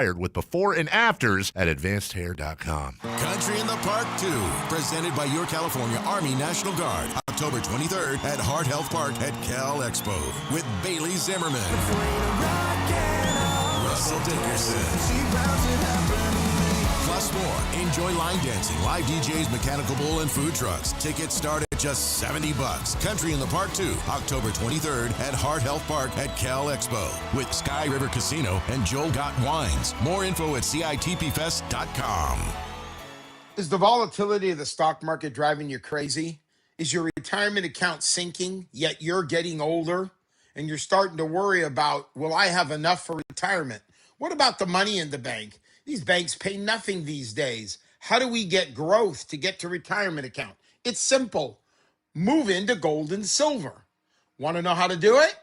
with before and afters at advancedhair.com. Country in the Park 2, presented by your California Army National Guard, October 23rd at Heart Health Park at Cal Expo with Bailey Zimmerman, Russell Dickerson, plus more. Enjoy line dancing, live DJs, mechanical bull, and food trucks. Tickets start at just $70. Country in the Park 2, October 23rd at Heart Health Park at Cal Expo with Sky River Casino and Joel Gott Wines. More info at CITPFest.com. Is the volatility of the stock market driving you crazy? Is your retirement account sinking, yet you're getting older and you're starting to worry about, will I have enough for retirement? What about the money in the bank? These banks pay nothing these days. How do we get growth to get to retirement account? It's simple. Move into gold and silver. Want to know how to do it?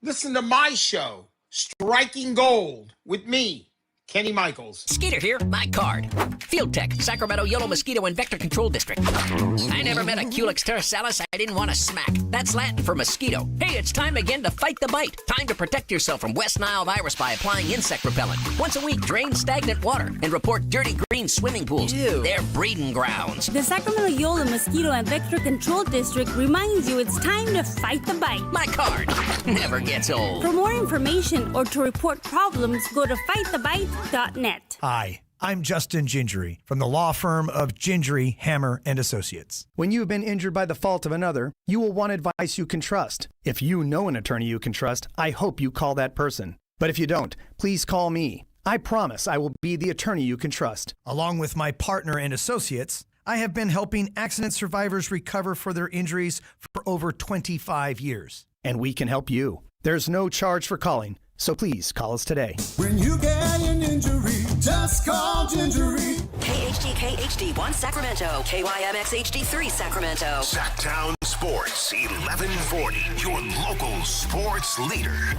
Listen to my show, Striking Gold, with me, Kenny Michaels. Skeeter here, my card. Field Tech, Sacramento Yellow Mosquito and Vector Control District. I never met a Culex terrasalis I didn't want to smack. That's Latin for mosquito. Hey, it's time again to fight the bite. Time to protect yourself from West Nile virus by applying insect repellent. Once a week, drain stagnant water and report dirty green swimming pools. Ew. They're breeding grounds. The Sacramento Yellow Mosquito and Vector Control District reminds you it's time to fight the bite. My card never gets old. For more information or to report problems, go to fightthebite.net. Hi, I'm Justin Gingery from the law firm of Gingery, Hammer, and Associates. When you have been injured by the fault of another, you will want advice you can trust. If you know an attorney you can trust, I hope you call that person. But if you don't, please call me. I promise I will be the attorney you can trust. Along with my partner and associates, I have been helping accident survivors recover for their injuries for over 25 years. And we can help you. There's no charge for calling, so please call us today. When you get an injury, just call Gingery. KHD HD1 Sacramento, KYMX HD3 Sacramento. Sactown Sports 1140, your local sports leader.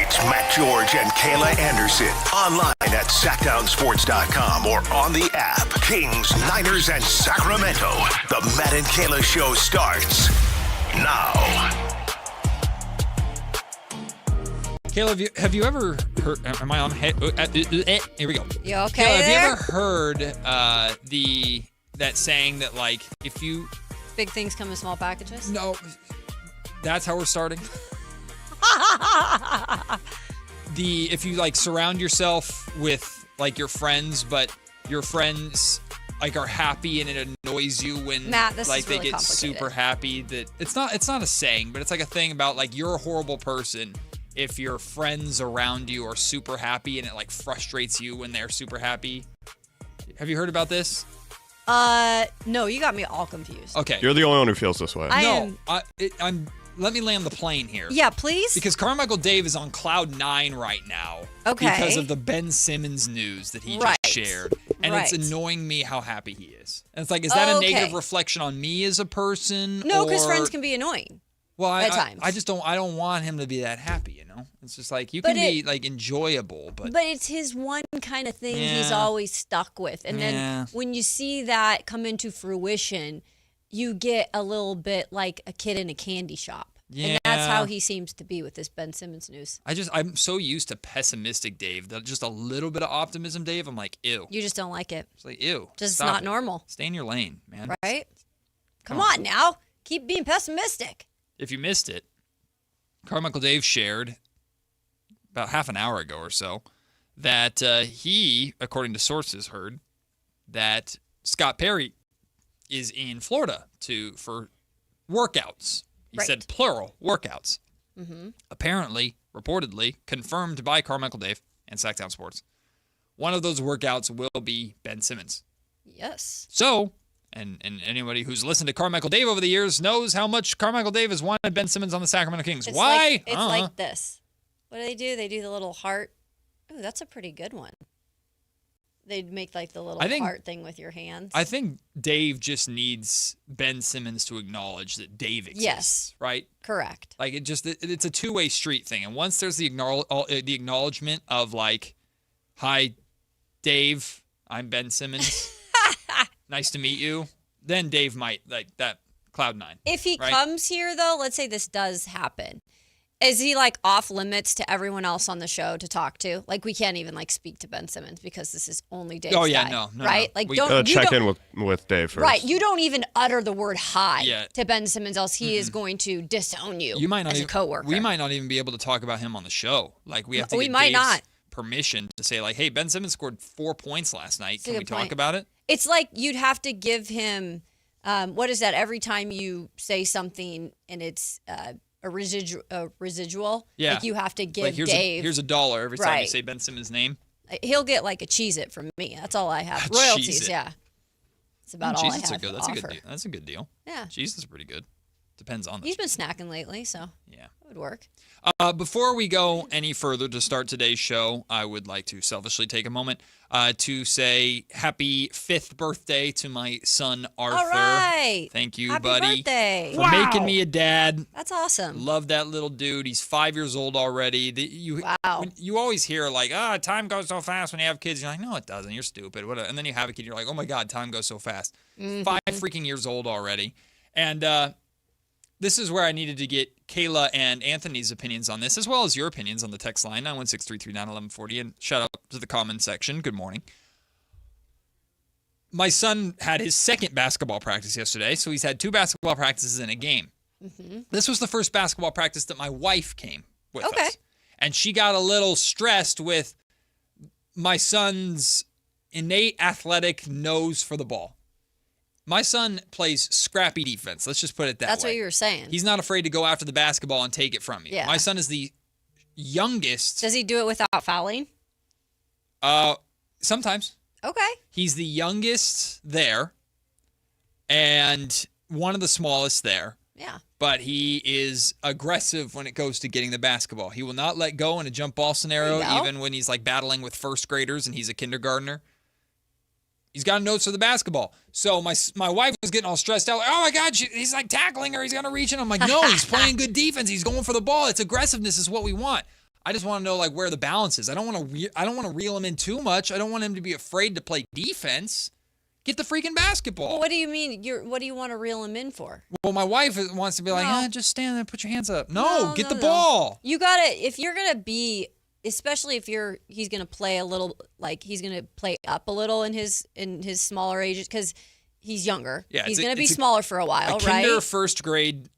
It's Matt George and Kayla Anderson. Online at SactownSports.com or on the app. Kings, Niners, and Sacramento. The Matt and Kayla Show starts now. Kayla, have you ever heard? Am I on? Here we go. You okay? Kayla, have there? you ever heard that saying that like if you big things come in small packages? No, that's how we're starting. If you like surround yourself with like your friends, but your friends like are happy and it annoys you when Matt, this like is they really get super happy. That it's not a saying, but it's like a thing about like you're a horrible person if your friends around you are super happy and it like frustrates you when they're super happy. Have you heard about this? No, you got me all confused. Okay. You're the only one who feels this way. Let me land the plane here. Yeah, please. Because Carmichael Dave is on cloud 9 right now. Okay. Because of the Ben Simmons news that he just shared. And it's annoying me how happy he is. And it's like, is that a negative reflection on me as a person? No, because friends can be annoying. Well, at times. I just don't want him to be that happy, you know? It's just like, you can be like enjoyable, but it's his one kind of thing he's always stuck with. And then when you see that come into fruition, you get a little bit like a kid in a candy shop. Yeah. And that's how he seems to be with this Ben Simmons news. I'm so used to pessimistic Dave that just a little bit of optimism, Dave, I'm like, ew. You just don't like it. It's like, ew. Just not normal. Stay in your lane, man. Right? Come on now. Keep being pessimistic. If you missed it, Carmichael Dave shared about half an hour ago or so that he, according to sources, heard that Scott Perry is in Florida for workouts. He said plural, workouts. Mm-hmm. Apparently, reportedly, confirmed by Carmichael Dave and Sactown Sports. One of those workouts will be Ben Simmons. Yes. So, and anybody who's listened to Carmichael Dave over the years knows how much Carmichael Dave has wanted Ben Simmons on the Sacramento Kings. Why? It's like this. What do? They do the little heart. Ooh, that's a pretty good one. They'd make like the little heart thing with your hands. I think Dave just needs Ben Simmons to acknowledge that Dave exists. Yes. Right? Correct. Like it's a two-way street thing. And once there's the acknowledgement of like, hi, Dave, I'm Ben Simmons. Nice to meet you. Then Dave might like that cloud 9. If he comes here though, let's say this does happen. Is he like off limits to everyone else on the show to talk to? Like we can't even like speak to Ben Simmons because this is only Dave's guy, no, right? No. Like don't check in with Dave first. Right, you don't even utter the word hi Yeah. to Ben Simmons, else he is going to disown you. You might not as a coworker. We might not even be able to talk about him on the show. Like we have to get Dave's permission to say like, hey, Ben Simmons scored 4 points last night. Can we talk about it? It's like you'd have to give him what is that? Every time you say something and it's a residual. Yeah. Like you have to give like Dave. Here's $1 every time you say Ben Simmons' name. He'll get like a Cheez-It from me. That's all I have. Royalties, Cheez-It. yeah. It's about all I have. Are good. To That's offer. a good deal. That's a good deal. Yeah. Cheez-It's pretty good. Depends on He's been snacking lately, so yeah, it would work. Before we go any further to start today's show, I would like to selfishly take a moment to say happy 5th birthday to my son, Arthur. All right. Thank you, Happy buddy. birthday. For making me a dad. That's awesome. Love that little dude. He's 5 years old already. You always hear like, time goes so fast when you have kids. You're like, no, it doesn't. You're stupid. And then you have a kid. You're like, oh my God, time goes so fast. 5 freaking years old already. And this is where I needed to get Kayla and Anthony's opinions on this, as well as your opinions on the text line, 916-339-1140. And shout out to the comment section. Good morning. My son had his second basketball practice yesterday, so he's had 2 basketball practices in a game. This was the first basketball practice that my wife came with us. And she got a little stressed with my son's innate athletic nose for the ball. My son plays scrappy defense. Let's just put it that way. That's what you were saying. He's not afraid to go after the basketball and take it from you. Yeah. My son is the youngest. Does he do it without fouling? Sometimes. Okay. He's the youngest there and one of the smallest there. Yeah. But he is aggressive when it goes to getting the basketball. He will not let go in a jump ball scenario, even when he's like battling with first graders and he's a kindergartner. He's got a nose for the basketball. So my wife was getting all stressed out. Like, oh, my God, he's like tackling her. He's going to reach. And I'm like, no, he's playing good defense. He's going for the ball. It's aggressiveness is what we want. I just want to know like where the balance is. I don't want to reel him in too much. I don't want him to be afraid to play defense. Get the freaking basketball. Well, what do you mean? What do you want to reel him in for? Well, my wife wants to be like, just stand there and put your hands up. No, get the ball. You got to, if you're going to be, especially if he's going to play a little, like he's going to play up a little in his smaller ages because he's younger. Yeah, he's going to be smaller for a while, right? Kinder first grade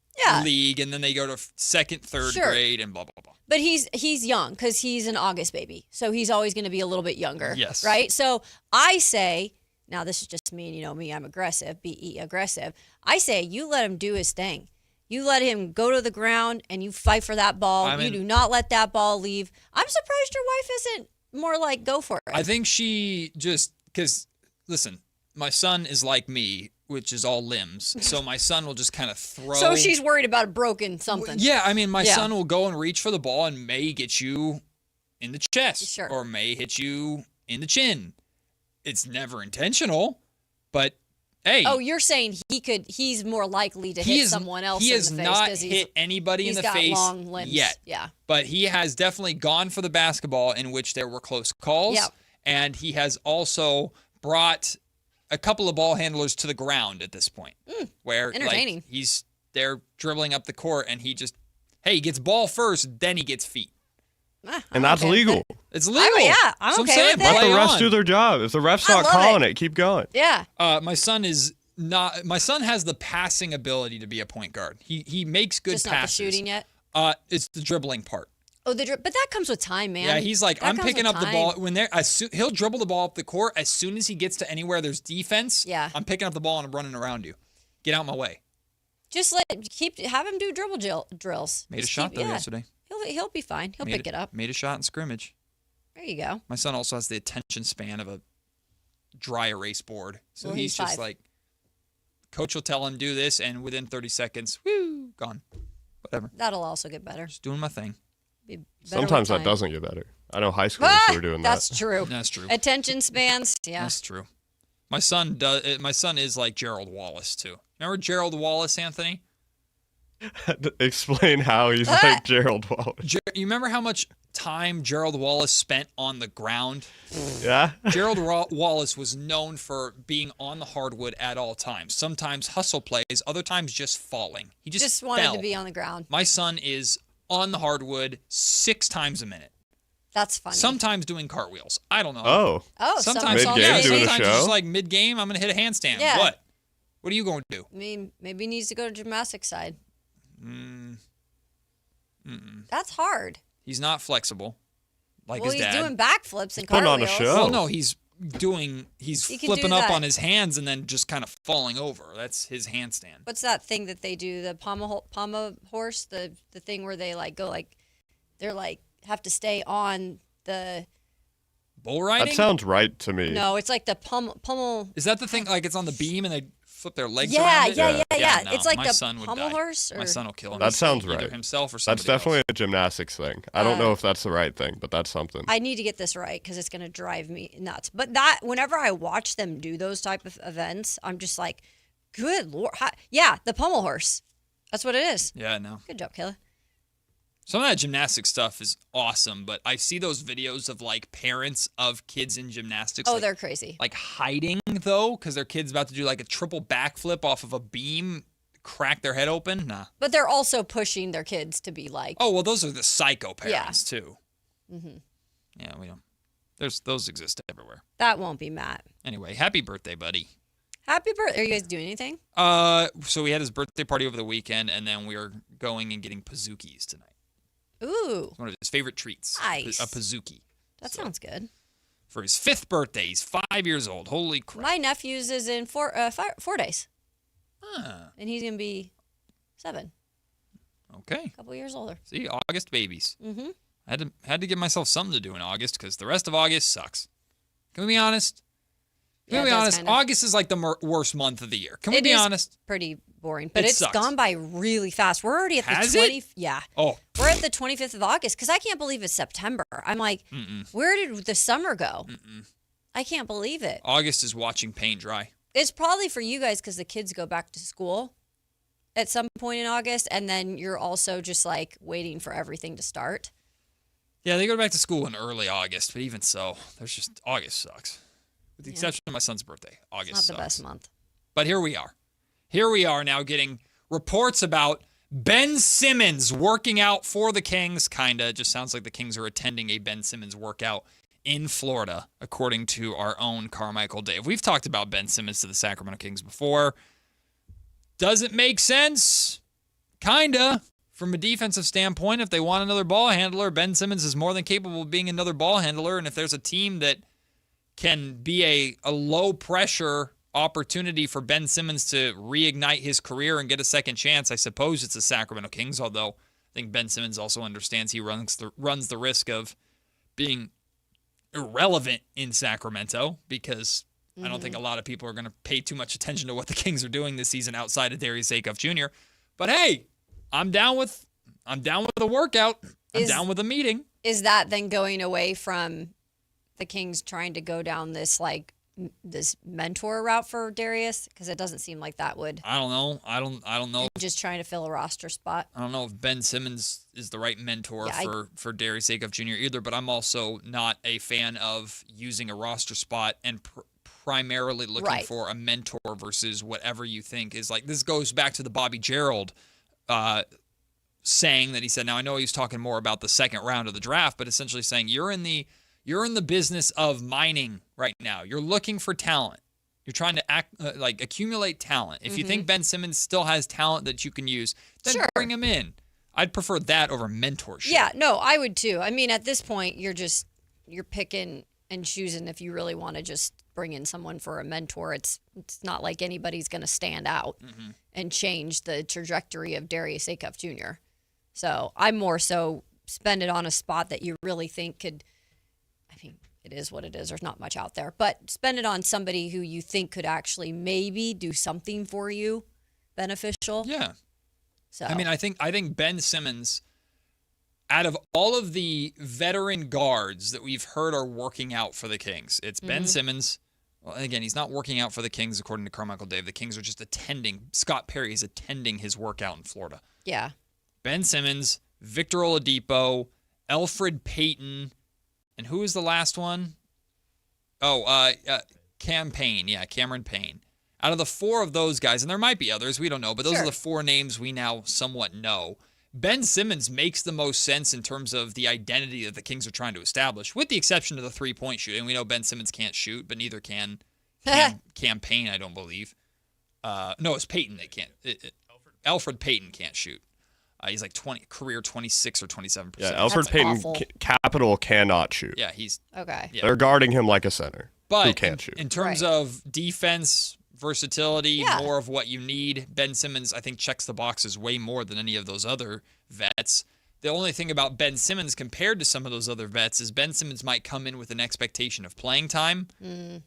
league, and then they go to second, third grade, and blah, blah, blah. But he's young because he's an August baby. So he's always going to be a little bit younger. Yes. Right? So I say, now this is just me, and you know me, I'm aggressive, B-E, aggressive. I say you let him do his thing. You let him go to the ground and you fight for that ball. You do not let that ball leave. I'm surprised your wife isn't more like, go for it. I think she just, because, listen, my son is like me, which is all limbs. So my son will just kind of throw. So she's worried about a broken something. Yeah, I mean, my son will go and reach for the ball and may get you in the chest or may hit you in the chin. It's never intentional, but hey. Oh, you're saying he's more likely to hit someone else in the face. He has not hit anybody in the face he's got long limbs yet. Yeah. But he has definitely gone for the basketball in which there were close calls. Yep. And he has also brought a couple of ball handlers to the ground at this point. Where entertaining. Like, they're dribbling up the court and he gets ball first, then he gets feet. And that's legal. It's legal. I'm okay with it. Let the refs do their job. If the ref's not calling it, keep going. Yeah. My son has the passing ability to be a point guard. He makes good Just passes. not the shooting yet? It's the dribbling part. Oh, but that comes with time, man. Yeah, he's like, I'm picking up the ball when he'll dribble the ball up the court as soon as he gets to anywhere there's defense. Yeah. I'm picking up the ball and I'm running around you. Get out my way. Just have him do dribble drills. Made a shot yesterday. He'll be fine. He'll pick it up. Made a shot in scrimmage. There you go. My son also has the attention span of a dry erase board. So he's just 5. like, coach will tell him do this, and within 30 seconds, woo, gone. Whatever. That'll also get better. Just doing my thing. Sometimes that doesn't get better. I know high schoolers who are doing that. That's true. That's true. Attention spans, yeah. That's true. My son is like Gerald Wallace too. Remember Gerald Wallace, Anthony? Explain how he's like Gerald Wallace. You remember how much time Gerald Wallace spent on the ground? Yeah. Gerald Wallace was known for being on the hardwood at all times. Sometimes hustle plays, other times just falling. He just wanted fell. to be on the ground. My son is on the hardwood 6 times a minute. That's funny. Sometimes doing cartwheels. I don't know. Sometimes sometimes doing a it's show? just like mid-game, I'm going to hit a handstand. Yeah. What are you going to do? I mean, maybe he needs to go to gymnastics side. That's hard. He's not flexible like his he's dad. doing backflips and putting cartwheels. on a show. Well, no, he's He can flipping do up that. on his hands and then just kind of falling over. That's his handstand. What's that thing that they do? The pommel horse, the thing where they like go like they're like have to stay on the. Bull riding? That sounds right to me. No, it's like the pommel. Is that the thing? Like it's on the beam and they flip their legs Yeah, around it? yeah. No, It's like my the son would pommel die. horse. My son will kill him. That sounds Either right. himself or somebody That's definitely else. a gymnastics thing. I don't know if that's the right thing, but that's something. I need to get this right because it's going to drive me nuts. But that whenever I watch them do those type of events, I'm just like, good Lord. Yeah, the pommel horse. That's what it is. Yeah, no. Good job, Kayla. Some of that gymnastics stuff is awesome, but I see those videos of like parents of kids in gymnastics. Oh, like, they're crazy. Like hiding though, because their kid's about to do like a triple backflip off of a beam, crack their head open. Nah. But they're also pushing their kids to be like. Oh well, those are the psycho parents too. Mm-hmm. Yeah, we don't. Those exist everywhere. That won't be Matt. Anyway, happy birthday, buddy. Happy birthday. Are you guys doing anything? So we had his birthday party over the weekend, and then we are going and getting Pazookies tonight. Ooh. One of his favorite treats. Nice. A Pazookie. That sounds good. For his 5th birthday. He's 5 years old. Holy crap. My nephew's is in 4 days. Huh. And he's going to be 7. Okay. A couple years older. See, August babies. Mm-hmm. I had to give myself something to do in August because the rest of August sucks. Can we be honest? Can we be honest? Kinda. August is like the worst month of the year. Can we be honest? Pretty boring, but It it's sucks. gone by really fast. We're already at the Has 20. it? Yeah. Oh. We're at the 25th of August because I can't believe it's September. I'm like, where did the summer go? I can't believe it. August is watching paint dry. It's probably for you guys because the kids go back to school at some point in August, and then you're also just like waiting for everything to start. Yeah, they go back to school in early August, but even so, August sucks. With the exception of my son's birthday, August It's not sucks. the best month. But here we are. Here we are now getting reports about Ben Simmons working out for the Kings. Kinda. It just sounds like the Kings are attending a Ben Simmons workout in Florida, according to our own Carmichael Dave. We've talked about Ben Simmons to the Sacramento Kings before. Does it make sense? Kinda. From a defensive standpoint, if they want another ball handler, Ben Simmons is more than capable of being another ball handler. And if there's a team that can be a low-pressure opportunity for Ben Simmons to reignite his career and get a second chance, I suppose it's the Sacramento Kings, although I think Ben Simmons also understands he runs the risk of being irrelevant in Sacramento because I don't think a lot of people are going to pay too much attention to what the Kings are doing this season outside of Darius Acuff Jr. But hey, I'm down with a workout. I'm down with a meeting. Is that then going away from the Kings trying to go down this this mentor route for Darius? Because it doesn't seem like that would. I don't know. I don't know. Just trying to fill a roster spot. I don't know if Ben Simmons is the right mentor for Darius Acuff Jr. either, but I'm also not a fan of using a roster spot and primarily looking for a mentor versus whatever you think is like. This goes back to the Bobby Gerald saying that he said. Now I know he was talking more about the second round of the draft, but essentially saying you're in the business of mining right now. You're looking for talent. You're trying to accumulate talent. If you think Ben Simmons still has talent that you can use, then bring him in. I'd prefer that over mentorship. Yeah, no, I would too. I mean, at this point, you're picking and choosing if you really want to just bring in someone for a mentor. It's not like anybody's going to stand out and change the trajectory of Darius Acuff Jr. So I'm more so spend it on a spot that you really think could. I mean, it is what it is. There's not much out there. But spend it on somebody who you think could actually maybe do something for you beneficial. Yeah. So I mean, I think Ben Simmons, out of all of the veteran guards that we've heard are working out for the Kings, it's Ben Simmons. Well, again, he's not working out for the Kings, according to Carmichael Dave. The Kings are just attending. Scott Perry is attending his workout in Florida. Yeah. Ben Simmons, Victor Oladipo, Elfrid Payton, and who is the last one? Oh, Cameron Payne. Out of the four of those guys, and there might be others, we don't know, but those are the four names we now somewhat know. Ben Simmons makes the most sense in terms of the identity that the Kings are trying to establish, with the exception of the three-point shooting. We know Ben Simmons can't shoot, but neither can Cam Payne, I don't believe. No, it's Payton that can't. Alfred Payton can't shoot. He's like career 26 or 27%. Yeah, Alfred Payton, capital cannot shoot. Yeah, he's okay. Yeah. They're guarding him like a center but who can't shoot. In terms of defense, versatility, more of what you need, Ben Simmons, I think, checks the boxes way more than any of those other vets. The only thing about Ben Simmons compared to some of those other vets is Ben Simmons might come in with an expectation of playing time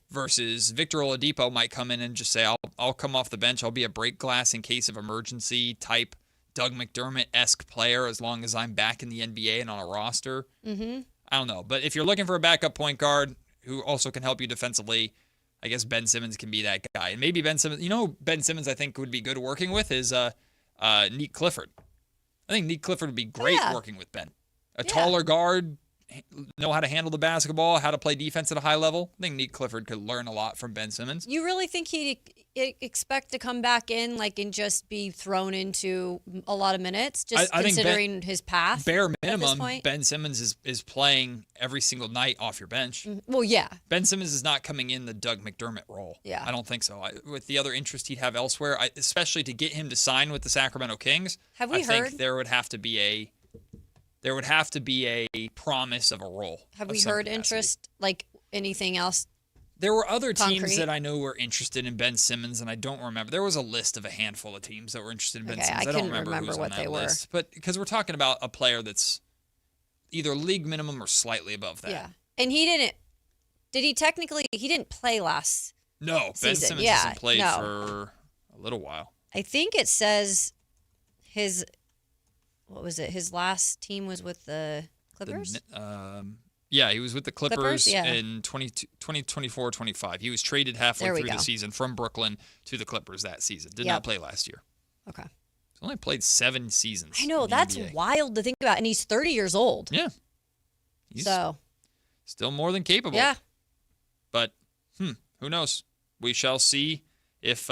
versus Victor Oladipo might come in and just say, I'll come off the bench. I'll be a break glass in case of emergency type Doug McDermott-esque player as long as I'm back in the NBA and on a roster. I don't know. But if you're looking for a backup point guard who also can help you defensively, I guess Ben Simmons can be that guy. And maybe Ben Simmons, Ben Simmons I think would be good working with is Nick Clifford. I think Nick Clifford would be great working with Ben. A taller guard, know how to handle the basketball, how to play defense at a high level. I think Nick Clifford could learn a lot from Ben Simmons. You really think he'd expect to come back in and just be thrown into a lot of minutes, just considering his path? Bare minimum, Ben Simmons is playing every single night off your bench. Well, yeah. Ben Simmons is not coming in the Doug McDermott role. Yeah. I don't think so. With the other interest he'd have elsewhere, especially to get him to sign with the Sacramento Kings, I think there would have to be a promise of a role. Have we heard interest, like anything else? There were other teams that I know were interested in Ben Simmons, and I don't remember. There was a list of a handful of teams that were interested in Ben Simmons. I don't remember who's on that list. But because we're talking about a player that's either league minimum or slightly above that. Yeah. And he didn't play last No, season. Ben Simmons hasn't played for a little while. I think it says his last team was with the Clippers? Yeah, he was with the Clippers in 2024-25. He was traded halfway through the season from Brooklyn to the Clippers that season. Did not play last year. Okay. He's only played 7 seasons. I know, that's wild to think about. And he's 30 years old. Yeah. He's still more than capable. Yeah. But, who knows? We shall see if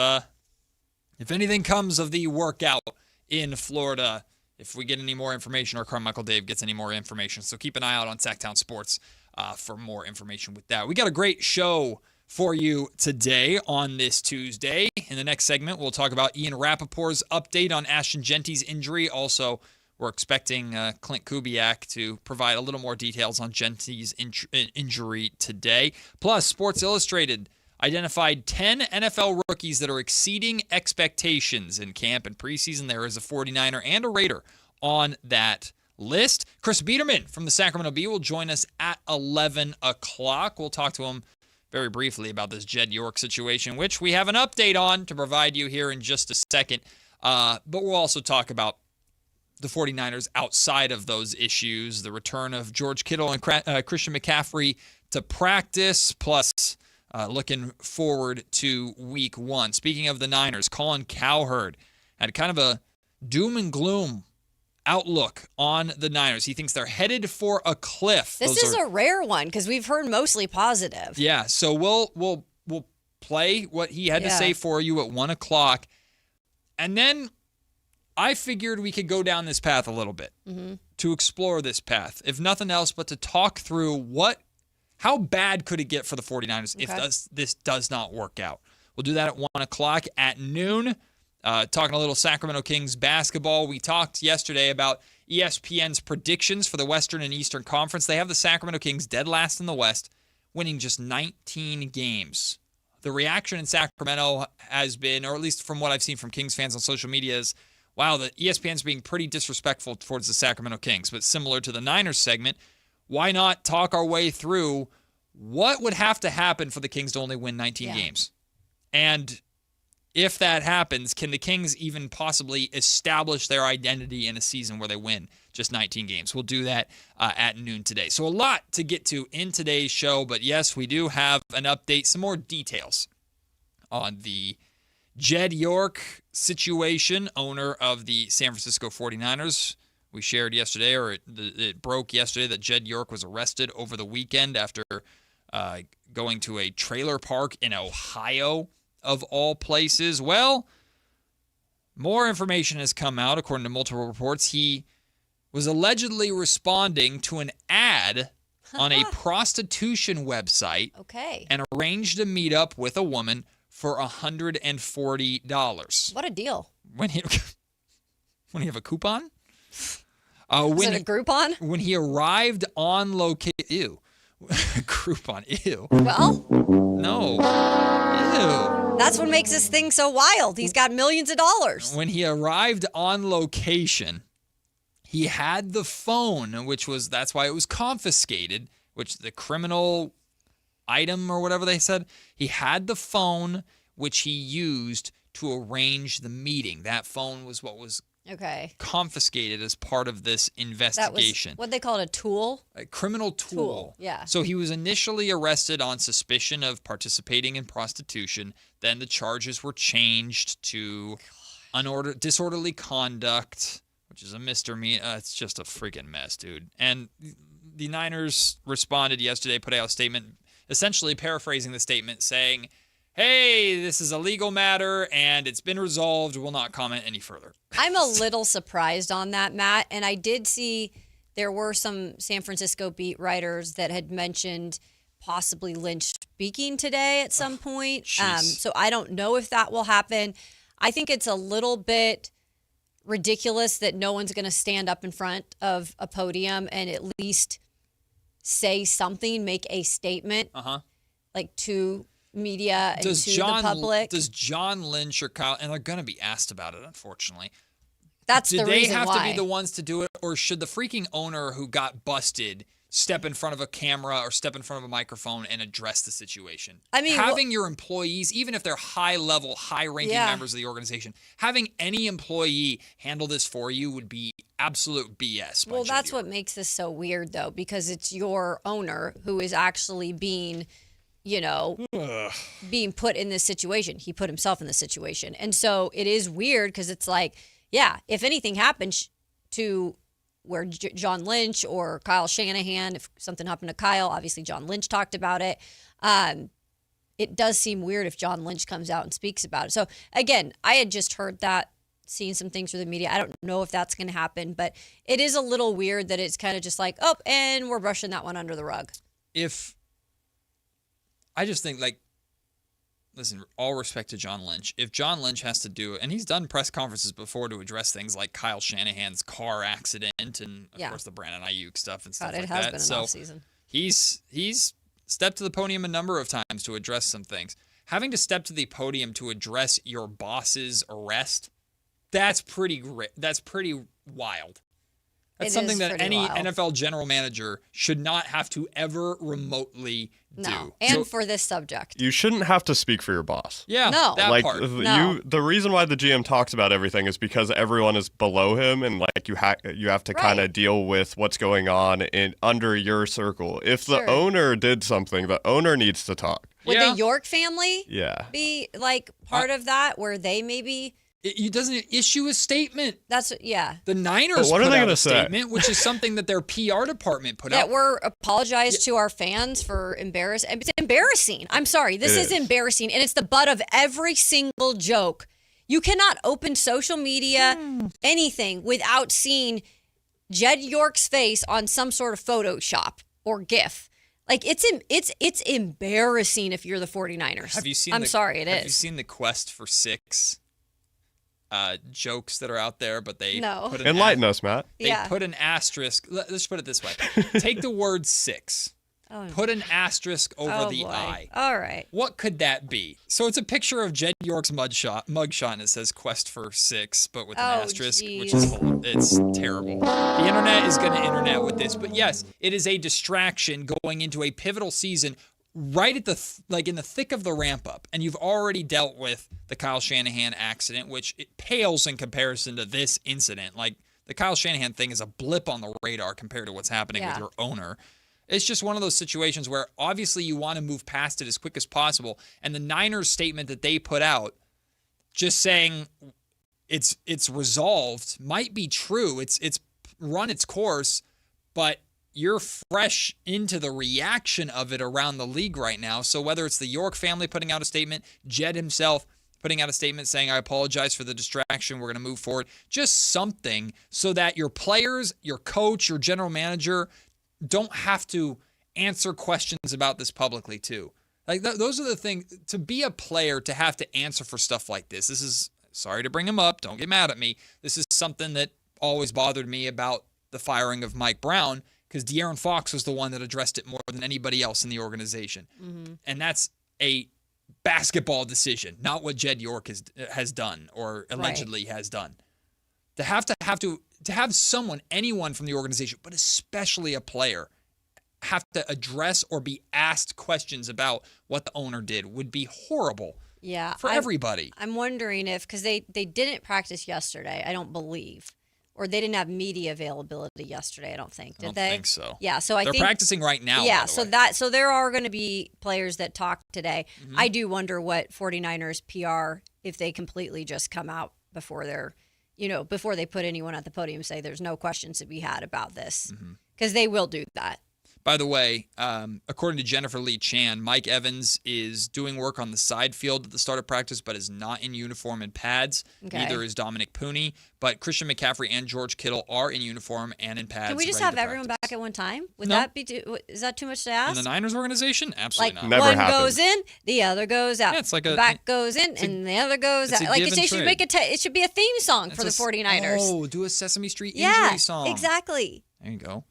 anything comes of the workout in Florida, if we get any more information or Carmichael Dave gets any more information. So keep an eye out on Sactown Sports for more information with that. We got a great show for you today on this Tuesday. In the next segment, we'll talk about Ian Rappaport's update on Ashton Genty's injury. Also, we're expecting Clint Kubiak to provide a little more details on Genty's injury today. Plus, Sports Illustrated identified 10 NFL rookies that are exceeding expectations in camp and preseason. There is a 49er and a Raider on that list. Chris Biederman from the Sacramento Bee will join us at 11 o'clock. We'll talk to him very briefly about this Jed York situation, which we have an update on to provide you here in just a second. But we'll also talk about the 49ers outside of those issues, the return of George Kittle and Christian McCaffrey to practice, plus looking forward to week 1. Speaking of the Niners, Colin Cowherd had kind of a doom and gloom outlook on the Niners. He thinks they're headed for a cliff. This is a rare one because we've heard mostly positive. Yeah, so we'll play what he had to say for you at 1 o'clock. And then I figured we could go down this path a little bit to explore this path, if nothing else but to talk through how bad could it get for the 49ers if this does not work out. We'll do that at 1 o'clock. At noon, talking a little Sacramento Kings basketball. We talked yesterday about ESPN's predictions for the Western and Eastern Conference. They have the Sacramento Kings dead last in the West, winning just 19 games. The reaction in Sacramento has been, or at least from what I've seen from Kings fans on social media, is, wow, the ESPN's being pretty disrespectful towards the Sacramento Kings. But similar to the Niners segment, why not talk our way through what would have to happen for the Kings to only win 19 games? And if that happens, can the Kings even possibly establish their identity in a season where they win just 19 games? We'll do that at noon today. So a lot to get to in today's show, but yes, we do have an update, some more details on the Jed York situation, owner of the San Francisco 49ers. We shared yesterday, or it broke yesterday, that Jed York was arrested over the weekend after going to a trailer park in Ohio, of all places. Well, More information has come out, according to multiple reports. He was allegedly responding to an ad on a prostitution website. Okay. And arranged a meetup with a woman for $140. What a deal. When you have a coupon? Is it a Groupon? When he arrived on location. Ew. Groupon. Ew. Well. No. Ew. That's what makes this thing so wild. He's got millions of dollars. When he arrived on location, he had the phone, that's why it was confiscated, which the criminal item or whatever they said. He had the phone, which he used to arrange the meeting. That phone was what was confiscated as part of this investigation. That was what they call it, a tool? A criminal tool. Yeah. So he was initially arrested on suspicion of participating in prostitution. Then the charges were changed to disorderly conduct, which is a misdemeanor. It's just a freaking mess, dude. And the Niners responded yesterday, put out a statement, essentially paraphrasing the statement, saying, hey, this is a legal matter and it's been resolved. We'll not comment any further. I'm a little surprised on that, Matt. And I did see there were some San Francisco beat writers that had mentioned possibly Lynch speaking today at some point. So I don't know if that will happen. I think it's a little bit ridiculous that no one's going to stand up in front of a podium and at least say something, make a statement, like to media and to the public. Does John Lynch or Kyle, and they're going to be asked about it, unfortunately. That's the reason why. Do they have to be the ones to do it, or should the freaking owner who got busted step in front of a camera or step in front of a microphone and address the situation? I mean, having your employees, even if they're high-level, high-ranking members of the organization, having any employee handle this for you would be absolute BS. Well, that's what makes this so weird, though, because it's your owner who is actually being, being put in this situation. He put himself in this situation. And so it is weird because it's like, yeah, if anything happens to where John Lynch or Kyle Shanahan, if something happened to Kyle, obviously John Lynch talked about it. It does seem weird if John Lynch comes out and speaks about it. So again, I had just heard that, seen some things through the media. I don't know if that's going to happen, but it is a little weird that it's kind of just like, oh, and we're brushing that one under the rug. I just think, listen, all respect to John Lynch. If John Lynch has to do it, and he's done press conferences before to address things like Kyle Shanahan's car accident and, of course, the Brandon Ayuk stuff and stuff like that. It has been an off-season. He's stepped to the podium a number of times to address some things. Having to step to the podium to address your boss's arrest, that's pretty wild. That's something that any NFL general manager should not have to ever remotely do. And for this subject. You shouldn't have to speak for your boss. Yeah, no. That part. The reason why the GM talks about everything is because everyone is below him, and you have to kind of deal with what's going on under your circle. If the owner did something, the owner needs to talk. Would the York family be part of that, where they maybe... He doesn't issue a statement. The Niners what are they put out a say? statement, which is something that their PR department put out. That we're apologized to our fans for embarrassing. It's embarrassing. I'm sorry. This is embarrassing, and it's the butt of every single joke. You cannot open social media, anything, without seeing Jed York's face on some sort of Photoshop or GIF. It's embarrassing if you're the 49ers. Have you seen? Have you seen the Quest for Six? Jokes that are out there, but they put enlighten us, Matt. They put an asterisk. Let's put it this way: take the word 6, put an asterisk over the I. All right. What could that be? So it's a picture of Jed York's mugshot, and it says "Quest for 6," but with an asterisk, which is it's terrible. The internet is going to internet with this, but yes, it is a distraction going into a pivotal season. Right at in the thick of the ramp up, and you've already dealt with the Kyle Shanahan accident, which it pales in comparison to this incident. Like, the Kyle Shanahan thing is a blip on the radar compared to what's happening with your owner. It's just one of those situations where obviously you want to move past it as quick as possible. And the Niners statement that they put out, just saying it's resolved, might be true. It's run its course, but you're fresh into the reaction of it around the league right now. So whether it's the York family putting out a statement, Jed himself, putting out a statement saying, I apologize for the distraction. We're going to move forward. Just something so that your players, your coach, your general manager don't have to answer questions about this publicly too. Like those are the things, to be a player, to have to answer for stuff like this. This is, sorry to bring him up, don't get mad at me. This is something that always bothered me about the firing of Mike Brown, because De'Aaron Fox was the one that addressed it more than anybody else in the organization. Mm-hmm. And that's a basketball decision, not what Jed York has done or allegedly has done. To have someone, anyone from the organization, but especially a player, have to address or be asked questions about what the owner did would be horrible. Yeah, for everybody. I'm wondering if, because they didn't practice yesterday, I don't believe. Or they didn't have media availability yesterday, I don't think. Did they? I don't think so. Yeah, so I think they're practicing right now. Yeah, so there are going to be players that talk today. Mm-hmm. I do wonder what 49ers PR, if they completely just come out before before they put anyone at the podium and say there's no questions to be had about this, because they will do that. By the way, according to Jennifer Lee Chan, Mike Evans is doing work on the side field at the start of practice, but is not in uniform and pads. Okay. Neither is Dominic Pooney. But Christian McCaffrey and George Kittle are in uniform and in pads. Can we just have everyone back at one time? Is that too much to ask? In the Niners organization? Absolutely not. Never one happened. Goes in, the other goes out. Yeah, it's like back goes in, and the other goes out. Like it should make it should be a theme song for the 49ers. Oh, do a Sesame Street injury song. Yeah, exactly. There you go.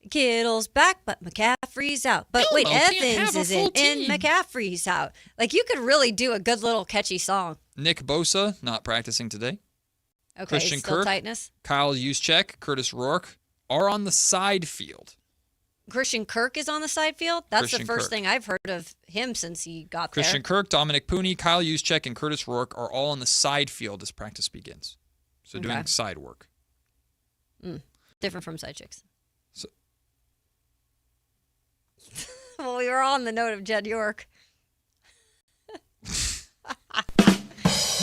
Kittle's back, but McCaffrey's out. But wait, Evans is in, and McCaffrey's out. Like, you could really do a good little catchy song. Nick Bosa, not practicing today. Okay, Christian still Kirk, tightness. Kyle Juszczyk, Curtis Rourke are on the side field. Christian Kirk is on the side field? That's Christian the first Kirk. thing I've heard of him since he got Christian there. Kirk, Dominic Pooney, Kyle Juszczyk, and Curtis Rourke are all on the side field as practice begins. So doing side work. Different from side chicks. So, well, we were on the note of Jed York.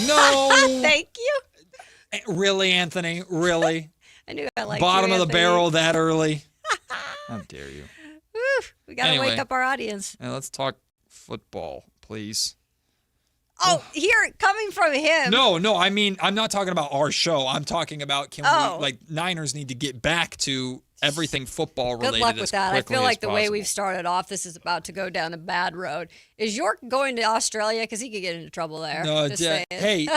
No. Thank you. Really, Anthony? Really? I knew I liked Bottom you, of the Anthony. barrel that early? How dare you? Woo, we got to wake up our audience. Let's talk football, please. Oh, coming from him. No, I mean, I'm not talking about our show. I'm talking about Niners need to get back to everything football related. Good luck with that. I feel like the way possible. we've started off, this is about to go down a bad road. Is York going to Australia? Because he could get into trouble there. No, Just saying. hey,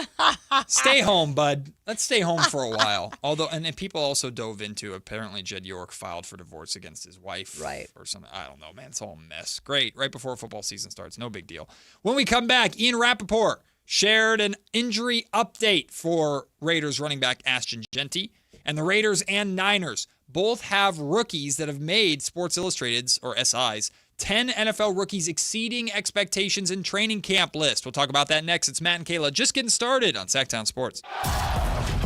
stay home, bud. Let's stay home for a while. Although, and people also dove into, apparently Jed York filed for divorce against his wife. Right. Or something. I don't know, man. It's all a mess. Great. Right before football season starts. No big deal. When we come back, Ian Rappaport shared an injury update for Raiders running back Ashton Jeanty. And the Raiders and Niners both have rookies that have made Sports Illustrated's, or SI's, 10 NFL rookies exceeding expectations in training camp list. We'll talk about that next. It's Matt and Kayla just getting started on Sactown Sports.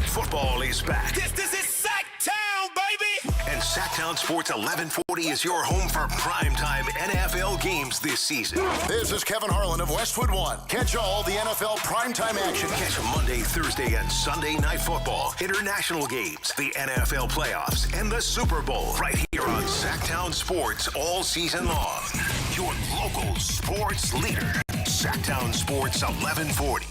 Football is back. This is Sactown, baby! And Sactown Sports 1140 is your home for primetime NFL games this season. This is Kevin Harlan of Westwood One. Catch all the NFL primetime action. Catch Monday, Thursday, and Sunday night football, international games, the NFL playoffs, and the Super Bowl right here on Sactown Sports all season long. Your local sports leader. Sactown Sports 1140.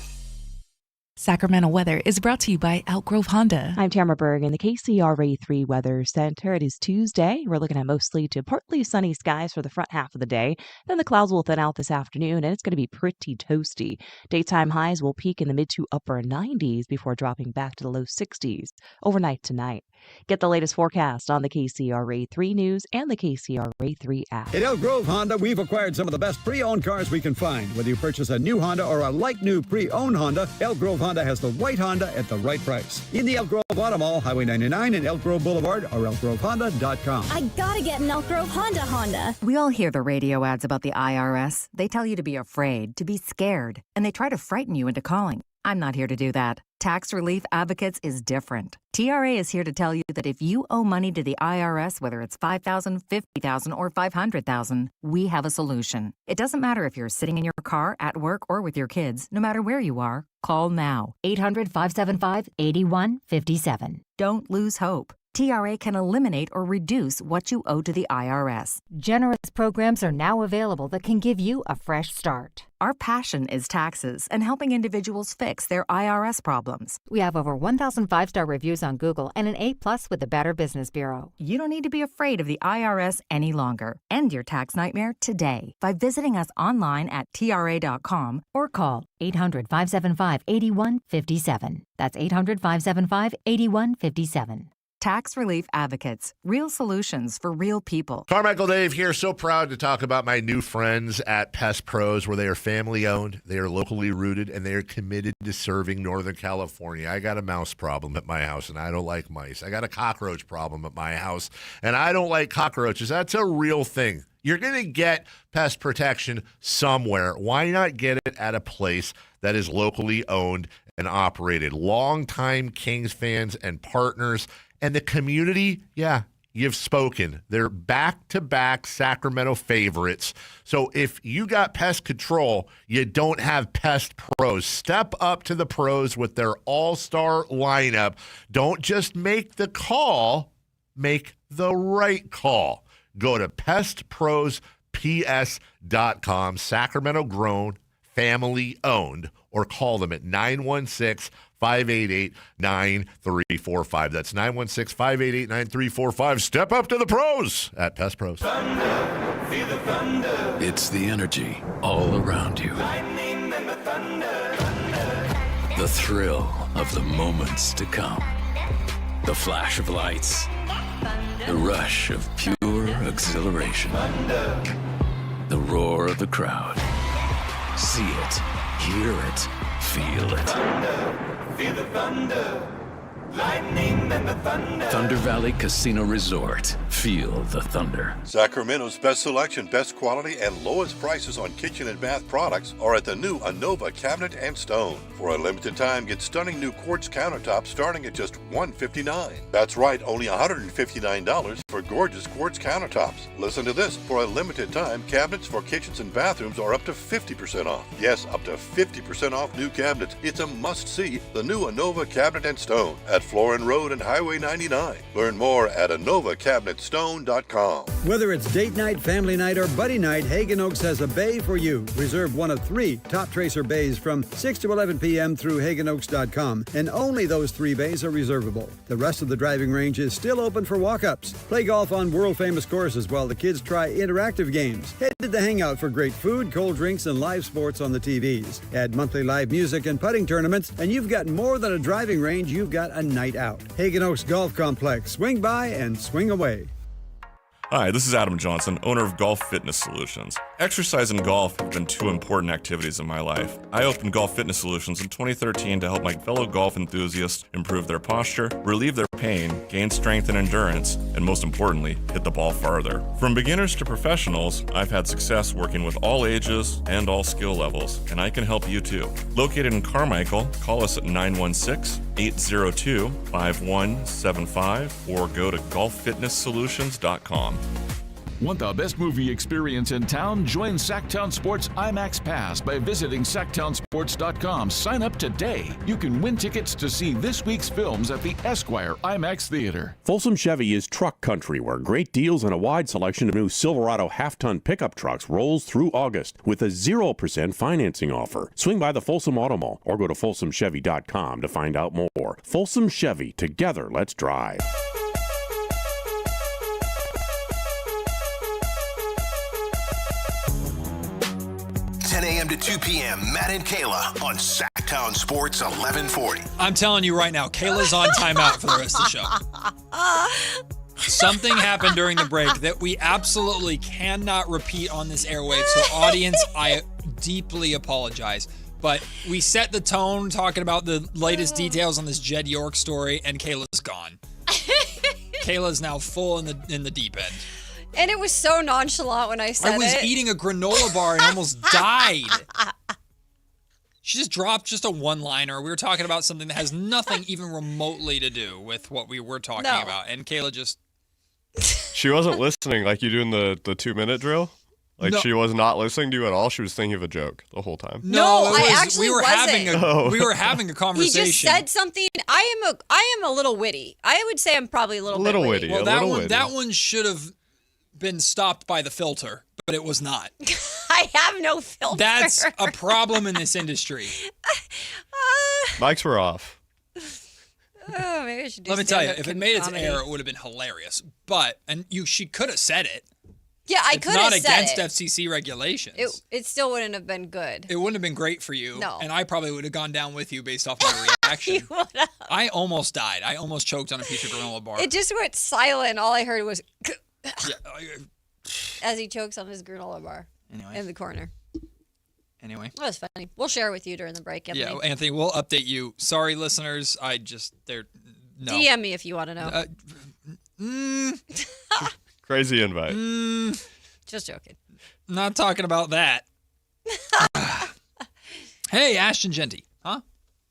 Sacramento weather is brought to you by Elk Grove Honda. I'm Tamara Berg in the KCRA3 Weather Center. It is Tuesday. We're looking at mostly to partly sunny skies for the front half of the day. Then the clouds will thin out this afternoon, and it's going to be pretty toasty. Daytime highs will peak in the mid to upper 90s before dropping back to the low 60s overnight tonight. Get the latest forecast on the KCRA3 News and the KCRA3 app. At Elk Grove Honda, we've acquired some of the best pre-owned cars we can find. Whether you purchase a new Honda or a like-new pre-owned Honda, Elk Grove Honda has the right Honda at the right price. In the Elk Grove Auto Mall, Highway 99 and Elk Grove Boulevard, or elkgrovehonda.com. I gotta get an Elk Grove Honda. We all hear the radio ads about the IRS. They tell you to be afraid, to be scared, and they try to frighten you into calling. I'm not here to do that. Tax Relief Advocates is different. TRA is here to tell you that if you owe money to the IRS, whether it's $5,000, $50,000, or $500,000, we have a solution. It doesn't matter if you're sitting in your car, at work, or with your kids. No matter where you are, call now. 800-575-8157. Don't lose hope. TRA can eliminate or reduce what you owe to the IRS. Generous programs are now available that can give you a fresh start. Our passion is taxes and helping individuals fix their IRS problems. We have over 1,000 5-star reviews on Google and an A+ with the Better Business Bureau. You don't need to be afraid of the IRS any longer. End your tax nightmare today by visiting us online at TRA.com or call 800-575-8157. That's 800-575-8157. Tax Relief Advocates. Real solutions for real people. Carmichael Dave here. So proud to talk about my new friends at Pest Pros, where they are family-owned, they are locally rooted, and they are committed to serving Northern California. I got a mouse problem at my house, and I don't like mice. I got a cockroach problem at my house, and I don't like cockroaches. That's a real thing. You're going to get pest protection somewhere. Why not get it at a place that is locally owned and operated? Longtime Kings fans and partners. And the community, yeah, you've spoken. They're back-to-back Sacramento favorites. So if you got pest control, you don't have Pest Pros. Step up to the pros with their all-star lineup. Don't just make the call, make the right call. Go to pestprosps.com, Sacramento grown, family owned, or call them at 916-588-9345. That's 916-588-9345. Step up to the pros at Pest Pros. Thunder, feel the thunder. It's the energy all around you. Lightning and the thunder. The thrill of the moments to come. The flash of lights. The rush of pure exhilaration. The roar of the crowd. See it, hear it, feel it. Feel the thunder. Lightning and the thunder. Thunder Valley Casino Resort. Feel the thunder. Sacramento's best selection, best quality, and lowest prices on kitchen and bath products are at the new Anova Cabinet and Stone. For a limited time, get stunning new quartz countertops starting at just $159. That's right, only $159 for gorgeous quartz countertops. Listen to this. For a limited time, cabinets for kitchens and bathrooms are up to 50% off. Yes, up to 50% off new cabinets. It's a must-see. The new Anova Cabinet and Stone at Florin Road and Highway 99. Learn more at AnovaCabinetStone.com. Whether it's date night, family night, or buddy night, Hagen Oaks has a bay for you. Reserve one of 3 top tracer bays from 6 to 11 p.m. through HagenOaks.com, and only those 3 bays are reservable. The rest of the driving range is still open for walk-ups. Play golf on world-famous courses while the kids try interactive games. Head to the Hangout for great food, cold drinks, and live sports on the TVs. Add monthly live music and putting tournaments, and you've got more than a driving range. You've got a night out. Hagen Oaks Golf Complex. Swing by and swing away. Hi, this is Adam Johnson, owner of Golf Fitness Solutions. Exercise and golf have been 2 important activities in my life. I opened Golf Fitness Solutions in 2013 to help my fellow golf enthusiasts improve their posture, relieve their pain, gain strength and endurance, and most importantly, hit the ball farther. From beginners to professionals, I've had success working with all ages and all skill levels, and I can help you too. Located in Carmichael, call us at 916-802-5175 or go to golffitnesssolutions.com. Want the best movie experience in town? Join Sactown Sports IMAX Pass by visiting SactownSports.com. Sign up today. You can win tickets to see this week's films at the Esquire IMAX Theater. Folsom Chevy is truck country, where great deals and a wide selection of new Silverado half-ton pickup trucks rolls through August with a 0% financing offer. Swing by the Folsom Auto Mall or go to folsomchevy.com to find out more. Folsom Chevy, together, let's drive. 10 a.m. to 2 p.m. Matt and Kayla on Sactown Sports 1140. I'm telling you right now, Kayla's on timeout for the rest of the show. Something happened during the break that we absolutely cannot repeat on this airwave. So, audience, I deeply apologize. But we set the tone talking about the latest details on this Jed York story, and Kayla's gone. Kayla's now full in the deep end. And it was so nonchalant when I said it. I was eating a granola bar and almost died. She just dropped just a one-liner. We were talking about something that has nothing even remotely to do with what we were talking about. And Kayla just... She wasn't listening like you doing the 2-minute drill Like, No. she was not listening to you at all. She was thinking of a joke the whole time. No, I actually we were wasn't. we were having a He conversation. just said something. I am a little witty. I would say I'm probably a little bit witty. Well, that one should have been stopped by the filter, but it was not. I have no filter. That's a problem in this industry. Mics were off. Oh, maybe I should do Let me tell you, stand-up if it made its comedy. air, it would have been hilarious. But she could have said it. Yeah, I It's could have not said against it. FCC regulations. It still wouldn't have been good. It wouldn't have been great for you. No. And I probably would have gone down with you based off my reaction. You would have. I almost died. I almost choked on a piece of granola bar. It just went silent. All I heard was Yeah, as he chokes on his granola bar in the corner. anyway. That was funny. We'll share it with you during the break, Anthony. Yeah, Anthony, we'll update you. Sorry, listeners. No. DM me if you want to know. Crazy invite. Just joking. Not talking about that. Hey, Ashton Genty. Huh?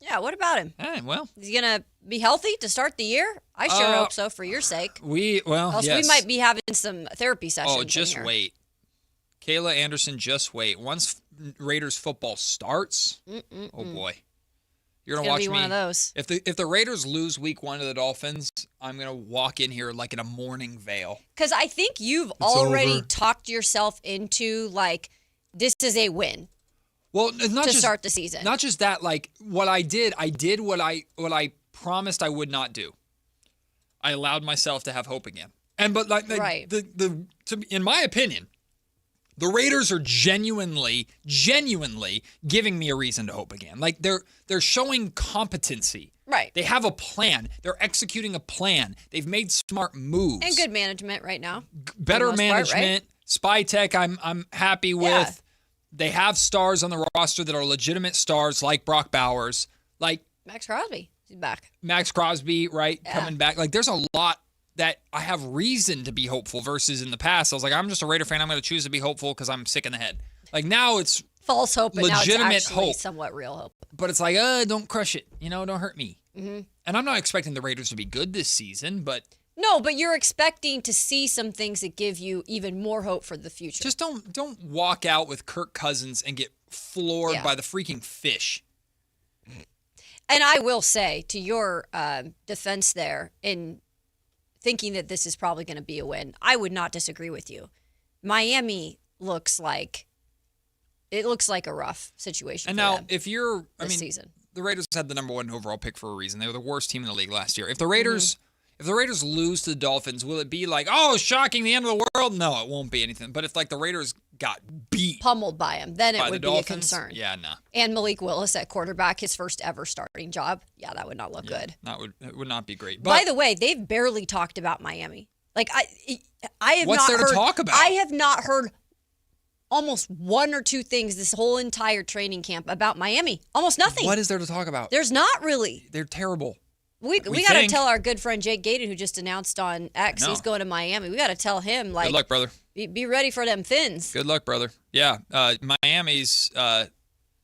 Yeah, what about him? Hey, well. Is he going to be healthy to start the year? I sure hope so for your sake. Else yes. we might be having some therapy sessions. Oh, just in here. wait. Kayla Anderson, just wait. Once Raiders football starts, oh boy. You're It's gonna watch be me. one of those. If the Raiders lose week 1 to the Dolphins, I'm gonna walk in here like in a mourning veil. Because I think you've already over. talked yourself into, like, this is a win. Well, not to just start the season. Not just that. Like what I did what I promised I would not do. I allowed myself to have hope again. Right. In my opinion, the Raiders are genuinely giving me a reason to hope again. Like they're showing competency. Right. They have a plan. They're executing a plan. They've made smart moves. And good management right now. Better for the most part, management. right? Spy Tech, I'm happy with. Yeah. They have stars on the roster that are legitimate stars, like Brock Bowers, like Max Crosby. He's back. Max Crosby, right? Yeah. Coming back. Like, there's a lot that I have reason to be hopeful versus in the past. I was like, I'm just a Raider fan. I'm going to choose to be hopeful because I'm sick in the head. Like, now it's false hope, but legitimate now it's actually hope. somewhat real hope. But it's like, don't crush it. Don't hurt me. Mm-hmm. And I'm not expecting the Raiders to be good this season, but No, but you're expecting to see some things that give you even more hope for the future. just don't walk out with Kirk Cousins and get floored Yeah. by the freaking fish. And I will say, to your defense there, in thinking that this is probably going to be a win, I would not disagree with you. Miami looks like a rough situation. And for now, them if you're, this season. the Raiders had the number 1 overall pick for a reason. They were the worst team in the league last year. If the Raiders lose to the Dolphins, will it be like, oh, shocking, the end of the world? No, it won't be anything. But if the Raiders got beat, pummeled by him, then by it the would be a Dolphins, concern. yeah, no, And Malik Willis at quarterback, his first ever starting job. Yeah, that would not look good. it would not be great. But By the way, they've barely talked about Miami. Like I have What's not there to heard, talk about? I have not heard almost 1 or 2 things this whole entire training camp about Miami. Almost nothing. what is there to talk about? There's not really. They're terrible. We got to think. tell our good friend Jake Gaden, who just announced on X, I know. he's going to Miami. We got to tell him, like, Good luck, brother. be ready for them fins. Good luck, brother. Yeah, Miami's.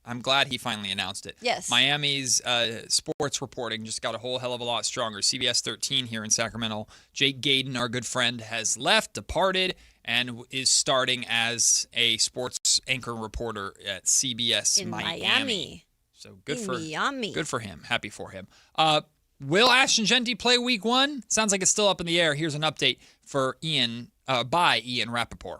I'm glad he finally announced it. Yes. Miami's sports reporting just got a whole hell of a lot stronger. CBS 13 here in Sacramento. Jake Gaden, our good friend, has departed, and is starting as a sports anchor reporter at CBS In Miami. Miami. So good In for Miami. Good for him. Happy for him. Will Ashton Genty play week 1? Sounds like it's still up in the air. Here's an update for by Ian Rappaport.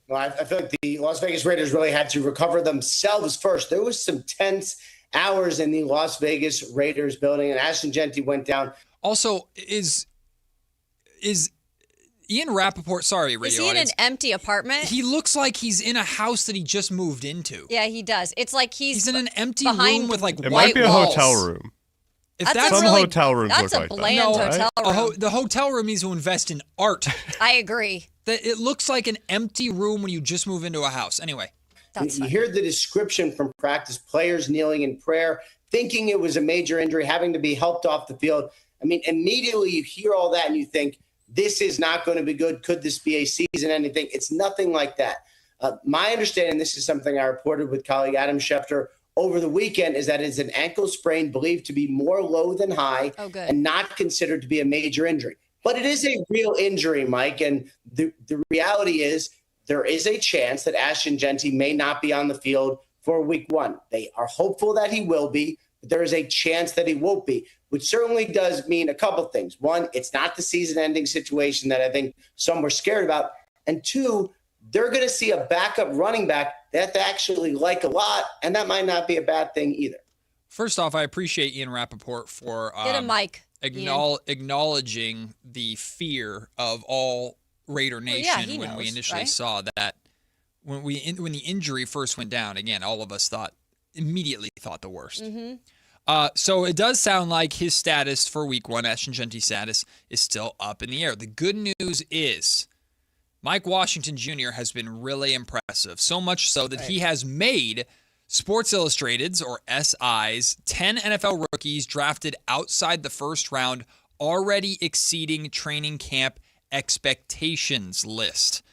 Well, I feel like the Las Vegas Raiders really had to recover themselves first. There was some tense hours in the Las Vegas Raiders building, and Ashton Genty went down. Also, is Ian Rappaport, sorry, radio Is he in audience, an empty apartment? he looks like he's in a house that he just moved into. Yeah, he does. It's like he's in an empty behind room with like It white might be a walls. hotel room. If That's that's a really- hotel rooms that's look a like that. bland No, hotel room. the hotel room needs to invest in art. I agree. It looks like an empty room when you just move into a house. Anyway. You hear the description from practice, players kneeling in prayer, thinking it was a major injury, having to be helped off the field. I mean, immediately you hear all that and you think, this is not going to be good. Could this be a season ending? It's nothing like that. My understanding, this is something I reported with colleague Adam Schefter over the weekend, is that it's an ankle sprain believed to be more low than high and not considered to be a major injury. But it is a real injury, Mike. And the reality is there is a chance that Ashton Genty may not be on the field for week 1. They are hopeful that he will be, but there is a chance that he won't be, which certainly does mean a couple things. One, it's not the season-ending situation that I think some were scared about. And two, they're going to see a backup running back that they actually like a lot, and that might not be a bad thing either. First off, I appreciate Ian Rappaport for Get a mic, acknowledging the fear of all Raider Nation when we initially saw that. When the injury first went down, again, all of us immediately thought the worst. Mm-hmm. So it does sound like his status for week 1, Ashton Genty's status, is still up in the air. The good news is Mike Washington Jr. has been really impressive, so much so that he has made Sports Illustrated's, or SI's, 10 NFL rookies drafted outside the first round already exceeding training camp expectations list.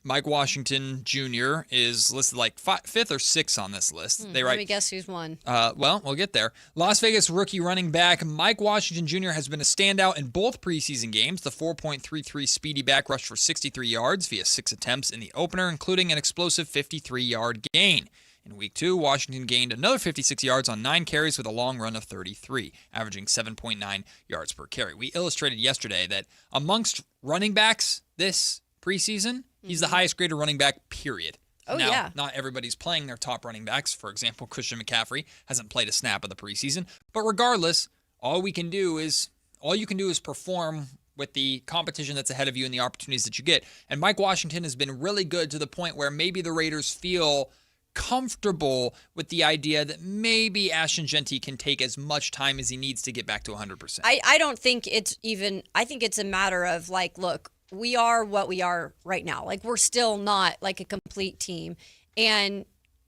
Mike Washington Jr. is listed like 5th or 6th on this list. They write. Let me guess who's won. Well, we'll get there. Las Vegas rookie running back Mike Washington Jr. has been a standout in both preseason games. The 4.33 speedy back rushed for 63 yards via 6 attempts in the opener, including an explosive 53-yard gain. In week 2, Washington gained another 56 yards on 9 carries with a long run of 33, averaging 7.9 yards per carry. We illustrated yesterday that amongst running backs this preseason, he's the highest graded running back, period. Now, not everybody's playing their top running backs. For example, Christian McCaffrey hasn't played a snap of the preseason. But regardless, all you can do is perform with the competition that's ahead of you and the opportunities that you get. And Mike Washington has been really good to the point where maybe the Raiders feel comfortable with the idea that maybe Ashton Genty can take as much time as he needs to get back to 100%. I don't think I think it's a matter of like, look, we are what we are right now. Like, we're still not like a complete team. And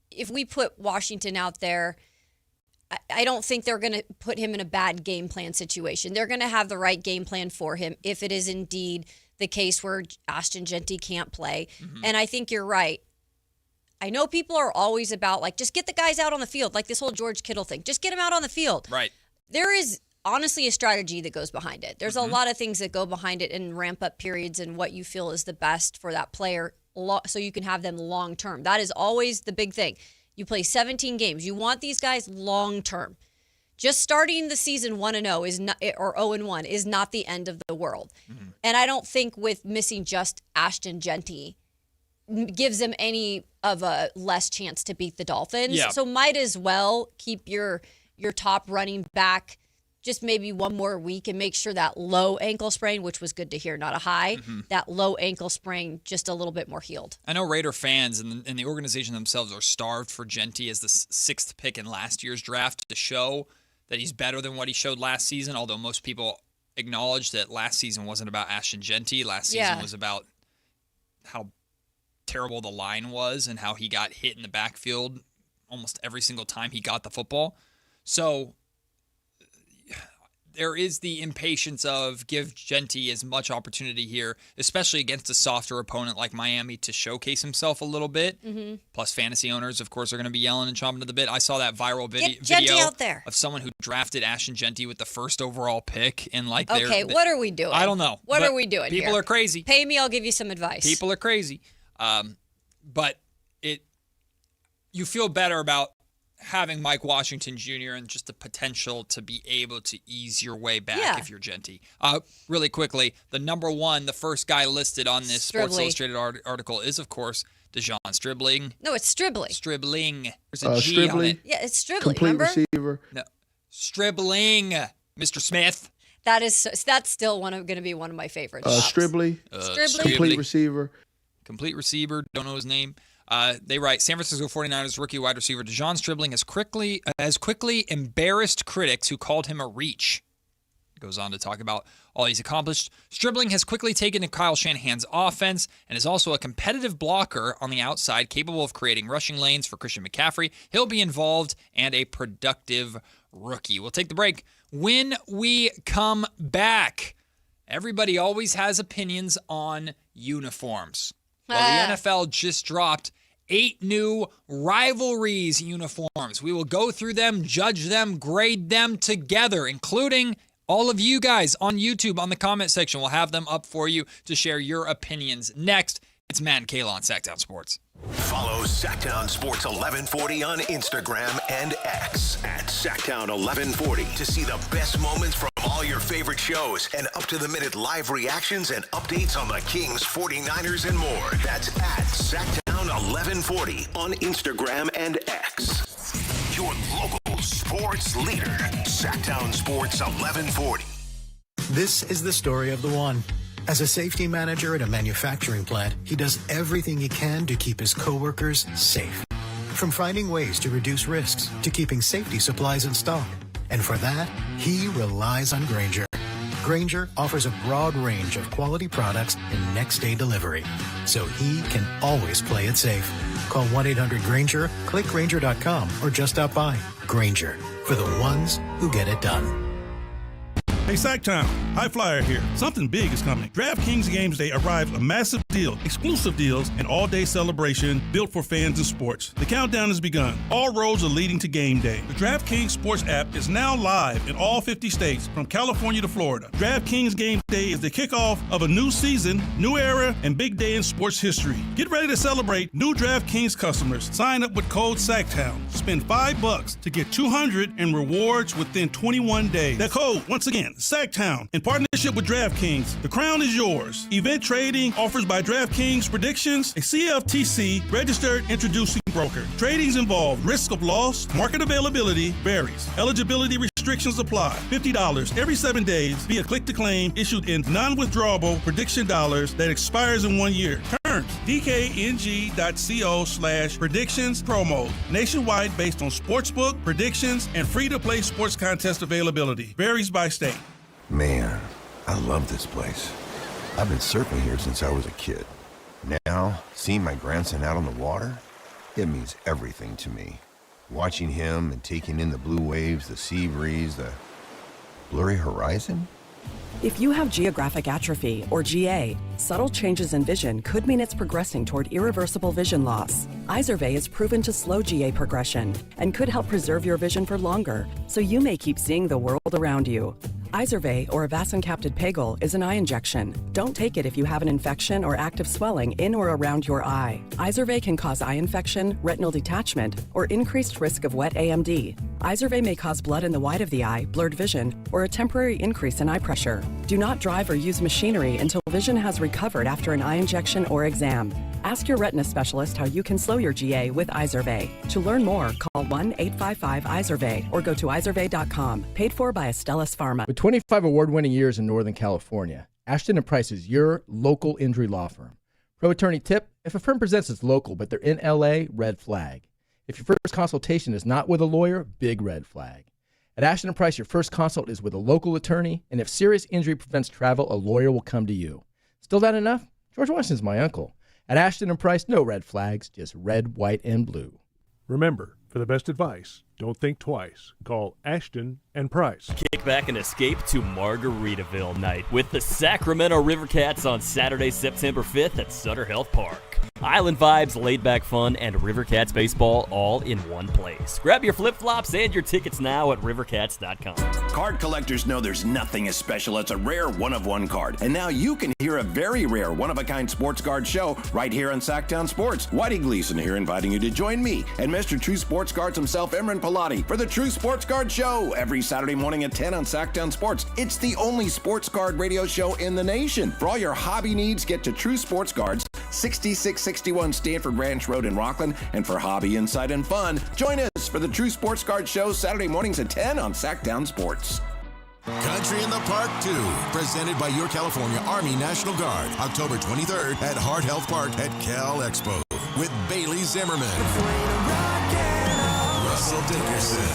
if we put Washington out there, I don't think they're going to put him in a bad game plan situation. They're going to have the right game plan for him if it is indeed the case where Ashton Genty can't play. Mm-hmm. And I think you're right. I know people are always about, like, just get the guys out on the field, like this whole George Kittle thing. Just get him out on the field. Right. There is honestly a strategy that goes behind it. There's a lot of things that go behind it in ramp-up periods and what you feel is the best for that player so you can have them long-term. That is always the big thing. You play 17 games. You want these guys long-term. Just starting the season 1-0 is not, or 0-1 is not the end of the world. Mm-hmm. And I don't think with missing just Ashton Genty gives them any of a less chance to beat the Dolphins. Yeah. So might as well keep your top running back just maybe one more week and make sure that low ankle sprain, which was good to hear, not a high, that low ankle sprain just a little bit more healed. I know Raider fans and the organization themselves are starved for Genty as the 6th pick in last year's draft to show that he's better than what he showed last season, although most people acknowledge that last season wasn't about Ashton Genty. Last season was about how terrible the line was and how he got hit in the backfield almost every single time he got the football. So there is the impatience of give Genty as much opportunity here, especially against a softer opponent like Miami, to showcase himself a little bit. Mm-hmm. Plus, fantasy owners, of course, are going to be yelling and chomping at the bit. I saw that viral video out there of someone who drafted Ashton Genty with the first overall pick. And like, what are we doing? I don't know. What are we doing People here? are crazy. Pay me, I'll give you some advice. People are crazy. But you feel better about having Mike Washington Jr. and just the potential to be able to ease your way back if you're Genty. Really quickly, the first guy listed on this Sports Illustrated article is, of course, DeJon Stribling. No, it's Stribling. Stribling. There's a G on it. Yeah, it's Stribling, Complete remember? receiver. No. Stribling, Mr. Smith. That's still going to be one of my favorites. Stribling. Complete receiver. Complete receiver. Don't know his name. They write, San Francisco 49ers rookie wide receiver DeJon Stribling has quickly embarrassed critics who called him a reach. Goes on to talk about all he's accomplished. Stribling has quickly taken to Kyle Shanahan's offense and is also a competitive blocker on the outside, capable of creating rushing lanes for Christian McCaffrey. He'll be involved and a productive rookie. We'll take the break. When we come back, everybody always has opinions on uniforms. Well, the NFL just dropped 8 new rivalries uniforms. We will go through them, judge them, grade them together, including all of you guys on YouTube on the comment section. We'll have them up for you to share your opinions next. It's Matt and Kayla on Sactown Sports. Follow Sactown Sports 1140 on Instagram and X at Sactown 1140 to see the best moments from all your favorite shows and up-to-the-minute live reactions and updates on the Kings, 49ers, and more. That's at Sactown 1140 on Instagram and X. Your local sports leader, Sactown Sports 1140. This is the story of the one. As a safety manager at a manufacturing plant, he does everything he can to keep his coworkers safe. From finding ways to reduce risks to keeping safety supplies in stock. And for that, he relies on Grainger. Grainger offers a broad range of quality products and next-day delivery, so he can always play it safe. Call 1-800-GRAINGER, click Grainger.com, or just stop by. Grainger, for the ones who get it done. Hey, Sactown, High Flyer here. Something big is coming. DraftKings Games Day arrives a massive deal, exclusive deals, and all-day celebration built for fans of sports. The countdown has begun. All roads are leading to game day. The DraftKings Sports app is now live in all 50 states, from California to Florida. DraftKings Game Day is the kickoff of a new season, new era, and big day in sports history. Get ready to celebrate new DraftKings customers. Sign up with code Sactown. Spend $5 to get $200 in rewards within 21 days. That code, once again, Sactown, in partnership with DraftKings. The crown is yours. Event trading offers by DraftKings Predictions, a CFTC registered introducing broker. Tradings involve risk of loss, market availability varies. Eligibility restrictions apply. $50 every 7 days via click to claim issued in non-withdrawable prediction dollars that expires in 1 year. Terms, dkng.co/predictions promo. Nationwide based on sportsbook, predictions, and free-to-play sports contest availability. Varies by state. Man, I love this place. I've been surfing here since I was a kid. Now, seeing my grandson out on the water, it means everything to me. Watching him and taking in the blue waves, the sea breeze, the blurry horizon. If you have geographic atrophy, or GA, subtle changes in vision could mean it's progressing toward irreversible vision loss. Izervay is proven to slow GA progression and could help preserve your vision for longer, so you may keep seeing the world around you. Izervay, or avacincaptad pegol, is an eye injection. Don't take it if you have an infection or active swelling in or around your eye. Izervay can cause eye infection, retinal detachment, or increased risk of wet AMD. Izervay may cause blood in the white of the eye, blurred vision, or a temporary increase in eye pressure. Do not drive or use machinery until vision has recovered after an eye injection or exam. Ask your retina specialist how you can slow your GA with Izervay. To learn more, call 1-855-IZERVAY or go to izervay.com. Paid for by Astellas Pharma. With 25 award-winning years in Northern California, Ashton & Price is your local injury law firm. Pro attorney tip: if a firm presents as local but they're in LA, red flag. If your first consultation is not with a lawyer, big red flag. At Ashton & Price, your first consult is with a local attorney, and if serious injury prevents travel, a lawyer will come to you. Still not enough? George Washington's my uncle. At Ashton & Price, no red flags, just red, white, and blue. Remember, for the best advice, don't think twice. Call Ashton & Price. Kick back and escape to Margaritaville night with the Sacramento Rivercats on Saturday, September 5th at Sutter Health Park. Island vibes, laid-back fun, and Rivercats baseball all in one place. Grab your flip-flops and your tickets now at rivercats.com. Card collectors know there's nothing as special as a rare one-of-one card. And now you can hear a very rare one-of-a-kind sports card show right here on Sactown Sports. Whitey Gleason here inviting you to join me and Mr. True Sports Cards himself, Imran Pilati, for the True Sports Card Show every Saturday morning at 10 on Sactown Sports. It's the only sports card radio show in the nation. For all your hobby needs, get to True Sports Cards, 6661 Stanford Ranch Road in Rockland. And for hobby, insight, and fun, join us for the True Sports Card Show Saturday mornings at 10 on Sactown Sports. Country in the Park 2, presented by your California Army National Guard, October 23rd at Hart Health Park at Cal Expo with Bailey Zimmerman, Russell Dickerson,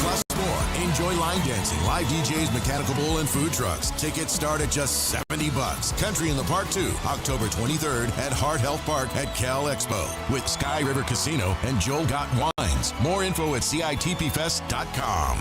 plus more. Enjoy line dancing, live DJs, mechanical bull, and food trucks. Tickets start at just $70. Country in the Park 2, October 23rd at Hart Health Park at Cal Expo with Sky River Casino and Joel Got Wines. More info at CITPFest.com.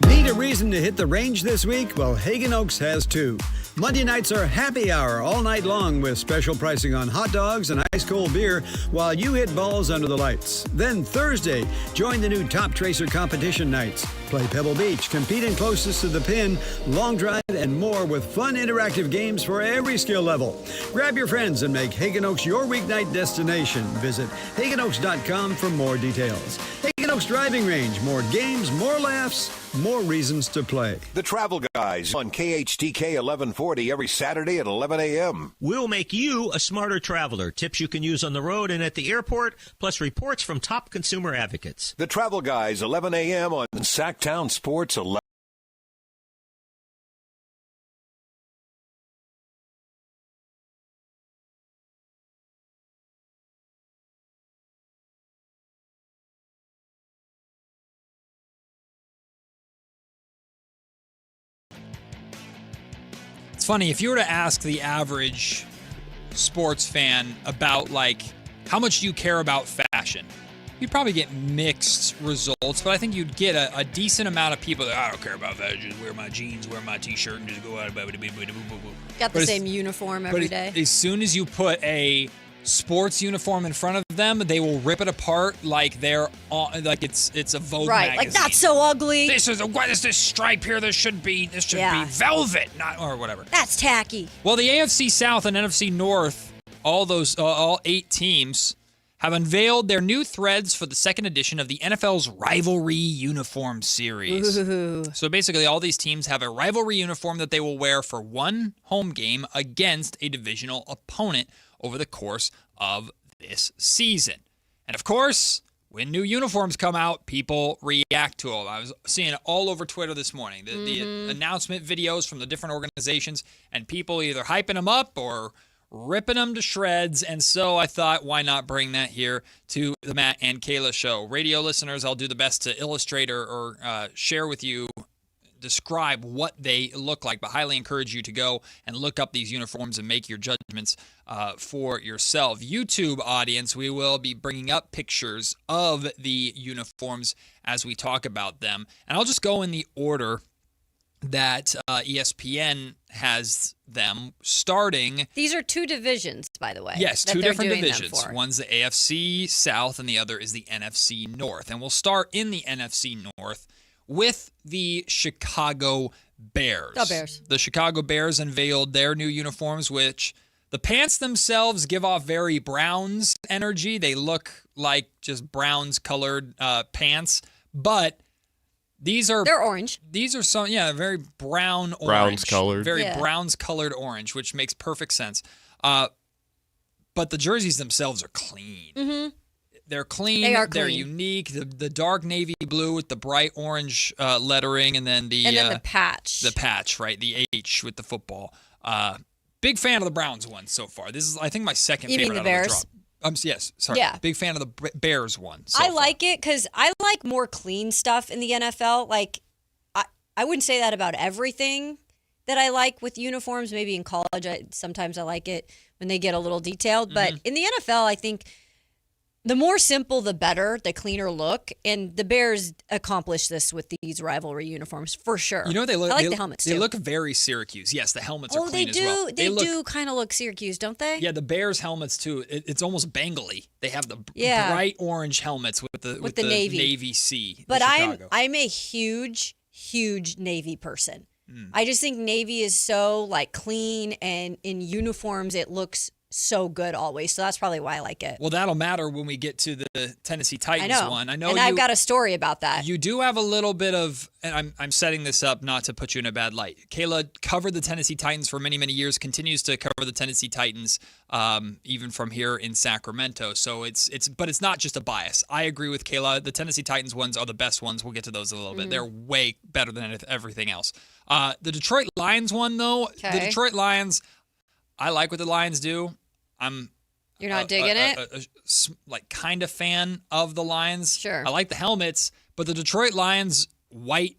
Need a reason to hit the range this week? Well, Hagen Oaks has too. Monday nights are happy hour all night long with special pricing on hot dogs and ice cold beer while you hit balls under the lights. Then Thursday, join the new Top Tracer competition nights. Play Pebble Beach, compete in closest to the pin, long drive, and more with fun interactive games for every skill level. Grab your friends and make Hagen Oaks your weeknight destination. Visit HagenOaks.com for more details. Hagen Oaks Driving Range, more games, more laughs, more reasons to play. The Travel Guys on KHTK 1140 every Saturday at 11 a.m. We'll make you a smarter traveler. Tips you can use on the road and at the airport, plus reports from top consumer advocates. The Travel Guys, 11 a.m. on Sactown Sports 11. It's funny, if you were to ask the average sports fan about, like, how much do you care about fashion, you'd probably get mixed results, but I think you'd get a decent amount of people that, I don't care about fashion, just wear my jeans, wear my t-shirt, and just go out. Got the same uniform every day. As soon as you put a sports uniform in front of them, they will rip it apart like they're on, like it's a Vogue magazine. Like, that's so ugly. What is this stripe here? This should be velvet, not or whatever. That's tacky. Well, the AFC South and NFC North, all 8 teams have unveiled their new threads for the second edition of the NFL's Rivalry Uniform Series. Ooh. So basically, all these teams have a rivalry uniform that they will wear for one home game against a divisional opponent over the course of this season. And of course, when new uniforms come out, people react to them. I was seeing it all over Twitter this morning, the announcement videos from the different organizations, and people either hyping them up or ripping them to shreds. And so I thought, why not bring that here to the Matt and Kayla Show? Radio listeners, I'll do the best to illustrate or share with you, describe what they look like, but highly encourage you to go and look up these uniforms and make your judgments for yourself. YouTube audience, we will be bringing up pictures of the uniforms as we talk about them. And I'll just go in the order that ESPN has them starting. These are 2 divisions, by the way. Yes, 2 different divisions. One's the AFC South and the other is the NFC North. And we'll start in the NFC North with the Chicago Bears. The Bears. The Chicago Bears unveiled their new uniforms, which the pants themselves give off very Browns energy. They look like just Browns-colored pants, but they're orange. These are very brown orange. Browns-colored. Very Browns-colored orange, which makes perfect sense. But the jerseys themselves are clean. Mm-hmm. They're clean. They are They're clean. unique. The dark navy blue with the bright orange lettering, and then the patch. The patch, right? The H with the football. Big fan of the Browns one so far. This is, I think, my second favorite mean the out Bears? of the drop. Yes, sorry. Yeah. Big fan of the Bears one. I like it because I like more clean stuff in the NFL. Like, I wouldn't say that about everything that I like with uniforms. Maybe in college, sometimes I like it when they get a little detailed. But in the NFL, I think the more simple, the better, the cleaner look. And the Bears accomplished this with these rivalry uniforms for sure. You know, they look. I like the helmets too. They look very Syracuse. Yes, the helmets are clean they as do. well. They do kind of look Syracuse, don't they? Yeah, the Bears helmets too. It's almost Bengali. They have the bright orange helmets with the navy C. But I'm a huge Navy person. I just think Navy is so like clean, and in uniforms it looks so good always. So that's probably why I like it. Well, that'll matter when we get to the Tennessee Titans one. I know, and I've got a story about that. You do have a little bit of, and I'm setting this up not to put you in a bad light. Kayla covered the Tennessee Titans for many, many years, continues to cover the Tennessee Titans even from here in Sacramento. So but it's not just a bias. I agree with Kayla. The Tennessee Titans ones are the best ones. We'll get to those in a little bit. They're way better than everything else. The Detroit Lions one, though, the Detroit Lions, I like what the Lions do. You're not digging it? Like kind of fan of the Lions. Sure. I like the helmets, but the Detroit Lions white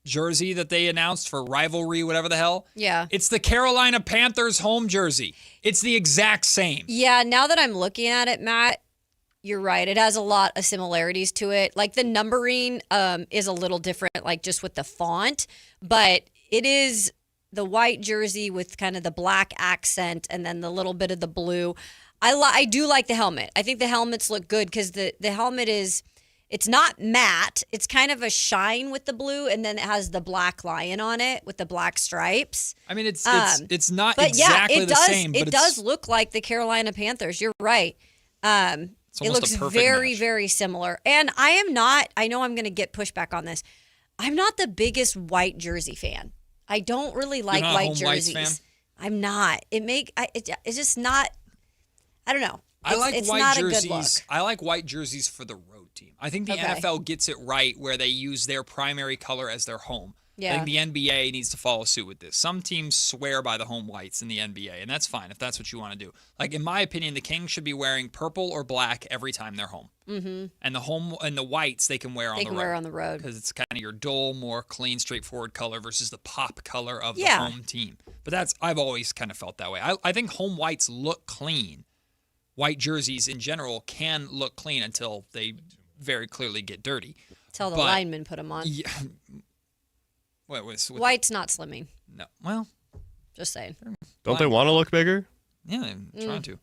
jersey that they announced for rivalry, whatever the hell. Yeah. It's the Carolina Panthers home jersey. It's the exact same. Yeah, now that I'm looking at it, Matt, You're right. It has a lot of similarities to it. Like the numbering is a little different, like just with the font, but it is the white jersey with kind of the black accent and then the little bit of the blue. I do like the helmet. I think the helmets look good because the helmet it's not matte. It's kind of a shine with the blue, and then it has the black lion on it with the black stripes. I mean, it's not exactly the same, but it does look like the Carolina Panthers. You're right. It looks very, very similar. And I know I'm going to get pushback on this. I'm not the biggest white jersey fan. I don't really like white jerseys. I'm not. It's just not. I don't know. I like it's white not jerseys. A good look. I like white jerseys for the road team. I think the NFL gets it right where they use their primary color as their home. Yeah. I think the NBA needs to follow suit with this. Some teams swear by the home whites in the NBA, and that's fine if that's what you want to do. Like in my opinion, the Kings should be wearing purple or black every time they're home. Mm-hmm. And the whites they can wear on the road. They can wear on the road because it's kind of your dull, more clean, straightforward color versus the pop color of the home team. But I've always kind of felt that way. I think home whites look clean. White jerseys in general can look clean until they very clearly get dirty. Until the linemen put them on. Yeah. White's not slimming. No. Well. Just saying. Don't they want to look bigger? Yeah, they're trying to.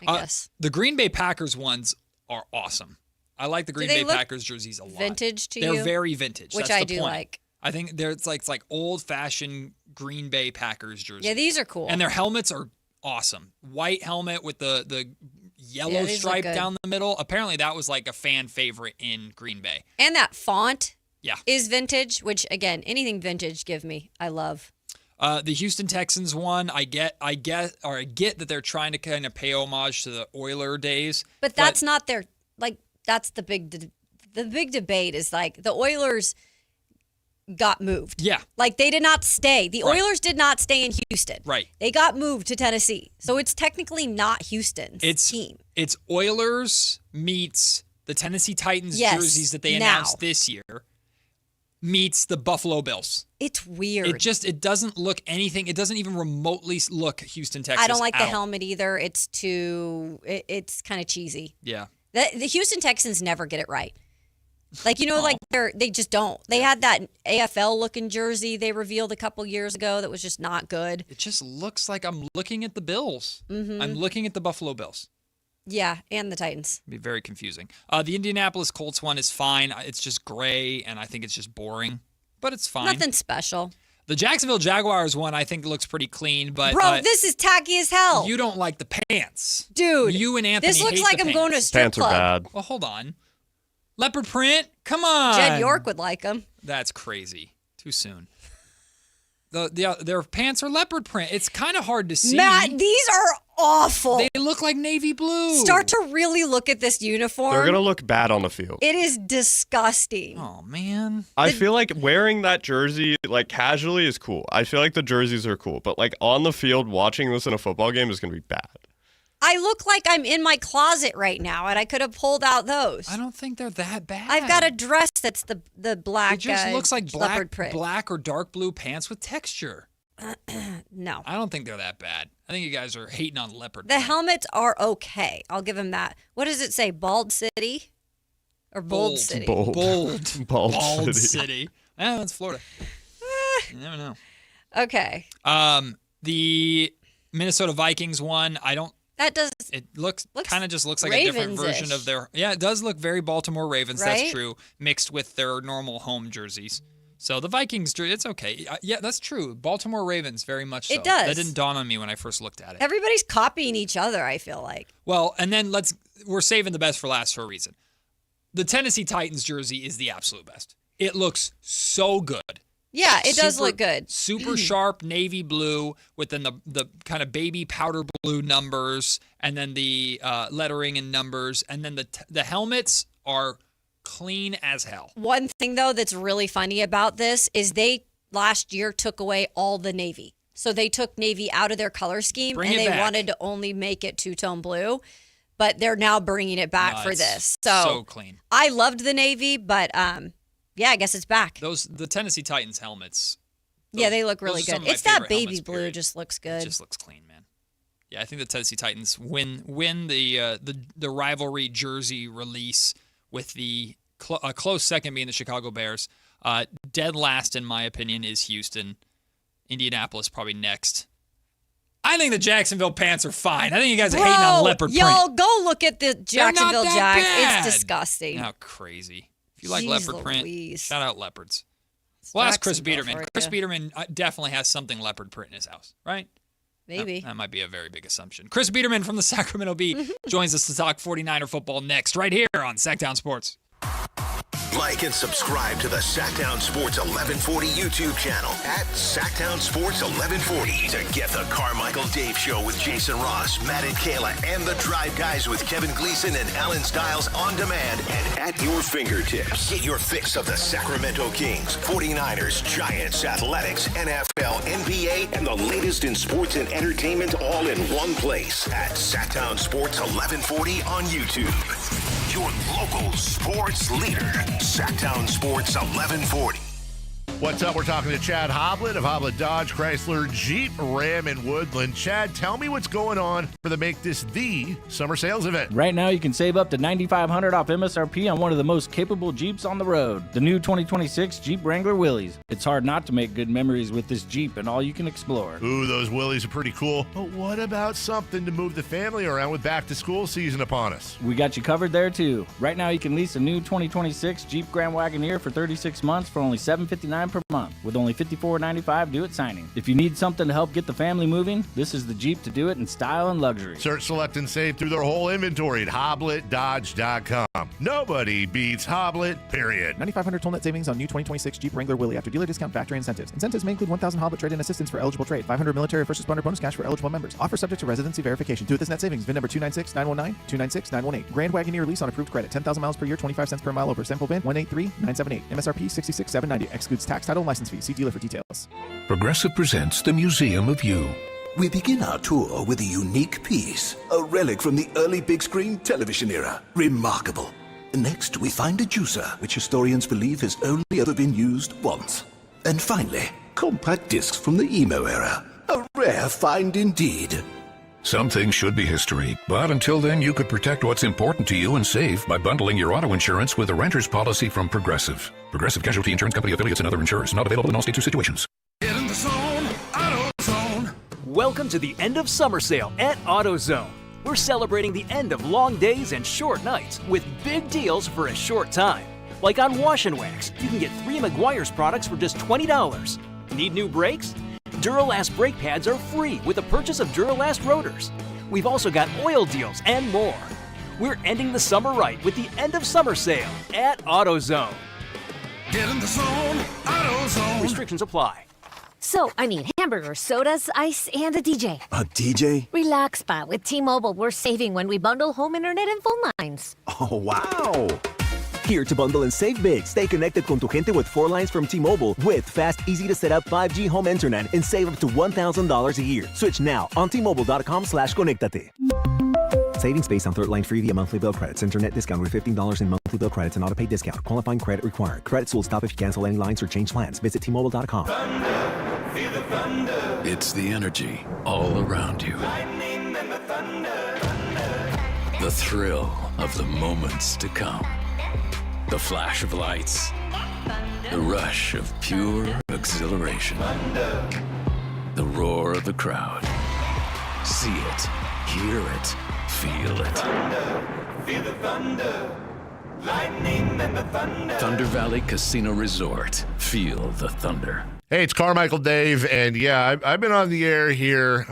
I guess. The Green Bay Packers ones are awesome. I like the Green Bay Packers jerseys a lot. Vintage to you? They're very vintage. Which That's I the do point. like. I think it's like old-fashioned Green Bay Packers jerseys. Yeah, these are cool. And their helmets are awesome. White helmet with the yellow stripe down the middle. Apparently that was like a fan favorite in Green Bay. And that font Yeah. is vintage, which, again, anything vintage, give me. I love. The Houston Texans one, I get that they're trying to kind of pay homage to the Oiler days. But that's not their, like, that's the big debate is, like, the Oilers got moved. Yeah. Like, they did not stay. The Oilers did not stay in Houston. Right. They got moved to Tennessee. So it's technically not Houston's team. It's Oilers meets the Tennessee Titans jerseys that they announced this year meets the Buffalo Bills. It's weird. It doesn't look anything. It doesn't even remotely look Houston, Texas. I don't like the helmet either. It's it's kind of cheesy. Yeah. The Houston Texans never get it right. Like, like they just don't. They had that AFL looking jersey they revealed a couple years ago that was just not good. It just looks like I'm looking at the Bills. Mm-hmm. I'm looking at the Buffalo Bills. Yeah, and the Titans. It'd be very confusing. The Indianapolis Colts one is fine. It's just gray, and I think it's just boring. But it's fine. Nothing special. The Jacksonville Jaguars one, I think, looks pretty clean. But bro, this is tacky as hell. You don't like the pants. Dude. You and Anthony this looks hate like the I'm going to a strip pants club. are bad. Well, hold on. Leopard print? Come on. Jed York would like them. That's crazy. Too soon. Their pants are leopard print. It's kind of hard to see. Matt, these are awful. They look like navy blue. Start to really look at this uniform. They're going to look bad on the field. It is disgusting. Oh, man. I feel like wearing that jersey, like, casually is cool. I feel like the jerseys are cool. But, like, on the field, watching this in a football game is going to be bad. I look like I'm in my closet right now, and I could have pulled out those. I don't think they're that bad. I've got a dress that's the black. It just looks like leopard print. black or dark blue pants with texture. No. I don't think they're that bad. I think you guys are hating on leopard. The helmets are okay. I'll give them that. What does it say? Bald City? Or Bold City? Bald City. That's Florida. You never know. Okay. The Minnesota Vikings one, I don't. That does. It kind of just looks like a different version of their. Yeah, it does look very Baltimore Ravens. Right? That's true. Mixed with their normal home jerseys. So the Vikings, it's okay. Yeah, that's true. Baltimore Ravens, very much so. It does. That didn't dawn on me when I first looked at it. Everybody's copying each other, I feel like. Well, and then we're saving the best for last for a reason. The Tennessee Titans jersey is the absolute best. It looks so good. Yeah, it does look good. Super sharp navy blue with then the kind of baby powder blue numbers and then the lettering and numbers. And then the helmets are clean as hell. One thing, though, that's really funny about this is they last year took away all the navy. So they took navy out of their color scheme and they wanted to only make it two-tone blue. But they're now bringing it back for this. So clean. I loved the navy, but yeah, I guess it's back. The Tennessee Titans helmets. Yeah, they look really good. It's that baby blue just looks good. It just looks clean, man. Yeah, I think the Tennessee Titans win the rivalry jersey release with a close second being the Chicago Bears. Dead last, in my opinion, is Houston. Indianapolis probably next. I think the Jacksonville pants are fine. I think you guys are hating on leopard print. Y'all go look at the Jacksonville Jags. Bad. It's disgusting. How crazy. If you like leopard print, shout out leopards. Well, ask Chris Biederman. Chris Biederman definitely has something leopard print in his house, right? Maybe. That might be a very big assumption. Chris Biederman from the Sacramento Bee joins us to talk 49er football next, right here on Sactown Sports. Like and subscribe to the Sactown Sports 1140 YouTube channel at Sactown Sports 1140 to get the Carmichael Dave Show with Jason Ross, Matt and Kayla, and the Drive Guys with Kevin Gleason and Alan Stiles on demand and at your fingertips. Get your fix of the Sacramento Kings, 49ers, Giants, Athletics, NFL, NBA, and the latest in sports and entertainment all in one place at Sactown Sports 1140 on YouTube. Your local sports leader, Sactown Sports 1140. What's up? We're talking to Chad Hoblet of Hoblet Dodge, Chrysler, Jeep, Ram, and Woodland. Chad, tell me what's going on for the Make This the Summer Sales event. Right now, you can save up to $9,500 off MSRP on one of the most capable Jeeps on the road, the new 2026 Jeep Wrangler Willys. It's hard not to make good memories with this Jeep and all you can explore. Ooh, those Willys are pretty cool. But what about something to move the family around with back-to-school season upon us? We got you covered there, too. Right now, you can lease a new 2026 Jeep Grand Wagoneer for 36 months for only $759 per month, with only $54.95 due at signing. If you need something to help get the family moving, this is the Jeep to do it in style and luxury. Search, select, and save through their whole inventory at HobletDodge.com. Nobody beats Hoblet, period. $9,500 total net savings on new 2026 Jeep Wrangler Willys after dealer discount factory incentives. Incentives may include $1,000 Hoblet trade-in assistance for eligible trade, $500 military or first responder bonus cash for eligible members. Offer subject to residency verification. Due at this net savings. VIN number 296919, 296918. Grand Wagoneer lease on approved credit. 10,000 miles per year, 25 cents per mile over. Sample VIN 183978. MSRP $66,790. Excludes tax, title, and license fee. See dealer for details. Progressive presents the Museum of You. We begin our tour with a unique piece, a relic from the early big screen television era. Remarkable. Next, we find a juicer, which historians believe has only ever been used once. And finally, compact discs from the emo era. A rare find indeed. Some things should be history, but until then, you could protect what's important to you and save by bundling your auto insurance with a renter's policy from Progressive. Progressive Casualty Insurance Company affiliates and other insurers. Not available in all states or situations. Get in the zone, AutoZone. Welcome to the end of summer sale at AutoZone. We're celebrating the end of long days and short nights with big deals for a short time. Like on Wash and Wax, you can get 3 Meguiar's products for just $20. Need new brakes? Duralast brake pads are free with the purchase of Duralast rotors. We've also got oil deals and more. We're ending the summer right with the end of summer sale at AutoZone. Get in the zone, AutoZone. Restrictions apply. So, hamburgers, sodas, ice, and a DJ. A DJ? Relax, Pa. With T-Mobile, we're saving when we bundle home internet and phone lines. Oh, wow. Here to bundle and save big. Stay connected con tu gente with 4 lines from T-Mobile with fast, easy-to-set-up 5G home internet and save up to $1,000 a year. Switch now on T-Mobile.com/conectate. Savings based on third line free via monthly bill credits. Internet discount with $15 in monthly bill credits and auto-pay discount. Qualifying credit required. Credits will stop if you cancel any lines or change plans. Visit T-Mobile.com. Thunder, feel the thunder. It's the energy all around you. Lightning and the thunder, thunder. The thrill of the moments to come. The flash of lights. The rush of pure exhilaration. Thunder. The roar of the crowd. See it, hear it, feel it. Thunder, feel the thunder. Lightning and the thunder. Thunder Valley Casino Resort. Feel the thunder. Hey, it's Carmichael Dave, and yeah, I've been on the air here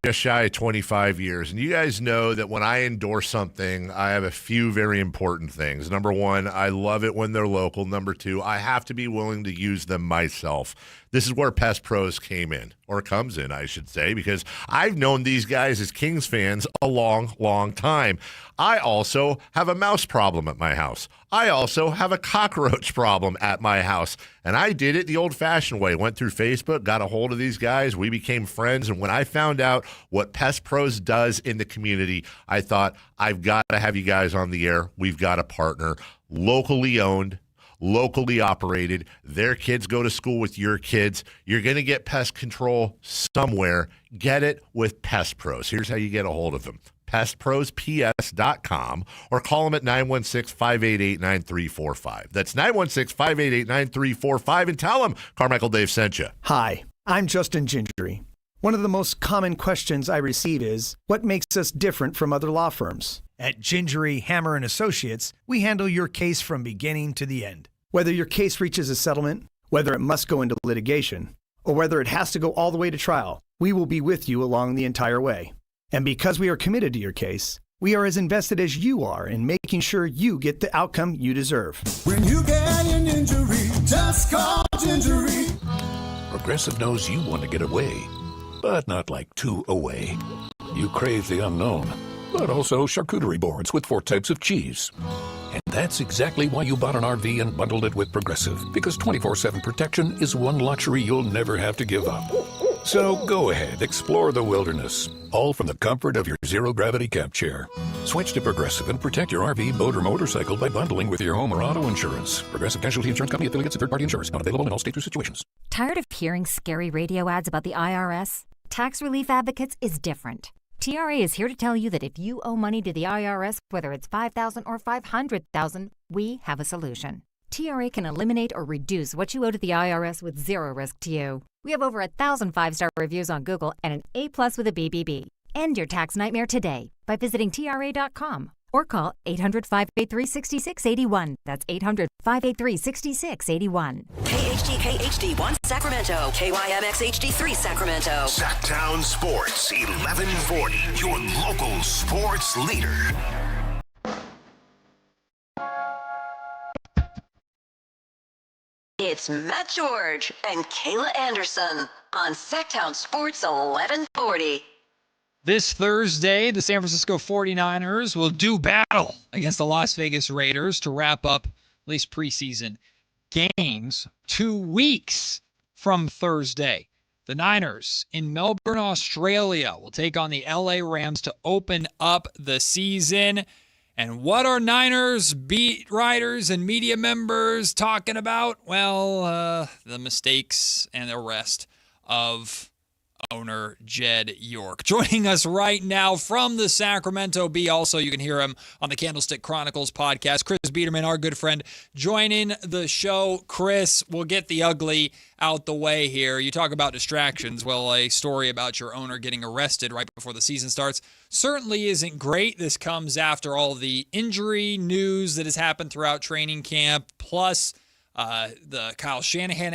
just shy of 25 years, and you guys know that when I endorse something, I have a few very important things. Number one, I love it when they're local. Number two, I have to be willing to use them myself. This is where Pest Pros came in, or comes in, I should say, because I've known these guys as Kings fans a long, long time. I also have a mouse problem at my house. I also have a cockroach problem at my house. And I did it the old-fashioned way. Went through Facebook, got a hold of these guys. We became friends. And when I found out what Pest Pros does in the community, I thought, I've got to have you guys on the air. We've got a partner. Locally owned, locally operated. Their kids go to school with your kids. You're going to get pest control somewhere. Get it with Pest Pros. Here's how you get a hold of them. PestProsPS.com or call them at 916-588-9345. That's 916-588-9345 and tell them Carmichael Dave sent you. Hi, I'm Justin Gingery. One of the most common questions I receive is, what makes us different from other law firms? At Gingery, Hammer & Associates, we handle your case from beginning to the end. Whether your case reaches a settlement, whether it must go into litigation, or whether it has to go all the way to trial, we will be with you along the entire way. And because we are committed to your case, we are as invested as you are in making sure you get the outcome you deserve. When you get an injury, just call Gingery. Progressive knows you want to get away, but not like too away. You crave the unknown, but also charcuterie boards with 4 types of cheese. And that's exactly why you bought an RV and bundled it with Progressive, because 24/7 protection is one luxury you'll never have to give up. So go ahead, explore the wilderness, all from the comfort of your zero-gravity camp chair. Switch to Progressive and protect your RV, boat, or motorcycle by bundling with your home or auto insurance. Progressive Casualty Insurance Company, affiliates, and third-party insurance. Not available in all states or situations. Tired of hearing scary radio ads about the IRS? Tax Relief Advocates is different. TRA is here to tell you that if you owe money to the IRS, whether it's $5,000 or $500,000, we have a solution. TRA can eliminate or reduce what you owe to the IRS with zero risk to you. We have over 1,000 5-star reviews on Google and an A+ with a BBB. End your tax nightmare today by visiting TRA.com or call 800-583-6681. That's 800-583-6681. KHTK HD1 Sacramento, KYMX HD3 Sacramento. Sactown Sports 1140, your local sports leader. It's Matt George and Kayla Anderson on Sactown Sports 1140. This Thursday, the San Francisco 49ers will do battle against the Las Vegas Raiders to wrap up at least preseason games 2 weeks from Thursday. The Niners in Melbourne, Australia will take on the LA Rams to open up the season. And what are Niners beat writers and media members talking about? Well, the mistakes and arrest of owner Jed York. Joining us right now from the Sacramento Bee. Also, you can hear him on the Candlestick Chronicles podcast. Chris Biederman, our good friend, joining the show. Chris, we'll get the ugly out the way here. You talk about distractions. Well, a story about your owner getting arrested right before the season starts certainly isn't great. This comes after all the injury news that has happened throughout training camp, plus the Kyle Shanahan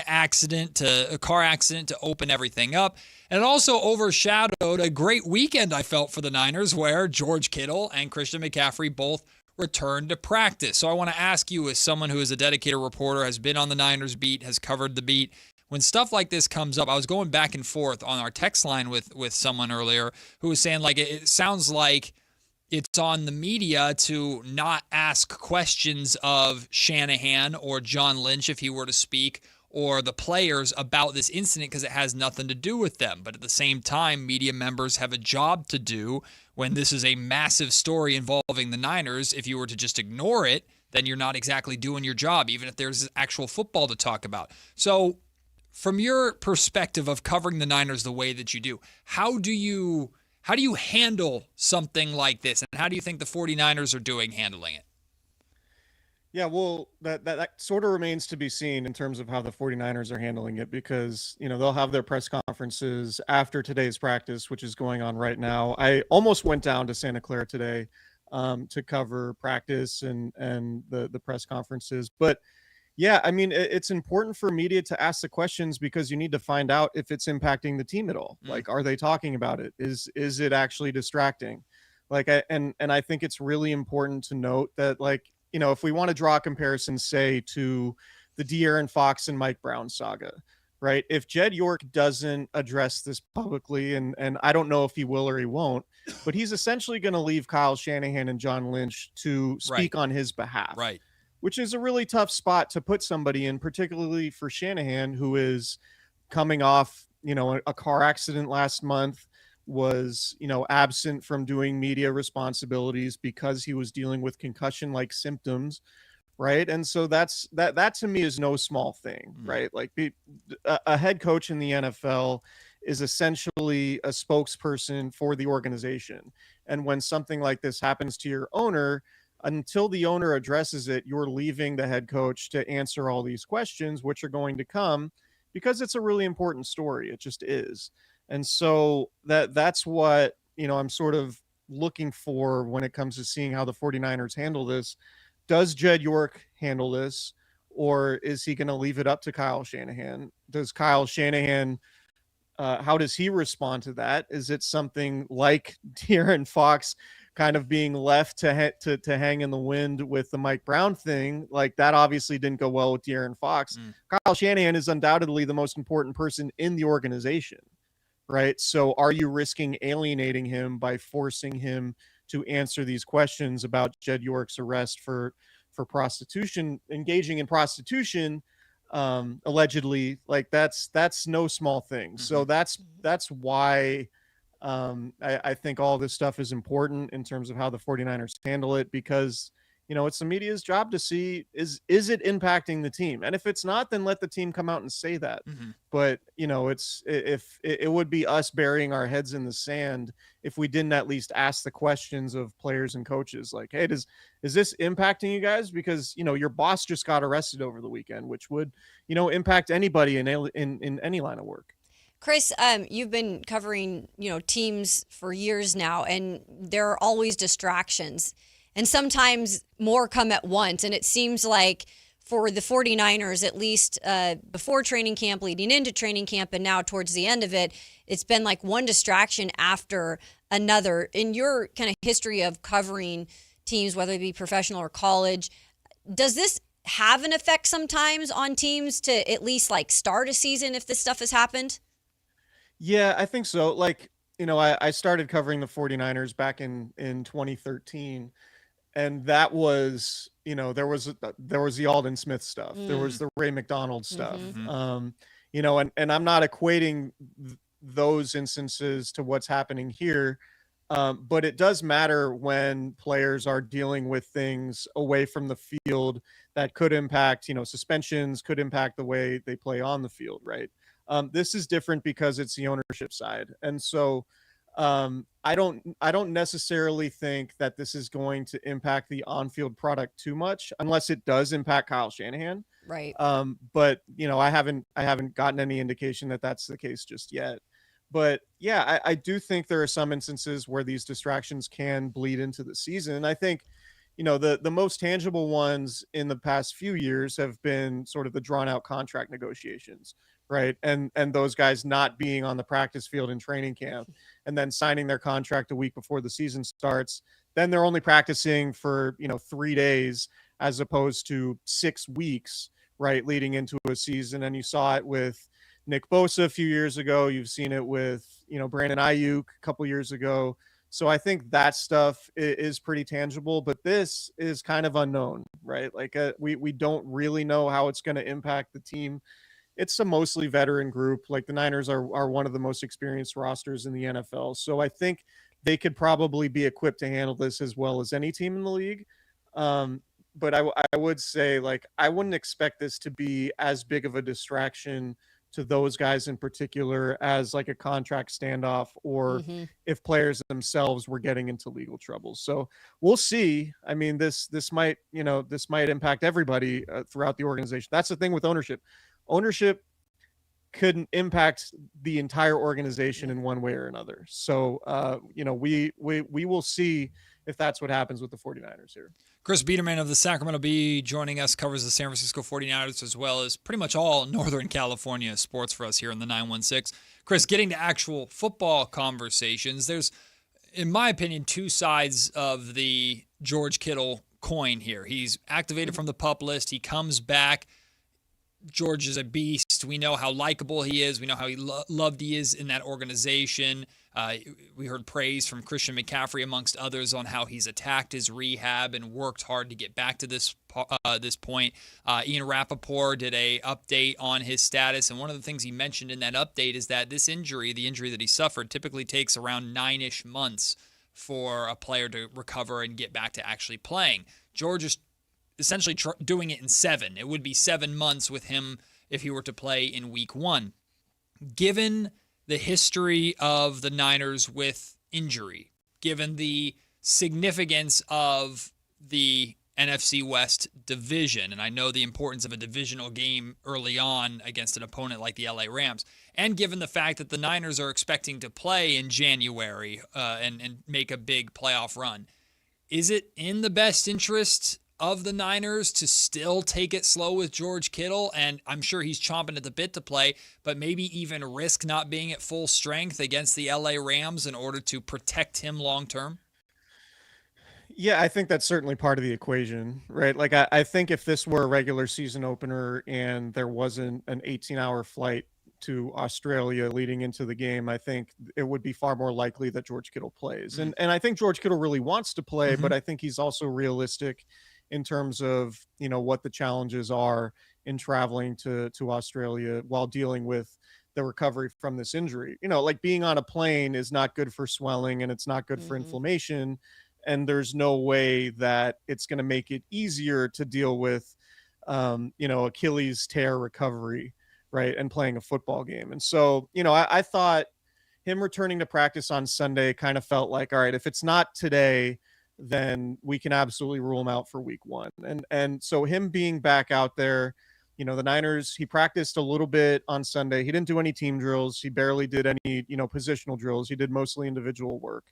car accident to open everything up. And it also overshadowed a great weekend I felt for the Niners where George Kittle and Christian McCaffrey both returned to practice. So I want to ask you, as someone who is a dedicated reporter, has been on the Niners beat, has covered the beat, when stuff like this comes up, I was going back and forth on our text line with someone earlier who was saying, like, it sounds like it's on the media to not ask questions of Shanahan or John Lynch if he were to speak, or the players about this incident because it has nothing to do with them. But at the same time, media members have a job to do when this is a massive story involving the Niners. If you were to just ignore it, then you're not exactly doing your job, even if there's actual football to talk about. So from your perspective of covering the Niners the way that you do, how do you handle something like this? And how do you think the 49ers are doing handling it? Yeah, well, that sort of remains to be seen in terms of how the 49ers are handling it, because, they'll have their press conferences after today's practice, which is going on right now. I almost went down to Santa Clara today to cover practice and the press conferences. But yeah, I mean, it's important for media to ask the questions because you need to find out if it's impacting the team at all. Like, are they talking about it? Is it actually distracting? Like, and I think it's really important to note that, like, if we want to draw comparisons, say, to the De'Aaron Fox and Mike Brown saga, right? If Jed York doesn't address this publicly, and I don't know if he will or he won't, but he's essentially going to leave Kyle Shanahan and John Lynch to speak on his behalf. Right. Which is a really tough spot to put somebody in, particularly for Shanahan, who is coming off, a car accident last month, was, absent from doing media responsibilities because he was dealing with concussion-like symptoms right? And so that to me is no small thing, right? Like a head coach in the NFL is essentially a spokesperson for the organization. And when something like this happens to your owner, until the owner addresses it, you're leaving the head coach to answer all these questions, which are going to come because it's a really important story. It just is. And so that's what, I'm sort of looking for when it comes to seeing how the 49ers handle this. Does Jed York handle this, or is he going to leave it up to Kyle Shanahan? Does Kyle Shanahan, how does he respond to that? Is it something like Duren Fox kind of being left to hang in the wind with the Mike Brown thing? Like, that obviously didn't go well with Duren Fox. Kyle Shanahan is undoubtedly the most important person in the organization, right? So are you risking alienating him by forcing him to answer these questions about Jed York's arrest for prostitution, engaging in prostitution, allegedly? Like, that's no small thing. So that's why I think all this stuff is important in terms of how the 49ers handle it, because it's the media's job to see, is it impacting the team? And if it's not, then let the team come out and say that. But it would be us burying our heads in the sand if we didn't at least ask the questions of players and coaches, like, hey, is this impacting you guys? Because your boss just got arrested over the weekend, which would impact anybody in any line of work. Chris, you've been covering teams for years now, and there are always distractions. And sometimes more come at once. And it seems like for the 49ers, at least before training camp, leading into training camp, and now towards the end of it, it's been like one distraction after another. In your kind of history of covering teams, whether it be professional or college, does this have an effect sometimes on teams to at least like start a season if this stuff has happened? Yeah, I think so. Like, I started covering the 49ers back in 2013. And that was, there was the Aldon Smith stuff. There was the Ray McDonald stuff. And I'm not equating those instances to what's happening here. But it does matter when players are dealing with things away from the field that could impact, suspensions, could impact the way they play on the field, right? This is different because it's the ownership side. And so I don't necessarily think that this is going to impact the on-field product too much, unless it does impact Kyle Shanahan. Right. But I haven't gotten any indication that that's the case just yet. But yeah, I do think there are some instances where these distractions can bleed into the season. And I think, the most tangible ones in the past few years have been sort of the drawn out contract negotiations, right? And those guys not being on the practice field in training camp and then signing their contract a week before the season starts. Then they're only practicing for, 3 days as opposed to 6 weeks, right, leading into a season. And you saw it with Nick Bosa a few years ago. You've seen it with, Brandon Ayuk a couple years ago. So I think that stuff is pretty tangible, but this is kind of unknown, right? Like we don't really know how it's going to impact the team. It's a mostly veteran group. Like, the Niners are one of the most experienced rosters in the NFL. So I think they could probably be equipped to handle this as well as any team in the league. But I would say, like, I wouldn't expect this to be as big of a distraction to those guys in particular as like a contract standoff, or if players themselves were getting into legal trouble. So we'll see. I mean, this might impact everybody throughout the organization. That's the thing with ownership. Ownership could impact the entire organization in one way or another. So, we will see if that's what happens with the 49ers here. Chris Biederman of the Sacramento Bee joining us, covers the San Francisco 49ers as well as pretty much all Northern California sports for us here in the 916. Chris, getting to actual football conversations, there's, in my opinion, two sides of the George Kittle coin here. He's activated from the PUP list. He comes back. George is a beast. We know how likable he is. We know how loved he is in that organization. We heard praise from Christian McCaffrey, amongst others, on how he's attacked his rehab and worked hard to get back to this point. Ian Rappaport did a update on his status, and one of the things he mentioned in that update is that this injury, the injury that he suffered, typically takes around 9-ish months for a player to recover and get back to actually playing. George is essentially doing it in 7. It would be 7 months with him if he were to play in week 1. Given the history of the Niners with injury, given the significance of the NFC West division, and I know the importance of a divisional game early on against an opponent like the LA Rams, and given the fact that the Niners are expecting to play in January and make a big playoff run, is it in the best interest of the Niners to still take it slow with George Kittle? And I'm sure he's chomping at the bit to play, but maybe even risk not being at full strength against the LA Rams in order to protect him long term? Yeah, I think that's certainly part of the equation, right? Like, I think if this were a regular season opener and there wasn't an 18-hour flight to Australia leading into the game, I think it would be far more likely that George Kittle plays. And I think George Kittle really wants to play, but I think he's also realistic in terms of, what the challenges are in traveling to Australia while dealing with the recovery from this injury. Like being on a plane is not good for swelling and it's not good for inflammation. And there's no way that it's going to make it easier to deal with, Achilles tear recovery, right, and playing a football game. And so, I thought him returning to practice on Sunday kind of felt like, all right, if it's not today, then we can absolutely rule him out for week 1. And so him being back out there, the Niners, he practiced a little bit on Sunday. He didn't do any team drills. He barely did any, positional drills. He did mostly individual work.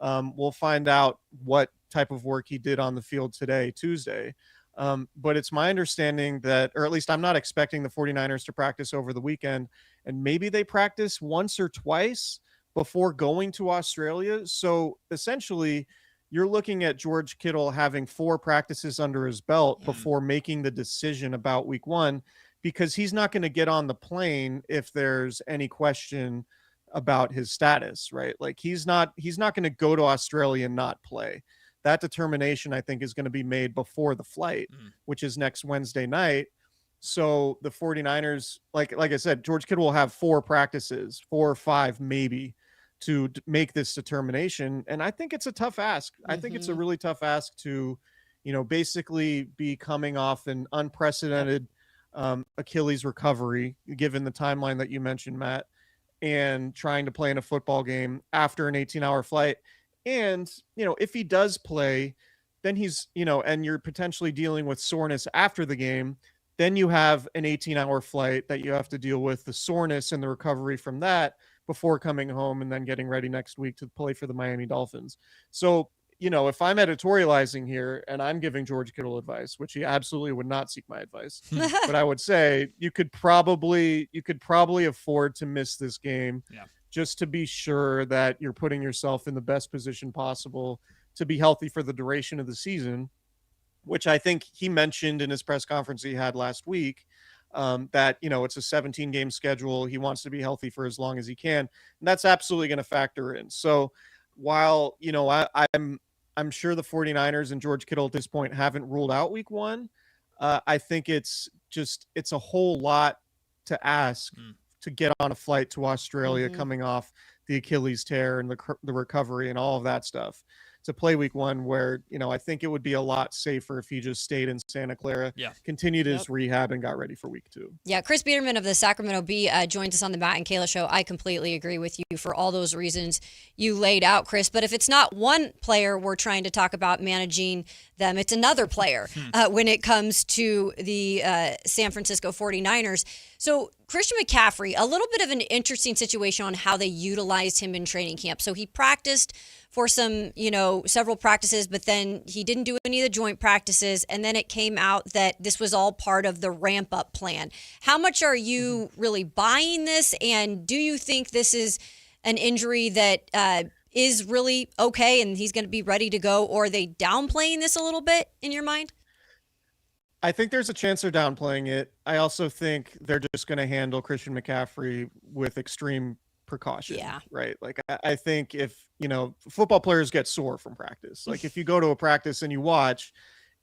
We'll find out what type of work he did on the field today, Tuesday. But it's my understanding that, or at least I'm not expecting the 49ers to practice over the weekend, and maybe they practice once or twice before going to Australia. So essentially, you're looking at George Kittle having 4 practices under his belt before making the decision about week 1, because he's not going to get on the plane if there's any question about his status, right? Like he's not going to go to Australia and not play. That determination, I think, is going to be made before the flight, which is next Wednesday night. So the 49ers, like I said, George Kittle will have 4 practices, 4 or 5 maybe, to make this determination. And I think it's a tough ask. I think it's a really tough ask to, basically be coming off an unprecedented Achilles recovery, given the timeline that you mentioned, Matt, and trying to play in a football game after an 18-hour flight. And, if he does play, then he's, and you're potentially dealing with soreness after the game, then you have an 18-hour flight that you have to deal with the soreness and the recovery from that before coming home and then getting ready next week to play for the Miami Dolphins. So, if I'm editorializing here and I'm giving George Kittle advice, which he absolutely would not seek my advice, but I would say you could probably afford to miss this game just to be sure that you're putting yourself in the best position possible to be healthy for the duration of the season, which I think he mentioned in his press conference he had last week, that, it's a 17-game schedule. He wants to be healthy for as long as he can. And that's absolutely going to factor in. So while, I'm sure the 49ers and George Kittle at this point haven't ruled out week 1. I think it's a whole lot to ask to get on a flight to Australia coming off the Achilles tear and the recovery and all of that stuff to play week 1, where, I think it would be a lot safer if he just stayed in Santa Clara, continued his rehab, and got ready for week 2. Yeah, Chris Biederman of the Sacramento Bee joins us on the Matt and Kayla Show. I completely agree with you for all those reasons you laid out, Chris. But if it's not one player we're trying to talk about managing them, it's another player when it comes to the San Francisco 49ers. So Christian McCaffrey, a little bit of an interesting situation on how they utilized him in training camp. So he practiced for some, several practices, but then he didn't do any of the joint practices. And then it came out that this was all part of the ramp up plan. How much are you really buying this? And do you think this is an injury that is really okay and he's going to be ready to go? Or are they downplaying this a little bit in your mind? I think there's a chance they're downplaying it. I also think they're just going to handle Christian McCaffrey with extreme precaution. Yeah. Right. Like I think if, football players get sore from practice. Like if you go to a practice and you watch,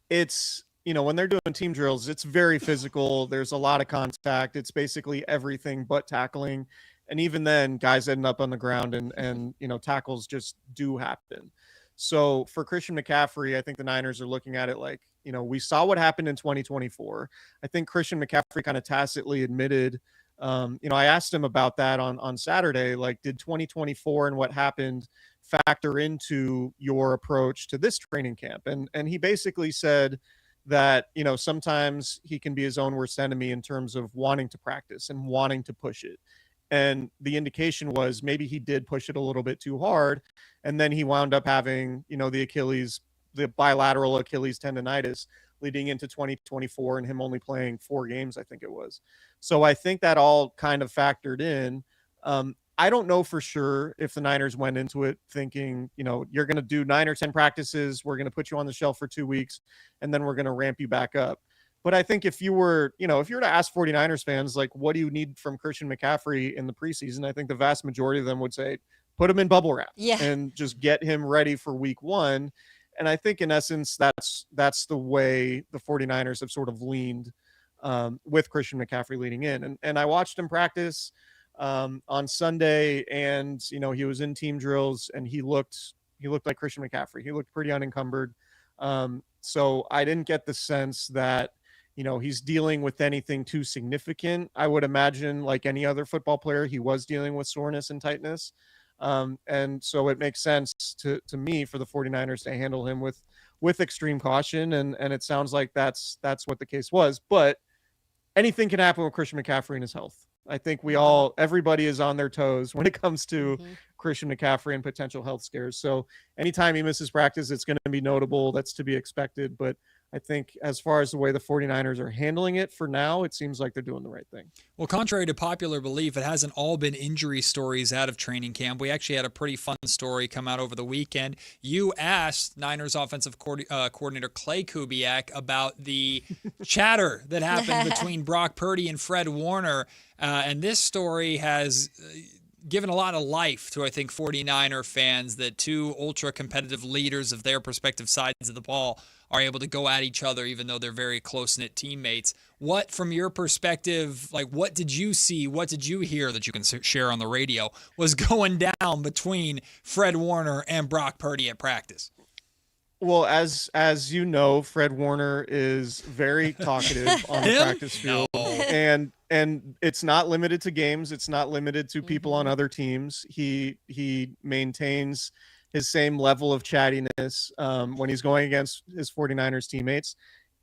it's, when they're doing team drills, it's very physical. There's a lot of contact. It's basically everything but tackling. And even then guys end up on the ground and tackles just do happen. So for Christian McCaffrey, I think the Niners are looking at it like, we saw what happened in 2024. I think Christian McCaffrey kind of tacitly admitted, I asked him about that on Saturday, like, did 2024 and what happened factor into your approach to this training camp? And he basically said that, sometimes he can be his own worst enemy in terms of wanting to practice and wanting to push it. And the indication was maybe he did push it a little bit too hard. And then he wound up having, the bilateral Achilles tendonitis leading into 2024 and him only playing 4 games, I think it was. So I think that all kind of factored in. I don't know for sure if the Niners went into it thinking, you're going to do 9 or 10 practices. We're going to put you on the shelf for 2 weeks and then we're going to ramp you back up. But I think if you were to ask 49ers fans, like, what do you need from Christian McCaffrey in the preseason? I think the vast majority of them would say, put him in bubble wrap and just get him ready for week 1. And I think in essence, that's the way the 49ers have sort of leaned with Christian McCaffrey leading in. And I watched him practice on Sunday, and, he was in team drills and he looked like Christian McCaffrey. He looked pretty unencumbered. So I didn't get the sense that, he's dealing with anything too significant. I would imagine, like any other football player, he was dealing with soreness and tightness. And so it makes sense to me for the 49ers to handle him with extreme caution. And it sounds like that's what the case was, but anything can happen with Christian McCaffrey and his health. I think everybody is on their toes when it comes to Christian McCaffrey and potential health scares. So anytime he misses practice, it's going to be notable. That's to be expected. But I think as far as the way the 49ers are handling it for now, it seems like they're doing the right thing. Well, contrary to popular belief, it hasn't all been injury stories out of training camp. We actually had a pretty fun story come out over the weekend. You asked Niners offensive coordinator Clay Kubiak about the chatter that happened between Brock Purdy and Fred Warner. And this story has given a lot of life to, I think, 49er fans, that two ultra-competitive leaders of their respective sides of the ball are able to go at each other even though they're very close-knit teammates. What, from your perspective, like, what did you see, what did you hear that you can share on the radio was going down between Fred Warner and Brock Purdy at practice? Well, as you know, Fred Warner is very talkative on the practice field, and it's not limited to games. It's not limited to people on other teams. He maintains his same level of chattiness when he's going against his 49ers teammates.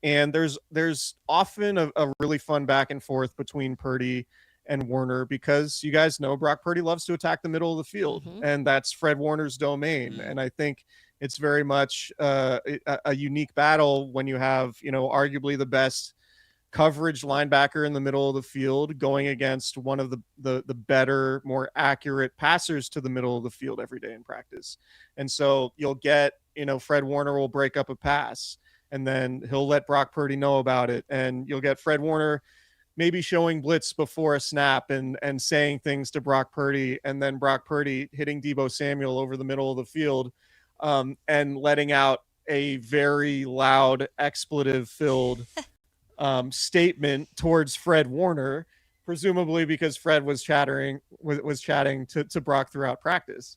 And there's often a really fun back and forth between Purdy and Warner, because you guys know Brock Purdy loves to attack the middle of the field, and that's Fred Warner's domain. And I think it's very much a unique battle when you have, arguably the best coverage linebacker in the middle of the field going against one of the better, more accurate passers to the middle of the field every day in practice. And so you'll get, Fred Warner will break up a pass and then he'll let Brock Purdy know about it. And you'll get Fred Warner maybe showing blitz before a snap and saying things to Brock Purdy, and then Brock Purdy hitting Deebo Samuel over the middle of the field and letting out a very loud expletive-filled statement towards Fred Warner, presumably because Fred was chatting to Brock throughout practice.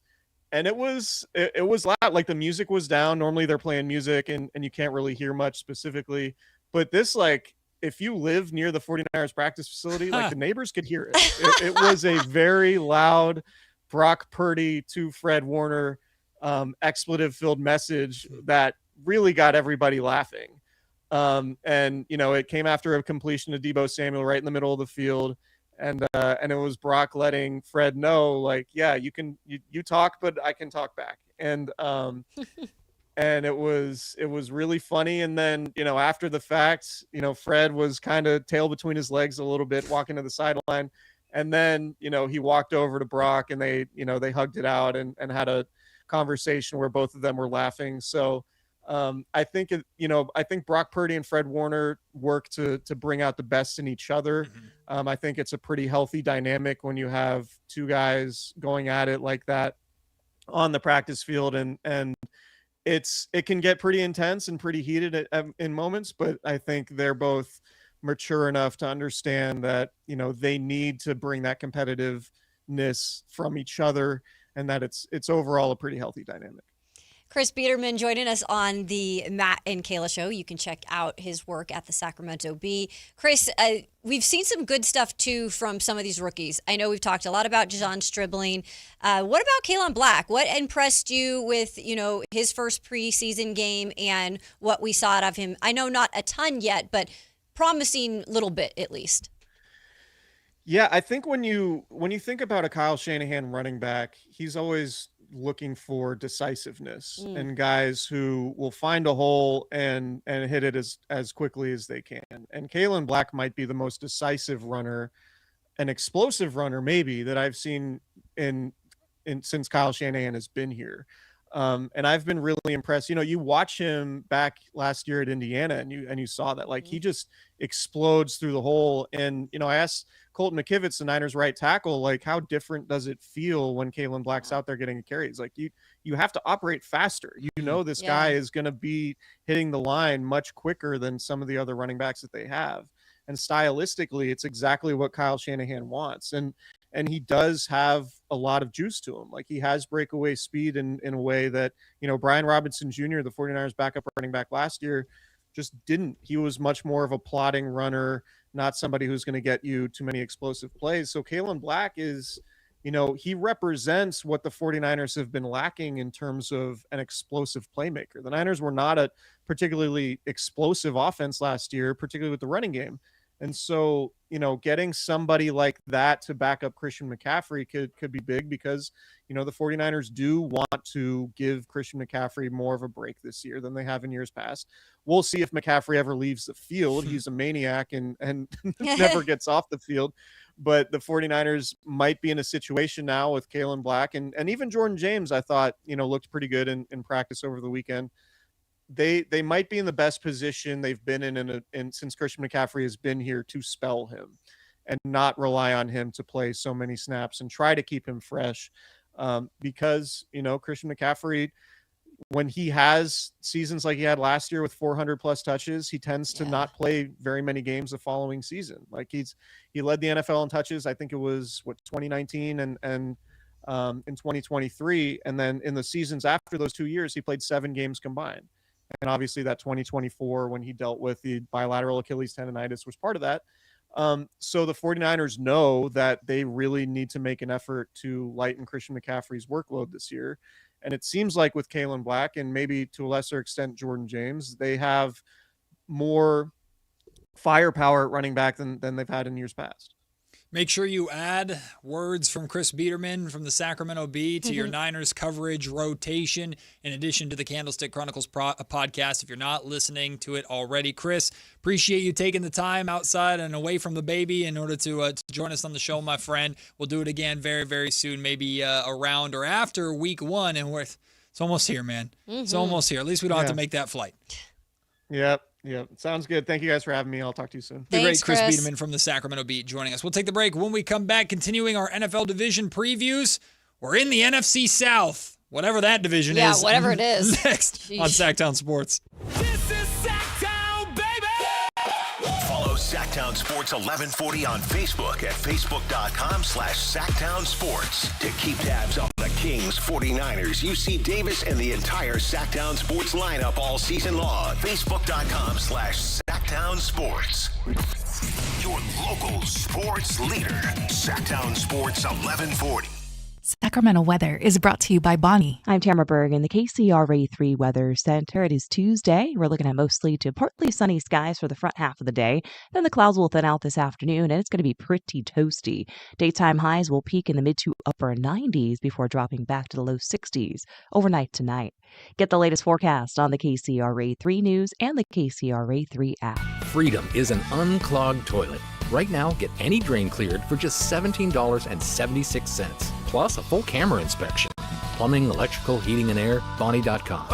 And it was loud. Like, the music was down. Normally they're playing music and you can't really hear much specifically. But this, like, if you live near the 49ers practice facility, like, the neighbors could hear it. It was a very loud Brock Purdy to Fred Warner expletive-filled message that really got everybody laughing. And it came after a completion to Deebo Samuel right in the middle of the field. And it was Brock letting Fred know, like, yeah, you talk, but I can talk back. And and it was really funny. And then, after the fact, Fred was kind of tail between his legs a little bit, walking to the sideline. And then, he walked over to Brock and they hugged it out and had a conversation where both of them were laughing. So I think Brock Purdy and Fred Warner work to bring out the best in each other. I think it's a pretty healthy dynamic when you have two guys going at it like that on the practice field, and it can get pretty intense and pretty heated in moments, but I think they're both mature enough to understand that, they need to bring that competitiveness from each other, and that it's overall a pretty healthy dynamic. Chris Biederman joining us on the Matt and Kayla Show. You can check out his work at the Sacramento Bee. Chris, we've seen some good stuff, too, from some of these rookies. I know we've talked a lot about John Stribling. What about Kalen Black? What impressed you with, his first preseason game and what we saw out of him? I know not a ton yet, but promising little bit at least. Yeah, I think when you think about a Kyle Shanahan running back, he's always looking for decisiveness and guys who will find a hole and hit it as quickly as they can. And Kalen Black might be the most decisive runner, an explosive runner maybe, that I've seen in since Kyle Shanahan has been here. And I've been really impressed. You watch him back last year at Indiana and you saw that, like, he just explodes through the hole. And, I asked Colton McKivitz, the Niners right tackle, like, how different does it feel when Kalen Black's out there getting a carry? He's like, you have to operate faster. This guy is going to be hitting the line much quicker than some of the other running backs that they have. And stylistically, it's exactly what Kyle Shanahan wants. And he does have a lot of juice to him. Like, he has breakaway speed in a way that, Brian Robinson Jr., the 49ers backup running back last year, just didn't. He was much more of a plodding runner, not somebody who's going to get you too many explosive plays. So Kalen Black is, he represents what the 49ers have been lacking in terms of an explosive playmaker. The Niners were not a particularly explosive offense last year, particularly with the running game. And so, getting somebody like that to back up Christian McCaffrey could be big because, the 49ers do want to give Christian McCaffrey more of a break this year than they have in years past. We'll see if McCaffrey ever leaves the field. He's a maniac and never gets off the field. But the 49ers might be in a situation now with Kalen Black and even Jordan James, I thought, looked pretty good in practice over the weekend. They might be in the best position they've been in since Christian McCaffrey has been here to spell him and not rely on him to play so many snaps and try to keep him fresh. Because, Christian McCaffrey, when he has seasons like he had last year with 400 plus touches, he tends to not play very many games the following season. Like he led the NFL in touches. I think it was 2019 and in 2023. And then in the seasons after those 2 years, he played 7 games combined. And obviously that 2024, when he dealt with the bilateral Achilles tendonitis, was part of that. So the 49ers know that they really need to make an effort to lighten Christian McCaffrey's workload this year. And it seems like with Kalen Black and maybe to a lesser extent Jordan James, they have more firepower at running back than they've had in years past. Make sure you add words from Chris Biederman from the Sacramento Bee to your Niners coverage rotation, in addition to the Candlestick Chronicles podcast, if you're not listening to it already. Chris, appreciate you taking the time outside and away from the baby in order to join us on the show, my friend. We'll do it again very, very soon, maybe around or after week 1. And it's almost here, man. It's almost here. At least we don't have to make that flight. Yep. Sounds good. Thank you guys for having me. I'll talk to you soon. The great Chris Biederman from the Sacramento Bee joining us. We'll take the break. When we come back, continuing our NFL division previews, we're in the NFC South, whatever that division is. Yeah, whatever it is. Next on Sactown Sports. This is Sactown, baby! Follow Sactown Sports 1140 on Facebook at facebook.com/Sactown Sports to keep tabs on the Kings, 49ers, UC Davis, and the entire Sactown Sports lineup all season long. Facebook.com/Sactown Sports. Your local sports leader. Sactown Sports 1140. Sacramento weather is brought to you by Bonnie. I'm Tamara Berg in the KCRA3 Weather Center. It is Tuesday. We're looking at mostly to partly sunny skies for the front half of the day. Then the clouds will thin out this afternoon, and it's going to be pretty toasty. Daytime highs will peak in the mid to upper 90s before dropping back to the low 60s overnight tonight. Get the latest forecast on the KCRA3 News and the KCRA3 app. Freedom is an unclogged toilet. Right now, get any drain cleared for just $17.76, plus a full camera inspection. Plumbing, electrical, heating, and air, Bonnie.com.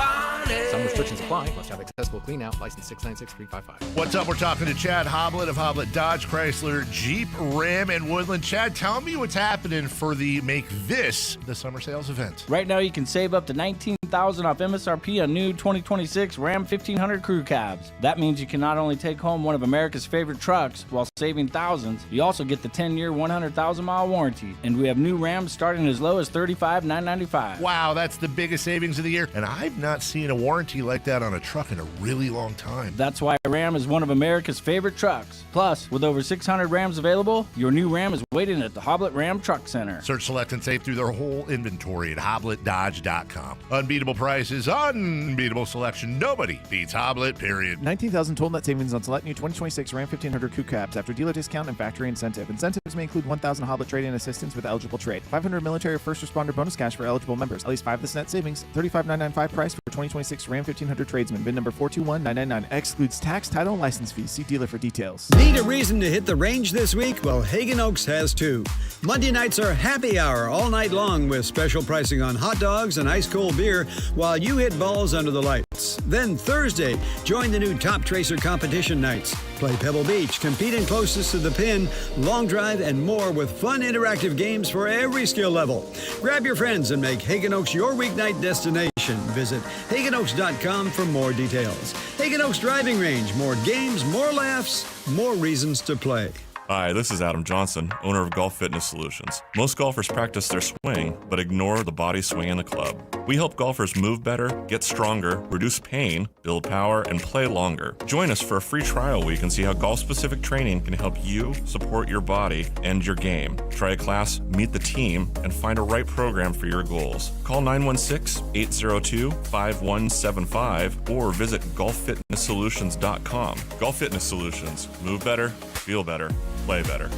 Some restrictions apply. Must have accessible clean out. License 696-355. What's up? We're talking to Chad Hoblet of Hoblet Dodge, Chrysler, Jeep, Ram, and Woodland. Chad, tell me what's happening for the Make This the Summer Sales event. Right now, you can save up to $19,000 off MSRP on new 2026 Ram 1500 crew cabs. That means you can not only take home one of America's favorite trucks while saving thousands, you also get the 10-year, 100,000-mile warranty. And we have new Rams starting as low as $35,995. Wow, that's the biggest savings of the year. And I've not seen a warranty like that on a truck in a really long time. That's why Ram is one of America's favorite trucks. Plus, with over 600 Rams available, your new Ram is waiting at the Hoblet Ram Truck Center. Search, select, and save through their whole inventory at HobletDodge.com. Unbeatable prices, unbeatable selection. Nobody beats Hoblet, period. 19,000 total net savings on select new 2026 Ram 1500 crew cabs after dealer discount and factory incentive. Incentives may include 1,000 Hoblet trade-in assistance with eligible trade. 500 military or first responder bonus cash for eligible members. At least 5 this net savings. $35,995 price for 2026 Ram 1500 tradesman. VIN number 421999. Excludes tax, title, and license fees. See dealer for details. Need a reason to hit the range this week? Well, Hagen Oaks has too. Monday nights are happy hour all night long with special pricing on hot dogs and ice cold beer while you hit balls under the lights. Then Thursday, join the new Top Tracer competition nights. Play Pebble Beach, compete in closest to the pin, long drive, and more with fun interactive games for every skill level. Grab your friends and make Hagen Oaks your weeknight destination. Visit HagenOaks.com for more details. Hagen Oaks Driving Range, more games, more laughs, more reasons to play. Hi, this is Adam Johnson, owner of Golf Fitness Solutions. Most golfers practice their swing, but ignore the body swing in the club. We help golfers move better, get stronger, reduce pain, build power, and play longer. Join us for a free trial week and see how golf-specific training can help you support your body and your game. Try a class, meet the team, and find a right program for your goals. Call 916-802-5175 or visit golffitnesssolutions.com. Golf Fitness Solutions. Move better, feel better, play better.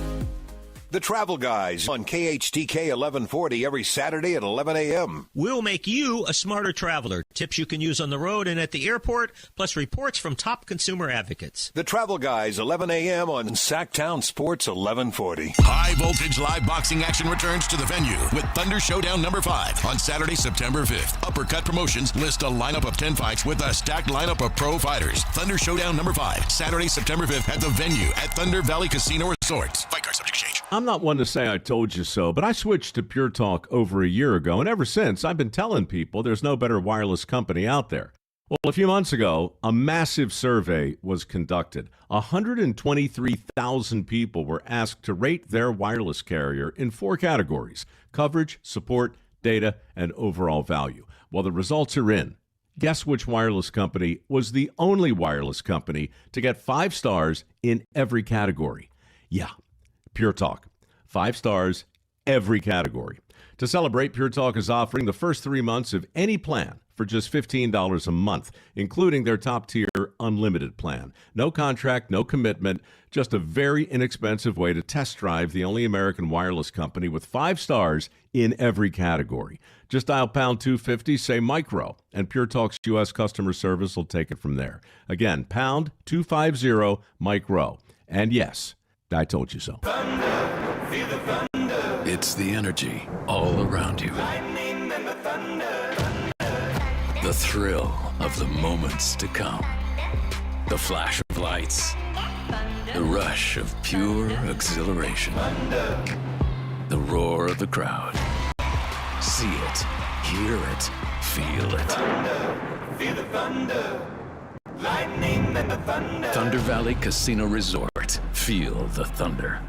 The Travel Guys on KHTK 1140 every Saturday at 11 a.m. We'll make you a smarter traveler. Tips you can use on the road and at the airport, plus reports from top consumer advocates. The Travel Guys, 11 a.m. on Sactown Sports 1140. High voltage live boxing action returns to the venue with Thunder Showdown number 5 on Saturday, September 5th. Uppercut Promotions list a lineup of 10 fights with a stacked lineup of pro fighters. Thunder Showdown number 5, Saturday, September 5th at the venue at Thunder Valley Casino Resort. Fight card subject to change. I'm not one to say I told you so, but I switched to Pure Talk over a year ago, and ever since, I've been telling people there's no better wireless company out there. Well, a few months ago, a massive survey was conducted. 123,000 people were asked to rate their wireless carrier in 4 categories: coverage, support, data, and overall value. Well, the results are in. Guess which wireless company was the only wireless company to get 5 stars in every category? Yeah, Pure Talk. 5 stars, every category. To celebrate, Pure Talk is offering the first 3 months of any plan for just $15 a month, including their top-tier unlimited plan. No contract, no commitment, just a very inexpensive way to test drive the only American wireless company with 5 stars in every category. Just dial pound 250, say micro, and Pure Talk's U.S. customer service will take it from there. Again, pound 250 micro. And yes, I told you so. It's the energy all around you. The thrill of the moments to come. The flash of lights. The rush of pure exhilaration. The roar of the crowd. See it, hear it, feel it. Feel the thunder. Lightning and the thunder. Thunder Valley Casino Resort. Feel the thunder.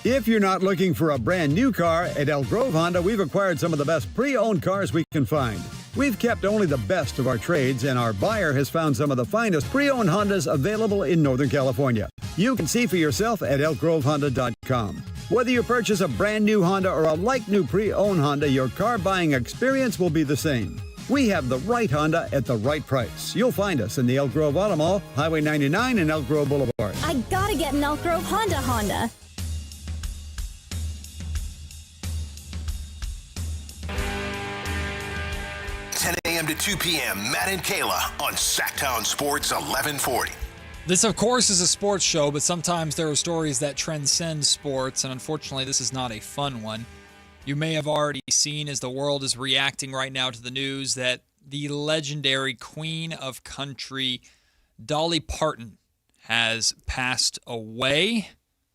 If you're not looking for a brand new car, at Elk Grove Honda, we've acquired some of the best pre-owned cars we can find. We've kept only the best of our trades, and our buyer has found some of the finest pre-owned Hondas available in Northern California. You can see for yourself at elkgrovehonda.com. Whether you purchase a brand new Honda or a like-new pre-owned Honda, your car buying experience will be the same. We have the right Honda at the right price. You'll find us in the Elk Grove Auto Mall, Highway 99 and Elk Grove Boulevard. I gotta get an Elk Grove Honda. 10 a.m. to 2 p.m., Matt and Kayla on Sactown Sports 1140. This, of course, is a sports show, but sometimes there are stories that transcend sports, and unfortunately, this is not a fun one. You may have already seen, as the world is reacting right now to the news, that the legendary queen of country, Dolly Parton, has passed away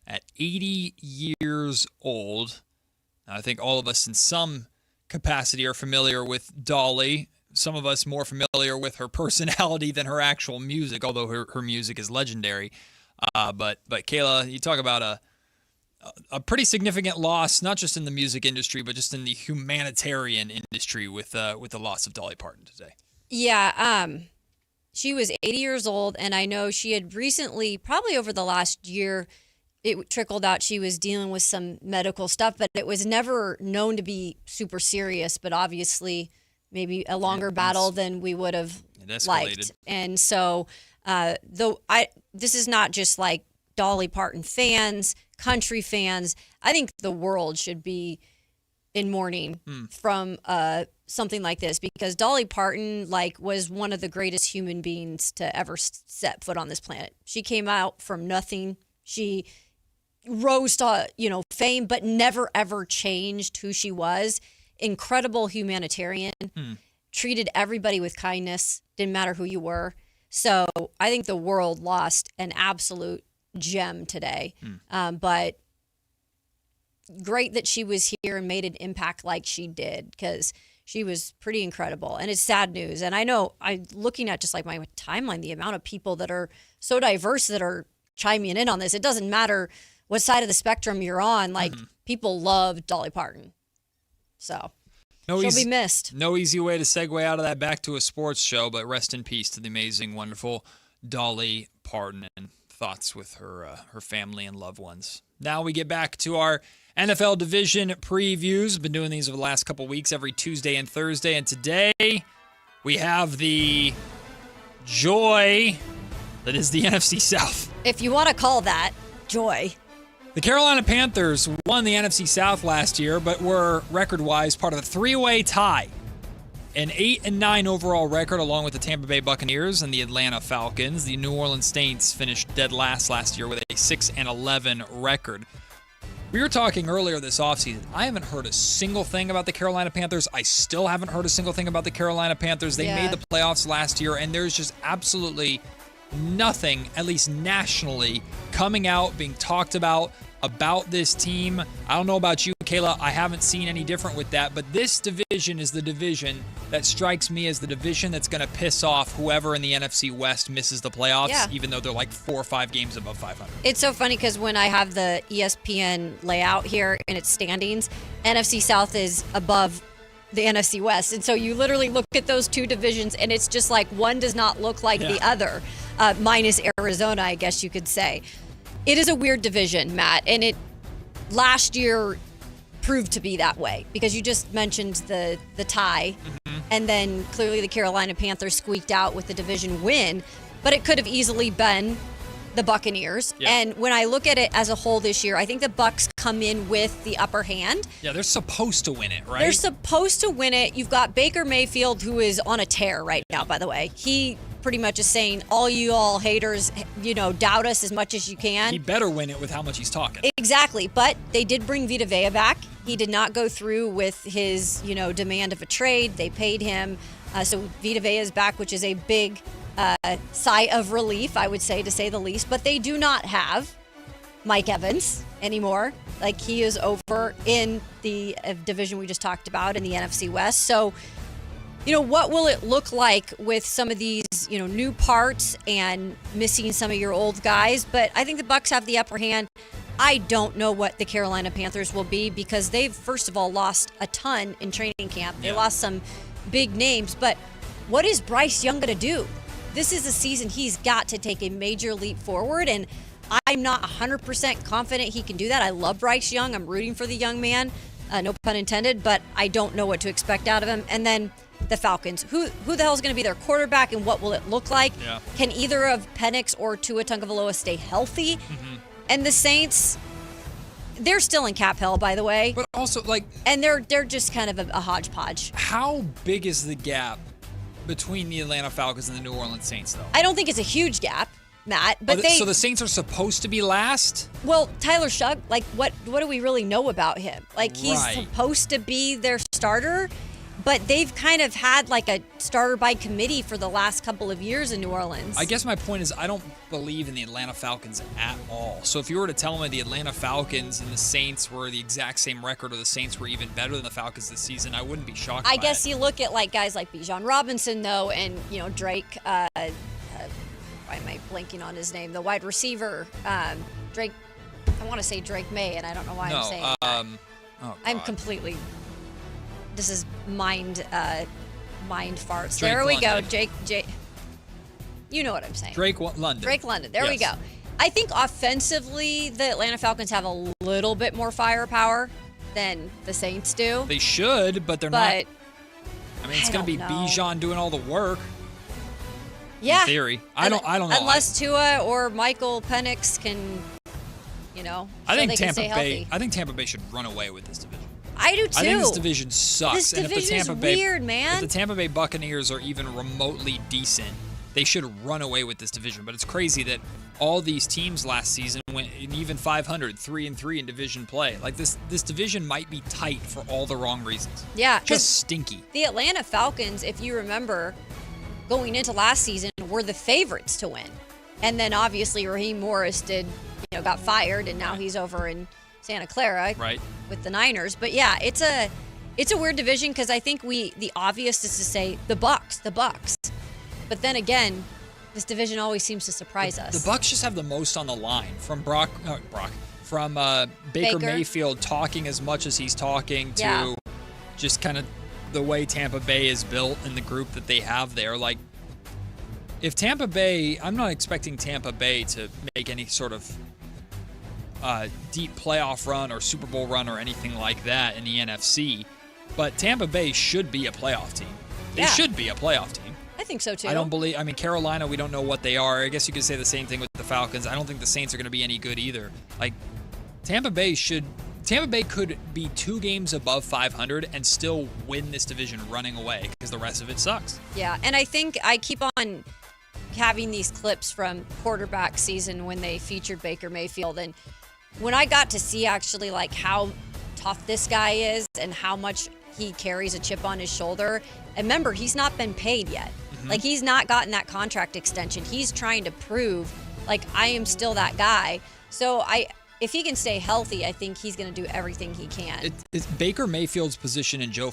at 80 years old. Now, I think all of us in some capacity are familiar with Dolly. Some of us more familiar with her personality than her actual music, although her music is legendary. But Kayla, you talk about a pretty significant loss, not just in the music industry, but just in the humanitarian industry with the loss of Dolly Parton today. Yeah, she was 80 years old, and I know she had recently, probably over the last year, it trickled out she was dealing with some medical stuff, but it was never known to be super serious, but obviously maybe a longer battle than we would have liked. And so, this is not just like Dolly Parton fans, country fans. I think the world should be in mourning from something like this, because Dolly Parton was one of the greatest human beings to ever set foot on this planet. She came out from nothing. She rose to fame, but never ever changed who she was. Incredible humanitarian, treated everybody with kindness, didn't matter who you were. So I think the world lost an absolute gem today. But great that she was here and made an impact like she did, because she was pretty incredible. And it's sad news. And I know, I'm looking at just like my timeline, the amount of people that are so diverse that are chiming in on this. It doesn't matter what side of the spectrum you're on. People love Dolly Parton. So she'll be missed. No easy way to segue out of that back to a sports show, but rest in peace to the amazing, wonderful Dolly Parton, and thoughts with her family and loved ones. Now we get back to our NFL division previews. Been doing these over the last couple weeks, every Tuesday and Thursday, and today we have the joy that is the NFC South. If you want to call that joy. The Carolina Panthers won the NFC South last year, but were record-wise part of a three-way tie. An 8-9 overall record, along with the Tampa Bay Buccaneers and the Atlanta Falcons. The New Orleans Saints finished dead last year with a 6-11 record. We were talking earlier this offseason. I haven't heard a single thing about the Carolina Panthers. I still haven't heard a single thing about the Carolina Panthers. They made the playoffs last year, and there's just absolutely nothing, at least nationally, coming out, being talked about this team. I don't know about you, Kayla. I haven't seen any different with that, but this division is the division that strikes me as the division that's going to piss off whoever in the NFC West misses the playoffs, even though they're like 4 or 5 games above 500. It's so funny because when I have the ESPN layout here and its standings, NFC South is above the NFC West. And so you literally look at those two divisions and it's just like one does not look like the other, minus Arizona, I guess you could say. It is a weird division, Matt, and it last year proved to be that way because you just mentioned the tie, and then clearly the Carolina Panthers squeaked out with the division win, but it could have easily been the Buccaneers. And when I look at it as a whole this year, I think the Bucs come in with the upper hand. Yeah, they're supposed to win it, right? They're supposed to win it. You've got Baker Mayfield, who is on a tear right now, by the way. He pretty much is saying, all haters, doubt us as much as you can. He better win it with how much he's talking. Exactly. But they did bring Vita Vea back. He did not go through with his, demand of a trade. They paid him. So Vita Vea is back, which is a big sigh of relief, I would say, to say the least. But they do not have Mike Evans anymore. Like, he is over in the division we just talked about in the NFC West. So, what will it look like with some of these, new parts and missing some of your old guys? But I think the Bucs have the upper hand. I don't know what the Carolina Panthers will be because they've, first of all, lost a ton in training camp. They lost some big names. But what is Bryce Young going to do? This is a season he's got to take a major leap forward, and I'm not 100% confident he can do that. I love Bryce Young. I'm rooting for the young man, no pun intended, but I don't know what to expect out of him. And then the Falcons. Who the hell is going to be their quarterback, and what will it look like? Can either of Penix or Tua Tagovailoa stay healthy? And the Saints, they're still in cap hell, by the way. But also, and they're just kind of a hodgepodge. How big is the gap between the Atlanta Falcons and the New Orleans Saints, though? I don't think it's a huge gap, Matt. But so the Saints are supposed to be last? Well, Tyler Shug, what do we really know about him? He's supposed to be their starter, but they've kind of had like a starter by committee for the last couple of years in New Orleans. I guess my point is I don't believe in the Atlanta Falcons at all. So if you were to tell me the Atlanta Falcons and the Saints were the exact same record, or the Saints were even better than the Falcons this season, I wouldn't be shocked by I guess it. you look at like guys like Bijan Robinson though, and Drake. Why am I blanking on his name? The wide receiver, Drake. I want to say Drake May, and I don't know why I'm saying that. I'm completely. This is mind farts. Drake there we London. go, Jake. You know what I'm saying. Drake London. Drake London. There we Yes. go. I think offensively, the Atlanta Falcons have a little bit more firepower than the Saints do. They should, but they're not. I mean, it's going to be Bijan doing all the work. Yeah. In theory. I don't know. Unless Tua or Michael Penix can, I think they can stay healthy. I think Tampa Bay should run away with this division. I do too. I think this division sucks. This and division is weird, man. If the Tampa Bay Buccaneers are even remotely decent, they should run away with this division. But it's crazy that all these teams last season went even 500, 3-3 in division play. Like this division might be tight for all the wrong reasons. Yeah, just stinky. The Atlanta Falcons, if you remember, going into last season, were the favorites to win, and then obviously Raheem Morris got fired, and now he's over in Santa Clara, right, with the Niners. But yeah, it's a weird division because I think the obvious is to say the Bucs. But then again, this division always seems to surprise us. The Bucs just have the most on the line from Baker Mayfield talking as much as he's talking to just kind of the way Tampa Bay is built and the group that they have there. Like, if Tampa Bay, I'm not expecting Tampa Bay to make any sort of deep playoff run or Super Bowl run or anything like that in the NFC, but Tampa Bay should be a playoff team. They should be a playoff team. I think so too. Carolina, we don't know what they are. I guess you could say the same thing with the Falcons. I don't think the Saints are going to be any good either. Like, Tampa Bay could be 2 games above 500 and still win this division running away because the rest of it sucks. Yeah, and I think I keep on having these clips from quarterback season when they featured Baker Mayfield, and when I got to see actually like how tough this guy is and how much he carries a chip on his shoulder. And remember, he's not been paid yet. Mm-hmm. Like, he's not gotten that contract extension. He's trying to prove, like, I am still that guy. So if he can stay healthy, I think he's going to do everything he can. It's Baker Mayfield's position and Joe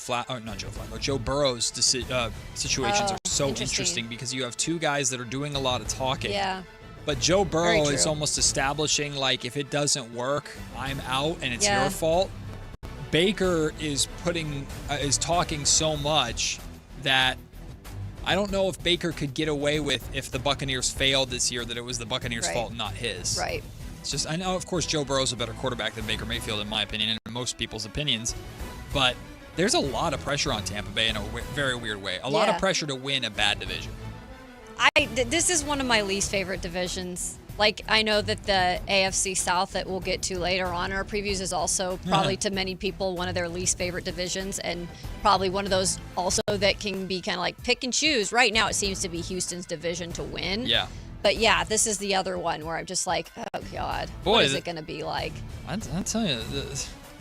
Burrow's situations are so interesting because you have 2 guys that are doing a lot of talking. Yeah. But Joe Burrow is almost establishing, like, if it doesn't work, I'm out and it's your fault. Baker is talking so much that I don't know if Baker could get away with, if the Buccaneers failed this year, that it was the Buccaneers' fault and not his. Right. It's just, I know, of course, Joe Burrow's a better quarterback than Baker Mayfield, in my opinion, and in most people's opinions. But there's a lot of pressure on Tampa Bay in a very weird way. A lot of pressure to win a bad division. This is one of my least favorite divisions. Like, I know that the AFC South that we'll get to later on in our previews is also probably to many people one of their least favorite divisions, and probably one of those also that can be kind of like pick and choose. Right now it seems to be Houston's division to win. Yeah. But yeah, this is the other one where I'm just like, oh God, what is it going to be like? I'll tell you,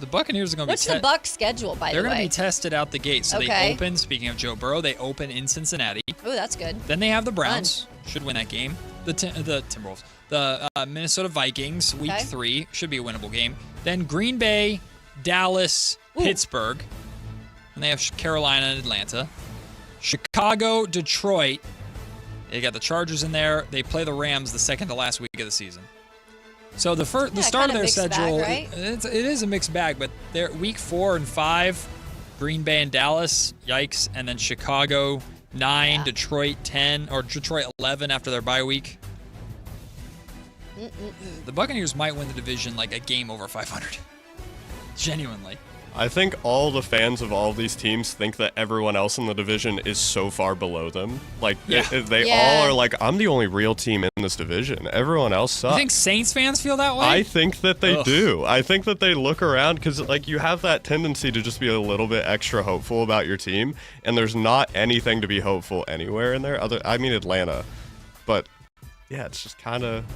the Buccaneers are going to be... What's the Bucs schedule, by the way? They're going to be tested out the gate. So they open, speaking of Joe Burrow, they open in Cincinnati. Oh, that's good. Then they have the Browns. Should win that game. The Timberwolves. The Minnesota Vikings, week 3. Should be a winnable game. Then Green Bay, Dallas, Pittsburgh. And they have Carolina and Atlanta. Chicago, Detroit. They got the Chargers in there. They play the Rams the second to last week of the season. So the start of their schedule, bag, right? it is a mixed bag, but they're week 4 and 5, Green Bay and Dallas, yikes, and then Chicago 9, Detroit 10, or Detroit 11 after their bye week. The Buccaneers might win the division like a game over 500. Genuinely. I think all the fans of all of these teams think that everyone else in the division is so far below them. Like, they all are like, I'm the only real team in this division. Everyone else sucks. You think Saints fans feel that way? I think that they do. I think that they look around because, like, you have that tendency to just be a little bit extra hopeful about your team, and there's not anything to be hopeful anywhere in there. Atlanta. But, yeah, it's just kind of...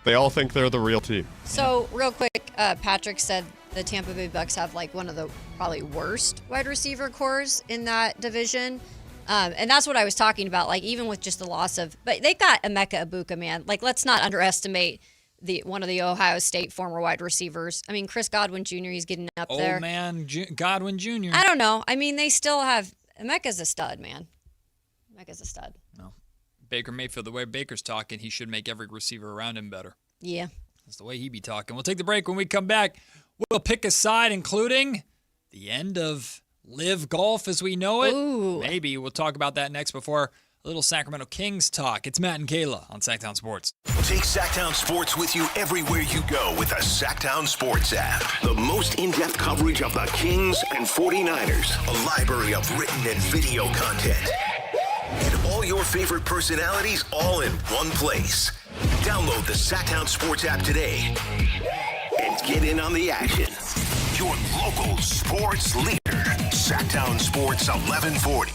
They all think they're the real team. So, real quick, Patrick said the Tampa Bay Bucs have like one of the probably worst wide receiver cores in that division. And that's what I was talking about, like even with just the loss of, but they got Emeka Egbuka, man. Like, let's not underestimate one of the Ohio State former wide receivers. I mean, Chris Godwin Jr., he's getting up there. Old man Godwin Jr. I don't know. I mean, they still have, Emeka's a stud, man. Emeka's a stud. No. Baker Mayfield, the way Baker's talking, he should make every receiver around him better. Yeah. That's the way he be talking. We'll take the break. When we come back, we'll pick a side, including the end of Live Golf as we know it. Ooh. Maybe we'll talk about that next before a little Sacramento Kings talk. It's Matt and Kayla on Sactown Sports. Take Sactown Sports with you everywhere you go with the Sactown Sports app. The most in-depth coverage of the Kings and 49ers. A library of written and video content. And all your favorite personalities all in one place. Download the Sactown Sports app today and get in on the action. Your local sports leader. Sactown Sports 1140.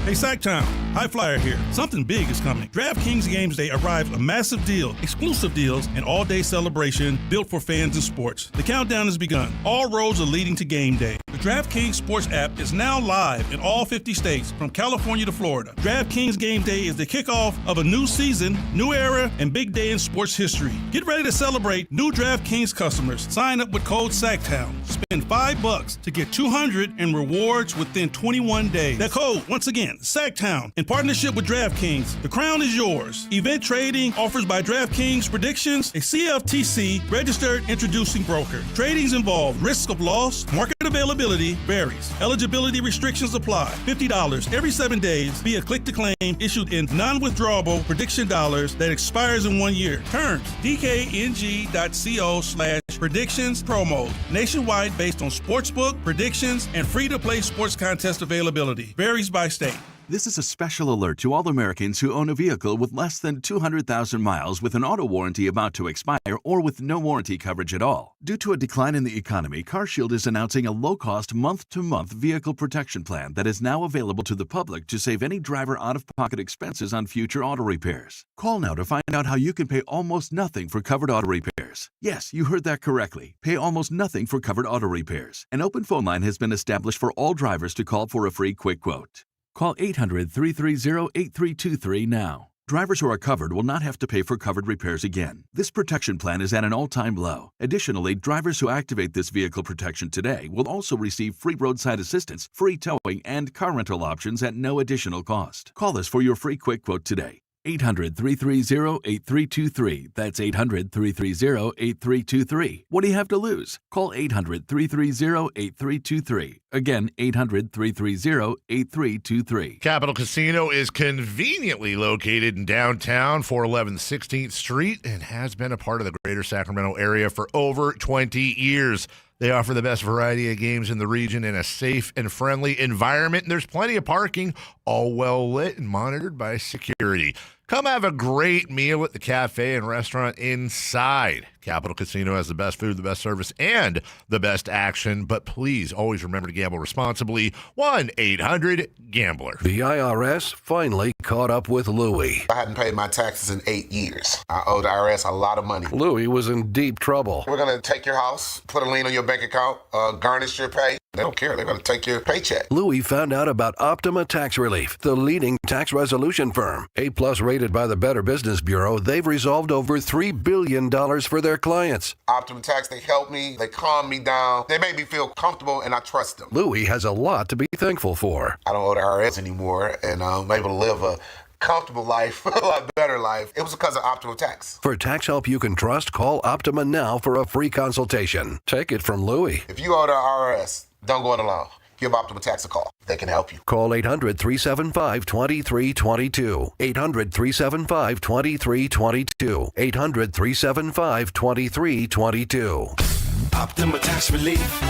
Hey, Sactown, High Flyer here. Something big is coming. DraftKings Games Day arrives a massive deal, exclusive deals, and all-day celebration built for fans in sports. The countdown has begun. All roads are leading to game day. The DraftKings Sports app is now live in all 50 states, from California to Florida. DraftKings Game Day is the kickoff of a new season, new era, and big day in sports history. Get ready to celebrate new DraftKings customers. Sign up with code SACTOWN. Spend $5 to get $200 in rewards within 21 days. That code, once again, Sactown, in partnership with DraftKings. The crown is yours. Event trading offers by DraftKings Predictions, a CFTC registered introducing broker. Tradings involve risk of loss, market availability varies. Eligibility restrictions apply. $50 every 7 days via click to claim issued in non-withdrawable prediction dollars that expires in 1 year. Terms, dkng.co/predictions promo. Nationwide based on sportsbook, predictions, and free-to-play sports contest availability. Varies by state. This is a special alert to all Americans who own a vehicle with less than 200,000 miles with an auto warranty about to expire or with no warranty coverage at all. Due to a decline in the economy, CarShield is announcing a low-cost month-to-month vehicle protection plan that is now available to the public to save any driver out-of-pocket expenses on future auto repairs. Call now to find out how you can pay almost nothing for covered auto repairs. Yes, you heard that correctly. Pay almost nothing for covered auto repairs. An open phone line has been established for all drivers to call for a free quick quote. Call 800-330-8323 now. Drivers who are covered will not have to pay for covered repairs again. This protection plan is at an all-time low. Additionally, drivers who activate this vehicle protection today will also receive free roadside assistance, free towing, and car rental options at no additional cost. Call us for your free quick quote today. 800-330-8323. That's 800-330-8323. What do you have to lose? Call 800-330-8323. Again, 800-330-8323. Capital Casino is conveniently located in downtown, 411 16th Street, and has been a part of the greater Sacramento area for over 20 years. They offer the best variety of games in the region in a safe and friendly environment, and there's plenty of parking, all well lit and monitored by security. Come have a great meal at the cafe and restaurant inside. Capital Casino has the best food, the best service, and the best action. But please always remember to gamble responsibly. 1-800-GAMBLER. The IRS finally caught up with Louie. I hadn't paid my taxes in 8 years. I owe the IRS a lot of money. Louie was in deep trouble. We're going to take your house, put a lien on your bank account, garnish your pay. They don't care. They're going to take your paycheck. Louie found out about Optima Tax Relief, the leading tax resolution firm. A-plus rated by the Better Business Bureau, they've resolved over $3 billion for their clients. Optima Tax, they help me. They calm me down. They make me feel comfortable, and I trust them. Louie has a lot to be thankful for. I don't owe the IRS anymore, and I'm able to live a comfortable life, a lot better life. It was because of Optima Tax. For tax help you can trust, call Optima now for a free consultation. Take it from Louie. If you owe the IRS, don't go it alone. Give Optima Tax a call. They can help you. Call 800-375-2322. 800-375-2322. 800-375-2322. Optima Tax Relief.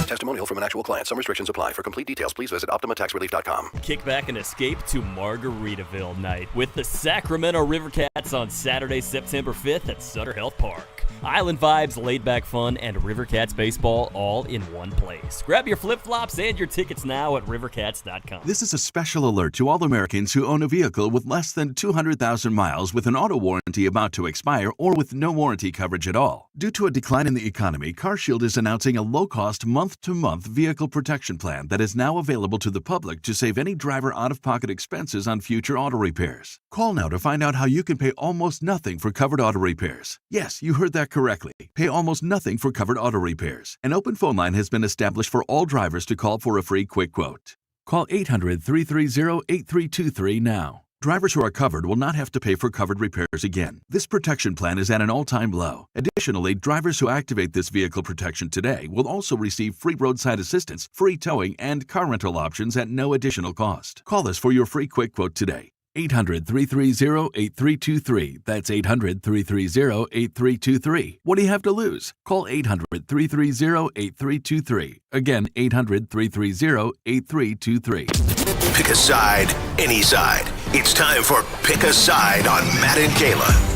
Testimonial from an actual client. Some restrictions apply. For complete details, please visit OptimaTaxRelief.com. Kick back and escape to Margaritaville night with the Sacramento River Cats on Saturday, September 5th at Sutter Health Park. Island vibes, laid-back fun, and Rivercats baseball all in one place. Grab your flip-flops and your tickets now at rivercats.com. This is a special alert to all Americans who own a vehicle with less than 200,000 miles with an auto warranty about to expire or with no warranty coverage at all. Due to a decline in the economy, CarShield is announcing a low-cost month-to-month vehicle protection plan that is now available to the public to save any driver out-of-pocket expenses on future auto repairs. Call now to find out how you can pay almost nothing for covered auto repairs. Yes, you heard that correctly. Pay almost nothing for covered auto repairs. An open phone line has been established for all drivers to call for a free quick quote. Call 800-330-8323 now. Drivers who are covered will not have to pay for covered repairs again. This protection plan is at an all-time low. Additionally, drivers who activate this vehicle protection today will also receive free roadside assistance, free towing, and car rental options at no additional cost. Call us for your free quick quote today. 800-330-8323. That's 800-330-8323. What do you have to lose? Call 800-330-8323. Again, 800-330-8323. Pick a side, any side. It's time for Pick a Side on Matt and Kayla.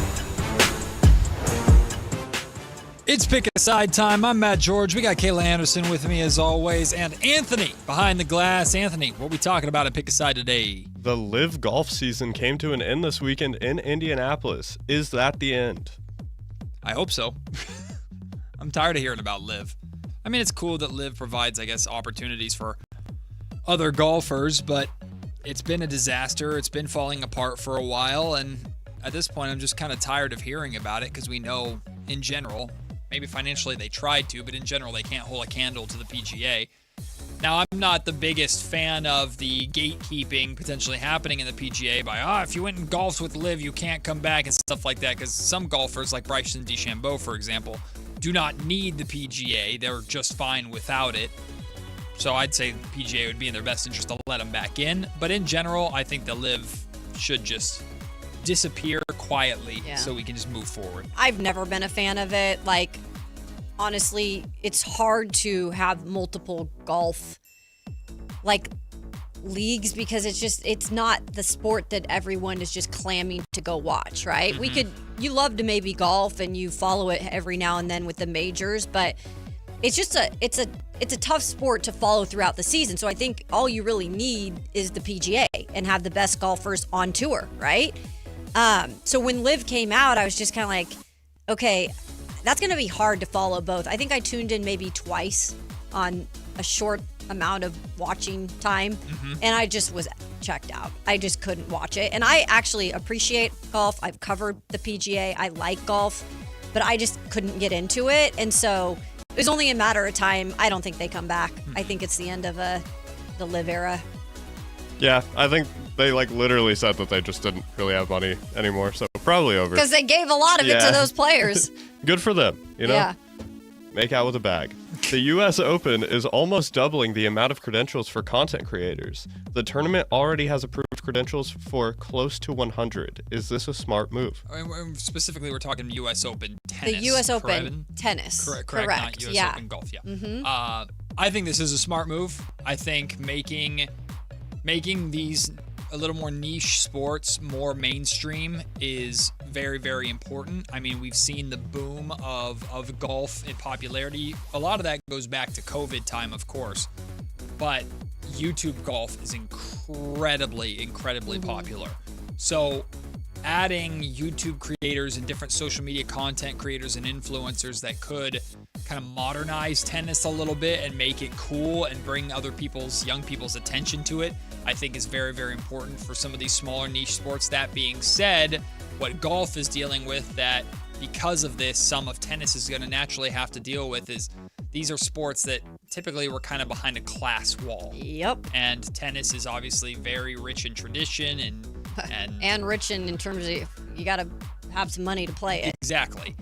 It's Pick a Side time. I'm Matt George. We got Kayla Anderson with me as always, and Anthony behind the glass. Anthony, what are we talking about at Pick a Side today? The LIV golf season came to an end this weekend in Indianapolis. Is that the end? I hope so. I'm tired of hearing about LIV. I mean, it's cool that LIV provides, I guess, opportunities for other golfers, but it's been a disaster. It's been falling apart for a while, and at this point, I'm just kind of tired of hearing about it because we know, in general, maybe financially they tried to, but in general, they can't hold a candle to the PGA. Now, I'm not the biggest fan of the gatekeeping potentially happening in the PGA by, if you went and golfed with LIV, you can't come back and stuff like that, because some golfers, like Bryson DeChambeau, for example, do not need the PGA. They're just fine without it. So I'd say the PGA would be in their best interest to let them back in. But in general, I think the LIV should just disappear quietly so we can just move forward. I've never been a fan of it. Like, honestly, it's hard to have multiple golf leagues because it's not the sport that everyone is just clamming to go watch, right? Mm-hmm. You love to maybe golf and you follow it every now and then with the majors, but it's just it's a tough sport to follow throughout the season. So I think all you really need is the PGA and have the best golfers on tour, right? So when LIV came out, I was just kind of like, okay, that's going to be hard to follow both. I think I tuned in maybe twice on a short amount of watching time, and I just was checked out. I just couldn't watch it. And I actually appreciate golf. I've covered the PGA. I like golf, but I just couldn't get into it. And so it was only a matter of time. I don't think they come back. I think it's the end of the LIV era. Yeah, I think they literally said that they just didn't really have money anymore, so probably over. Because they gave a lot of it to those players. Good for them, you know? Yeah. Make out with a bag. The U.S. Open is almost doubling the amount of credentials for content creators. The tournament already has approved credentials for close to 100. Is this a smart move? Specifically, we're talking U.S. Open tennis. The U.S. Open correct? tennis. Correct. Not U.S. Open golf, yeah. Mm-hmm. I think this is a smart move. I think making these a little more niche sports more mainstream is very, very important. I mean, we've seen the boom of golf in popularity. A lot of that goes back to COVID time, of course. But YouTube golf is incredibly popular. So adding YouTube creators and different social media content creators and influencers that could kind of modernize tennis a little bit and make it cool and bring young people's attention to it, I think is very, very important for some of these smaller niche sports. That being said, what golf is dealing with that because of this, some of tennis is going to naturally have to deal with is these are sports that typically were kind of behind a class wall. Yep. And tennis is obviously very rich in tradition and rich in terms of you got to have some money to play it. Exactly.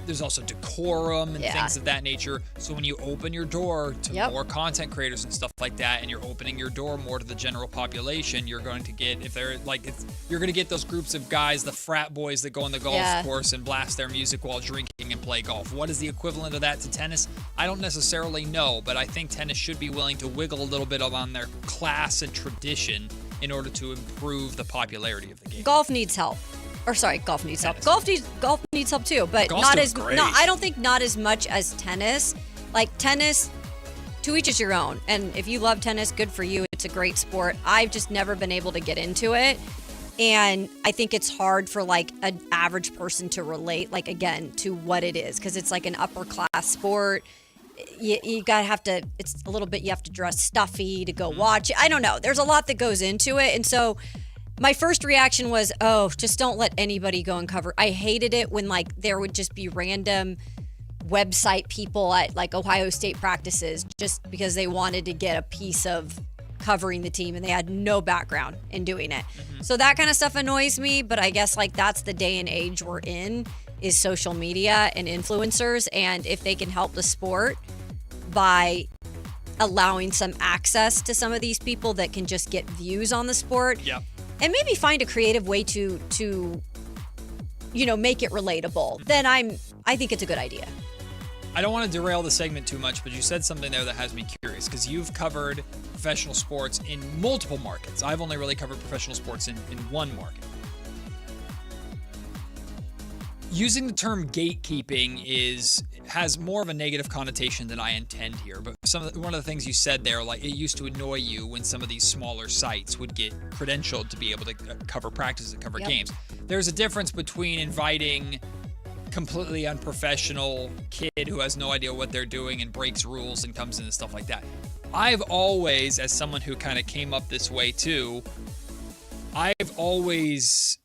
There's also decorum and things of that nature. So when you open your door to more content creators and stuff like that, and you're opening your door more to the general population, you're going to get, you're going to get those groups of guys, the frat boys that go on the golf course and blast their music while drinking and play golf. What is the equivalent of that to tennis? I don't necessarily know, but I think tennis should be willing to wiggle a little bit on their class and tradition in order to improve the popularity of the game. Golf needs help. Or sorry, golf needs help. Golf needs help too, but Golf's not doing as great. no. I don't think not as much as tennis. Like tennis, to each is your own. And if you love tennis, good for you. It's a great sport. I've just never been able to get into it, and I think it's hard for like an average person to relate. Like again, to what it is, because it's like an upper class sport. You gotta have to. It's a little bit. You have to dress stuffy to go watch it. I don't know. There's a lot that goes into it, and so. My first reaction was, oh, just don't let anybody go and cover. I hated it when like there would just be random website people at like Ohio State practices just because they wanted to get a piece of covering the team and they had no background in doing it. So that kind of stuff annoys me, but I guess like that's the day and age we're in is social media and influencers. And if they can help the sport by allowing some access to some of these people that can just get views on the sport. Yep. And maybe find a creative way to make it relatable. Then I think it's a good idea. I don't want to derail the segment too much, but you said something there that has me curious because you've covered professional sports in multiple markets. I've only really covered professional sports in one market. Using the term gatekeeping has more of a negative connotation than I intend here. But one of the things you said there, like it used to annoy you when some of these smaller sites would get credentialed to be able to cover practices and cover games. There's a difference between inviting completely unprofessional kid who has no idea what they're doing and breaks rules and comes in and stuff like that. I've always, as someone who kind of came up this way too, I've always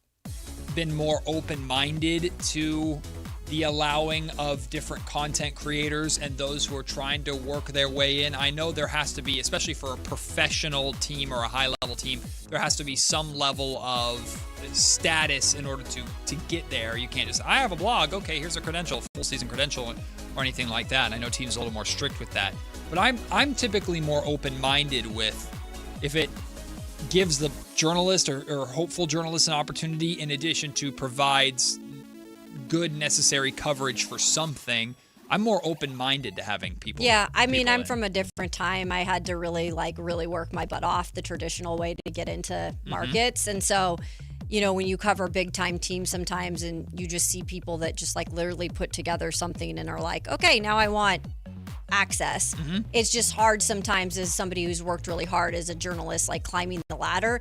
been more open-minded to the allowing of different content creators and those who are trying to work their way in. I know there has to be, especially for a professional team or a high-level team, there has to be some level of status in order to get there. You can't just, I have a blog, okay, here's a credential, full season credential, or anything like that. And I know teams are a little more strict with that. But I'm typically more open-minded with if it gives the journalist or hopeful journalist an opportunity in addition to provides good necessary coverage for something. I'm more open-minded to having people. Yeah, I mean, I'm from a different time. I had to really work my butt off the traditional way to get into markets. And so, when you cover big time teams sometimes and you just see people that just like literally put together something and are like, okay, now I want access. It's just hard sometimes as somebody who's worked really hard as a journalist, like climbing the ladder,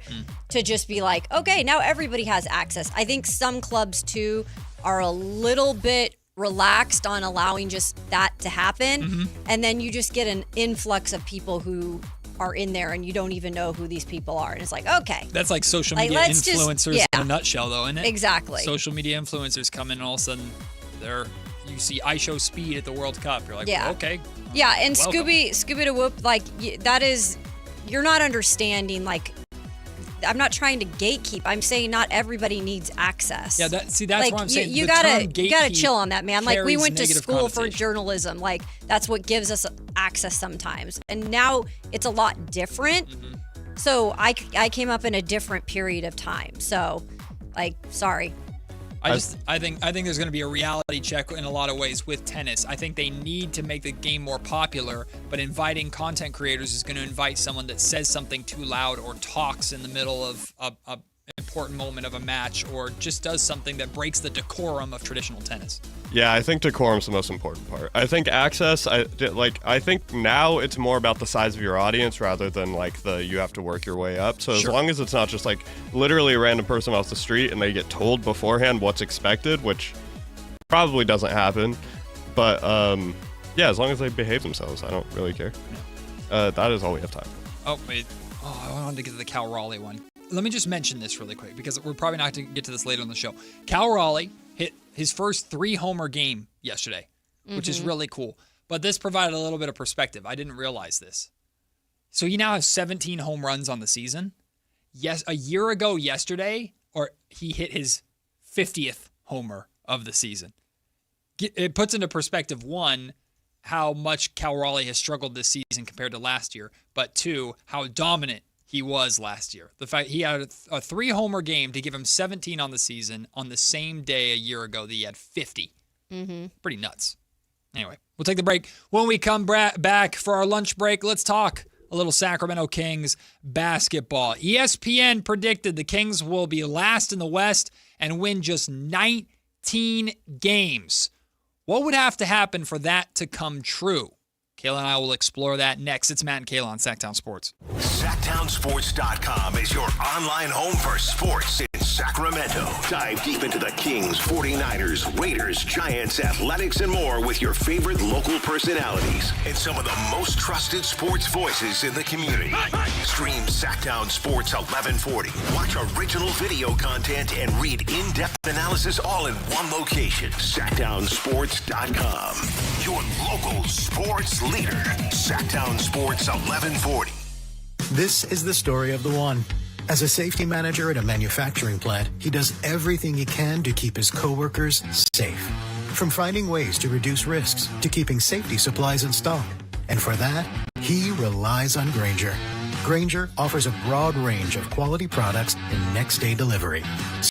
to just be like, okay, now everybody has access. I think some clubs too are a little bit relaxed on allowing just that to happen. And then you just get an influx of people who are in there and you don't even know who these people are. And it's like, okay. That's like social media influencers in a nutshell though, isn't it? Exactly. Social media influencers come in and all of a sudden you see I show speed at the World Cup. You're like, well, okay. Yeah, and welcome. Scooby to Whoop, like that is, you're not understanding, like, I'm not trying to gatekeep. I'm saying not everybody needs access. Yeah, that's like, what I'm saying. You gotta chill on that, man. Like we went to school for journalism. Like that's what gives us access sometimes. And now it's a lot different. So I came up in a different period of time. So, like, sorry. I think there's going to be a reality check in a lot of ways with tennis. I think they need to make the game more popular, but inviting content creators is going to invite someone that says something too loud or talks in the middle of a important moment of a match or just does something that breaks the decorum of traditional tennis. Yeah, I think decorum's the most important part. I think access, I think now it's more about the size of your audience rather than like you have to work your way up. So as long as it's not just like literally a random person off the street and they get told beforehand what's expected, which probably doesn't happen. But yeah, as long as they behave themselves, I don't really care. That is all we have time for. Oh, wait. I wanted to get to the Cal Raleigh one. Let me just mention this really quick because we're probably not going to get to this later on the show. Cal Raleigh hit his first 3-homer game yesterday, which is really cool. But this provided a little bit of perspective. I didn't realize this. So he now has 17 home runs on the season. Yes, a year ago yesterday, he hit his 50th homer of the season. It puts into perspective, one, how much Cal Raleigh has struggled this season compared to last year, but two, how dominant he was last year. The fact he had a 3-homer game to give him 17 on the season on the same day a year ago that he had 50. Pretty nuts. Anyway, we'll take the break. When we come back for our lunch break, let's talk a little Sacramento Kings basketball. ESPN predicted the Kings will be last in the West and win just 19 games. What would have to happen for that to come true? Kayla and I will explore that next. It's Matt and Kayla on Sactown Sports. Sactownsports.com is your online home for sports in Sacramento. Dive deep into the Kings, 49ers, Raiders, Giants, Athletics, and more with your favorite local personalities and some of the most trusted sports voices in the community. Stream Sactown Sports 1140. Watch original video content and read in-depth analysis all in one location. Sactownsports.com. Your local sports leader. Sactown Sports 1140. This is the story of the one. As a safety manager at a manufacturing plant, he does everything he can to keep his coworkers safe. From finding ways to reduce risks to keeping safety supplies in stock. And for that, he relies on Grainger. Grainger offers a broad range of quality products and next-day delivery,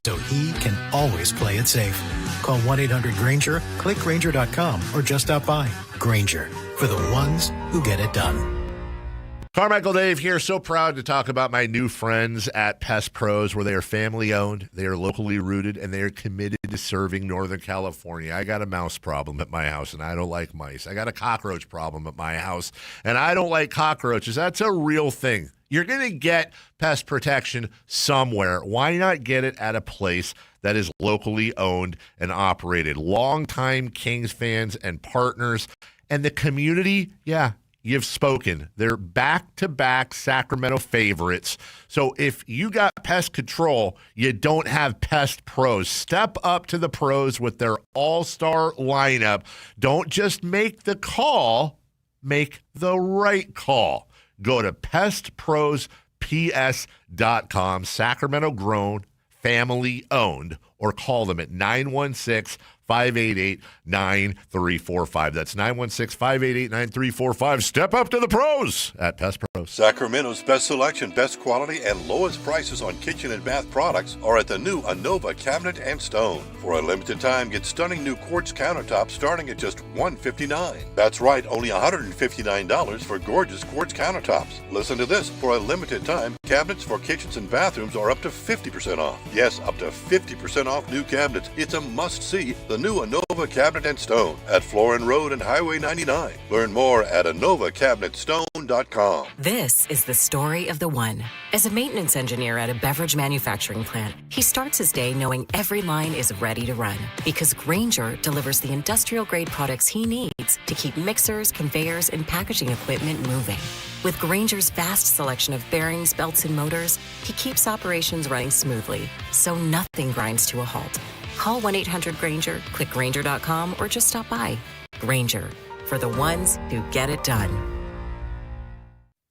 so he can always play it safe. Call 1-800-GRAINGER, click Grainger.com, or just stop by. Grainger, for the ones who get it done. Carmichael Dave here. So proud to talk about my new friends at Pest Pros, where they are family-owned, they are locally rooted, and they are committed to serving Northern California. I got a mouse problem at my house, and I don't like mice. I got a cockroach problem at my house, and I don't like cockroaches. That's a real thing. You're going to get pest protection somewhere. Why not get it at a place that is locally owned and operated? Longtime Kings fans and partners, and the community, you've spoken. They're back-to-back Sacramento favorites. So if you got pest control, you don't have Pest Pros. Step up to the pros with their all-star lineup. Don't just make the call, make the right call. Go to pestprosps.com, Sacramento grown, family owned, or call them at 916-588-9345. That's 916-588-9345. Step up to the pros at Pest Pros. Sacramento's best selection, best quality, and lowest prices on kitchen and bath products are at the new Anova Cabinet and Stone. For a limited time, get stunning new quartz countertops starting at just $159. That's right, only $159 for gorgeous quartz countertops. Listen to this. For a limited time, cabinets for kitchens and bathrooms are up to 50% off. Yes, up to 50% off new cabinets. It's a must-see. The new Anova Cabinet and Stone at Florin Road and Highway 99. Learn more at AnovaCabinetStone.com. This is the story of the one. As a maintenance engineer at a beverage manufacturing plant, he starts his day knowing every line is ready to run because Grainger delivers the industrial-grade products he needs to keep mixers, conveyors, and packaging equipment moving. With Grainger's vast selection of bearings, belts, and motors, he keeps operations running smoothly, so nothing grinds to a halt. Call 1-800-GRAINGER, click Grainger.com, or just stop by. Grainger, for the ones who get it done.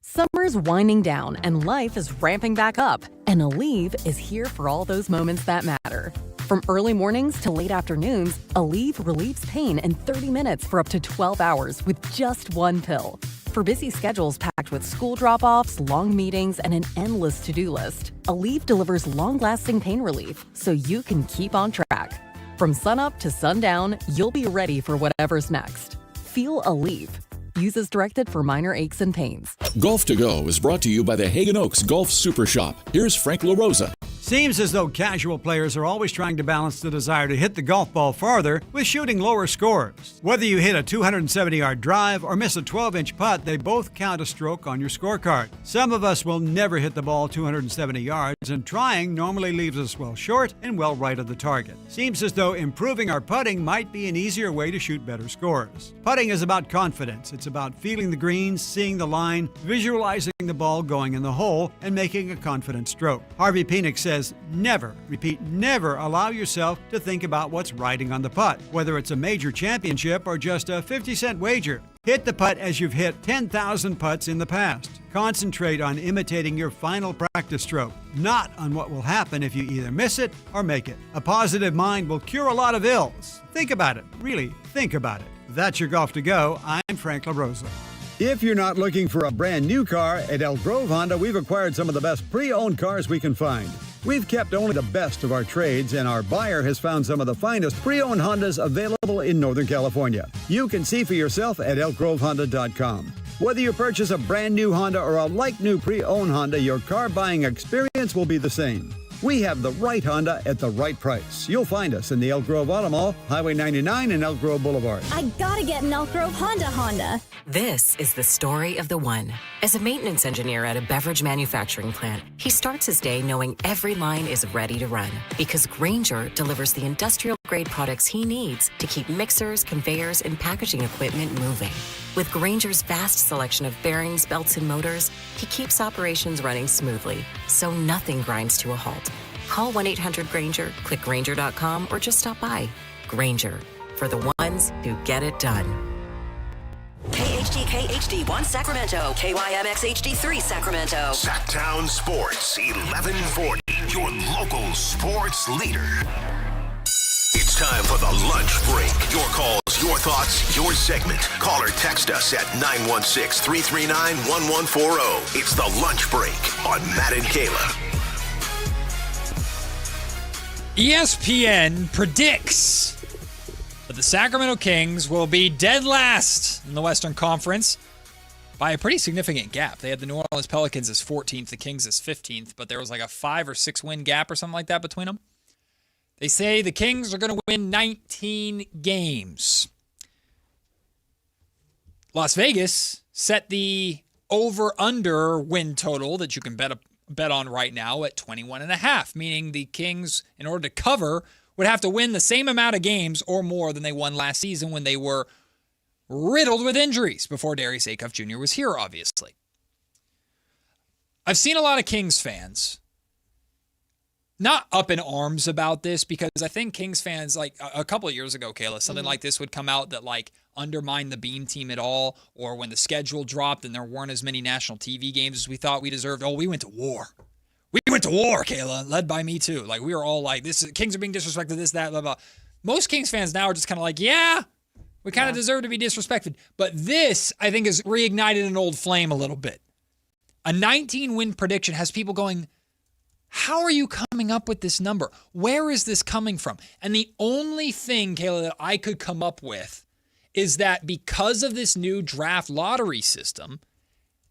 Summer's winding down and life is ramping back up. And Aleve is here for all those moments that matter. From early mornings to late afternoons, Aleve relieves pain in 30 minutes for up to 12 hours with just one pill. For busy schedules packed with school drop-offs, long meetings, and an endless to-do list, Aleve delivers long-lasting pain relief so you can keep on track. From sunup to sundown, you'll be ready for whatever's next. Feel Aleve. Use as directed for minor aches and pains. Golf to Go is brought to you by the Hagen Oaks Golf Super Shop. Here's Frank LaRosa. Seems as though casual players are always trying to balance the desire to hit the golf ball farther with shooting lower scores. Whether you hit a 270-yard drive or miss a 12-inch putt, they both count a stroke on your scorecard. Some of us will never hit the ball 270 yards, and trying normally leaves us well short and well right of the target. Seems as though improving our putting might be an easier way to shoot better scores. Putting is about confidence. It's about feeling the greens, seeing the line, visualizing the ball going in the hole, and making a confident stroke. Harvey Penick says, never, repeat, never allow yourself to think about what's riding on the putt, whether it's a major championship or just a 50-cent wager. Hit the putt as you've hit 10,000 putts in the past. Concentrate on imitating your final practice stroke, not on what will happen if you either miss it or make it. A positive mind will cure a lot of ills. Think about it. Really, think about it. That's your Golf to Go. I'm Frank LaRosa. If you're not looking for a brand new car, at Elk Grove Honda, we've acquired some of the best pre-owned cars we can find. We've kept only the best of our trades, and our buyer has found some of the finest pre-owned Hondas available in Northern California. You can see for yourself at elkgrovehonda.com. Whether you purchase a brand new Honda or a like-new pre-owned Honda, your car buying experience will be the same. We have the right Honda at the right price. You'll find us in the Elk Grove Auto Mall, Highway 99 and Elk Grove Boulevard. I gotta get an Elk Grove Honda. This is the story of the one. As a maintenance engineer at a beverage manufacturing plant, he starts his day knowing every line is ready to run because Grainger delivers the industrial-grade products he needs to keep mixers, conveyors, and packaging equipment moving. With Grainger's vast selection of bearings, belts, and motors, he keeps operations running smoothly, so nothing grinds to a halt. Call 1-800-GRAINGER, click Grainger.com, or just stop by. Grainger, for the ones who get it done. KHTK HD1 Sacramento, KYMX HD3 Sacramento. Sactown Sports 1140, your local sports leader. It's time for the lunch break. Your calls, your thoughts, your segment. Call or text us at 916-339-1140. It's the lunch break on Matt and Kayla. ESPN predicts that the Sacramento Kings will be dead last in the Western Conference by a pretty significant gap. They had the New Orleans Pelicans as 14th, the Kings as 15th, but there was like a 5 or 6 win gap or something like that between them. They say the Kings are going to win 19 games. Las Vegas set the over-under win total that you can bet on right now at 21.5, meaning the Kings, in order to cover, would have to win the same amount of games or more than they won last season when they were riddled with injuries before Darius Acuff Jr. was here, obviously. I've seen a lot of Kings fans not up in arms about this because I think Kings fans, like a couple of years ago, Kayla, something like this would come out that like undermined the Beam team at all, or when the schedule dropped and there weren't as many national TV games as we thought we deserved. Oh, we went to war. We went to war, Kayla, led by me too. Like we were all like, Kings are being disrespected, this, that, blah, blah. Most Kings fans now are just kind of like, yeah, we kind of deserve to be disrespected. But this, I think, has reignited an old flame a little bit. A 19-win prediction has people going, how are you coming up with this number? Where is this coming from? And the only thing, Kayla, that I could come up with is that because of this new draft lottery system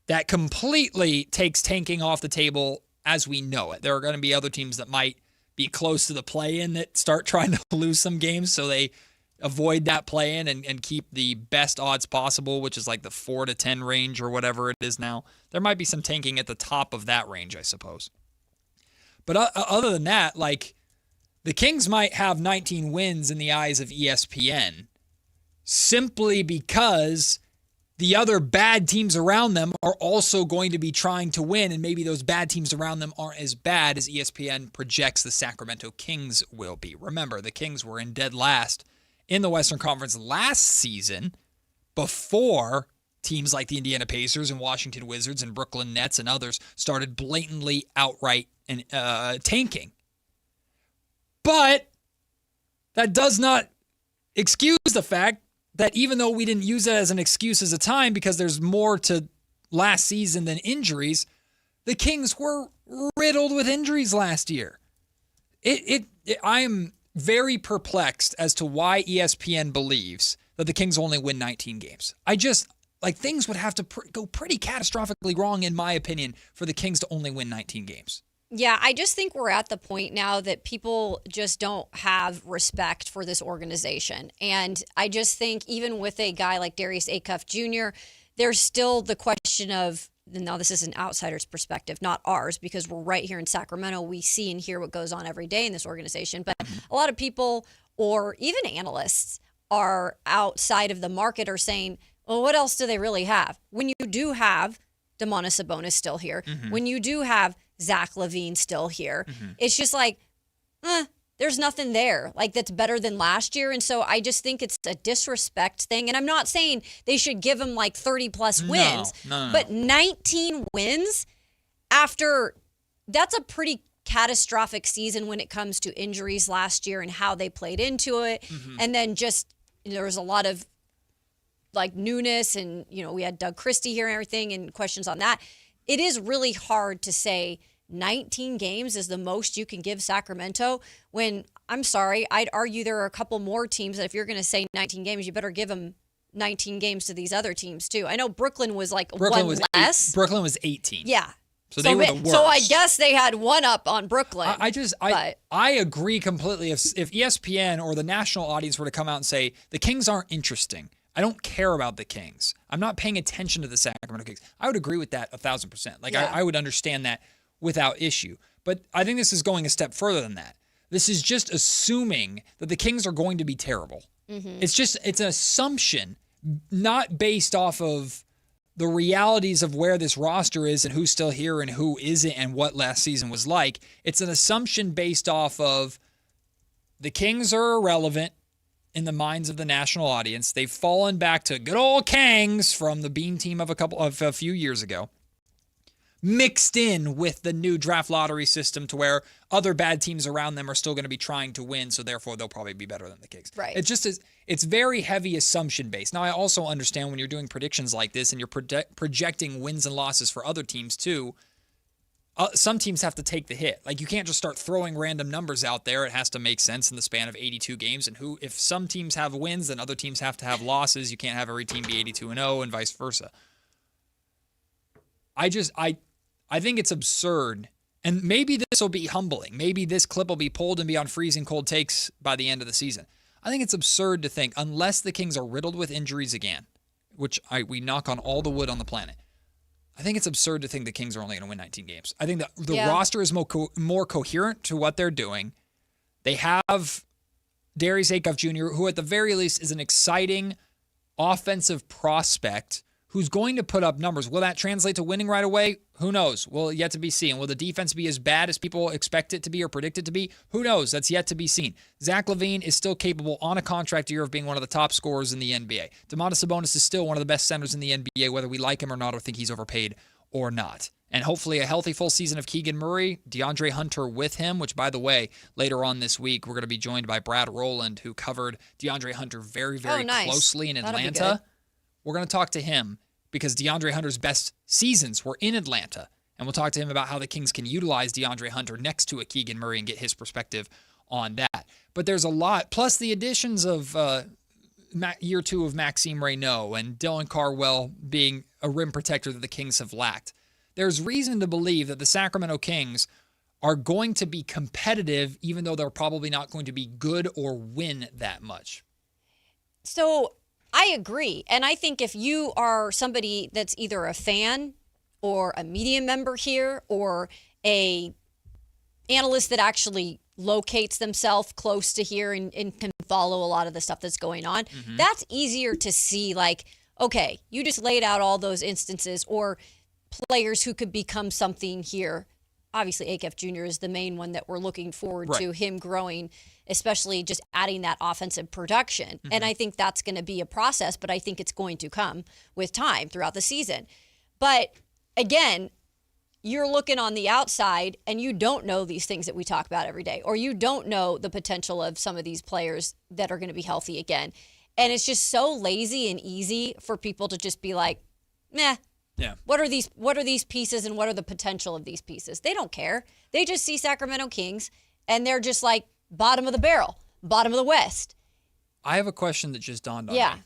that completely takes tanking off the table as we know it. There are going to be other teams that might be close to the play-in that start trying to lose some games so they avoid that play-in and keep the best odds possible, which is like the 4 to 10 range or whatever it is now. There might be some tanking at the top of that range, I suppose. But other than that, like the Kings might have 19 wins in the eyes of ESPN simply because the other bad teams around them are also going to be trying to win, and maybe those bad teams around them aren't as bad as ESPN projects the Sacramento Kings will be. Remember, the Kings were in dead last in the Western Conference last season before teams like the Indiana Pacers and Washington Wizards and Brooklyn Nets and others started blatantly outright and tanking. But that does not excuse the fact that even though we didn't use it as an excuse as a time because there's more to last season than injuries, the Kings were riddled with injuries last year. I am very perplexed as to why ESPN believes that the Kings only win 19 games. Things would have to go pretty catastrophically wrong, in my opinion, for the Kings to only win 19 games. Yeah, I just think we're at the point now that people just don't have respect for this organization. And I just think even with a guy like Darius Acuff Jr., there's still the question of, now this is an outsider's perspective, not ours, because we're right here in Sacramento. We see and hear what goes on every day in this organization. But a lot of people, or even analysts, are outside of the market are saying, well, what else do they really have? When you do have Domantas Sabonis still here, when you do have Zach LaVine still here, it's just like, there's nothing there like that's better than last year. And so I just think it's a disrespect thing. And I'm not saying they should give him like 30 plus wins, but 19 wins after, that's a pretty catastrophic season when it comes to injuries last year and how they played into it. And then just, there was a lot of like newness and, we had Doug Christie here and everything and questions on that. It is really hard to say 19 games is the most you can give Sacramento when, I'm sorry, I'd argue there are a couple more teams that if you're going to say 19 games, you better give them 19 games to these other teams too. I know Brooklyn was like one less. Brooklyn was 18. Yeah. So they were the worst. So I guess they had one up on Brooklyn. I agree completely. If ESPN or the national audience were to come out and say, the Kings aren't interesting, I don't care about the Kings, I'm not paying attention to the Sacramento Kings, I would agree with that 1,000%. Like, I would understand that without issue. But I think this is going a step further than that. This is just assuming that the Kings are going to be terrible. Mm-hmm. It's an assumption, not based off of the realities of where this roster is and who's still here and who isn't and what last season was like. It's an assumption based off of the Kings are irrelevant in the minds of the national audience. They've fallen back to good old Kangs from the Bean team of a few years ago, mixed in with the new draft lottery system to where other bad teams around them are still going to be trying to win, so therefore they'll probably be better than the Kings. Right. It just is. It's very heavy assumption based. Now, I also understand when you're doing predictions like this and you're projecting wins and losses for other teams too, some teams have to take the hit. Like, you can't just start throwing random numbers out there. It has to make sense in the span of 82 games. And if some teams have wins, then other teams have to have losses. You can't have every team be 82-0 and vice versa. I think it's absurd. And maybe this will be humbling. Maybe this clip will be pulled and be on freezing cold takes by the end of the season. I think it's absurd to think, unless the Kings are riddled with injuries again, which we knock on all the wood on the planet, I think it's absurd to think the Kings are only going to win 19 games. I think that the roster is more coherent to what they're doing. They have Darius Acuff Jr., who at the very least is an exciting offensive prospect who's going to put up numbers. Will that translate to winning right away? Who knows? Well, yet to be seen. Will the defense be as bad as people expect it to be or predict it to be? Who knows? That's yet to be seen. Zach LaVine is still capable on a contract year of being one of the top scorers in the NBA. Domantas Sabonis is still one of the best centers in the NBA, whether we like him or not or think he's overpaid or not. And hopefully a healthy full season of Keegan Murray, DeAndre Hunter with him, which, by the way, later on this week, we're going to be joined by Brad Rowland, who covered DeAndre Hunter very, very closely in Atlanta. We're going to talk to him, because DeAndre Hunter's best seasons were in Atlanta. And we'll talk to him about how the Kings can utilize DeAndre Hunter next to a Keegan Murray and get his perspective on that. But there's a lot, plus the additions of year 2 of Maxime Reynaud and Dylan Carwell being a rim protector that the Kings have lacked. There's reason to believe that the Sacramento Kings are going to be competitive, even though they're probably not going to be good or win that much. So I agree. And I think if you are somebody that's either a fan or a media member here or a analyst that actually locates themselves close to here and can follow a lot of the stuff that's going on, that's easier to see. Like, okay, you just laid out all those instances or players who could become something here. Obviously, Acuff Jr. is the main one that we're looking forward to him growing, especially just adding that offensive production. And I think that's going to be a process, but I think it's going to come with time throughout the season. But again, you're looking on the outside and you don't know these things that we talk about every day, or you don't know the potential of some of these players that are going to be healthy again. And it's just so lazy and easy for people to just be like, meh. Yeah. What are these pieces and what are the potential of these pieces? They don't care. They just see Sacramento Kings and they're just like bottom of the barrel, bottom of the West. I have a question that just dawned on me.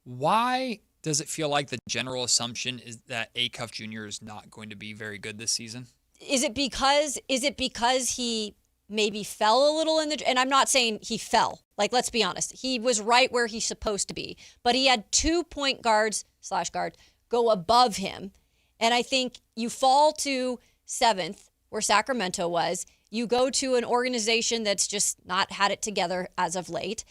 Why does it feel like the general assumption is that Acuff Jr. is not going to be very good this season? Is it because he maybe fell a little and I'm not saying he fell. Like, let's be honest. He was right where he's supposed to be, but he had 2 point guards /guards go above him. And I think you fall to 7th where Sacramento was. You go to an organization that's just not had it together as of late.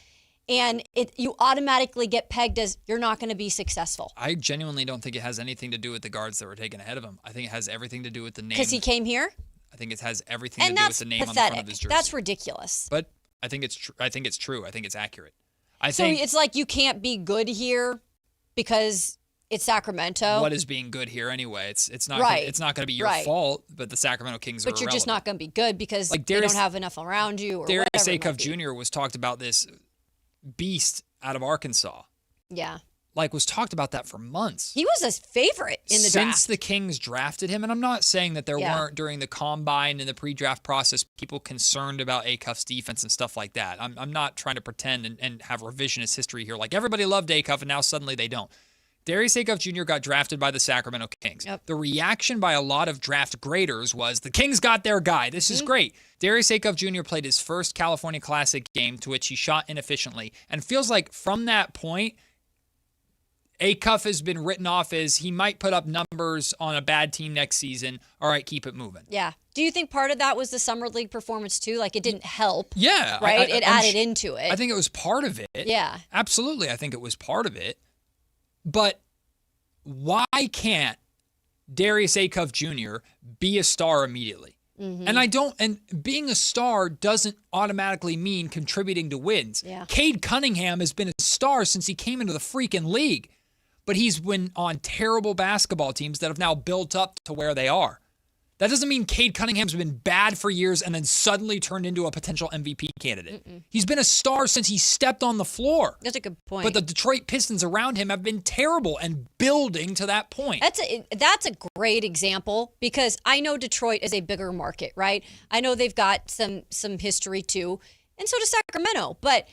And you automatically get pegged as you're not going to be successful. I genuinely don't think it has anything to do with the guards that were taken ahead of him. I think it has everything to do with the name. Because he came here? I think it has everything to do with the name on the front of his jersey. That's ridiculous. But I think it's true. I think it's accurate. So it's like you can't be good here because it's Sacramento. What is being good here anyway? It's not right. It's not going to be your fault, but the Sacramento Kings are irrelevant. But you're just not going to be good because they don't have enough around you or Darius whatever. Acuff Jr. was talked about, this beast out of Arkansas. Yeah. Was talked about that for months. He was a favorite in the draft. Since the Kings drafted him, and I'm not saying that there weren't during the combine and the pre-draft process people concerned about Acuff's defense and stuff like that. I'm not trying to pretend and have revisionist history here. Like, everybody loved Acuff and now suddenly they don't. Darius Acuff Jr. got drafted by the Sacramento Kings. Yep. The reaction by a lot of draft graders was, the Kings got their guy. This is great. Darius Acuff Jr. played his first California Classic game, to which he shot inefficiently. And feels like from that point, Acuff has been written off as he might put up numbers on a bad team next season. All right, keep it moving. Yeah. Do you think part of that was the Summer League performance too? Like it didn't help. Yeah. Right? It added into it. I think it was part of it. Yeah. Absolutely. I think it was part of it. But why can't Darius Acuff Jr. be a star immediately? And being a star doesn't automatically mean contributing to wins. Yeah. Cade Cunningham has been a star since he came into the freaking league, but he's been on terrible basketball teams that have now built up to where they are. That doesn't mean Cade Cunningham's been bad for years and then suddenly turned into a potential MVP candidate. He's been a star since he stepped on the floor. That's a good point. But the Detroit Pistons around him have been terrible and building to that point. That's a great example because I know Detroit is a bigger market, right? I know they've got some history too, and so does Sacramento. But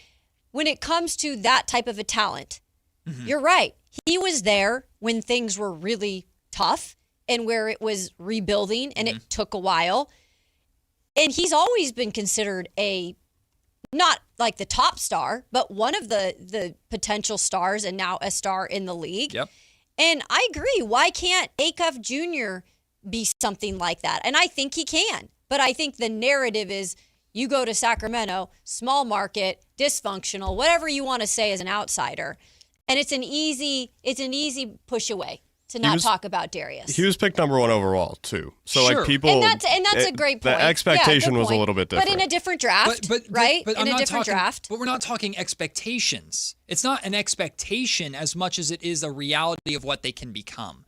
when it comes to that type of a talent, you're right. He was there when things were really tough and where it was rebuilding and it took a while. And he's always been considered not like the top star, but one of the potential stars and now a star in the league. Yep. And I agree. Why can't Acuff Jr. be something like that? And I think he can. But I think the narrative is you go to Sacramento, small market, dysfunctional, whatever you want to say as an outsider. And it's an easy push away to not talk about Darius. He was picked number 1 overall too. So Sure. like people, and that's a great point. The expectation Yeah, was a little bit different. But in a different draft, right? But in a different draft. But we're not talking expectations. It's not an expectation as much as it is a reality of what they can become.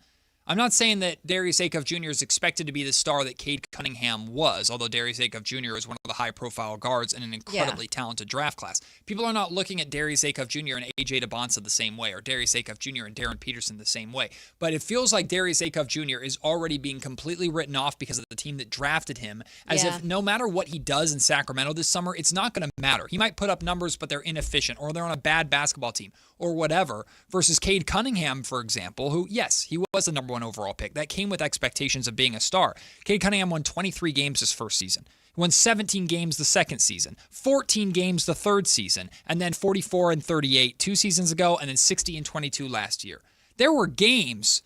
I'm not saying that Darius Acuff Jr. is expected to be the star that Cade Cunningham was, although Darius Acuff Jr. is one of the high-profile guards in an incredibly talented draft class. People are not looking at Darius Acuff Jr. and A.J. DeBonsa the same way, or Darius Acuff Jr. and Darren Peterson the same way. But it feels like Darius Acuff Jr. is already being completely written off because of the team that drafted him, as if no matter what he does in Sacramento this summer, it's not going to matter. He might put up numbers, but they're inefficient, or they're on a bad basketball team, or whatever, versus Cade Cunningham, for example, who, yes, he was the number 1 overall pick. That came with expectations of being a star. Cade Cunningham won 23 games his first season. He won 17 games the second season, 14 games the third season, and then 44 and 38 2 seasons ago, and then 60 and 22 last year. There were games,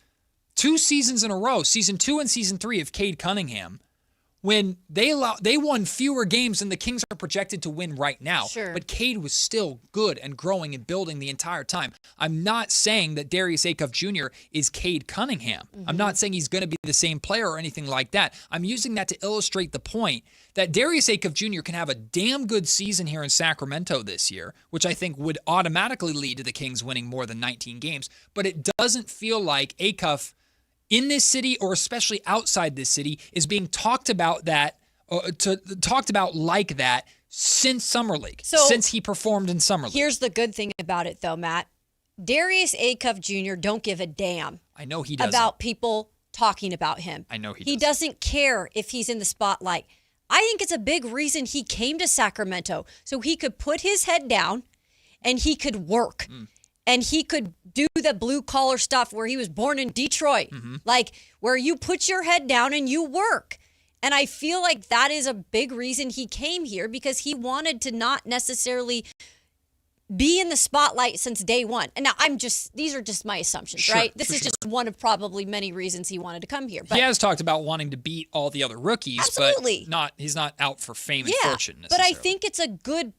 2 seasons in a row, season 2 and season 3 of Cade Cunningham, when they won fewer games than the Kings are projected to win right now. Sure. But Cade was still good and growing and building the entire time. I'm not saying that Darius Acuff Jr. is Cade Cunningham. I'm not saying he's going to be the same player or anything like that. I'm using that to illustrate the point that Darius Acuff Jr. can have a damn good season here in Sacramento this year, which I think would automatically lead to the Kings winning more than 19 games. But it doesn't feel like Acuff in this city, or especially outside this city, is being talked about like that since Summer League, since he performed in Summer League. Here's the good thing about it, though, Matt. Darius Acuff Jr. don't give a damn. I know he doesn't. About people talking about him. I know he He doesn't care if he's in the spotlight. I think it's a big reason he came to Sacramento, so he could put his head down and he could work. And he could do the blue-collar stuff where he was born in Detroit, like where you put your head down and you work. And I feel like that is a big reason he came here, because he wanted to not necessarily be in the spotlight since day one. And now these are just my assumptions, right? This is just one of probably many reasons he wanted to come here. But he has talked about wanting to beat all the other rookies, absolutely. But he's not out for fame and fortune But necessarily. I think it's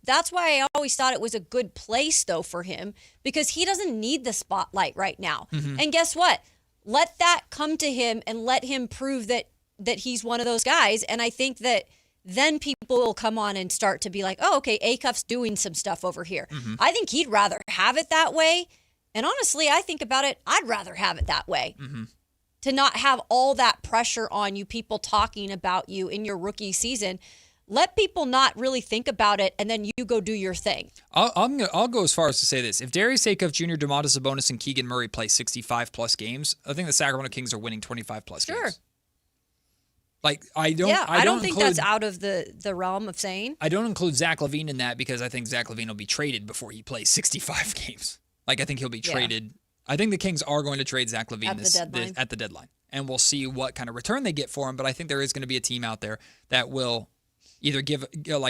that's why I always thought it was a good place, though, for him, because he doesn't need the spotlight right now. And guess what? Let that come to him and let him prove that he's one of those guys. And I think that then people will come on and start to be like, oh, okay, Acuff's doing some stuff over here. I think he'd rather have it that way. And honestly, I think about it, I'd rather have it that way. To not have all that pressure on you, people talking about you in your rookie season. Let people not really think about it, and then you go do your thing. I'll go as far as to say this. If Darius Acuff Jr., Domantas Sabonis, and Keegan Murray play 65-plus games, I think the Sacramento Kings are winning 25-plus games. Like, I don't think that's out of the realm of saying. I don't include Zach LaVine in that because I think Zach LaVine will be traded before he plays 65 games. Like, I think he'll be traded I think the Kings are going to trade Zach LaVine at the deadline. And we'll see what kind of return they get for him. But I think there is going to be a team out there that will either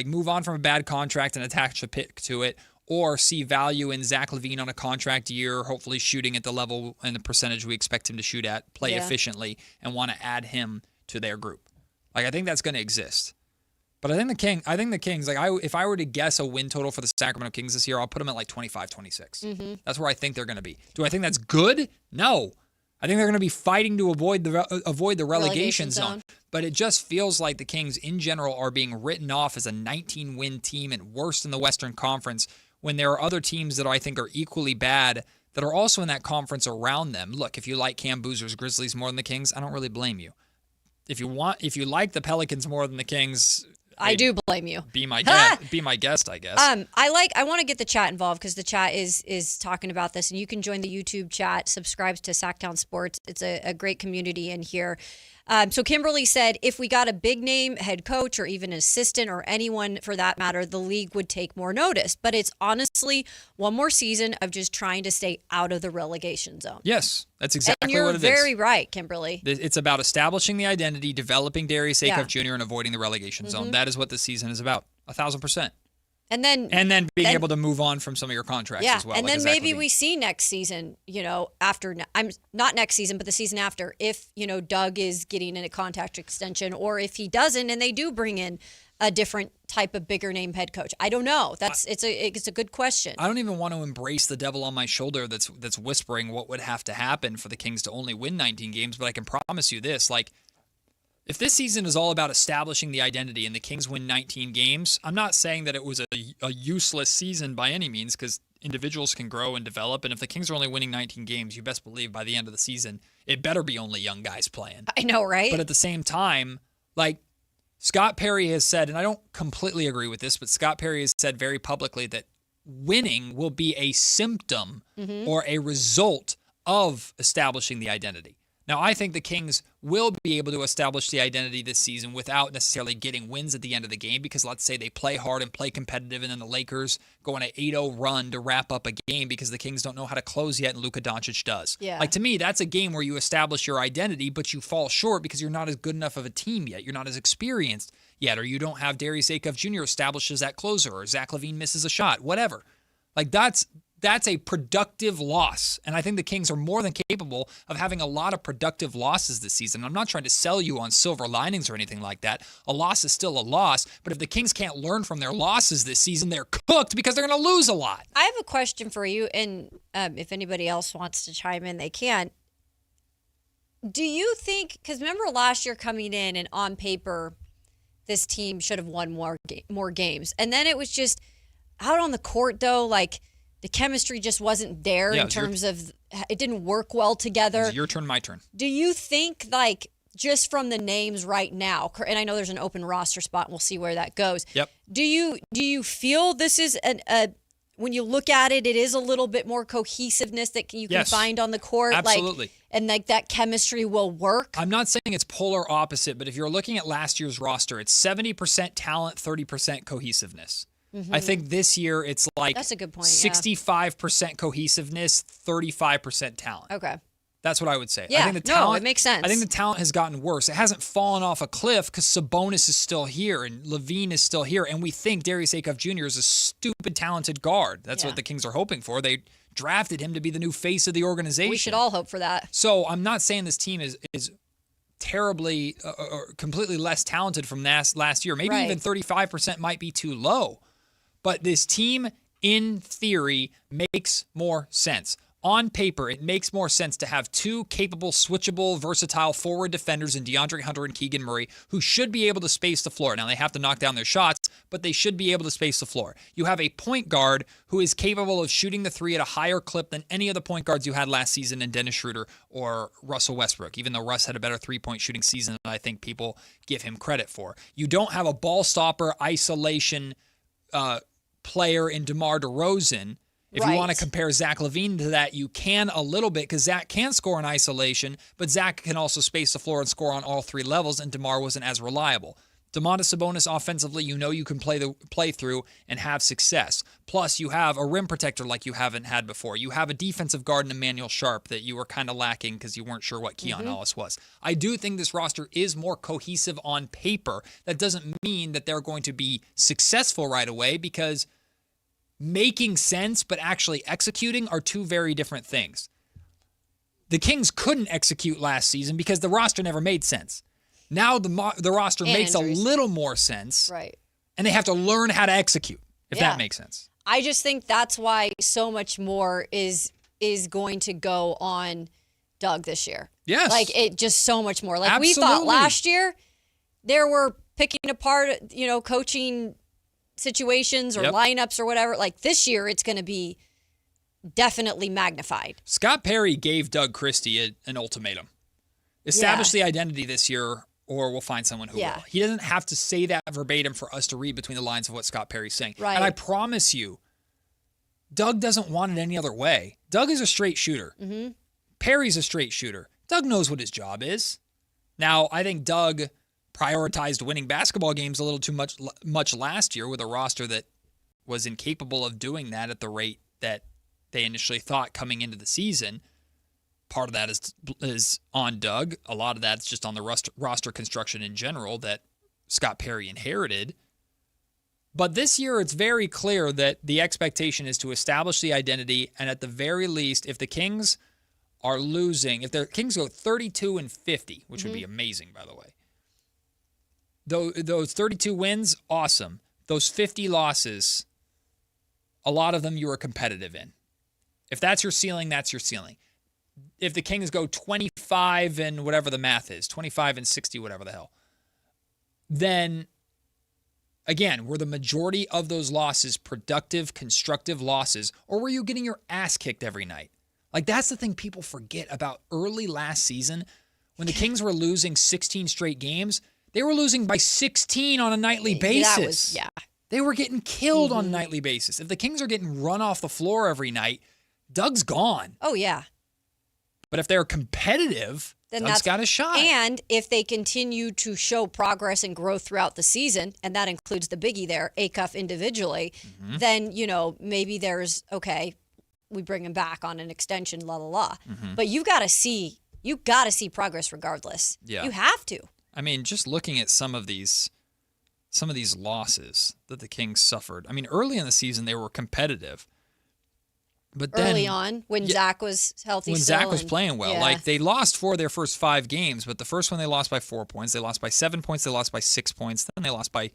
move on from a bad contract and attach a pick to it, or see value in Zach LaVine on a contract year, hopefully shooting at the level and the percentage we expect him to shoot at, play efficiently, and want to add him to their group. Like, I think that's going to exist. But I think the Kings, if I were to guess a win total for the Sacramento Kings this year, I'll put them at like 25-26. Mm-hmm. That's where I think they're going to be. Do I think that's good? No. I think they're going to be fighting to avoid the relegation zone. But it just feels like the Kings in general are being written off as a 19-win team and worst in the Western Conference, when there are other teams that I think are equally bad that are also in that conference around them. Look, if you like Cam Boozer's Grizzlies more than the Kings, I don't really blame you. If you like the Pelicans more than the Kings, I do blame you. Be my guest, I guess. I want to get the chat involved, because the chat is talking about this, and you can join the YouTube chat. Subscribe to Sactown Sports. It's a great community in here. So Kimberly said, if we got a big name head coach or even an assistant or anyone for that matter, the league would take more notice. But it's honestly one more season of just trying to stay out of the relegation zone. Yes, that's exactly what it is. You're very right, Kimberly. It's about establishing the identity, developing Darius Acuff Jr., and avoiding the relegation zone. That is what this season is about, 1,000%. And then being able to move on from some of your contracts as well. And then maybe we see next season, I'm not next season, but the season after, if, Doug is getting in a contract extension, or if he doesn't and they do bring in a different type of bigger name head coach. I don't know. It's a good question. I don't even want to embrace the devil on my shoulder that's whispering what would have to happen for the Kings to only win 19 games, but I can promise you this, if this season is all about establishing the identity and the Kings win 19 games, I'm not saying that it was a useless season by any means, because individuals can grow and develop. And if the Kings are only winning 19 games, you best believe by the end of the season, it better be only young guys playing. I know, right? But at the same time, Scott Perry has said, and I don't completely agree with this, but Scott Perry has said very publicly that winning will be a symptom or a result of establishing the identity. Now, I think the Kings will be able to establish the identity this season without necessarily getting wins at the end of the game, because let's say they play hard and play competitive, and then the Lakers go on an 8-0 run to wrap up a game because the Kings don't know how to close yet, and Luka Doncic does. Yeah. To me, that's a game where you establish your identity, but you fall short because you're not as good enough of a team yet. You're not as experienced yet, or you don't have Darius Acuff Jr. established as that closer, or Zach LaVine misses a shot, whatever. That's a productive loss. And I think the Kings are more than capable of having a lot of productive losses this season. I'm not trying to sell you on silver linings or anything like that. A loss is still a loss. But if the Kings can't learn from their losses this season, they're cooked, because they're going to lose a lot. I have a question for you, and if anybody else wants to chime in, they can. Do you think, because remember last year coming in and on paper, this team should have won more games. And then it was just out on the court, though, the chemistry just wasn't there in terms of it didn't work well together. It's your turn, my turn. Do you think, just from the names right now, and I know there's an open roster spot, and we'll see where that goes. Yep. Do you feel this is when you look at it, it is a little bit more cohesiveness that you can find on the court? Absolutely. And that chemistry will work? I'm not saying it's polar opposite, but if you're looking at last year's roster, it's 70% talent, 30% cohesiveness. Mm-hmm. I think this year it's that's a good point. 65% cohesiveness, 35% talent. Okay. That's what I would say. Yeah, I think the talent, it makes sense. I think the talent has gotten worse. It hasn't fallen off a cliff because Sabonis is still here and LaVine is still here, and we think Darius Acuff Jr. is a stupid talented guard. That's what the Kings are hoping for. They drafted him to be the new face of the organization. We should all hope for that. So I'm not saying this team is terribly or completely less talented from last year. Maybe even 35% might be too low. But this team, in theory, makes more sense. On paper, it makes more sense to have two capable, switchable, versatile forward defenders in DeAndre Hunter and Keegan Murray, who should be able to space the floor. Now, they have to knock down their shots, but they should be able to space the floor. You have a point guard who is capable of shooting the three at a higher clip than any of the point guards you had last season in Dennis Schroeder or Russell Westbrook, even though Russ had a better three-point shooting season than I think people give him credit for. You don't have a ball stopper, isolation player in DeMar DeRozan. If you want to compare Zach LaVine to that, you can a little bit, because Zach can score in isolation, but Zach can also space the floor and score on all three levels, and DeMar wasn't as reliable. Domantas Sabonis offensively, you can play through and have success. Plus, you have a rim protector like you haven't had before. You have a defensive guard in Emmanuel Sharp that you were kind of lacking because you weren't sure what Keon Ellis was. I do think this roster is more cohesive on paper. That doesn't mean that they're going to be successful right away, because making sense but actually executing are two very different things. The Kings couldn't execute last season because the roster never made sense. Now the roster makes a little more sense. Right. And they have to learn how to execute, if that makes sense. I just think that's why so much more is going to go on Doug this year. Yes. Like, it just so much more. Like, Absolutely. we thought last year there were picking apart, coaching situations or lineups or whatever. Like, this year it's going to be definitely magnified. Scott Perry gave Doug Christie an ultimatum. Establish the identity this year, or we'll find someone who will. He doesn't have to say that verbatim for us to read between the lines of what Scott Perry's saying. Right. And I promise you, Doug doesn't want it any other way. Doug is a straight shooter. Mm-hmm. Perry's a straight shooter. Doug knows what his job is. Now, I think Doug prioritized winning basketball games a little too much last year with a roster that was incapable of doing that at the rate that they initially thought coming into the season. Part of that is on Doug. A lot of that's just on the roster construction in general that Scott Perry inherited. But this year, it's very clear that the expectation is to establish the identity, and at the very least, if the Kings are losing, if the Kings go 32-50, which would be amazing, by the way, those 32 wins, awesome. Those 50 losses, a lot of them you were competitive in. If that's your ceiling, that's your ceiling. If the Kings go 25 and whatever the math is, 25 and 60, whatever the hell, then, again, were the majority of those losses productive, constructive losses, or were you getting your ass kicked every night? Like, that's the thing people forget about early last season. When the Kings were losing 16 straight games, they were losing by 16 on a nightly basis. They were getting killed on a nightly basis. If the Kings are getting run off the floor every night, Doug's gone. Oh, yeah. But if they're competitive, then Doug's got a shot. And if they continue to show progress and growth throughout the season, and that includes the biggie there, Acuff individually, then, maybe there's, okay, we bring him back on an extension, But you've got to see progress regardless. Yeah. You have to. I mean, just looking at some of these losses that the Kings suffered. I mean, early in the season, they were competitive. But then, early on, when Zach was healthy, when Zach was playing well, like they lost 4 of their first 5 games, but the first one they lost by 4 points, they lost by 7 points, they lost by 6 points, then they lost by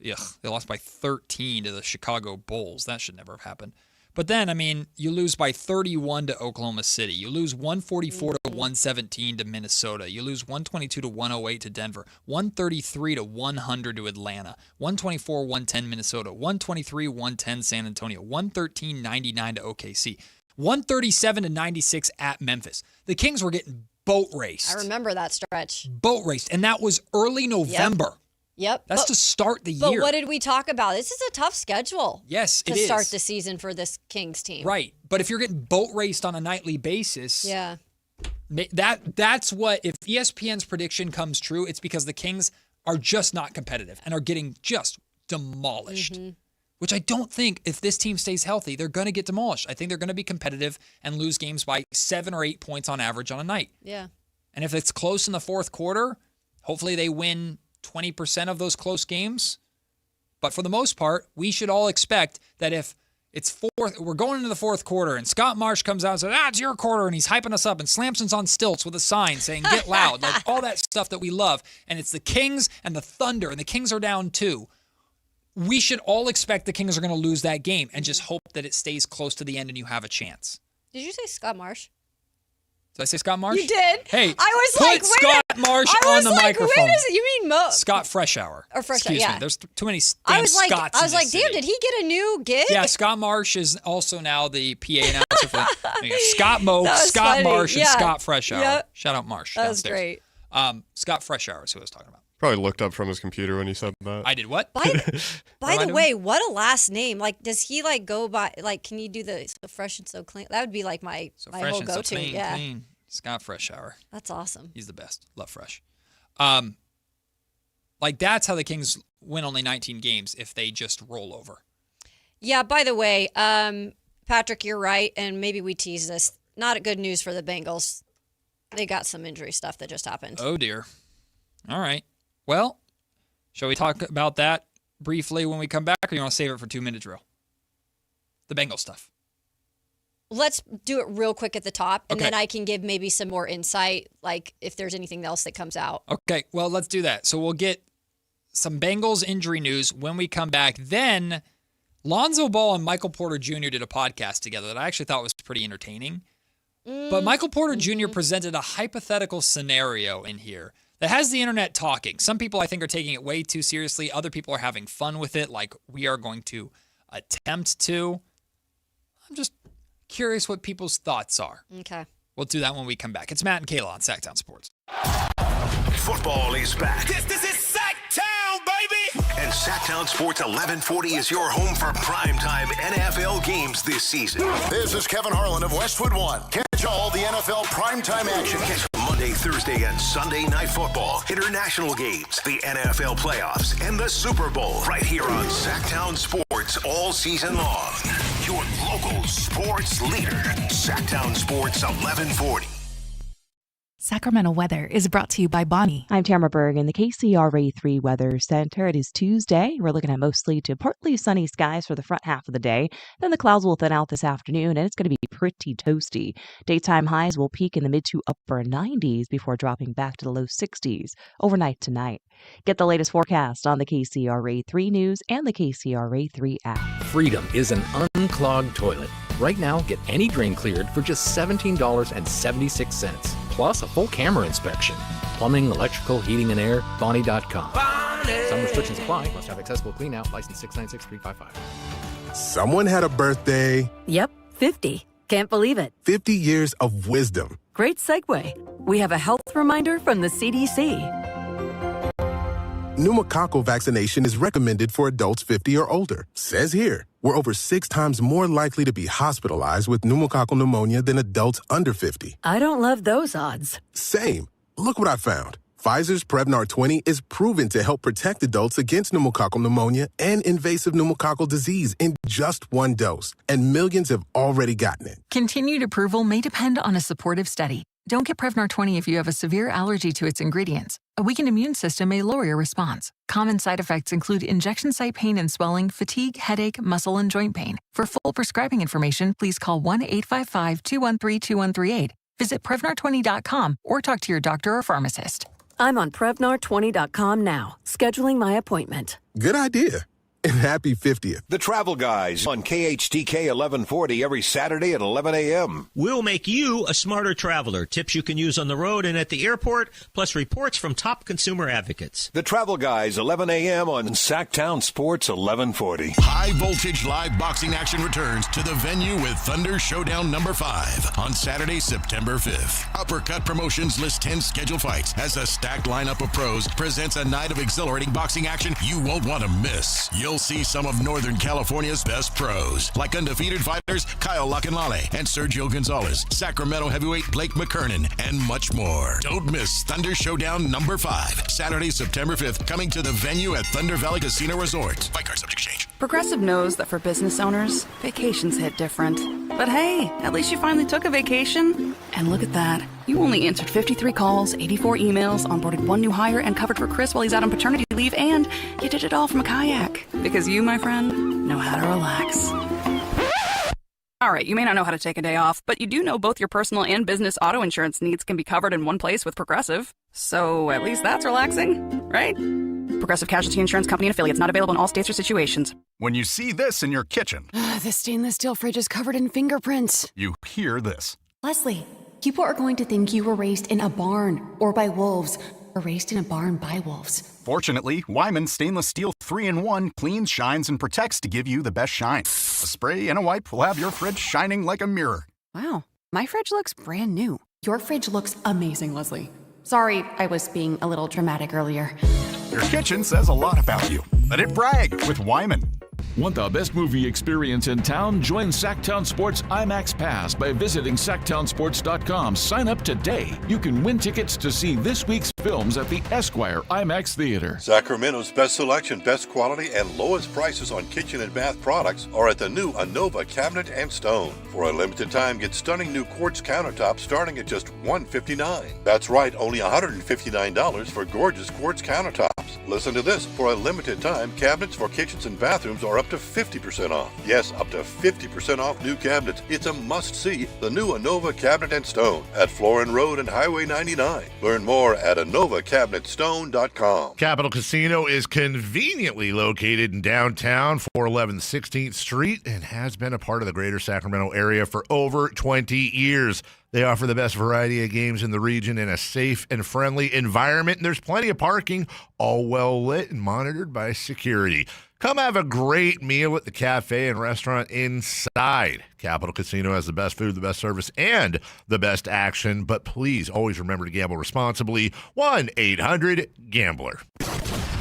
13 to the Chicago Bulls. That should never have happened. But then, I mean, you lose by 31 to Oklahoma City. You lose 144 to 117 to Minnesota. You lose 122 to 108 to Denver. 133 to 100 to Atlanta. 124-110 Minnesota. 123-110 San Antonio. 113-99 to OKC. 137-96 at Memphis. The Kings were getting boat raced. I remember that stretch. Boat raced. And that was early November. Yep. That's to start the year. But what did we talk about? This is a tough schedule. Yes, it is. To start the season for this Kings team. Right. But if you're getting boat raced on a nightly basis, that's what, if ESPN's prediction comes true, it's because the Kings are just not competitive and are getting just demolished. Which I don't think, if this team stays healthy, they're going to get demolished. I think they're going to be competitive and lose games by 7 or 8 points on average on a night. Yeah. And if it's close in the fourth quarter, hopefully they win 20% of those close games. But for the most part, we should all expect that if it's we're going into the fourth quarter and Scott Marsh comes out and says, it's your quarter, and he's hyping us up, and Slamson's on stilts with a sign saying, get loud, like all that stuff that we love. And it's the Kings and the Thunder, and the Kings are down 2. We should all expect the Kings are going to lose that game and just hope that it stays close to the end and you have a chance. Did you say Scott Marsh? Did I say Scott Marsh? You did. Hey, I was put like, Scott Marsh on the microphone. Wait a second. You mean Scott Freshour. Or Freshour, Excuse yeah. me. There's too many damn Scotts in I was like, this damn, city. did he get a new gig? Yeah, Scott Marsh is also now the PA announcer for Scott Moak, That was Scott funny. Marsh, and Yeah. Scott Freshour. Yep. Shout out Marsh. That was downstairs. great. Scott Freshour is who I was talking about. Probably looked up from his computer when he said that. I did what? By the way, what a last name. Like, does he go by, can you do the so fresh and so clean? That would be like my Fresh whole and go-to. so clean, yeah. clean. Scott Freshour. That's awesome. He's the best. Love Fresh. Like, that's how the Kings win only 19 games if they just roll over. Yeah, by the way, Patrick, you're right, and maybe we tease this. Not good news for the Bengals. They got some injury stuff that just happened. Oh, dear. All right. Well, shall we talk about that briefly when we come back, or you want to save it for 2-minute drill? The Bengals stuff. Let's do it real quick at the top, and Okay. then I can give maybe some more insight, like if there's anything else that comes out. Okay, well, let's do that. So we'll get some Bengals injury news when we come back. Then Lonzo Ball and Michael Porter Jr. did a podcast together that I actually thought was pretty entertaining. But Michael Porter Jr. presented a hypothetical scenario in here that has the internet talking. Some people, I think, are taking it way too seriously. Other people are having fun with it, like we are going to attempt to. I'm just curious what people's thoughts are. Okay. We'll do that when we come back. It's Matt and Kayla on Sactown Sports. Football is back. This is Sactown, baby! And Sactown Sports 1140 is your home for primetime NFL games this season. This is Kevin Harlan of Westwood One. Catch all the NFL primetime action. Catch Monday, Thursday, and Sunday night football, international games, the NFL playoffs, and the Super Bowl right here on Sactown Sports all season long. Your local sports leader, Sactown Sports 1140. Sacramento weather is brought to you by Bonnie. I'm Tamara Berg in the KCRA 3 Weather Center. It is Tuesday. We're looking at mostly to partly sunny skies for the front half of the day. Then the clouds will thin out this afternoon, and it's going to be pretty toasty. Daytime highs will peak in the mid to upper 90s before dropping back to the low 60s overnight tonight. Get the latest forecast on the KCRA 3 News and the KCRA 3 app. Freedom is an unclogged toilet. Right now, get any drain cleared for just $17.76. Plus a full camera inspection. Plumbing, electrical, heating, and air, Bonnie.com. Some restrictions apply. Must have accessible clean out. License 696355. Someone had a birthday. Yep, 50. Can't believe it. 50 years of wisdom. Great segue. We have a health reminder from the CDC. Pneumococcal vaccination is recommended for adults 50 or older. Says here, we're over 6 times more likely to be hospitalized with pneumococcal pneumonia than adults under 50. I don't love those odds. Same. Look what I found. Pfizer's Prevnar 20 is proven to help protect adults against pneumococcal pneumonia and invasive pneumococcal disease in just 1 dose. And millions have already gotten it. Continued approval may depend on a supportive study. Don't get Prevnar 20 if you have a severe allergy to its ingredients. A weakened immune system may lower your response. Common side effects include injection site pain and swelling, fatigue, headache, muscle, and joint pain. For full prescribing information, please call 1-855-213-2138. Visit Prevnar20.com or talk to your doctor or pharmacist. I'm on Prevnar20.com now, scheduling my appointment. Good idea. And happy 50th. The Travel Guys on KHTK 1140 every Saturday at 11 a.m. We'll make you a smarter traveler. Tips you can use on the road and at the airport, plus reports from top consumer advocates. The Travel Guys, 11 a.m. on Sactown Sports 1140. High voltage live boxing action returns to the venue with Thunder Showdown number 5 on Saturday, September 5th. Uppercut Promotions lists 10 scheduled fights as a stacked lineup of pros presents a night of exhilarating boxing action you won't want to miss. You'll see some of Northern California's best pros, like undefeated fighters Kyle Lacanlale and Sergio Gonzalez, Sacramento heavyweight Blake McKernan, and much more. Don't miss Thunder Showdown number 5, Saturday, September 5th, coming to the venue at Thunder Valley Casino Resort. Fight card subject to change. Progressive knows that for business owners, vacations hit different. But hey, at least you finally took a vacation. And look at that. You only answered 53 calls, 84 emails, onboarded 1 new hire, and covered for Chris while he's out on paternity leave, and you did it all from a kayak. Because you, my friend, know how to relax. All right, you may not know how to take a day off, but you do know both your personal and business auto insurance needs can be covered in one place with Progressive. So at least that's relaxing, right? Progressive Casualty Insurance Company and affiliates, not available in all states or situations. When you see this in your kitchen, this stainless steel fridge is covered in fingerprints. You hear this. Leslie, people are going to think you were raised in a barn or by wolves, or raised in a barn by wolves. Fortunately, Wyman Stainless Steel 3-in-1 cleans, shines, and protects to give you the best shine. A spray and a wipe will have your fridge shining like a mirror. Wow, my fridge looks brand new. Your fridge looks amazing, Leslie. Sorry, I was being a little dramatic earlier. Your kitchen says a lot about you. Let it brag with Wyman. Want the best movie experience in town? Join Sactown Sports IMAX Pass by visiting SactownSports.com. Sign up today. You can win tickets to see this week's films at the Esquire IMAX Theater. Sacramento's best selection, best quality, and lowest prices on kitchen and bath products are at the new Anova Cabinet and Stone. For a limited time, get stunning new quartz countertops starting at just $159. That's right, only $159 for gorgeous quartz countertops. Listen to this. For a limited time, cabinets for kitchens and bathrooms are up to 50% off. Yes, up to 50% off new cabinets. It's a must-see. The new Anova Cabinet and Stone at Florin Road and Highway 99. Learn more at AnovaCabinetStone.com. Capital Casino is conveniently located in downtown 411 16th Street and has been a part of the greater Sacramento area for over 20 years. They offer the best variety of games in the region in a safe and friendly environment, and there's plenty of parking, all well lit and monitored by security. Come have a great meal at the cafe and restaurant inside. Capital Casino has the best food, the best service, and the best action, but please always remember to gamble responsibly. 1-800-GAMBLER.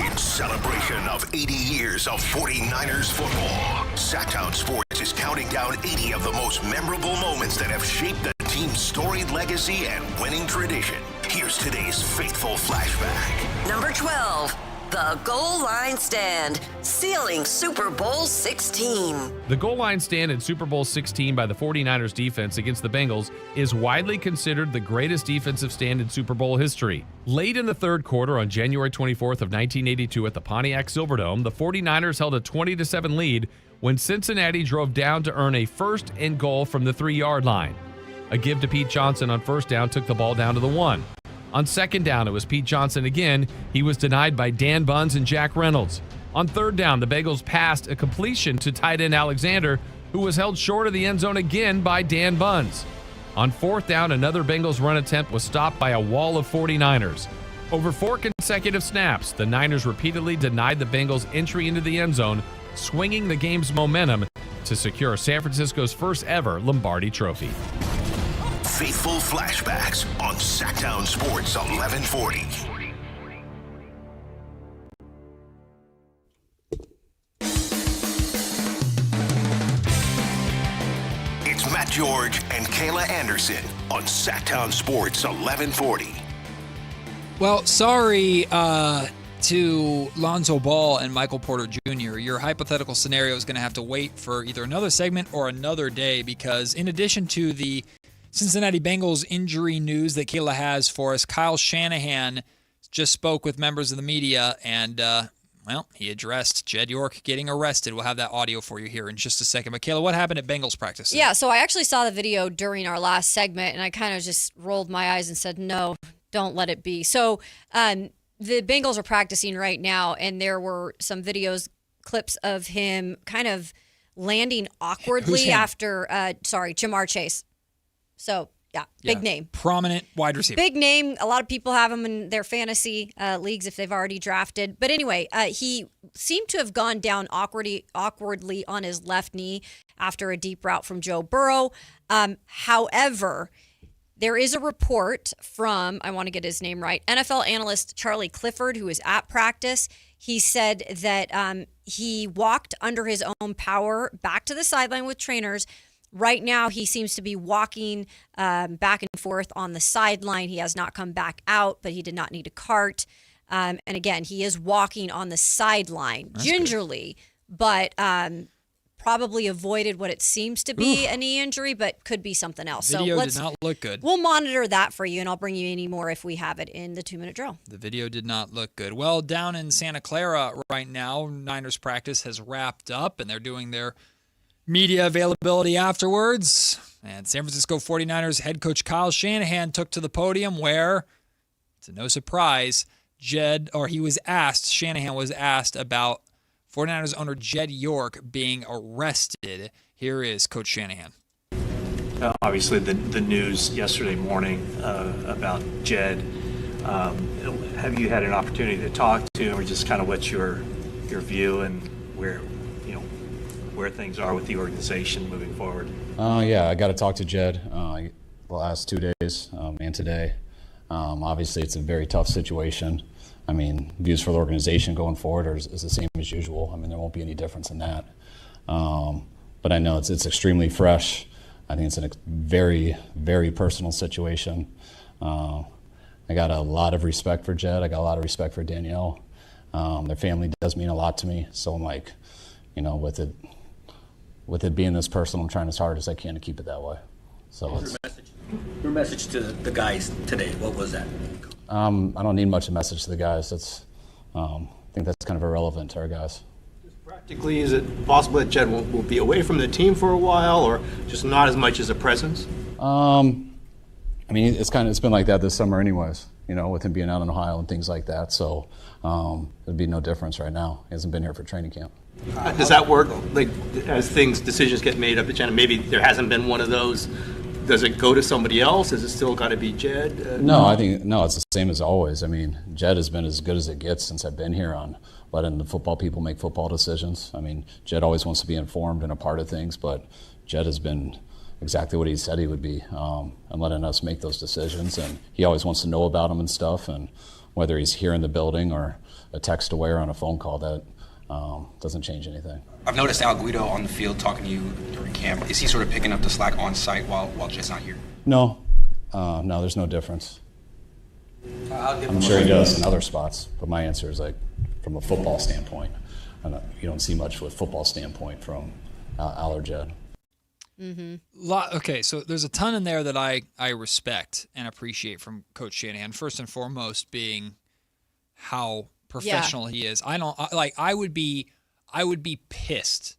In celebration of 80 years of 49ers football, Sactown Sports is counting down 80 of the most memorable moments that have shaped the team's storied legacy and winning tradition. Here's today's faithful flashback. Number 12, the goal line stand, sealing Super Bowl 16. The goal line stand in Super Bowl 16 by the 49ers defense against the Bengals is widely considered the greatest defensive stand in Super Bowl history. Late in the third quarter on January 24th of 1982 at the Pontiac Silverdome, the 49ers held a 20-7 lead when Cincinnati drove down to earn a first and goal from the 3-yard line. A give to Pete Johnson on first down took the ball down to the 1. On second down, it was Pete Johnson again. He was denied by Dan Bunz and Jack Reynolds. On third down, the Bengals passed a completion to tight end Alexander, who was held short of the end zone again by Dan Bunz. On fourth down, another Bengals run attempt was stopped by a wall of 49ers. Over 4 consecutive snaps, the Niners repeatedly denied the Bengals entry into the end zone, swinging the game's momentum to secure San Francisco's first ever Lombardi Trophy. Faithful flashbacks on Sactown Sports 1140. It's Matt George and Kayla Anderson on Sactown Sports 1140. Well, sorry to Lonzo Ball and Michael Porter Jr. Your hypothetical scenario is going to have to wait for either another segment or another day, because in addition to the Cincinnati Bengals injury news that Kayla has for us, Kyle Shanahan just spoke with members of the media, and, he addressed Jed York getting arrested. We'll have that audio for you here in just a second. But, Kayla, what happened at Bengals practice? Yeah, so I actually saw the video during our last segment, and I kind of just rolled my eyes and said, no, don't let it be. So the Bengals are practicing right now, and there were some clips of him kind of landing awkwardly after, Jamar Chase. So, big name. Prominent wide receiver. Big name. A lot of people have him in their fantasy leagues if they've already drafted. But anyway, he seemed to have gone down awkwardly on his left knee after a deep route from Joe Burrow. However, there is a report from, I want to get his name right, NFL analyst Charlie Clifford, who is at practice. He said that he walked under his own power back to the sideline with trainers. Right now, he seems to be walking back and forth on the sideline. He has not come back out, but he did not need a cart. And again, he is walking on the sideline gingerly, but probably avoided what it seems to be a knee injury, but could be something else. Video did not look good. We'll monitor that for you, and I'll bring you any more if we have it in the 2-minute drill. The video did not look good. Well, down in Santa Clara right now, Niners practice has wrapped up, and they're doing their media availability afterwards. And San Francisco 49ers head coach Kyle Shanahan took to the podium where, to no surprise, Shanahan was asked about 49ers owner Jed York being arrested. Here is Coach Shanahan. Obviously, the news yesterday morning about Jed. Have you had an opportunity to talk to him, or just kind of what's your view and where things are with the organization moving forward? Yeah, I got to talk to Jed the last 2 days and today. Obviously, it's a very tough situation. I mean, views for the organization going forward is the same as usual. I mean, there won't be any difference in that. But I know it's extremely fresh. I think it's a very, very personal situation. I got a lot of respect for Jed. I got a lot of respect for Danielle. Their family does mean a lot to me. So I'm like, with it being this personal, I'm trying as hard as I can to keep it that way. So Your message to the guys today, what was that? I don't need much of a message to the guys. I think that's kind of irrelevant to our guys. Practically, is it possible that Jed will be away from the team for a while, or just not as much as a presence? It's been like that this summer anyways, with him being out in Ohio and things like that. So there'd be no difference right now. He hasn't been here for training camp. Does that work, like, as decisions get made up at Jed, maybe there hasn't been one of those, does it go to somebody else? Has it still got to be Jed? No, it's the same as always. I mean, Jed has been as good as it gets since I've been here on letting the football people make football decisions. I mean, Jed always wants to be informed and a part of things, but Jed has been exactly what he said he would be, and letting us make those decisions. And he always wants to know about them and stuff, and whether he's here in the building or a text away or on a phone call, that doesn't change anything. I've noticed Al Guido on the field talking to you during camp. Is he sort of picking up the slack on site while Jed's not here? No, there's no difference. I'm sure he does in other spots, but my answer is like from a football standpoint. You don't see much with football standpoint from Al or Jed. Okay, so there's a ton in there that I respect and appreciate from Coach Shanahan. First and foremost, being how professional he is. I would be pissed.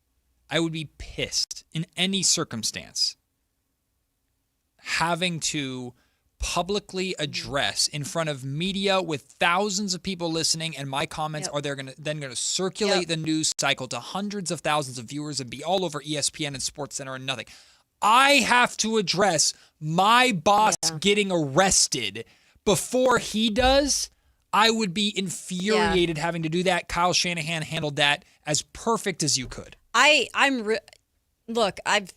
I would be pissed in any circumstance having to publicly address in front of media with thousands of people listening, and my comments are then going to circulate the news cycle to hundreds of thousands of viewers and be all over ESPN and SportsCenter and nothing. I have to address my boss getting arrested before he does. I would be infuriated having to do that. Kyle Shanahan handled that as perfect as you could. Look, I've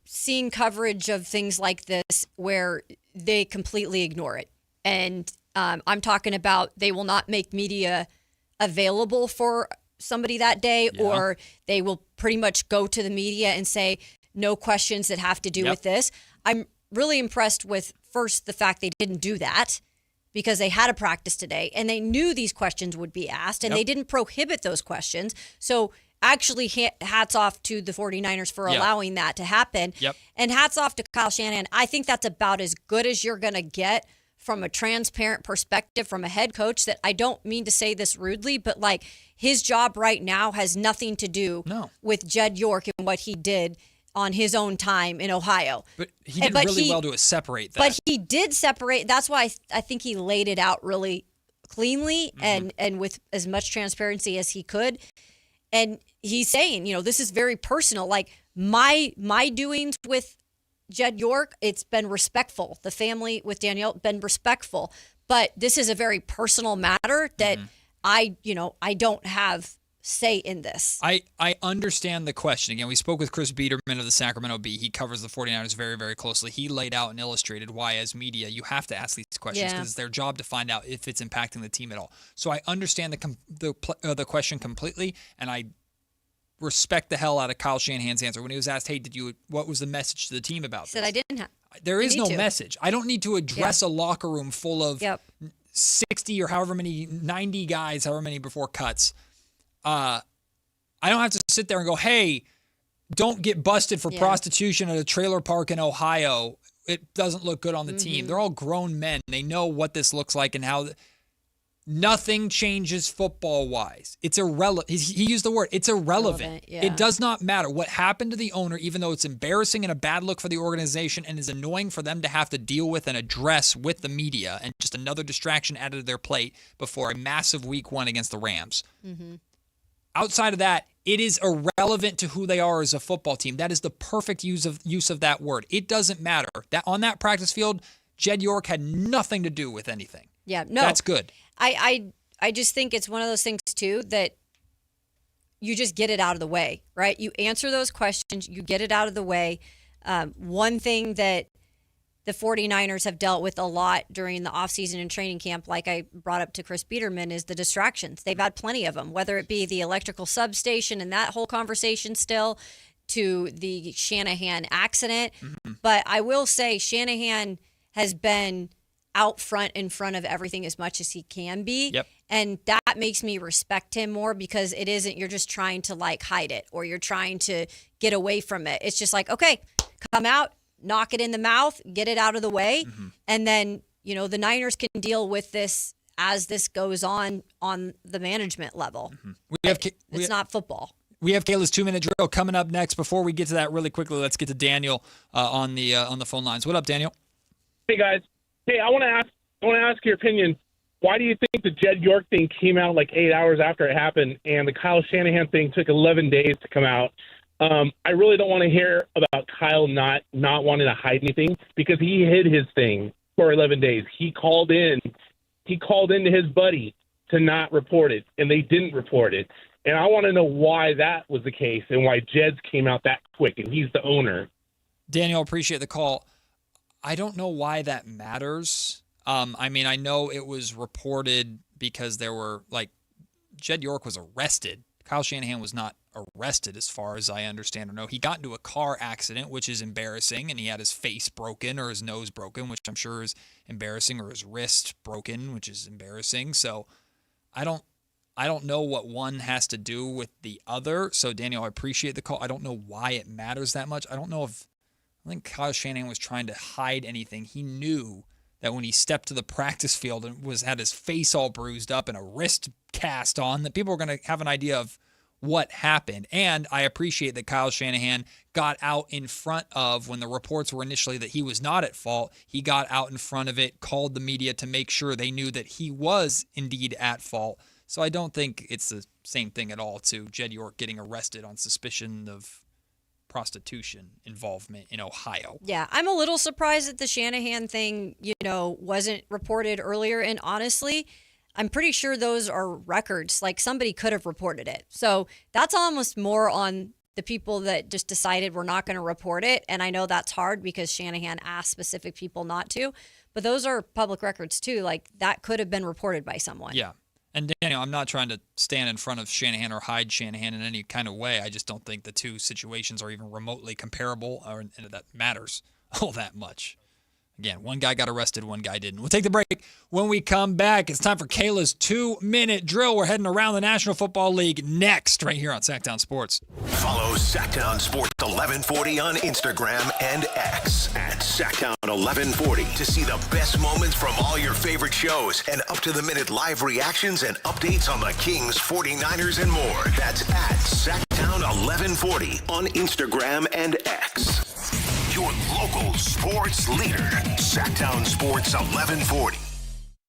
seen coverage of things like this where they completely ignore it. And I'm talking about they will not make media available for somebody that day, or they will pretty much go to the media and say, no questions that have to do with this. I'm really impressed with, first, the fact they didn't do that, because they had a practice today and they knew these questions would be asked, and they didn't prohibit those questions. So actually, hats off to the 49ers for allowing that to happen. And hats off to Kyle Shanahan. I think that's about as good as you're going to get from a transparent perspective from a head coach. That I don't mean to say this rudely, but like, his job right now has nothing to do with Jed York and what he did on his own time in Ohio. But he did really well to separate that. But he did separate. That's why I think he laid it out really cleanly and with as much transparency as he could. And he's saying, this is very personal. Like, my doings with Jed York, it's been respectful. The family with Danielle, been respectful. But this is a very personal matter that I don't have say in this. I understand the question. Again, we spoke with Chris Biederman of the Sacramento Bee. He covers the 49ers very, very closely. He laid out and illustrated why, as media, you have to ask these questions because it's their job to find out if it's impacting the team at all. So I understand the question completely, and I respect the hell out of Kyle Shanahan's answer when he was asked, "Hey, what was the message to the team about this?" He said, "I didn't have." There is no message. I don't need to address a locker room full of 60 or however many, 90 guys, however many before cuts. I don't have to sit there and go, "Hey, don't get busted for prostitution at a trailer park in Ohio. It doesn't look good on the team." They're all grown men. They know what this looks like and how. Nothing changes football-wise. It's irrelevant. He used the word. It's irrelevant. It does not matter. What happened to the owner, even though it's embarrassing and a bad look for the organization and is annoying for them to have to deal with and address with the media and just another distraction added to their plate before a massive week 1 against the Rams. Outside of that, it is irrelevant to who they are as a football team. That is the perfect use of that word. It doesn't matter. That on that practice field, Jed York had nothing to do with anything. Yeah, no. That's good. I just think it's one of those things, too, that you just get it out of the way, right? You answer those questions, you get it out of the way. One thing that the 49ers have dealt with a lot during the offseason and training camp, like I brought up to Chris Biederman, is the distractions. They've had plenty of them, whether it be the electrical substation and that whole conversation still, to the Shanahan accident. Mm-hmm. But I will say Shanahan has been out front in front of everything as much as he can be. Yep. And that makes me respect him more, because it isn't you're just trying to like hide it or you're trying to get away from it. It's just like, okay, come out, knock it in the mouth, get it out of the way. Mm-hmm. And then, the Niners can deal with this as this goes on the management level. Mm-hmm. It's not football. We have Kayla's 2-minute drill coming up next. Before we get to that really quickly, let's get to Daniel on the phone lines. What up, Daniel? Hey, guys. Hey, I want to ask your opinion. Why do you think the Jed York thing came out like 8 hours after it happened, and the Kyle Shanahan thing took 11 days to come out? I really don't want to hear about Kyle not wanting to hide anything, because he hid his thing for 11 days. He called in to his buddy to not report it, and they didn't report it. And I want to know why that was the case and why Jed's came out that quick, and he's the owner. Daniel, appreciate the call. I don't know why that matters. I know it was reported because there were, Jed York was arrested. Kyle Shanahan was not arrested as far as I understand or know. He got into a car accident, which is embarrassing, and he had his face broken or his nose broken, which I'm sure is embarrassing, or his wrist broken, which is embarrassing. So I don't know what one has to do with the other. So, Daniel, I appreciate the call. I don't know why it matters that much. I think Kyle Shanahan was trying to hide anything. He knew that when he stepped to the practice field and had his face all bruised up and a wrist cast on, that people were going to have an idea of what happened. And I appreciate that Kyle Shanahan got out in front of, when the reports were initially that he was not at fault, he got out in front of it, called the media to make sure they knew that he was indeed at fault. So I don't think it's the same thing at all to Jed York getting arrested on suspicion of prostitution involvement in Ohio. Yeah, I'm a little surprised that the Shanahan thing, wasn't reported earlier. And honestly, I'm pretty sure those are records. Like, somebody could have reported it. So that's almost more on the people that just decided we're not going to report it. And I know that's hard because Shanahan asked specific people not to. But those are public records too. Like, that could have been reported by someone. Yeah. And Daniel, I'm not trying to stand in front of Shanahan or hide Shanahan in any kind of way. I just don't think the two situations are even remotely comparable, and that matters all that much. Again, one guy got arrested, one guy didn't. We'll take the break. When we come back, it's time for Kayla's 2-minute drill. We're heading around the National Football League next, right here on Sactown Sports. Follow Sactown Sports 1140 on Instagram and X at Sactown 1140 to see the best moments from all your favorite shows and up-to-the-minute live reactions and updates on the Kings, 49ers, and more. That's at Sactown 1140 on Instagram and X. Your local sports leader, Sactown Sports 1140.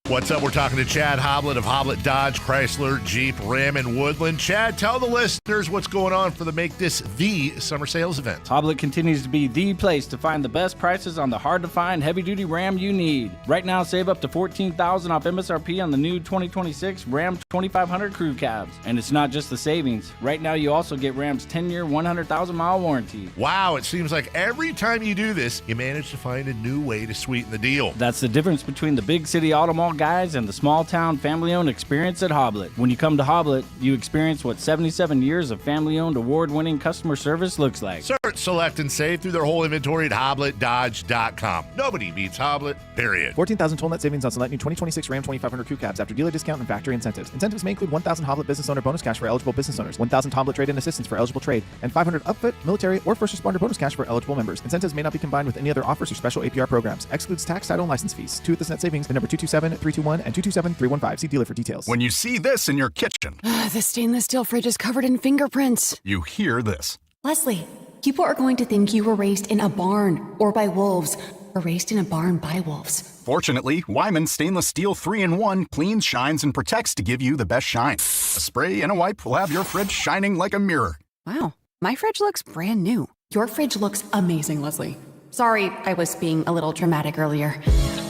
What's up? We're talking to Chad Hoblet of Hoblet Dodge, Chrysler, Jeep, Ram, and Woodland. Chad, tell the listeners what's going on for the Make This the Summer Sales event. Hoblet continues to be the place to find the best prices on the hard-to-find heavy-duty Ram you need. Right now, save up to $14,000 off MSRP on the new 2026 Ram 2500 Crew Cabs. And it's not just the savings. Right now, you also get Ram's 10-year, 100,000-mile warranty. Wow, it seems like every time you do this, you manage to find a new way to sweeten the deal. That's the difference between the big city auto mall guys and the small town family owned experience at Hoblet. When you come to Hoblet, you experience what 77 years of family owned award winning customer service looks like. Search, select, and save through their whole inventory at HobletDodge.com. Nobody beats Hoblet, period. 14,000 total net savings on select new 2026 Ram 2500 Crew Cabs after dealer discount and factory incentives. Incentives may include 1,000 Hoblet business owner bonus cash for eligible business owners, 1,000 Hoblet trade-in assistance for eligible trade, and 500 upfit, military, or first responder bonus cash for eligible members. Incentives may not be combined with any other offers or special APR programs. Excludes tax, title, and license fees. To this net savings, the number 227-321 and 227-315. See dealer for details. When you see this in your kitchen, The stainless steel fridge is covered in fingerprints. you hear this. Leslie, people are going to think you were raised in a barn or by wolves or raised in a barn by wolves. Fortunately, Wyman Stainless Steel 3-in-1 cleans, shines, and protects to give you the best shine. A spray and a wipe will have your fridge shining like a mirror. Wow, my fridge looks brand new. Your fridge looks amazing, Leslie. Sorry, I was being a little dramatic earlier.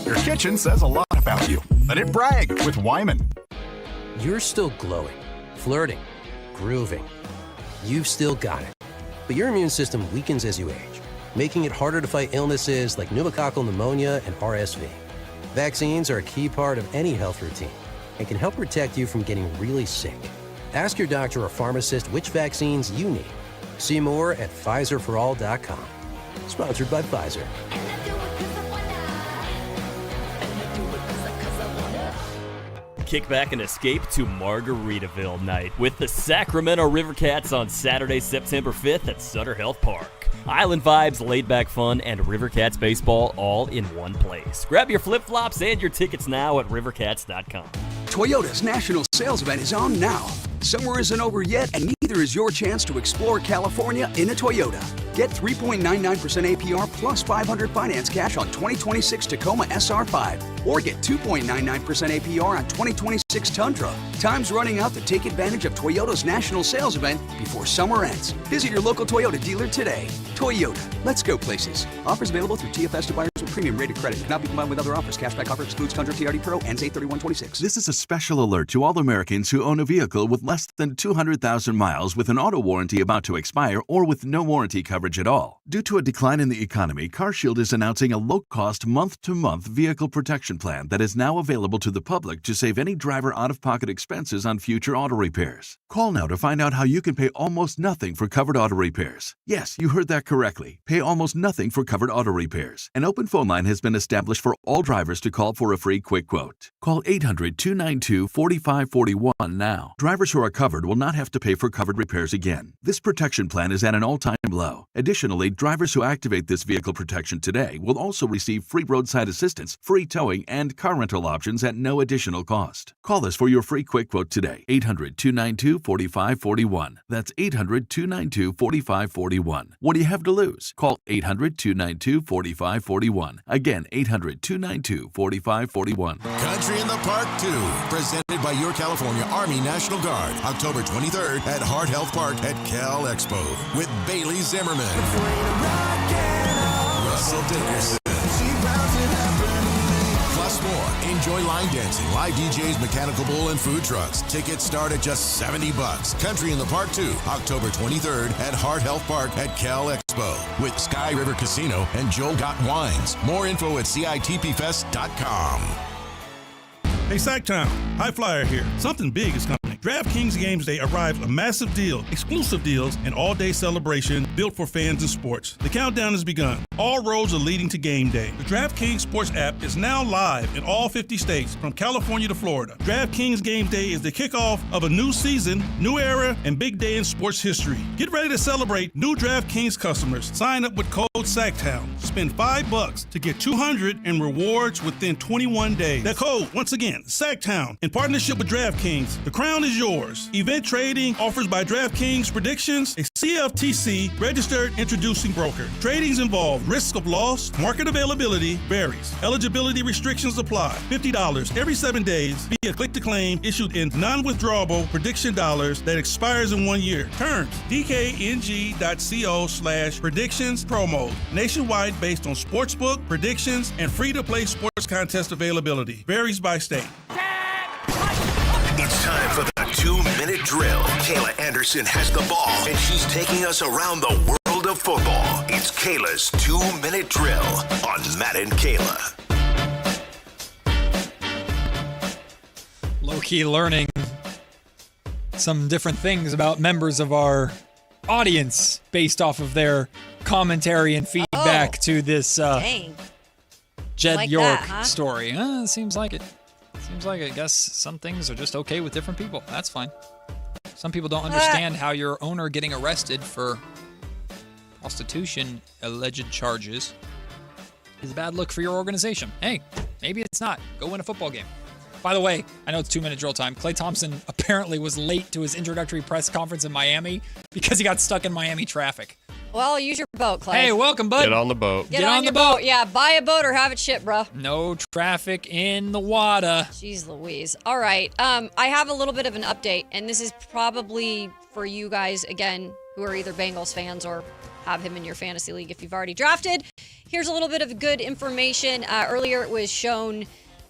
Your kitchen says a lot about you. Let it brag with Wyman. You're still glowing, flirting, grooving. You've still got it. But your immune system weakens as you age. making it harder to fight illnesses like pneumococcal pneumonia and RSV. Vaccines are a key part of any health routine and can help protect you from getting really sick. Ask your doctor or pharmacist which vaccines you need. See more at PfizerForAll.com. Sponsored by Pfizer. Kick back and escape to Margaritaville night with the Sacramento Rivercats on Saturday, September 5th at Sutter Health Park. Island vibes, laid-back fun, and Rivercats baseball all in one place. Grab your flip-flops and your tickets now at rivercats.com. Toyota's national sales event is on now. Summer isn't over yet, and neither is your chance to explore California in a Toyota. Get 3.99% APR plus $500 finance cash on 2026 Tacoma SR5. Or get 2.99% APR on 2026 Tundra. Time's running out to take advantage of Toyota's national sales event before summer ends. Visit your local Toyota dealer today. Toyota, let's go places. Offers available through TFS to buyers with premium rated credit. Cannot be combined with other offers. Cashback offer excludes Tundra TRD Pro. Ends 8/31/26. This is a special alert to all Americans who own a vehicle with less than 200,000 miles with an auto warranty about to expire or with no warranty coverage at all. Due to a decline in the economy, CarShield is announcing a low-cost month-to-month vehicle protection plan that is now available to the public to save any driver out-of-pocket expenses on future auto repairs. Call now to find out how you can pay almost nothing for covered auto repairs. Yes, you heard that correctly. Pay almost nothing for covered auto repairs. An open phone line has been established for all drivers to call for a free quick quote. Call 800-292-4541 now. Drivers who are covered will not have to pay for covered repairs again. This protection plan is at an all-time low. Additionally, drivers who activate this vehicle protection today will also receive free roadside assistance, free towing, and car rental options at no additional cost. Call us for your free quick quote today. 800-292-4541. That's 800-292-4541. What do you have to lose? Call 800-292-4541. Again, 800-292-4541. Country in the Park 2, presented by your California Army National Guard, October 23rd at Hart Health Park at Cal Expo with Bailey Zimmerman, Russell Dickerson, plus more. Enjoy line dancing, live DJs, mechanical bull, and food trucks. Tickets start at just $70. Country in the Park 2, October 23rd at Hart Health Park at Cal Expo with Sky River Casino and Joel Gott Wines. More info at CITPFest.com. Hey, Sactown, High Flyer here. Something big is coming. DraftKings Games Day arrives a massive deal, exclusive deals, and all-day celebration built for fans and sports. The countdown has begun. All roads are leading to game day. The DraftKings Sports app is now live in all 50 states, from California to Florida. DraftKings Game Day is the kickoff of a new season, new era, and big day in sports history. Get ready to celebrate new DraftKings customers. Sign up with code SACTOWN. Spend $5 to get $200 in rewards within 21 days. That code, once again, Sactown, in partnership with DraftKings. The crown is yours. Event trading offers by DraftKings Predictions, a CFTC registered introducing broker. Tradings involve risk of loss, market availability varies. Eligibility restrictions apply. $50 every 7 days via click to claim issued in non-withdrawable prediction dollars that expires in 1 year. Terms dkng.co/predictions promo. Nationwide based on sportsbook, predictions, and free-to-play sports contest availability. Varies by state. It's time for the 2-minute drill. Kayla Anderson has the ball, and she's taking us around the world of football. It's Kayla's 2-minute drill on Matt and Kayla. Low-key learning some different things about members of our audience based off of their commentary and feedback to this Jed Like York that, huh? story. Seems like it. Seems like I guess some things are just okay with different people. That's fine. Some people don't understand how your owner getting arrested for prostitution alleged charges is a bad look for your organization. Hey, maybe it's not. Go win a football game. By the way, I know it's 2-minute drill time. Klay Thompson apparently was late to his introductory press conference in Miami because he got stuck in Miami traffic. Well, use your boat, Clay. Hey, welcome, bud. Get on the boat. Get on your boat. Yeah, buy a boat or have it shipped, bro. No traffic in the water. Jeez Louise. All right. I have a little bit of an update, and this is probably for you guys, again, who are either Bengals fans or have him in your fantasy league if you've already drafted. Here's a little bit of good information. Earlier it was shown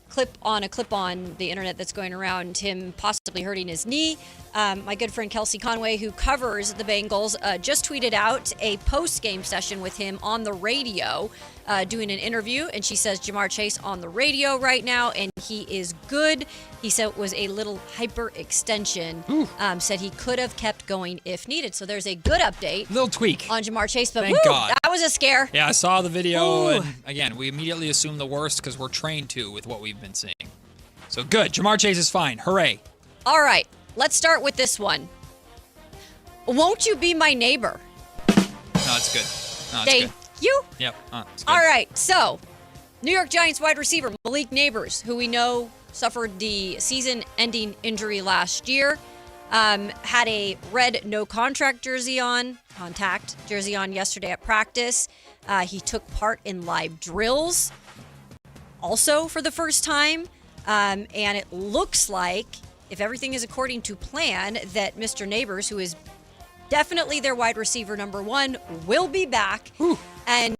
clip on the internet that's going around, him possibly hurting his knee. My good friend Kelsey Conway, who covers the Bengals, just tweeted out a post-game session with him on the radio, doing an interview, and she says Jamar Chase on the radio right now, and he is good. He said it was a little hyperextension. Said he could have kept going if needed. So there's a good update. Little tweak on Jamar Chase, but Thank God. That was a scare. Yeah, I saw the video, and again, we immediately assume the worst because we're trained to with what we've been seeing. So good. Jamar Chase is fine. Hooray. All right, let's start with this one. Won't you be my neighbor? No, it's good. No, it's Thank good. you. Yep. It's good. All right, so New York Giants wide receiver Malik Neighbors, who we know suffered the season-ending injury last year, had a red no-contact jersey on yesterday at practice. He took part in live drills also for the first time, and it looks like, if everything is according to plan, that Mr. Neighbors, who is definitely their wide receiver number one, will be back. And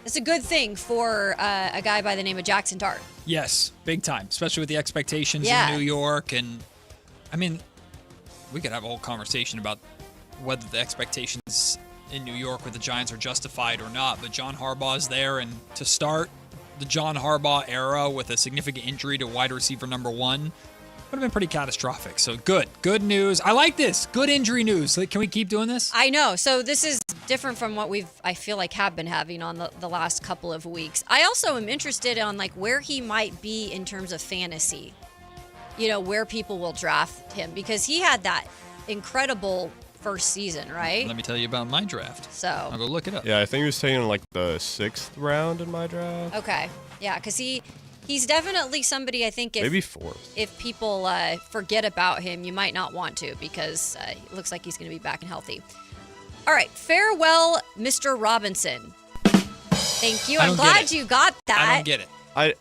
it's a good thing for a guy by the name of Jackson Dart. Yes, big time, especially with the expectations Yeah. in New York. And, I mean, we could have a whole conversation about whether the expectations in New York with the Giants are justified or not. But John Harbaugh is there, and to start the John Harbaugh era with a significant injury to wide receiver number one would have been pretty catastrophic. So good news. I like this. Good injury news. Can we keep doing this? I know. So this is different from what I feel like have been having on the last couple of weeks. I also am interested on like where he might be in terms of fantasy. You know, where people will draft him, because he had that incredible first season, right? Let me tell you about my draft. So I'll go look it up. Yeah, I think he was taken in like the 6th round in my draft. Okay. Yeah, because he's definitely somebody I think Maybe 4th. If people forget about him, you might not want to, because it looks like he's going to be back and healthy. All right. Farewell, Mr. Robinson. Thank you. I'm glad you got that. I don't get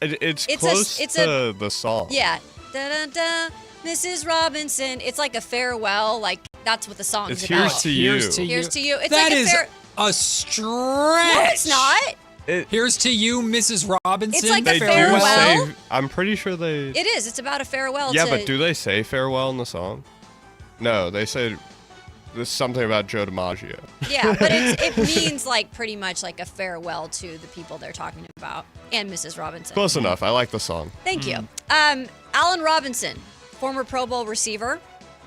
it. It's close to the song. Yeah. Da-da-da, Mrs. Robinson. It's like a farewell. Like, that's what the song is about. Here's to you. Here's to you. It's That like is a stretch. No, it's not. Here's to you, Mrs. Robinson. It's like a They do farewell. say, I'm pretty sure they... It is. It's about a farewell. Yeah, to, but do they say farewell in the song? No, they said there's something about Joe DiMaggio. Yeah, but it means like pretty much like a farewell to the people they're talking about and Mrs. Robinson. Close enough. I like the song. Thank you. Allen Robinson, former Pro Bowl receiver,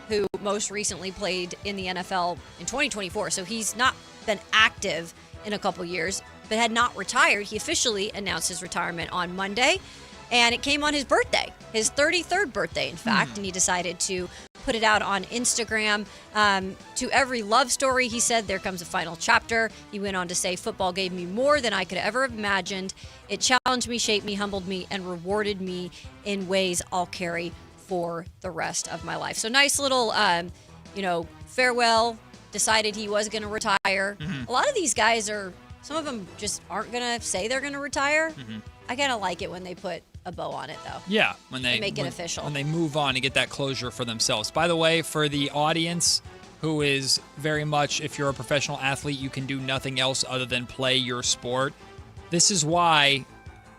who most recently played in the NFL in 2024. So he's not been active in a couple years, but had not retired. He officially announced his retirement on Monday, and it came on his birthday, his 33rd birthday, in fact, and he decided to put it out on Instagram. To every love story, he said, there comes a final chapter. He went on to say, football gave me more than I could ever have imagined. It challenged me, shaped me, humbled me, and rewarded me in ways I'll carry for the rest of my life. So nice little, farewell. Decided he was going to retire. A lot of these guys some of them just aren't going to say they're going to retire. I kind of like it when they put a bow on it, though. Yeah, when they make it official. When they move on and get that closure for themselves. By the way, for the audience who is very much, if you're a professional athlete, you can do nothing else other than play your sport. This is why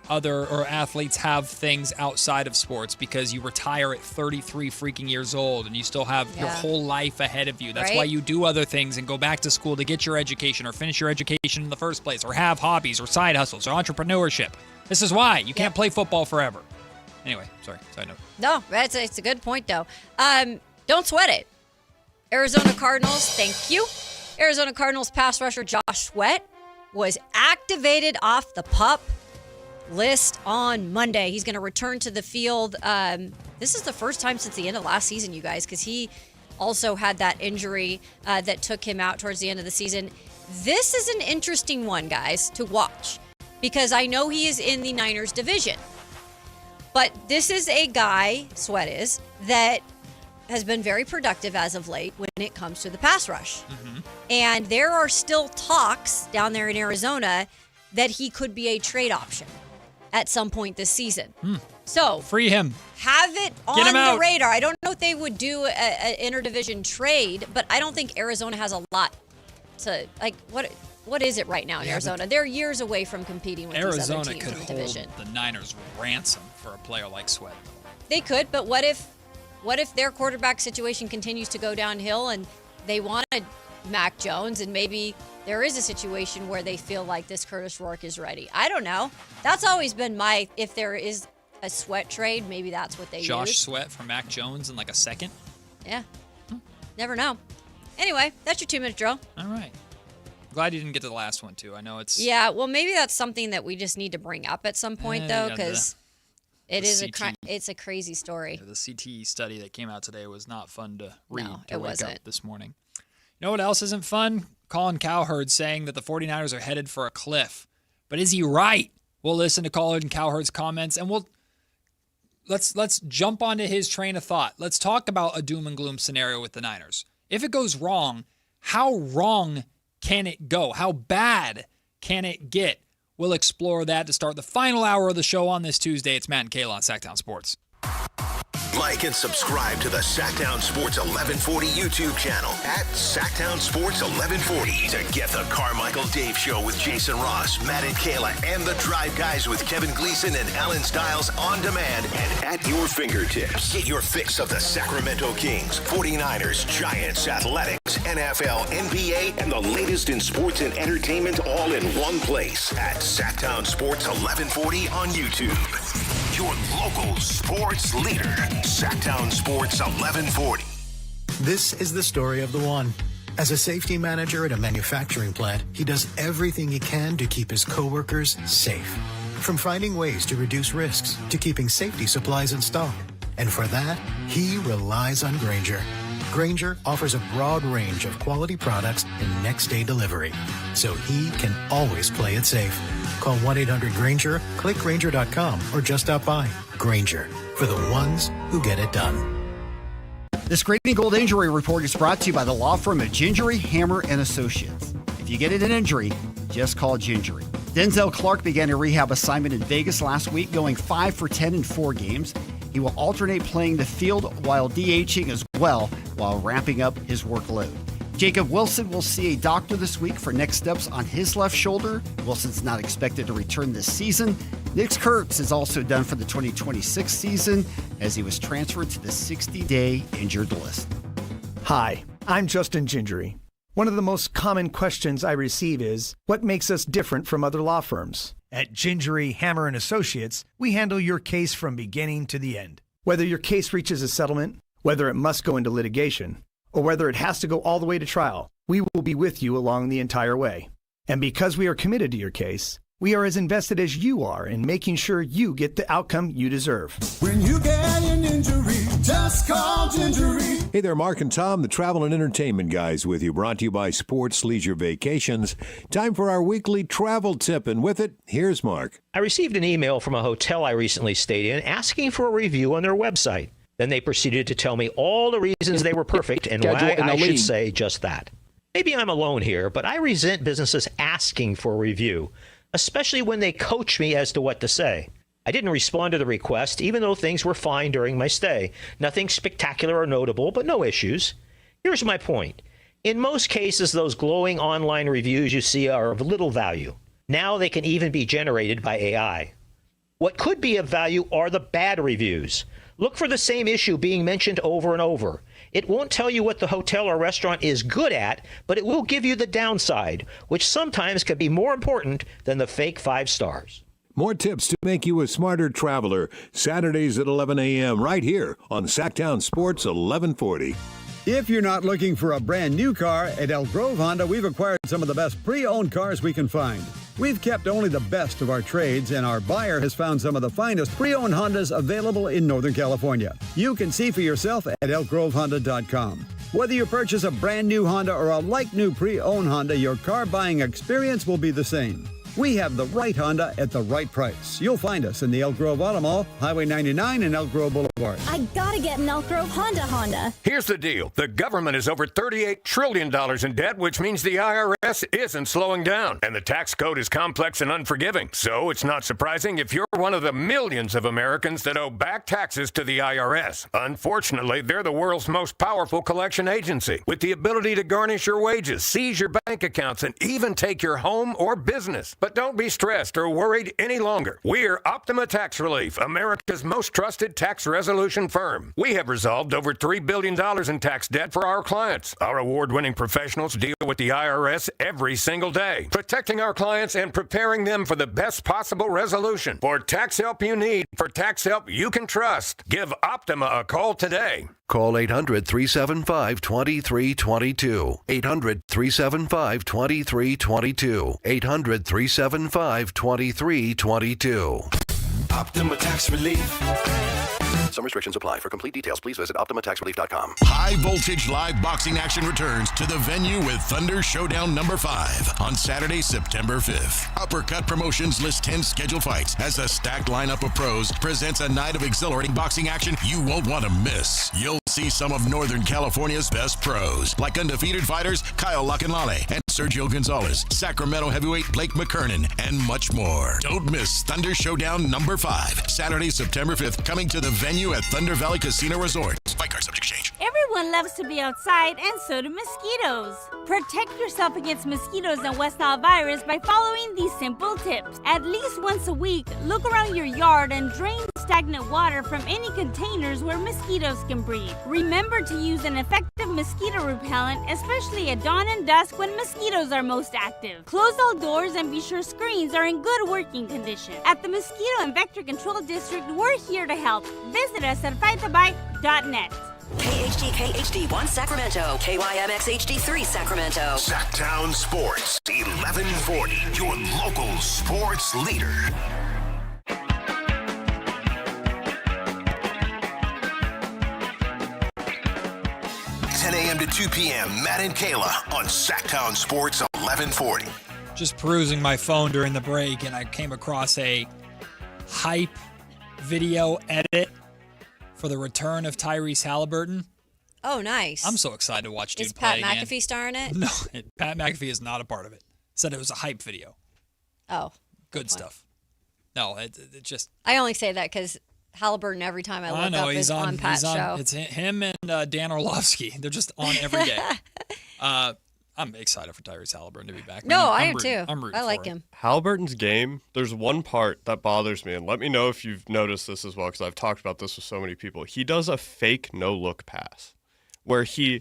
athletes have things outside of sports, because you retire at 33 freaking years old and you still have your whole life ahead of you. That's why you do other things and go back to school to get your education or finish your education in the first place, or have hobbies or side hustles or entrepreneurship. This is why you can't play football forever. Anyway, sorry, side note. No, it's a good point, though. Don't sweat it. Arizona Cardinals, thank you. Arizona Cardinals pass rusher Josh Sweat was activated off the PUP list on Monday. He's going to return to the field. This is the first time since the end of last season, you guys, because he also had that injury that took him out towards the end of the season. This is an interesting one, guys, to watch, because I know he is in the Niners division. But this is a guy, Sweat is, that has been very productive as of late when it comes to the pass rush. And there are still talks down there in Arizona that he could be a trade option at some point this season. So free him. Have it Get on him the out. radar. I don't know if they would do an interdivision trade, but I don't think Arizona has a lot to, like, what what is it right now in Arizona? They're years away from competing with these other teams could in the division. hold the Niners ransom for a player like Sweat. They could, but what if their quarterback situation continues to go downhill and they wanted Mac Jones, and maybe there is a situation where they feel like this Curtis Rourke is ready? I don't know. That's always been if there is a Sweat trade, maybe that's what they use. Josh Sweat for Mac Jones in like a second? Yeah. Never know. Anyway, that's your 2-minute drill. All right. Glad you didn't get to the last one, too. I know it's... Yeah, well, maybe that's something that we just need to bring up at some point, though, because it's a crazy story. The CTE study that came out today was not fun to read. No, it wasn't. Up this morning. You know what else isn't fun? Colin Cowherd saying that the 49ers are headed for a cliff. But is he right? We'll listen to Colin Cowherd's comments, and let's jump onto his train of thought. Let's talk about a doom and gloom scenario with the Niners. If it goes wrong, how wrong can it go? How bad can it get? We'll explore that to start the final hour of the show on this Tuesday. It's Matt and Kayla on Sactown Sports. Like and subscribe to the Sactown Sports 1140 YouTube channel at Sactown Sports 1140 to get the Carmichael Dave Show with Jason Ross, Matt and Kayla, and the Drive Guys with Kevin Gleason and Alan Stiles on demand and at your fingertips. Get your fix of the Sacramento Kings, 49ers, Giants, Athletics, NFL, NBA, and the latest in sports and entertainment all in one place at Sactown Sports 1140 on YouTube. Your local sports leader, Sactown Sports 1140. This is the story of the one. As a safety manager at a manufacturing plant, he does everything he can to keep his coworkers safe. From finding ways to reduce risks to keeping safety supplies in stock. And for that, he relies on Grainger. Grainger offers a broad range of quality products and next-day delivery, so he can always play it safe. Call 1-800-GRAINGER, click Grainger.com, or just stop by. Grainger, for the ones who get it done. This Great and Gold Injury Report is brought to you by the law firm of Gingery, Hammer, and Associates. If you get an injury, just call Gingery. Denzel Clark began a rehab assignment in Vegas last week, going 5 for 10 in 4 games. He will alternate playing the field while DHing as well, while ramping up his workload. Jacob Wilson will see a doctor this week for next steps on his left shoulder. Wilson's not expected to return this season. Nick Kurtz is also done for the 2026 season as he was transferred to the 60-day injured list. Hi, I'm Justin Gingery. One of the most common questions I receive is, what makes us different from other law firms? At Gingery, Hammer, and Associates, we handle your case from beginning to the end. Whether your case reaches a settlement, whether it must go into litigation, or whether it has to go all the way to trial, we will be with you along the entire way. And because we are committed to your case, we are as invested as you are in making sure you get the outcome you deserve. When you get an injury, just call Gingery. Hey there, Mark and Tom, the travel and entertainment guys with you, brought to you by Sports Leisure Vacations. Time for our weekly travel tip, and with it, here's Mark. I received an email from a hotel I recently stayed in asking for a review on their website. Then they proceeded to tell me all the reasons they were perfect and why I should say just that. Maybe I'm alone here, but I resent businesses asking for a review, especially when they coach me as to what to say. I didn't respond to the request, even though things were fine during my stay. Nothing spectacular or notable, but no issues. Here's my point. In most cases, those glowing online reviews you see are of little value. Now they can even be generated by AI. What could be of value are the bad reviews. Look for the same issue being mentioned over and over. It won't tell you what the hotel or restaurant is good at, but it will give you the downside, which sometimes can be more important than the fake 5 stars. More tips to make you a smarter traveler. Saturdays at 11 a.m. right here on Sactown Sports 1140. If you're not looking for a brand new car, at Elk Grove Honda, we've acquired some of the best pre-owned cars we can find. We've kept only the best of our trades, and our buyer has found some of the finest pre-owned Hondas available in Northern California. You can see for yourself at elkgrovehonda.com. Whether you purchase a brand new Honda or a like-new pre-owned Honda, your car buying experience will be the same. We have the right Honda at the right price. You'll find us in the Elk Grove Auto Mall, Highway 99 and Elk Grove Boulevard. I gotta get an Elk Grove Honda. Here's the deal. The government is over $38 trillion in debt, which means the IRS isn't slowing down. And the tax code is complex and unforgiving. So it's not surprising if you're one of the millions of Americans that owe back taxes to the IRS. Unfortunately, they're the world's most powerful collection agency, with the ability to garnish your wages, seize your bank accounts, and even take your home or business. But don't be stressed or worried any longer. We're Optima Tax Relief, America's most trusted tax resolution firm. We have resolved over $3 billion in tax debt for our clients. Our award-winning professionals deal with the IRS every single day, protecting our clients and preparing them for the best possible resolution. For tax help you need, for tax help you can trust, give Optima a call today. Call 800-375-2322. 800-375-2322. 800-375-2322. Optima Tax Relief. Some restrictions apply. For complete details, please visit OptimaTaxRelief.com. High voltage live boxing action returns to the venue with Thunder Showdown number 5 on Saturday, September 5th. Uppercut Promotions lists 10 scheduled fights as a stacked lineup of pros presents a night of exhilarating boxing action you won't want to miss. You'll see some of Northern California's best pros, like undefeated fighters Kyle Lacanlale and Sergio Gonzalez, Sacramento heavyweight Blake McKernan, and much more. Don't miss Thunder Showdown number 5, Saturday, September 5th, coming to the venue at Thunder Valley Casino Resort. Fight card subject to change. Everyone loves to be outside, and so do mosquitoes. Protect yourself against mosquitoes and West Nile virus by following these simple tips. At least once a week, look around your yard and drain stagnant water from any containers where mosquitoes can breed. Remember to use an effective mosquito repellent, especially at dawn and dusk when mosquitoes are most active. Close all doors and be sure screens are in good working condition. At the Mosquito and Vector Control District, we're here to help. Visit us at fightthebite.net. KHD 1 Sacramento, KYMX HD3 Sacramento. Sactown Sports 1140, your local sports leader. 10 a.m. to 2 p.m. Matt and Kayla on Sactown Sports 1140. Just perusing my phone during the break, and I came across a hype video edit for the return of Tyrese Halliburton. Oh, nice. I'm so excited to watch dude Is play Pat again. McAfee starring it? No, Pat McAfee is not a part of it. Said it was a hype video. Oh. Good stuff. No, it just... I only say that because Halliburton, every time I look up, is on Pat's show. It's him and Dan Orlovsky. They're just on every day. I'm excited for Tyrese Halliburton to be back. No, I am too. I like him. Halliburton's game, there's one part that bothers me, and let me know if you've noticed this as well, because I've talked about this with so many people. He does a fake no-look pass, where he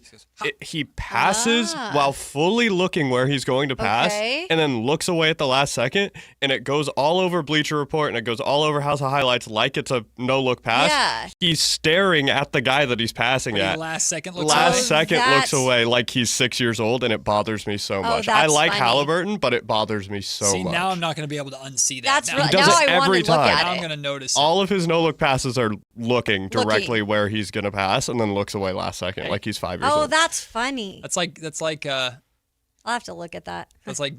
passes while fully looking where he's going to pass, and then looks away at the last second, and it goes all over Bleacher Report, and it goes all over House of Highlights like it's a no-look pass. Yeah. He's staring at the guy that he's passing at. Last second looks away like he's 6 years old, and it bothers me so much. that's I like funny. Halliburton, but it bothers me so much. Now I'm not going to be able to unsee that. That's now. right. He does Now it I want every to look time. at Now it. I'm going to notice it. All of his no-look passes are looking directly where he's going to pass, and then looks away last second like he's 5 years Oh, old. that's funny. That's like I'll have to look at that. that's like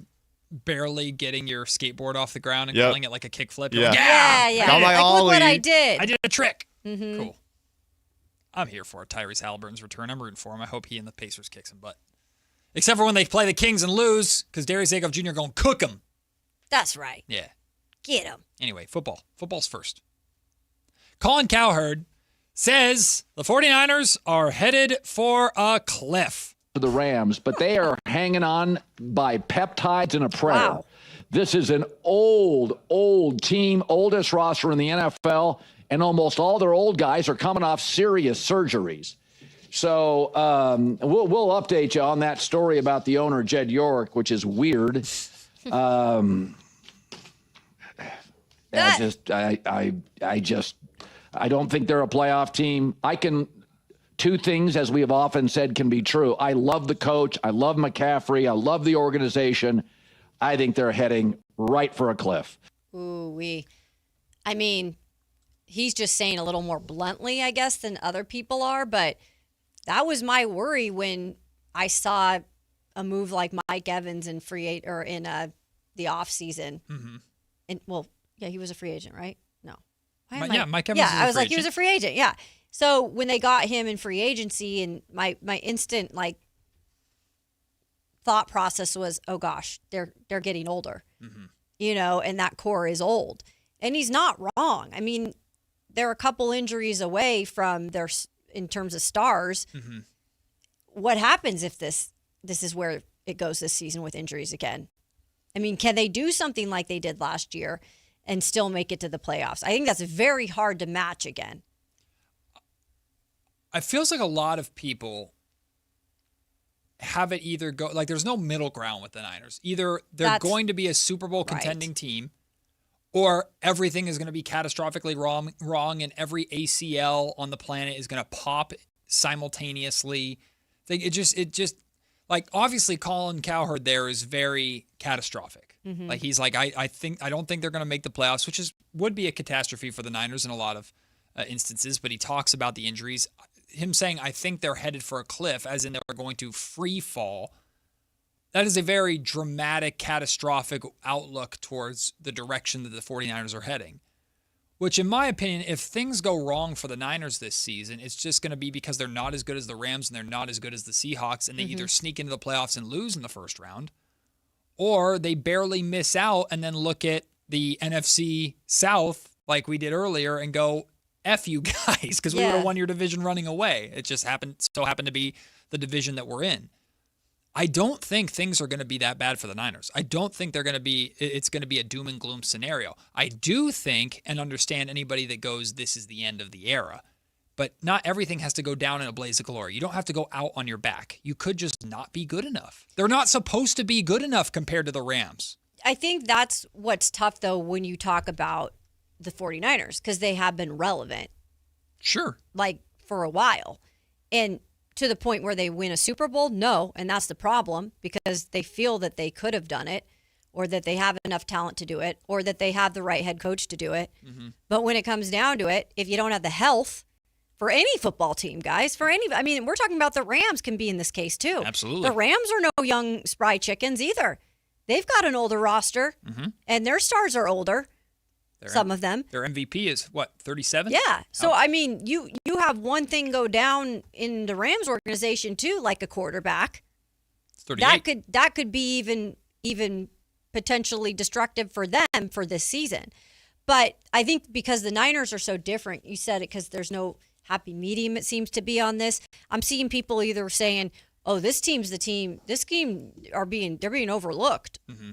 barely getting your skateboard off the ground and Yep. calling it like a kickflip. Yeah. Yeah. Got my Like, look what ollie. I did. I did a trick. Mm-hmm. Cool. I'm here for Tyrese Halliburton's return. I'm rooting for him. I hope he and the Pacers kick some butt. Except for when they play the Kings and lose, because Darius Akoff Jr. going to cook them. That's right. Yeah. Get him. Anyway, football. Football's first. Colin Cowherd says the 49ers are headed for a cliff. The Rams, but they are hanging on by peptides and a prayer. Wow. This is an old team, oldest roster in the NFL, and almost all their old guys are coming off serious surgeries. So we'll update you on that story about the owner, Jed York, which is weird. I don't think they're a playoff team. Two things, as we have often said, can be true. I love the coach. I love McCaffrey. I love the organization. I think they're heading right for a cliff. I mean, he's just saying a little more bluntly, I guess, than other people are. But that was my worry when I saw a move like Mike Evans in the off season. Mm-hmm. And he was a free agent, right? No. Mike Evans. I was like, he was a free agent. Yeah. So when they got him in free agency, and my instant thought process was, oh gosh, they're getting older, and that core is old, and he's not wrong. I mean, they're a couple injuries away from in terms of stars. Mm-hmm. What happens if this is where it goes this season with injuries again? I mean, can they do something like they did last year and still make it to the playoffs? I think that's very hard to match again. It feels like a lot of people have it either go like there's no middle ground with the Niners. Either they're going to be a Super Bowl contending team, or everything is going to be catastrophically wrong, and every ACL on the planet is going to pop simultaneously. It just like obviously Colin Cowherd there is very catastrophic. Mm-hmm. Like he's like I don't think they're going to make the playoffs, which would be a catastrophe for the Niners in a lot of instances. But he talks about the injuries. Him saying I think they're headed for a cliff, as in they're going to free fall. That is a very dramatic, catastrophic outlook towards the direction that the 49ers are heading. Which, in my opinion, if things go wrong for the Niners this season, it's just going to be because they're not as good as the Rams and they're not as good as the Seahawks, and they either sneak into the playoffs and lose in the first round, or they barely miss out and then look at the NFC South like we did earlier and go, F you guys, because we would have won your division running away. It just happened to be the division that we're in. I don't think things are going to be that bad for the Niners. I don't think it's going to be a doom and gloom scenario. I do think and understand anybody that goes, this is the end of the era. But not everything has to go down in a blaze of glory. You don't have to go out on your back. You could just not be good enough. They're not supposed to be good enough compared to the Rams. I think that's what's tough, though, when you talk about the 49ers, because they have been relevant. Sure. Like, for a while. And to the point where they win a Super Bowl? No, and that's the problem, because they feel that they could have done it, or that they have enough talent to do it, or that they have the right head coach to do it. Mm-hmm. But when it comes down to it, if you don't have the health for any football team, guys, I mean, we're talking about the Rams can be in this case too. Absolutely. The Rams are no young spry chickens either. They've got an older roster, and their stars are older. Some of them. Their MVP is, 37? Yeah. So, I mean, you have one thing go down in the Rams organization, too, like a quarterback. 38. That could be even potentially destructive for them for this season. But I think because the Niners are so different, you said it because there's no happy medium, it seems to be on this. I'm seeing people either saying, oh, this team's the team. This team they're being overlooked. Mm-hmm.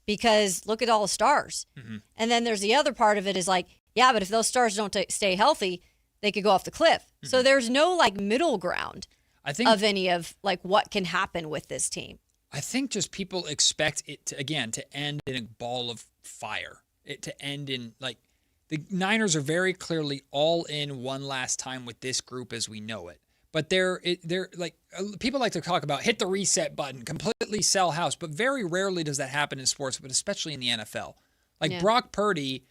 Because look at all the stars. Mm-hmm. And then there's the other part of it is like, yeah, but if those stars don't stay healthy, they could go off the cliff. Mm-hmm. So there's no middle ground of any of what can happen with this team. I think just people expect it to end in a ball of fire. It to end in the Niners are very clearly all in one last time with this group as we know it. But they're like people like to talk about hit the reset button, completely sell house, but very rarely does that happen in sports, but especially in the NFL. Brock Purdy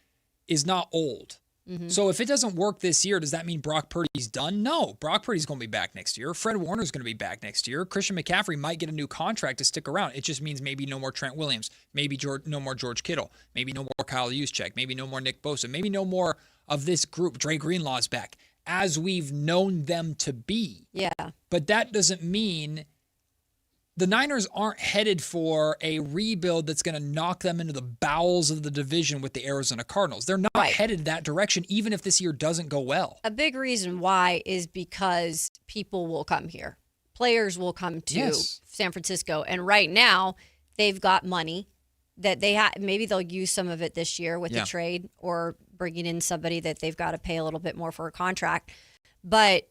is not old. Mm-hmm. So if it doesn't work this year, does that mean Brock Purdy's done? No. Brock Purdy's going to be back next year. Fred Warner's going to be back next year. Christian McCaffrey might get a new contract to stick around. It just means maybe no more Trent Williams, maybe no more George Kittle, maybe no more Kyle Juszczyk, maybe no more Nick Bosa, maybe no more of this group. Dre Greenlaw's back, as we've known them to be. Yeah. But that doesn't mean the Niners aren't headed for a rebuild that's going to knock them into the bowels of the division with the Arizona Cardinals. They're not headed that direction, even if this year doesn't go well. A big reason why is because people will come here. Players will come to San Francisco. And right now, they've got money that maybe they'll use some of it this year with the trade or bringing in somebody that they've got to pay a little bit more for a contract. But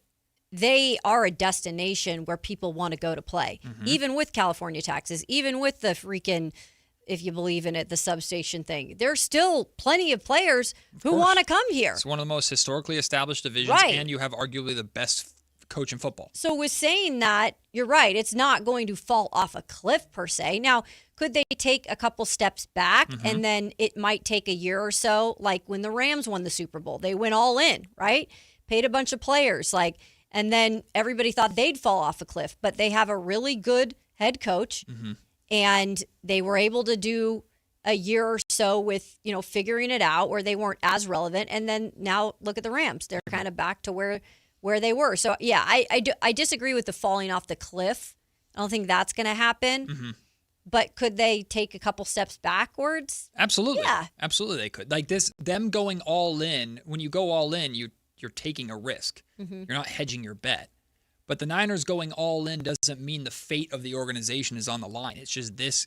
they are a destination where people want to go to play, even with California taxes, even with the freaking, if you believe in it, the substation thing. There's still plenty of players who want to come here. It's one of the most historically established divisions, and you have arguably the best coach in football. So with saying that, you're right. It's not going to fall off a cliff per se. Now, could they take a couple steps back and then it might take a year or so, like when the Rams won the Super Bowl? They went all in, right? Paid a bunch of players, and then everybody thought they'd fall off a cliff, but they have a really good head coach, and they were able to do a year or so with, figuring it out where they weren't as relevant. And then now look at the Rams. They're kind of back to where they were. So, yeah, I disagree with the falling off the cliff. I don't think that's going to happen. Mm-hmm. But could they take a couple steps backwards? Absolutely. Yeah. Absolutely they could. Like them going all in, when you go all in, you're taking a risk. Mm-hmm. You're not hedging your bet. But the Niners going all in doesn't mean the fate of the organization is on the line. It's just this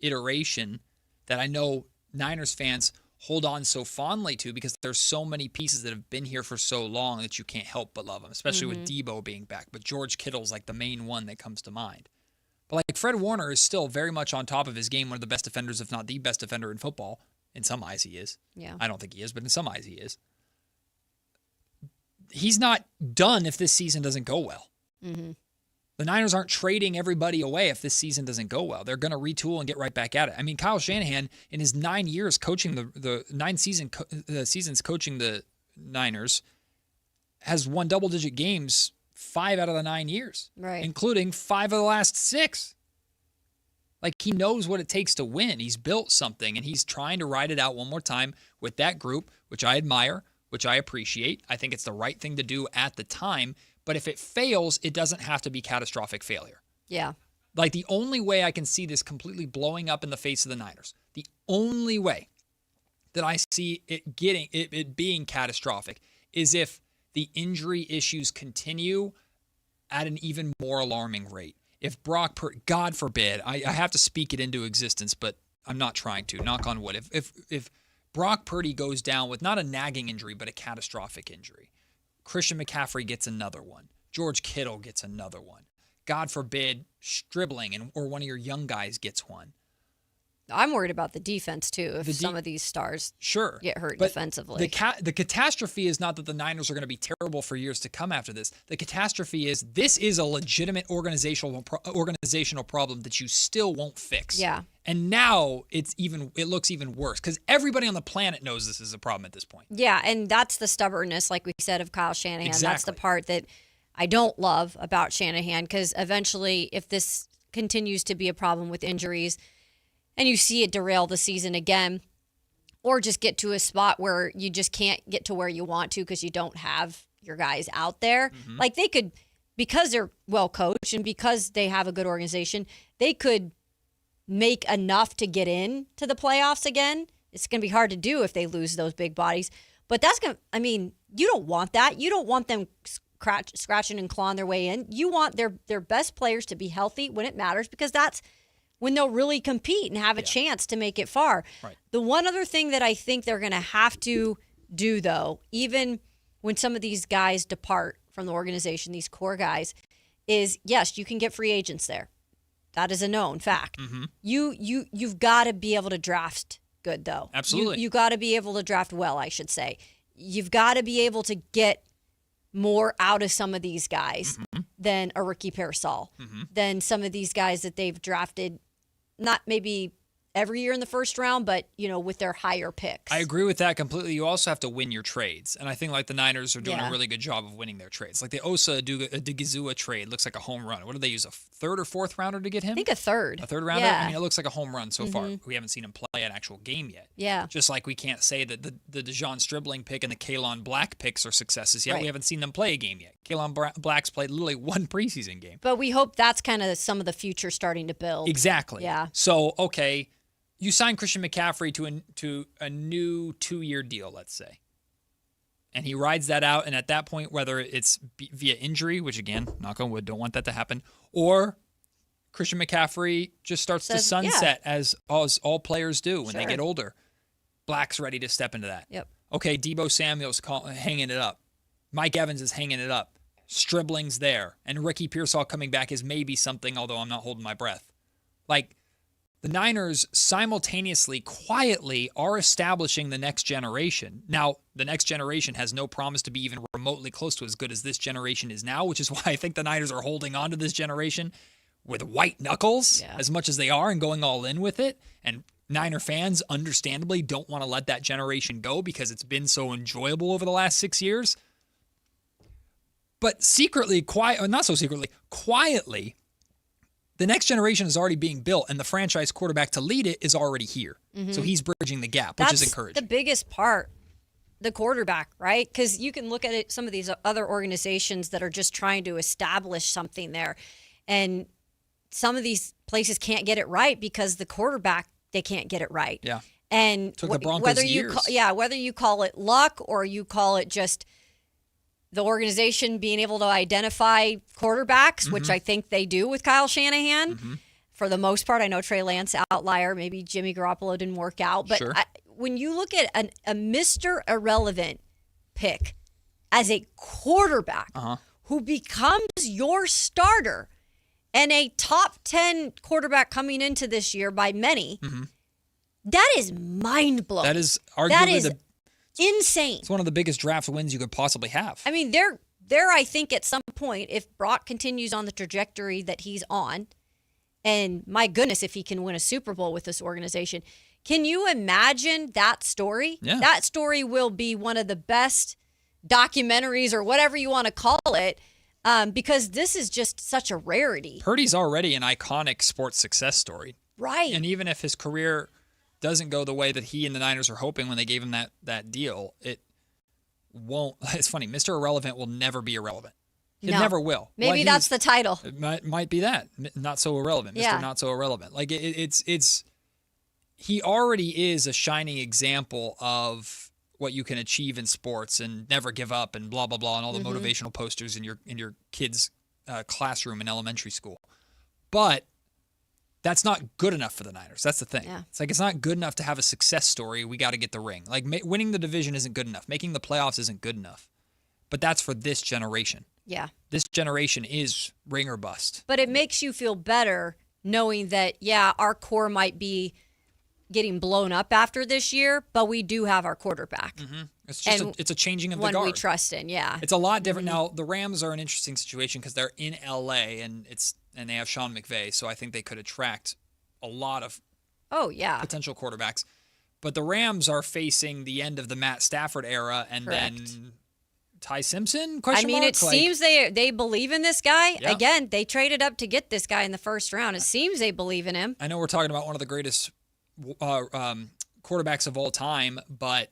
iteration that I know Niners fans hold on so fondly to because there's so many pieces that have been here for so long that you can't help but love them, especially with Debo being back. But George Kittle's like the main one that comes to mind. But like Fred Warner is still very much on top of his game, one of the best defenders, if not the best defender in football. In some eyes he is. Yeah. I don't think he is, but in some eyes he is. He's not done if this season doesn't go well. Mm-hmm. The Niners aren't trading everybody away if this season doesn't go well. They're going to retool and get right back at it. I mean, Kyle Shanahan, in his 9 years coaching the 9 seasons coaching the Niners, has won double-digit games 5 out of the 9 years, right, including 5 of the last 6. Like, he knows what it takes to win. He's built something, and he's trying to ride it out one more time with that group, which I admire, which I appreciate. I think it's the right thing to do at the time. But if it fails, it doesn't have to be catastrophic failure. Yeah. Like, the only way I can see this completely blowing up in the face of the Niners, the only way that I see it being catastrophic is if the injury issues continue at an even more alarming rate. If Brock Purdy, God forbid, I have to speak it into existence, but I'm not trying to, knock on wood. If Brock Purdy goes down with not a nagging injury, but a catastrophic injury, Christian McCaffrey gets another one. George Kittle gets another one. God forbid, Stribling or one of your young guys gets one. I'm worried about the defense, too, if some of these stars get hurt defensively. The catastrophe is not that the Niners are going to be terrible for years to come after this. The catastrophe is this is a legitimate organizational problem that you still won't fix. Yeah. And now it looks even worse because everybody on the planet knows this is a problem at this point. Yeah, and that's the stubbornness, like we said, of Kyle Shanahan. Exactly. That's the part that I don't love about Shanahan because eventually if this continues to be a problem with injuries and you see it derail the season again or just get to a spot where you just can't get to where you want to because you don't have your guys out there, like they could, because they're well coached and because they have a good organization, they could make enough to get in to the playoffs again. It's going to be hard to do if they lose those big bodies. But that's going to, I mean, you don't want that. You don't want them scratching and clawing their way in. You want their best players to be healthy when it matters because that's when they'll really compete and have a chance to make it far. Right. The one other thing that I think they're going to have to do, though, even when some of these guys depart from the organization, these core guys, is, yes, you can get free agents there. That is a known fact. Mm-hmm. You've got to be able to draft good, though. Absolutely. You got to be able to draft well, I should say. You've got to be able to get more out of some of these guys than a Ricky Pearsall, than some of these guys that they've drafted, not maybe every year in the first round, but, with their higher picks. I agree with that completely. You also have to win your trades. And I think like the Niners are doing a really good job of winning their trades. Like the Osa Odigizua trade looks like a home run. What did they use, a third or fourth rounder to get him? I think a third. A third rounder? Yeah. I mean, it looks like a home run so far. We haven't seen him play an actual game yet. Yeah. Just like we can't say that the DeJon Stribling pick and the Kalen Black picks are successes yet. Right. We haven't seen them play a game yet. Kalen Black's played literally one preseason game. But we hope that's kind of some of the future starting to build. Exactly. Yeah. So, okay, you sign Christian McCaffrey to a new 2-year deal, let's say. And he rides that out, and at that point, whether it's via injury, which again, knock on wood, don't want that to happen, or Christian McCaffrey just starts to sunset as all players do when they get older. Black's ready to step into that. Yep. Okay, Deebo Samuel's hanging it up. Mike Evans is hanging it up. Stribling's there. And Ricky Pearsall coming back is maybe something, although I'm not holding my breath. Like, the Niners simultaneously, quietly are establishing the next generation. Now, the next generation has no promise to be even remotely close to as good as this generation is now, which is why I think the Niners are holding on to this generation with white knuckles as much as they are and going all in with it. And Niner fans, understandably, don't want to let that generation go because it's been so enjoyable over the last 6 years. But secretly, quietly, The next generation is already being built, and the franchise quarterback to lead it is already here. Mhm. So he's bridging the gap, which is That's encouraging. the biggest part, the quarterback, right? Because you can look at it, some of these other organizations that are just trying to establish something there. And some of these places can't get it right because the quarterback, they can't get it right. Yeah. And Took the Broncos whether you years. whether you call it luck or you call it just the organization being able to identify quarterbacks, which Mm-hmm. I think they do with Kyle Shanahan. For the most part, I know Trey Lance outlier. Maybe Jimmy Garoppolo didn't work out, but Sure. when you look at a Mr. Irrelevant pick as a quarterback who becomes your starter and a top 10 quarterback coming into this year by many, that is mind blowing. That is arguably that is insane. It's one of the biggest draft wins you could possibly have. I mean, they're I think at some point, if Brock continues on the trajectory that he's on, and my goodness, if he can win a Super Bowl with this organization, can you imagine that story? Yeah. That story will be one of the best documentaries or whatever you want to call it, because this is just such a rarity. Purdy's already an iconic sports success story. Right. And even if his career doesn't go the way that he and the Niners are hoping when they gave him that deal, it won't. It's funny. Mr. Irrelevant will never be irrelevant. It No. never will. Maybe What that's he's- the title. It might be that. Not so irrelevant. Mr. Yeah. Not so irrelevant. Like it's he already is a shining example of what you can achieve in sports and never give up and blah blah blah and all the Mm-hmm. motivational posters in your kids' classroom in elementary school. But that's not good enough for the Niners. That's the thing. Yeah. It's like it's not good enough to have a success story. We got to get the ring. Like winning the division isn't good enough. Making the playoffs isn't good enough. But that's for this generation. Yeah. This generation is ring or bust. But it makes you feel better knowing that, yeah, our core might be getting blown up after this year, but we do have our quarterback. It's just it's a changing of the one guard. we trust in, yeah. It's a lot different now. The Rams are an interesting situation because they're in LA and they have Sean McVay, so I think they could attract a lot of potential quarterbacks. But the Rams are facing the end of the Matt Stafford era, and then Ty Simpson? I mean, it seems they believe in this guy. Yeah. Again, they traded up to get this guy in the first round. It seems they believe in him. I know we're talking about one of the greatest quarterbacks of all time, but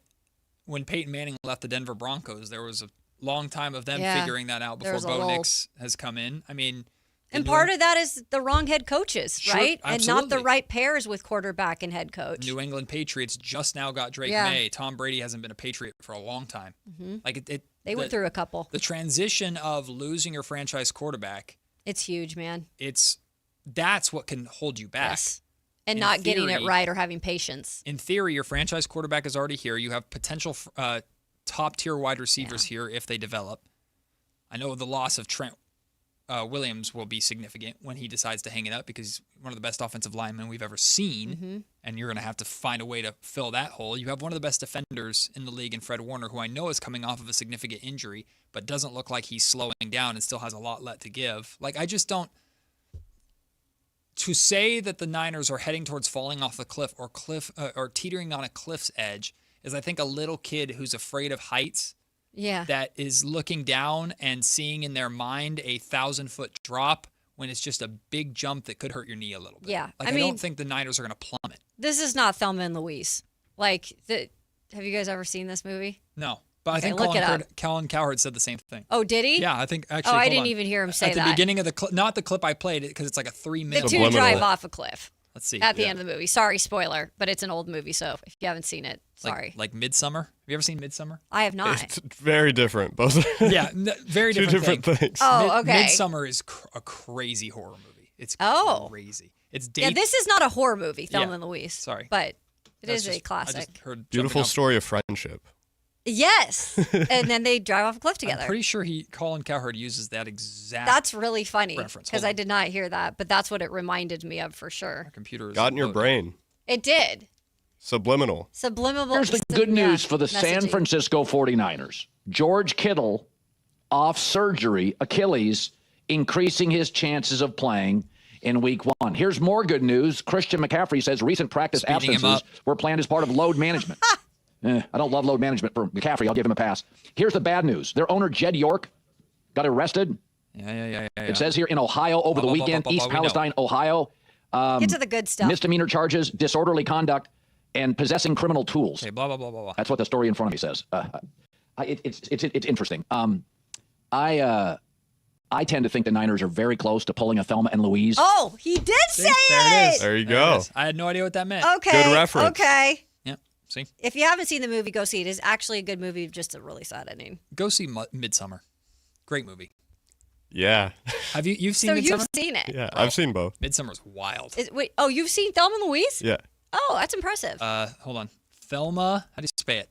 when Peyton Manning left the Denver Broncos, there was a long time of them figuring that out before Bo Nix has come in. I mean, and part of that is the wrong head coaches, Sure, right? And not the absolutely. right pairs with quarterback and head coach. New England Patriots just now got Drake Yeah. May. Tom Brady hasn't been a Patriot for a long time. Mhm. Like They went through a couple. The transition of losing your franchise quarterback, It's huge, man. that's what can hold you back. Yes. And In not getting it theory- right or having patience. In theory, your franchise quarterback is already here. You have potential top-tier wide receivers here if they develop. I know the loss of Trent Williams will be significant when he decides to hang it up because he's one of the best offensive linemen we've ever seen, and you're going to have to find a way to fill that hole. You have one of the best defenders in the league in Fred Warner, who I know is coming off of a significant injury, but doesn't look like he's slowing down and still has a lot left to give. Like, I just don't... To say that the Niners are heading towards falling off the cliff or teetering on a cliff's edge is, I think, a little kid who's afraid of heights. Yeah. That is looking down and seeing in their mind a 1,000-foot drop when it's just a big jump that could hurt your knee a little bit. Yeah. Like, I don't think the Niners are going to plummet. This is not Thelma and Louise. Like, have you guys ever seen this movie? No. But I Okay, think look it up. Colin Cowherd said the same thing. Oh, did he? Yeah, I think actually. Oh, I hold didn't on. even hear him say At the that. beginning of the clip, not the clip I played, because it's like a 3-minute. The two drive off a cliff. Let's see. At the end of the movie. Sorry, spoiler, but it's an old movie, so if you haven't seen it, sorry. Like Midsummer. Have you ever seen Midsummer? I have not. It's very different. Both. Yeah, very Two different things. Oh, okay. Midsummer is a crazy horror movie. It's crazy. It's Yeah, this is not a horror movie, Thelma Yeah. and Louise. Sorry. But it That's is a just- I classic. just heard Beautiful jumping up. story of friendship. Yes. And then they drive off a cliff together. I'm pretty sure Colin Cowherd uses that exact. That's really funny reference. because Hold I on. did not hear that, but that's what it reminded me of for sure. Computer is Got in your loaded. brain. It did. Subliminal. Subliminal. Here's the good news for the San messaging. Francisco 49ers. George Kittle, off surgery, Achilles, increasing his chances of playing in week 1. Here's more good news. Christian McCaffrey says recent practice Speeding him absences up. were planned as part of load management. I don't love load management for McCaffrey. I'll give him a pass. Here's the bad news. Their owner, Jed York, got arrested Yeah. It says here in Ohio over the weekend, East Palestine, Ohio. Get to the good stuff. Misdemeanor charges, disorderly conduct, and possessing criminal tools. Okay, blah, blah, blah, blah, blah. That's what the story in front of me says. It's interesting. I tend to think the Niners are very close to pulling a Thelma and Louise. Oh, he did say There it is. There you go. I had no idea what that meant. Okay. Good reference. Okay. Yep. See? If you haven't seen the movie, go see it. It's actually a good movie, just a really sad ending. Go see Midsummer. Great movie. Yeah. Have you've seen So Midsummer? you've seen it. Yeah, I've seen both. Midsummer's wild. Wait, you've seen Thelma and Louise? Yeah. Oh, that's impressive. Hold on. Thelma, how do you spell it?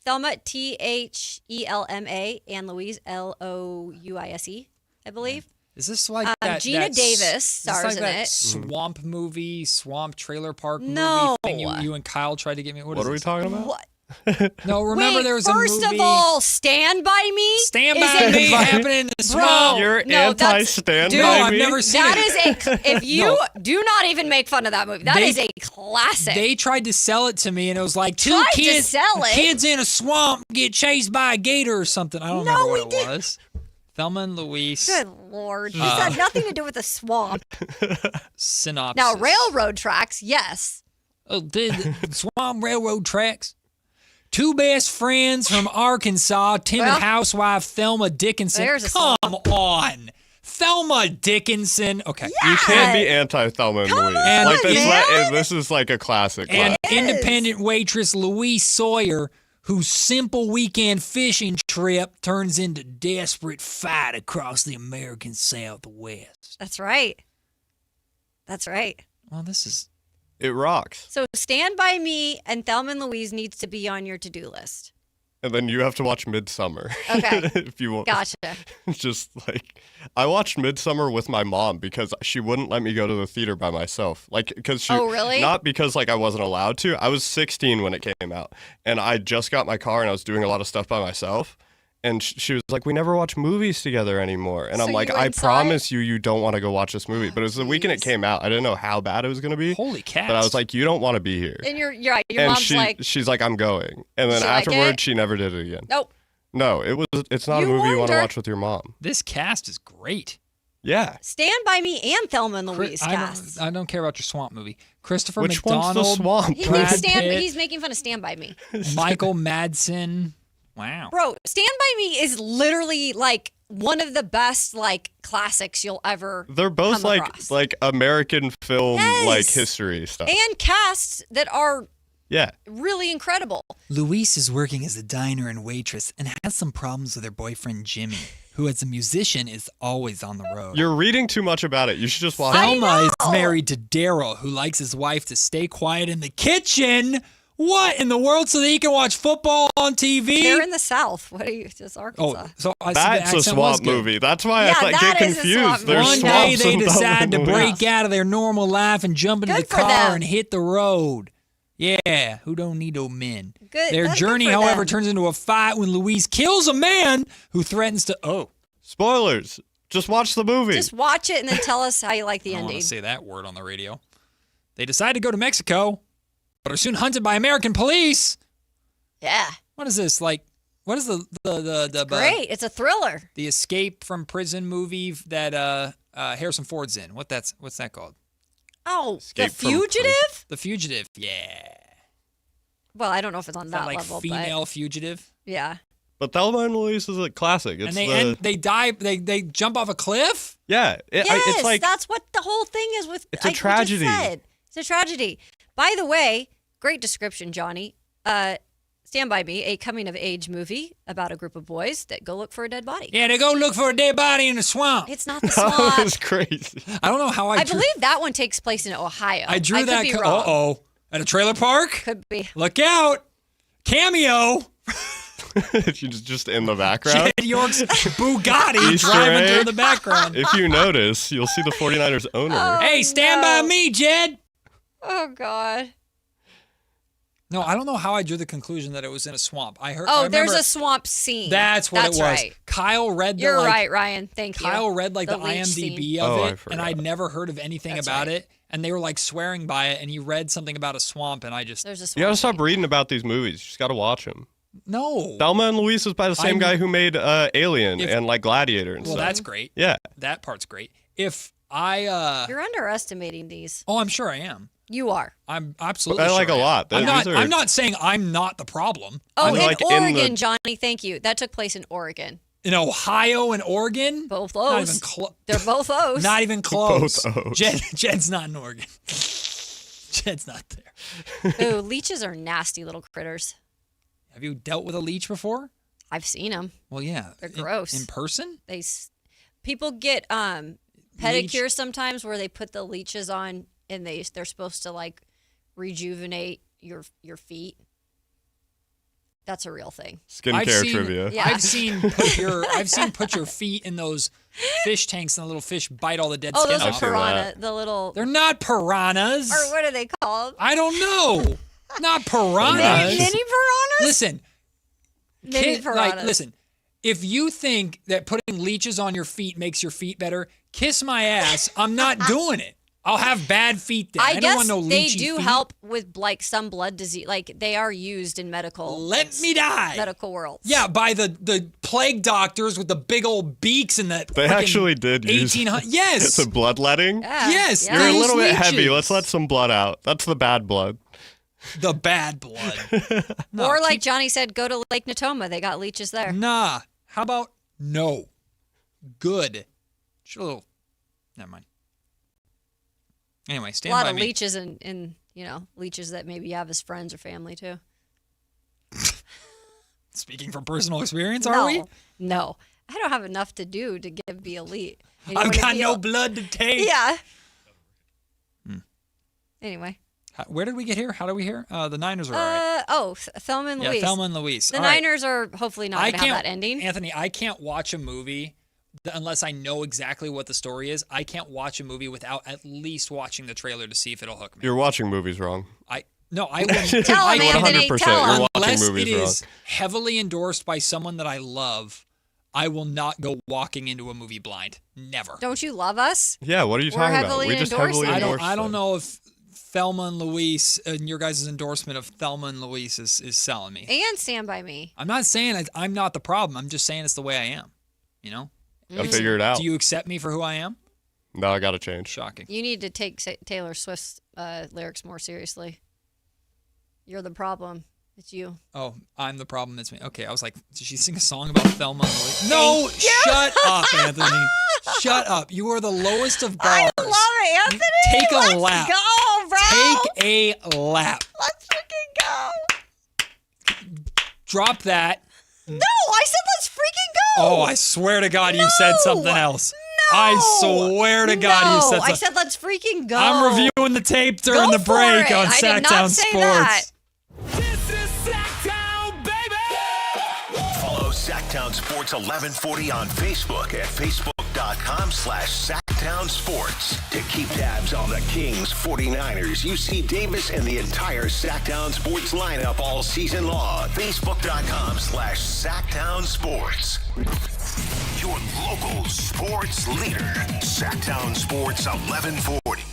Thelma, Thelma, and Louise, Louise, I believe. Is this like that? Gina Davis is this stars like in that it. swamp movie, swamp trailer park No. movie thing you and Kyle tried to get me? What What is are we this? talking about? What? No, remember Wait, there was a movie. first of all, Stand By Me. Stand is By a- Me happening in the swamp. Bro, You're no, that's- anti-Stand dude, By I've Me? never seen That it. is if you No. do not even make fun of that movie. That They- is a classic. They tried to sell it to me, and it was like Tried to kids sell it? kids in a swamp get chased by a gator or something. I don't remember what it was. Thelma and Louise. Good Lord. This had nothing to do with the swamp. Synopsis. Now, railroad tracks, yes. Oh, the swamp railroad tracks. Two best friends from Arkansas, timid Well, housewife Thelma Dickinson. there's a Come swamp. on. Thelma Dickinson. Okay. You can't be anti-Thelma and Louise. on, Like man. this is like a classic. And It is. independent waitress Louise Sawyer, whose simple weekend fishing trip turns into desperate fight across the American Southwest. That's right. That's right. Well, this is... It rocks. So Stand By Me and Thelma and Louise needs to be on your to-do list. And then you have to watch Midsummer. Okay. If you want. Gotcha. Just like I watched Midsummer with my mom because she wouldn't let me go to the theater by myself. Like because she Oh, really? Not because like I wasn't allowed to. I was 16 when it came out. And I just got my car and I was doing a lot of stuff by myself. And she was like, "We never watch movies together anymore." And So I'm like, you "I went and saw promise you don't want to go watch this movie." But it was the weekend it came out. I didn't know how bad it was going to be. Holy cats. But I was like, "You don't want to be here." And you're right. Your and mom's like, she's like, "I'm going." And then She like afterwards, it? she never did it again. nope. No, it's not You a movie you want warned to her. watch with your mom. This cast is great. Yeah. Stand By Me and Thelma and Louise cast. I don't care about your swamp movie. Christopher Which one's McDonald. the swamp? He Brad thinks Pitt, he's making fun of Stand By Me. Michael Madsen. Wow. Bro, Stand By Me is literally like one of the best like classics you'll ever They're both come across. like American film Yes. like history stuff. And casts that are Yeah. really incredible. Louise is working as a diner and waitress and has some problems with her boyfriend Jimmy, who as a musician is always on the road. You're reading too much about it. You should just watch it. Thelma is married to Daryl, who likes his wife to stay quiet in the kitchen. What in the world? So that he can watch football on TV? They're in the South. What are you? Just Arkansas. Oh, so I That's a swamp movie. That's why I that get is a swamp confused. movie. There's One day swamps they in Thelma decide and to Louise. break out of their normal life and jump into Good the for car them. and hit the road. Yeah, who don't need no men? Good- Their that's good journey, for however, them. turns into a fight when Louise kills a man who threatens to. Spoilers. Just watch the movie. Just watch it and then tell us how you like the I don't want ending. to say that word on the radio. They decide to go to Mexico, but are soon hunted by American police. Yeah. What is this like? What is the Great. It's a thriller. the escape from prison movie that Harrison Ford's in? What's that called? Oh, Escape The from Fugitive? The Fugitive. Yeah. Well, I don't know if it's on Is that that like level, female fugitive? but yeah. But Thelma and Louise is a classic. It's And they die. They jump off a cliff. yeah. Yes, It's like that's what the whole thing is with. It's a like we just tragedy. said. It's a tragedy. By the way, great description, Johnny. Stand By Me, a coming-of-age movie about a group of boys that go look for a dead body. Yeah, they go look for a dead body in the swamp. It's not the that swamp. was crazy. I don't know how I believe that one takes place in Ohio. I drew could that. be wrong. Uh-oh. At a trailer park? Could be. Look out. Cameo. She's just in the background. Jed York's Bugatti Easter driving egg. through the background. If you notice, you'll see the 49ers owner. Hey, stand by me, Jed. Oh, God. No, I don't know how I drew the conclusion that it was in a swamp. I Oh, there's remember- a swamp scene. That's what it was. Right. Kyle read the You're like, right, Ryan. Thank you. Kyle read like the leech IMDb scene. of Oh, I it, forgot. and I'd never heard of anything That's about right. it. And they were like swearing by it, and he read something about a swamp, and I just There's a You swamp gotta stop scene. reading about these movies. You just gotta watch them. No. Thelma and Louise is by the same guy who made Alien and like Gladiator and stuff. Well, that's great. Yeah. That part's great. If I... You're underestimating these. Oh, I'm sure I am. You are. I'm absolutely I like sure a lot. I'm not saying I'm not the problem. Oh, I'm in Oregon, Johnny, thank you. That took place in Oregon. In Ohio and Oregon? Both Not those. even close. They're both O's. Not even close. Both O's. Jed's not in Oregon. Jed's not there. Ooh, leeches are nasty little critters. Have you dealt with a leech before? I've seen them. Well, yeah. They're gross. In person? People get pedicures sometimes where they put the leeches on and they're supposed to like rejuvenate your feet. That's a real thing. Skincare trivia. Yeah. I've seen put your feet in those fish tanks and the little fish bite all the dead Oh, skin those off. are piranha. The little. They're not piranhas. Or what are they called? I don't know. Not piranhas. Mini piranhas? Listen. Mini piranhas. Listen. If you think that putting leeches on your feet makes your feet better, kiss my ass. I'm not doing it. I'll have bad feet then. I don't want no they leechy do feet. help with like some blood disease. Like they are used in medical. Let me die. Medical world. Yeah, by the plague doctors with the big old beaks and that. They actually did use 1800. Yes. It's a bloodletting. Yeah. Yes. You're a little bit leeches. heavy. Let's let some blood out. That's the bad blood. The bad blood. Or like Johnny said, go to Lake Natoma. They got leeches there. Nah. How about no? Good. Just a little. Never mind. Anyway, stand by me. A lot of leeches and leeches that maybe you have as friends or family too. Speaking from personal experience, are we? No. I don't have enough to do to be elite. I've got no blood to take. Yeah. Anyway. Where did we get here? How did we hear? The Niners are all right. Thelma and Louise. Yeah, Thelma and Louise. The All right. Niners are hopefully not going to have that ending. Anthony, I can't watch a movie unless I know exactly what the story is. I can't watch a movie without at least watching the trailer to see if it'll hook me. You're watching movies wrong. I will. Tell him, Anthony. 100%. Tell him. You're watching Unless movies it is wrong. heavily endorsed by someone that I love, I will not go walking into a movie blind. Never. Don't you love us? Yeah, what are you We're talking about? heavily We just endorsing heavily it. endorse I don't them. know if Thelma and Louise and your guys' endorsement of Thelma and Louise is selling me. And Stand By Me. I'm not saying I'm not the problem. I'm just saying it's the way I am. You know? Gotta figure it out. Do you accept me for who I am? No, I gotta change. Shocking. You need to take Taylor Swift's lyrics more seriously. You're the problem. It's you. Oh, I'm the problem. It's me. Okay, I was like, did she sing a song about Thelma and Louise? No, shut up, Anthony. Shut up. You are the lowest of bars. I love it, Anthony. Take a Let's lap. go, bro. Take a lap. Let's freaking go. Drop that. No, I said let's freaking go. Oh, I swear to God you said something else. I swear to God you said something. I said let's freaking go. I'm reviewing the tape during Go the for break it. on I did not Sactown say Sports. that. Follow Sactown Sports 1140 on Facebook at Facebook.com/Sactown Sports. To keep tabs on the Kings, 49ers, UC Davis, and the entire Sactown Sports lineup all season long. Facebook.com/Sactown Sports. Your local sports leader. Sactown Sports 1140.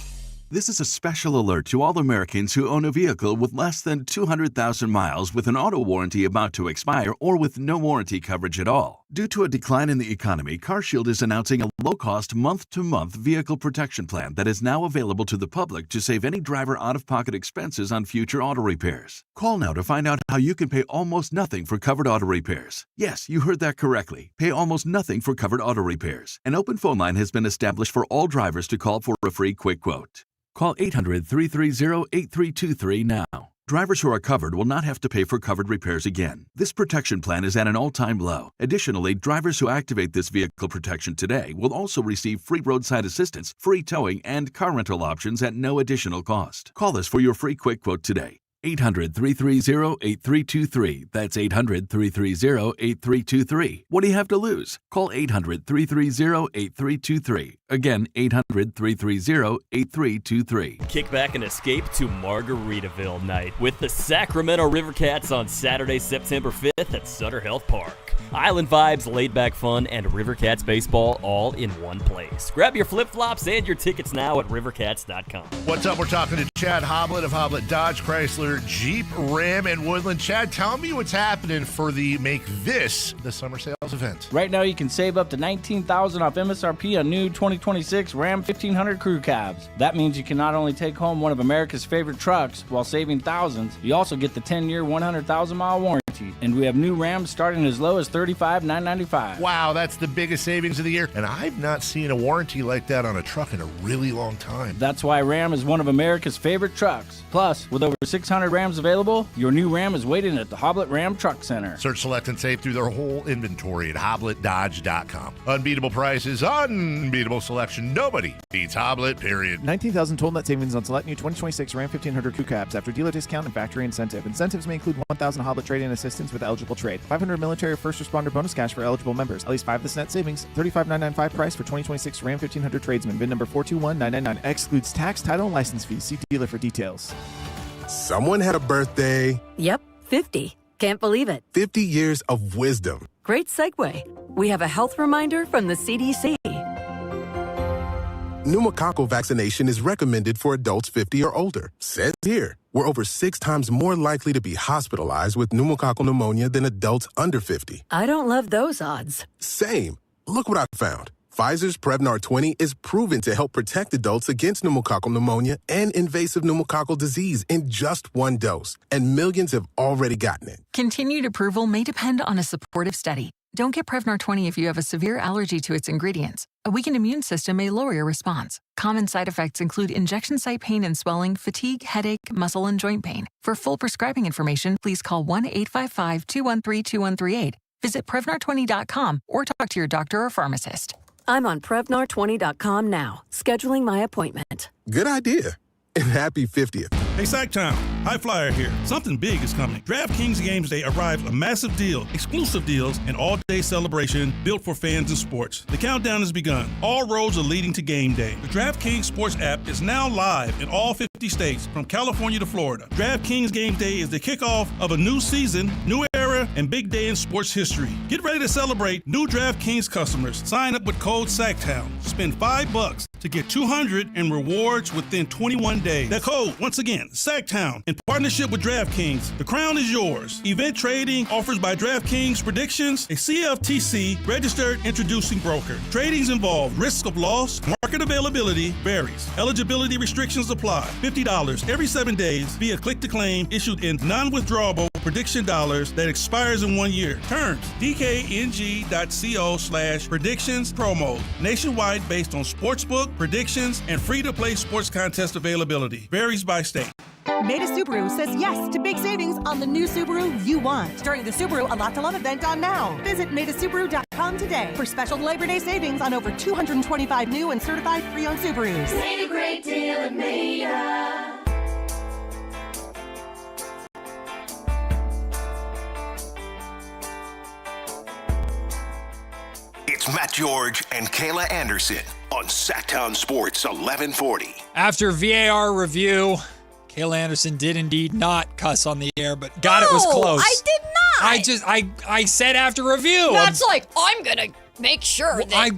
This is a special alert to all Americans who own a vehicle with less than 200,000 miles with an auto warranty about to expire or with no warranty coverage at all. Due to a decline in the economy, CarShield is announcing a low-cost month-to-month vehicle protection plan that is now available to the public to save any driver out-of-pocket expenses on future auto repairs. Call now to find out how you can pay almost nothing for covered auto repairs. Yes, you heard that correctly. Pay almost nothing for covered auto repairs. An open phone line has been established for all drivers to call for a free quick quote. Call 800-330-8323 now. Drivers who are covered will not have to pay for covered repairs again. This protection plan is at an all-time low. Additionally, drivers who activate this vehicle protection today will also receive free roadside assistance, free towing, and car rental options at no additional cost. Call us for your free quick quote today. 800-330-8323. That's 800-330-8323. What do you have to lose? Call 800-330-8323. Again, 800-330-8323. Kick back and escape to Margaritaville night with the Sacramento Rivercats on Saturday, September 5th at Sutter Health Park. Island vibes, laid-back fun, and Rivercats baseball all in one place. Grab your flip-flops and your tickets now at rivercats.com. What's up? We're talking to Chad Hoblet of Hoblet Dodge, Chrysler, Chrysler, Jeep, Ram, and Woodland. Chad, tell me what's happening for the Make This the Summer Sales event. Right now, you can save up to $19,000 off MSRP on new 2026 Ram 1500 Crew Cabs. That means you can not only take home one of America's favorite trucks while saving thousands, you also get the 10-year, 100,000-mile warranty. And we have new Rams starting as low as $35,995. Wow, that's the biggest savings of the year. And I've not seen a warranty like that on a truck in a really long time. That's why Ram is one of America's favorite trucks. Plus, with over 600 Rams available, your new Ram is waiting at the Hoblet Ram Truck Center. Search, select, and save through their whole inventory at HobletDodge.com. Unbeatable prices, unbeatable selection. Nobody beats Hoblet, period. 19,000 total net savings on select new 2026 Ram 1500 Crew Cabs after dealer discount and factory incentive. Incentives may include 1,000 Hoblet trade-in assistance with eligible trade. 500 military first responder bonus cash for eligible members. At least 5 this net savings. $35,995 price for 2026 Ram 1500 tradesman. VIN number 421999. Excludes tax, title, and license fees. See dealer for details. Someone had a birthday. Yep, 50. Can't believe it. 50 years of wisdom. Great segue. We have a health reminder from the CDC. Pneumococcal vaccination is recommended for adults 50 or older. Says here, we're over 6 times more likely to be hospitalized with pneumococcal pneumonia than adults under 50. I don't love those odds. Same. Look what I found. Pfizer's Prevnar 20 is proven to help protect adults against pneumococcal pneumonia and invasive pneumococcal disease in just 1 dose, and millions have already gotten it. Continued approval may depend on a supportive study. Don't get Prevnar 20 if you have a severe allergy to its ingredients. A weakened immune system may lower your response. Common side effects include injection site pain and swelling, fatigue, headache, muscle, and joint pain. For full prescribing information, please call 1-855-213-2138. Visit Prevnar20.com or talk to your doctor or pharmacist. I'm on Prevnar20.com now, scheduling my appointment. Good idea. And happy 50th. Hey, Sactown, High Flyer here. Something big is coming. DraftKings Games Day arrives a massive deal, exclusive deals, and all-day celebration built for fans and sports. The countdown has begun. All roads are leading to game day. The DraftKings Sports app is now live in all 50 states, from California to Florida. DraftKings Game Day is the kickoff of a new season, new era, and big day in sports history. Get ready to celebrate new DraftKings customers. Sign up with code Sactown. Spend $5 to get $200 in rewards within 21 days. That code, once again, Sactown, in partnership with DraftKings. The crown is yours. Event trading offers by DraftKings Predictions, a CFTC registered introducing broker. Tradings involve risk of loss. Market availability varies. Eligibility restrictions apply. $50 every 7 days via click to claim, issued in non-withdrawable prediction dollars that expires in 1 year. Terms, dkng.co/predictions promo. Nationwide based on sportsbook, predictions, and free-to-play sports contest availability. Varies by state. Maida Subaru says yes to big savings on the new Subaru you want during the Subaru A Lot to Love event on now. Visit MaidaSubaru.com today for special Labor Day savings on over 225 new and certified pre-owned Subarus. Made a great deal at Maida. It's Matt George and Kayla Anderson on Sactown Sports 1140. After VAR review, Kayla Anderson did indeed not cuss on the air, but God, it was close. I did not. I said after review. That's I'm gonna make sure that I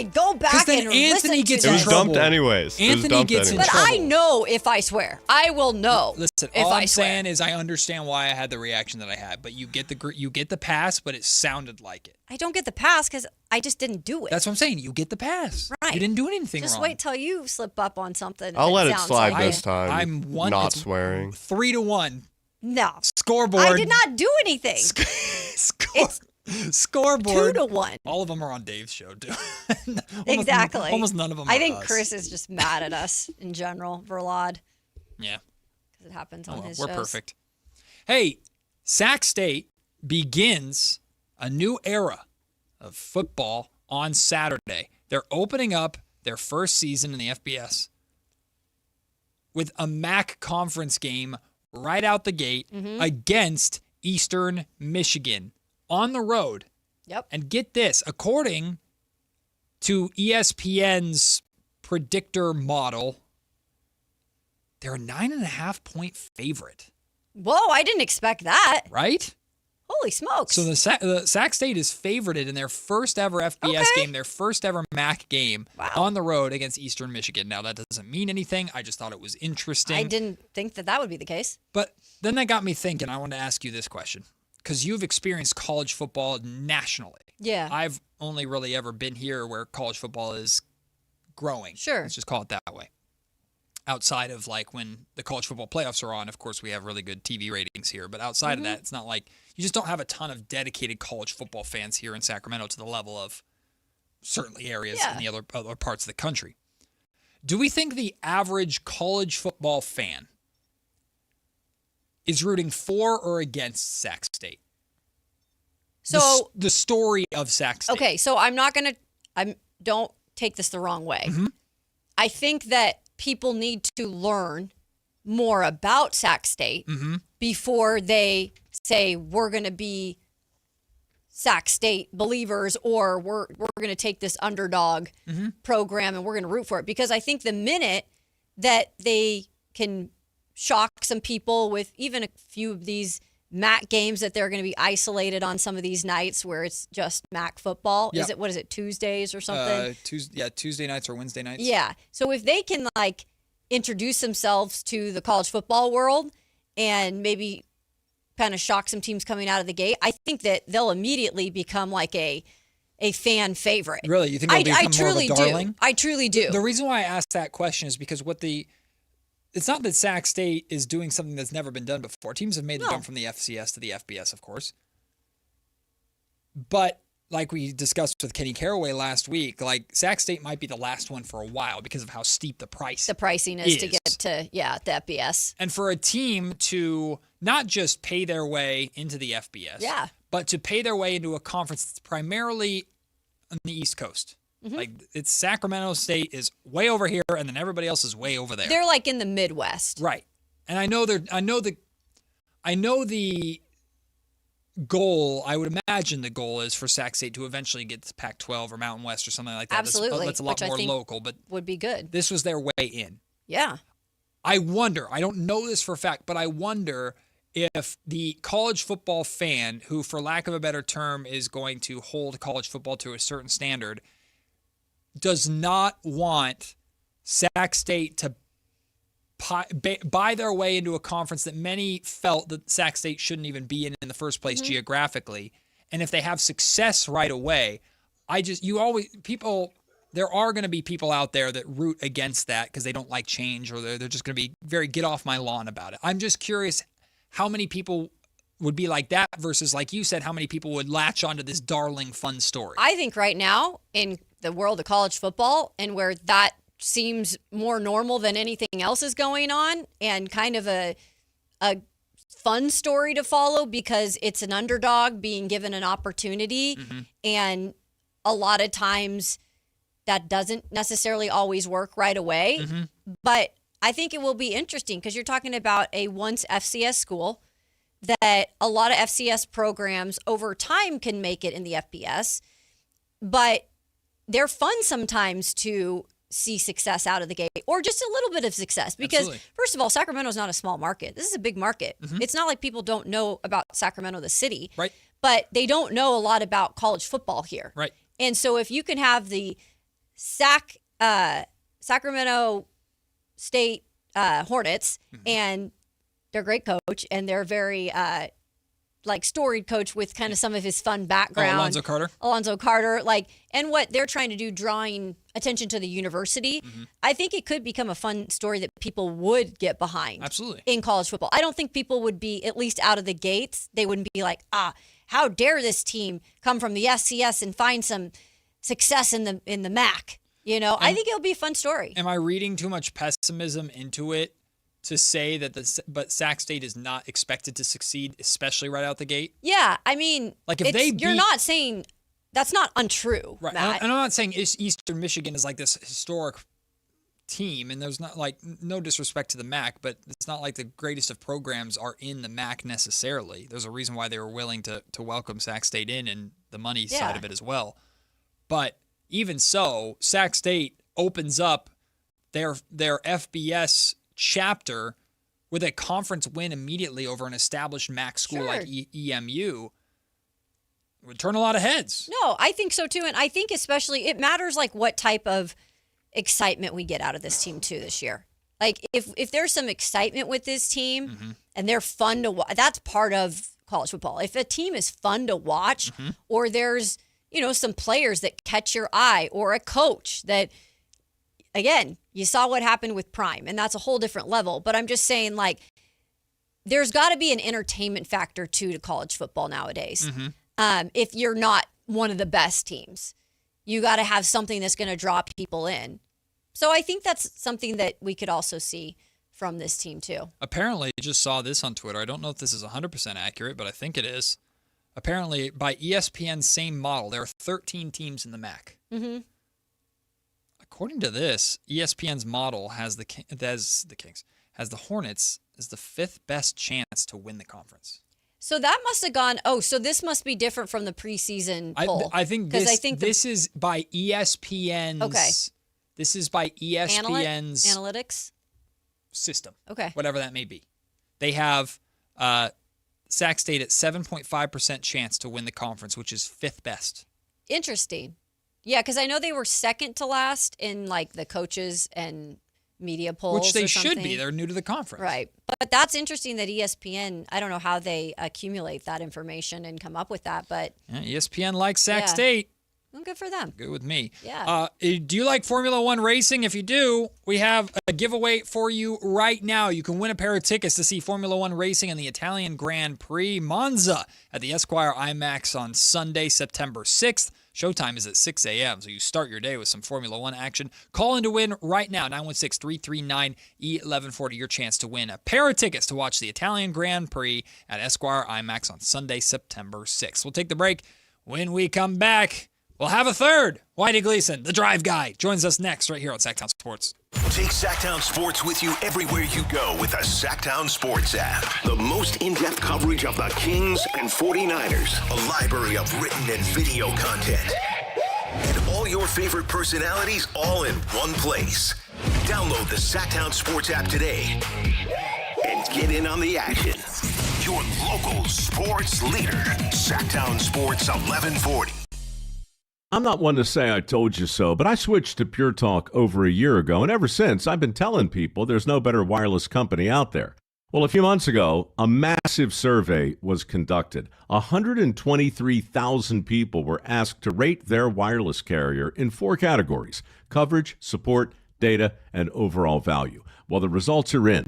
go back and Anthony listen gets to in It was trouble. dumped anyways. Anthony gets in trouble. But I know if I swear. I will know. Listen, if all I I'm swear. saying is I understand why I had the reaction that I had, but you get the pass, but it sounded like it. I don't get the pass because I just didn't do it. That's what I'm saying. You get the pass. Right. You didn't do anything Just wrong. wait till you slip up on something. I'll let it sounds slide like this time. I'm one. Not it's swearing. 3-1. No. Scoreboard. I did not do anything. It's Scoreboard. 2-1. All of them are on Dave's show, too. Exactly. Almost none of them I are think us. Chris is just mad at us in general, Verlad. Yeah. Because it happens on his We're shows. perfect. Hey, Sac State begins a new era of football on Saturday. They're opening up their first season in the FBS with a MAC conference game right out the gate against Eastern Michigan on the road. Yep. And get this, according to ESPN's predictor model, they're a 9.5-point favorite. Whoa, I didn't expect that. Right? Holy smokes. So the Sac State is favorited in their first ever FBS game, their first ever MAC game on the road against Eastern Michigan. Now, that doesn't mean anything. I just thought it was interesting. I didn't think that would be the case. But then that got me thinking. I wanted to ask you this question because you've experienced college football nationally. Yeah. I've only really ever been here where college football is growing. Sure. Let's just call it that way. Outside of like when the college football playoffs are on, of course, we have really good TV ratings here. But outside of that, it's not like you just don't have a ton of dedicated college football fans here in Sacramento to the level of certainly areas in the other parts of the country. Do we think the average college football fan is rooting for or against Sac State? So the story of Sac State. Okay, so don't take this the wrong way. I think that people need to learn more about Sac State before they say we're going to be Sac State believers or we're going to take this underdog program and we're going to root for it. Because I think the minute that they can shock some people with even a few of these MAC games that they're going to be isolated on some of these nights where it's just MAC football. Yeah. What is it, Tuesdays or something? Tuesday nights or Wednesday nights. Yeah. So if they can introduce themselves to the college football world and maybe kind of shock some teams coming out of the gate, I think that they'll immediately become a fan favorite. Really? You think they'll become more of a darling? I truly do. The reason why I asked that question is because it's not that Sac State is doing something that's never been done before. Teams have made the jump from the FCS to the FBS, of course. But like we discussed with Kenny Caraway last week, Sac State might be the last one for a while because of how steep the pricing is to get to the FBS. And for a team to not just pay their way into the FBS, but to pay their way into a conference that's primarily on the East Coast. It's Sacramento State is way over here, and then everybody else is way over there. They're in the Midwest, right? And I know the goal. I would imagine the goal is for Sac State to eventually get to Pac-12 or Mountain West or something like that. Absolutely, that's a lot more local, but would be good. This was their way in. Yeah. I wonder. I don't know this for a fact, but I wonder if the college football fan, who, for lack of a better term, is going to hold college football to a certain standard, does not want Sac State to buy their way into a conference that many felt that Sac State shouldn't even be in the first place geographically. And if they have success right away, there are going to be people out there that root against that because they don't like change or they're just going to be very get off my lawn about it. I'm just curious how many people would be like that versus, like you said, how many people would latch onto this darling fun story. I think right now in the world of college football and where that seems more normal than anything else is going on and kind of a fun story to follow because it's an underdog being given an opportunity. And a lot of times that doesn't necessarily always work right away. But I think it will be interesting because you're talking about a once FCS school that a lot of FCS programs over time can make it in the FBS, but they're fun sometimes to see success out of the gate or just a little bit of success because first of all, Sacramento is not a small market. This is a big market. It's not like people don't know about Sacramento, the city, right? But they don't know a lot about college football here. Right. And so if you can have the Sacramento State Hornets and they're a great coach and they're very storied coach with kind of some of his fun background. Alonzo Carter. And what they're trying to do, drawing attention to the university. I think it could become a fun story that people would get behind. Absolutely. In college football. I don't think people would be, at least out of the gates, they wouldn't be like, how dare this team come from the SCS and find some success in the MAC. I think it'll be a fun story. Am I reading too much pessimism into it to say that but Sac State is not expected to succeed, especially right out the gate? Yeah, I mean, you're not saying that's not untrue, right? Matt. And I'm not saying Eastern Michigan is this historic team, and there's not no disrespect to the MAC, but it's not like the greatest of programs are in the MAC necessarily. There's a reason why they were willing to welcome Sac State in and the money side of it as well. But even so, Sac State opens up their FBS chapter with a conference win immediately over an established MAC school like EMU. would turn a lot of heads. No, I think so too. And I think especially it matters like what type of excitement we get out of this team too this year. Like if there's some excitement with this team and they're fun to watch, that's part of college football. If a team is fun to watch or there's, some players that catch your eye or a coach that, again, you saw what happened with Prime and that's a whole different level. But I'm just saying like there's got to be an entertainment factor too to college football nowadays. If you're not one of the best teams, you got to have something that's going to draw people in. So I think that's something that we could also see from this team too. Apparently, I just saw this on Twitter. I don't know if this is 100% accurate, but I think it is. Apparently, by ESPN's same model, there are 13 teams in the MAC. According to this, ESPN's model has the Kings, has the Hornets as the 5th best chance to win the conference. So that must have gone. Oh, so this must be different from the preseason poll. I think this is by ESPN's. Okay. This is by ESPN's analytics system. Okay. Whatever that may be. They have Sac State at 7.5% chance to win the conference, which is 5th best. Interesting. Yeah, because I know they were second to last in like the coaches and media polls. Which they should be. They're new to the conference. Right. But that's interesting that ESPN, I don't know how they accumulate that information and come up with that, but ESPN likes Sac State. Well, good for them. Good with me. Yeah. Do you like Formula One racing? If you do, we have a giveaway for you right now. You can win a pair of tickets to see Formula One racing in the Italian Grand Prix Monza at the Esquire IMAX on Sunday, September 6th. Showtime is at 6 a.m., so you start your day with some Formula One action. Call in to win right now, 916-339-1140. Your chance to win a pair of tickets to watch the Italian Grand Prix at Esquire IMAX on Sunday, September 6th. We'll take the break. When we come back, we'll have a third. Whitey Gleason, the drive guy, joins us next right here on Sactown Sports. Take Sactown Sports with you everywhere you go with the Sactown Sports app. The most in-depth coverage of the Kings and 49ers. A library of written and video content. And all your favorite personalities all in one place. Download the Sactown Sports app today and get in on the action. Your local sports leader. Sactown Sports 1140. I'm not one to say I told you so, but I switched to Pure Talk over a year ago, and ever since, I've been telling people there's no better wireless company out there. Well, a few months ago, a massive survey was conducted. 123,000 people were asked to rate their wireless carrier in 4 categories: coverage, support, data, and overall value. Well, the results are in.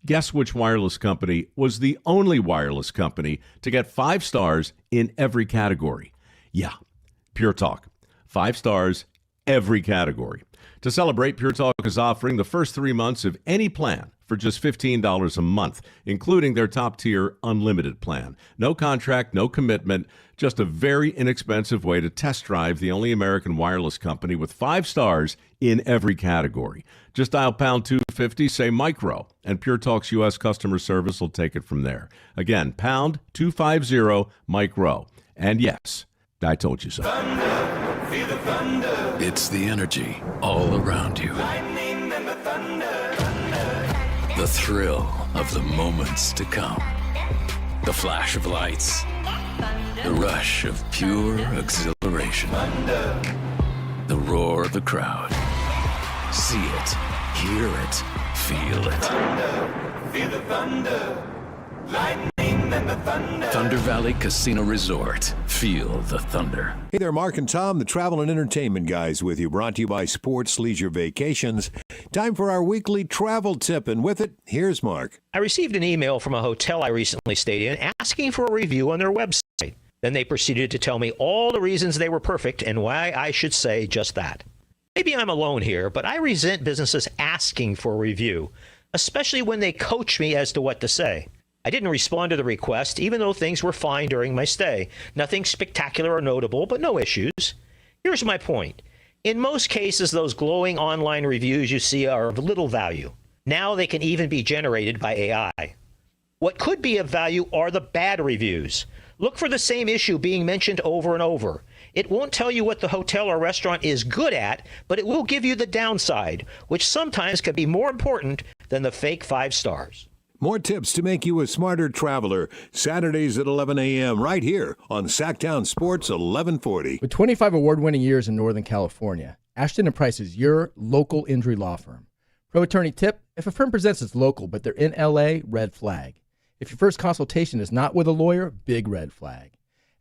Guess which wireless company was the only wireless company to get 5 stars in every category? Yeah. Pure Talk. 5 stars, every category. To celebrate, Pure Talk is offering the first 3 months of any plan for just $15 a month, including their top-tier unlimited plan. No contract, no commitment, just a very inexpensive way to test drive the only American wireless company with 5 stars in every category. Just dial pound 250, say micro, and Pure Talk's U.S. customer service will take it from there. Again, pound 250, micro. And yes, I told you so. Thunder, feel the thunder. It's the energy all around you. Lightning and the thunder, thunder. The thrill of the moments to come. The flash of lights. The rush of pure exhilaration. Thunder. The roar of the crowd. See it, hear it, feel it. Thunder, feel the thunder. Lightning and the thunder. Thunder Valley Casino Resort. Feel the thunder. Hey there, Mark and Tom, the travel and entertainment guys with you, brought to you by Sports Leisure Vacations. Time for our weekly travel tip, and with it, here's Mark. I received an email from a hotel I recently stayed in asking for a review on their website. Then they proceeded to tell me all the reasons they were perfect and why I should say just that. Maybe I'm alone here, but I resent businesses asking for a review, especially when they coach me as to what to say. I didn't respond to the request, even though things were fine during my stay. Nothing spectacular or notable, but no issues. Here's my point. In most cases, those glowing online reviews you see are of little value. Now they can even be generated by AI. What could be of value are the bad reviews. Look for the same issue being mentioned over and over. It won't tell you what the hotel or restaurant is good at, but it will give you the downside, which sometimes can be more important than the fake 5 stars. More tips to make you a smarter traveler. Saturdays at 11 a.m. right here on Sactown Sports 1140. With 25 award-winning years in Northern California, Ashton & Price is your local injury law firm. Pro attorney tip: if a firm presents as local but they're in L.A., red flag. If your first consultation is not with a lawyer, big red flag.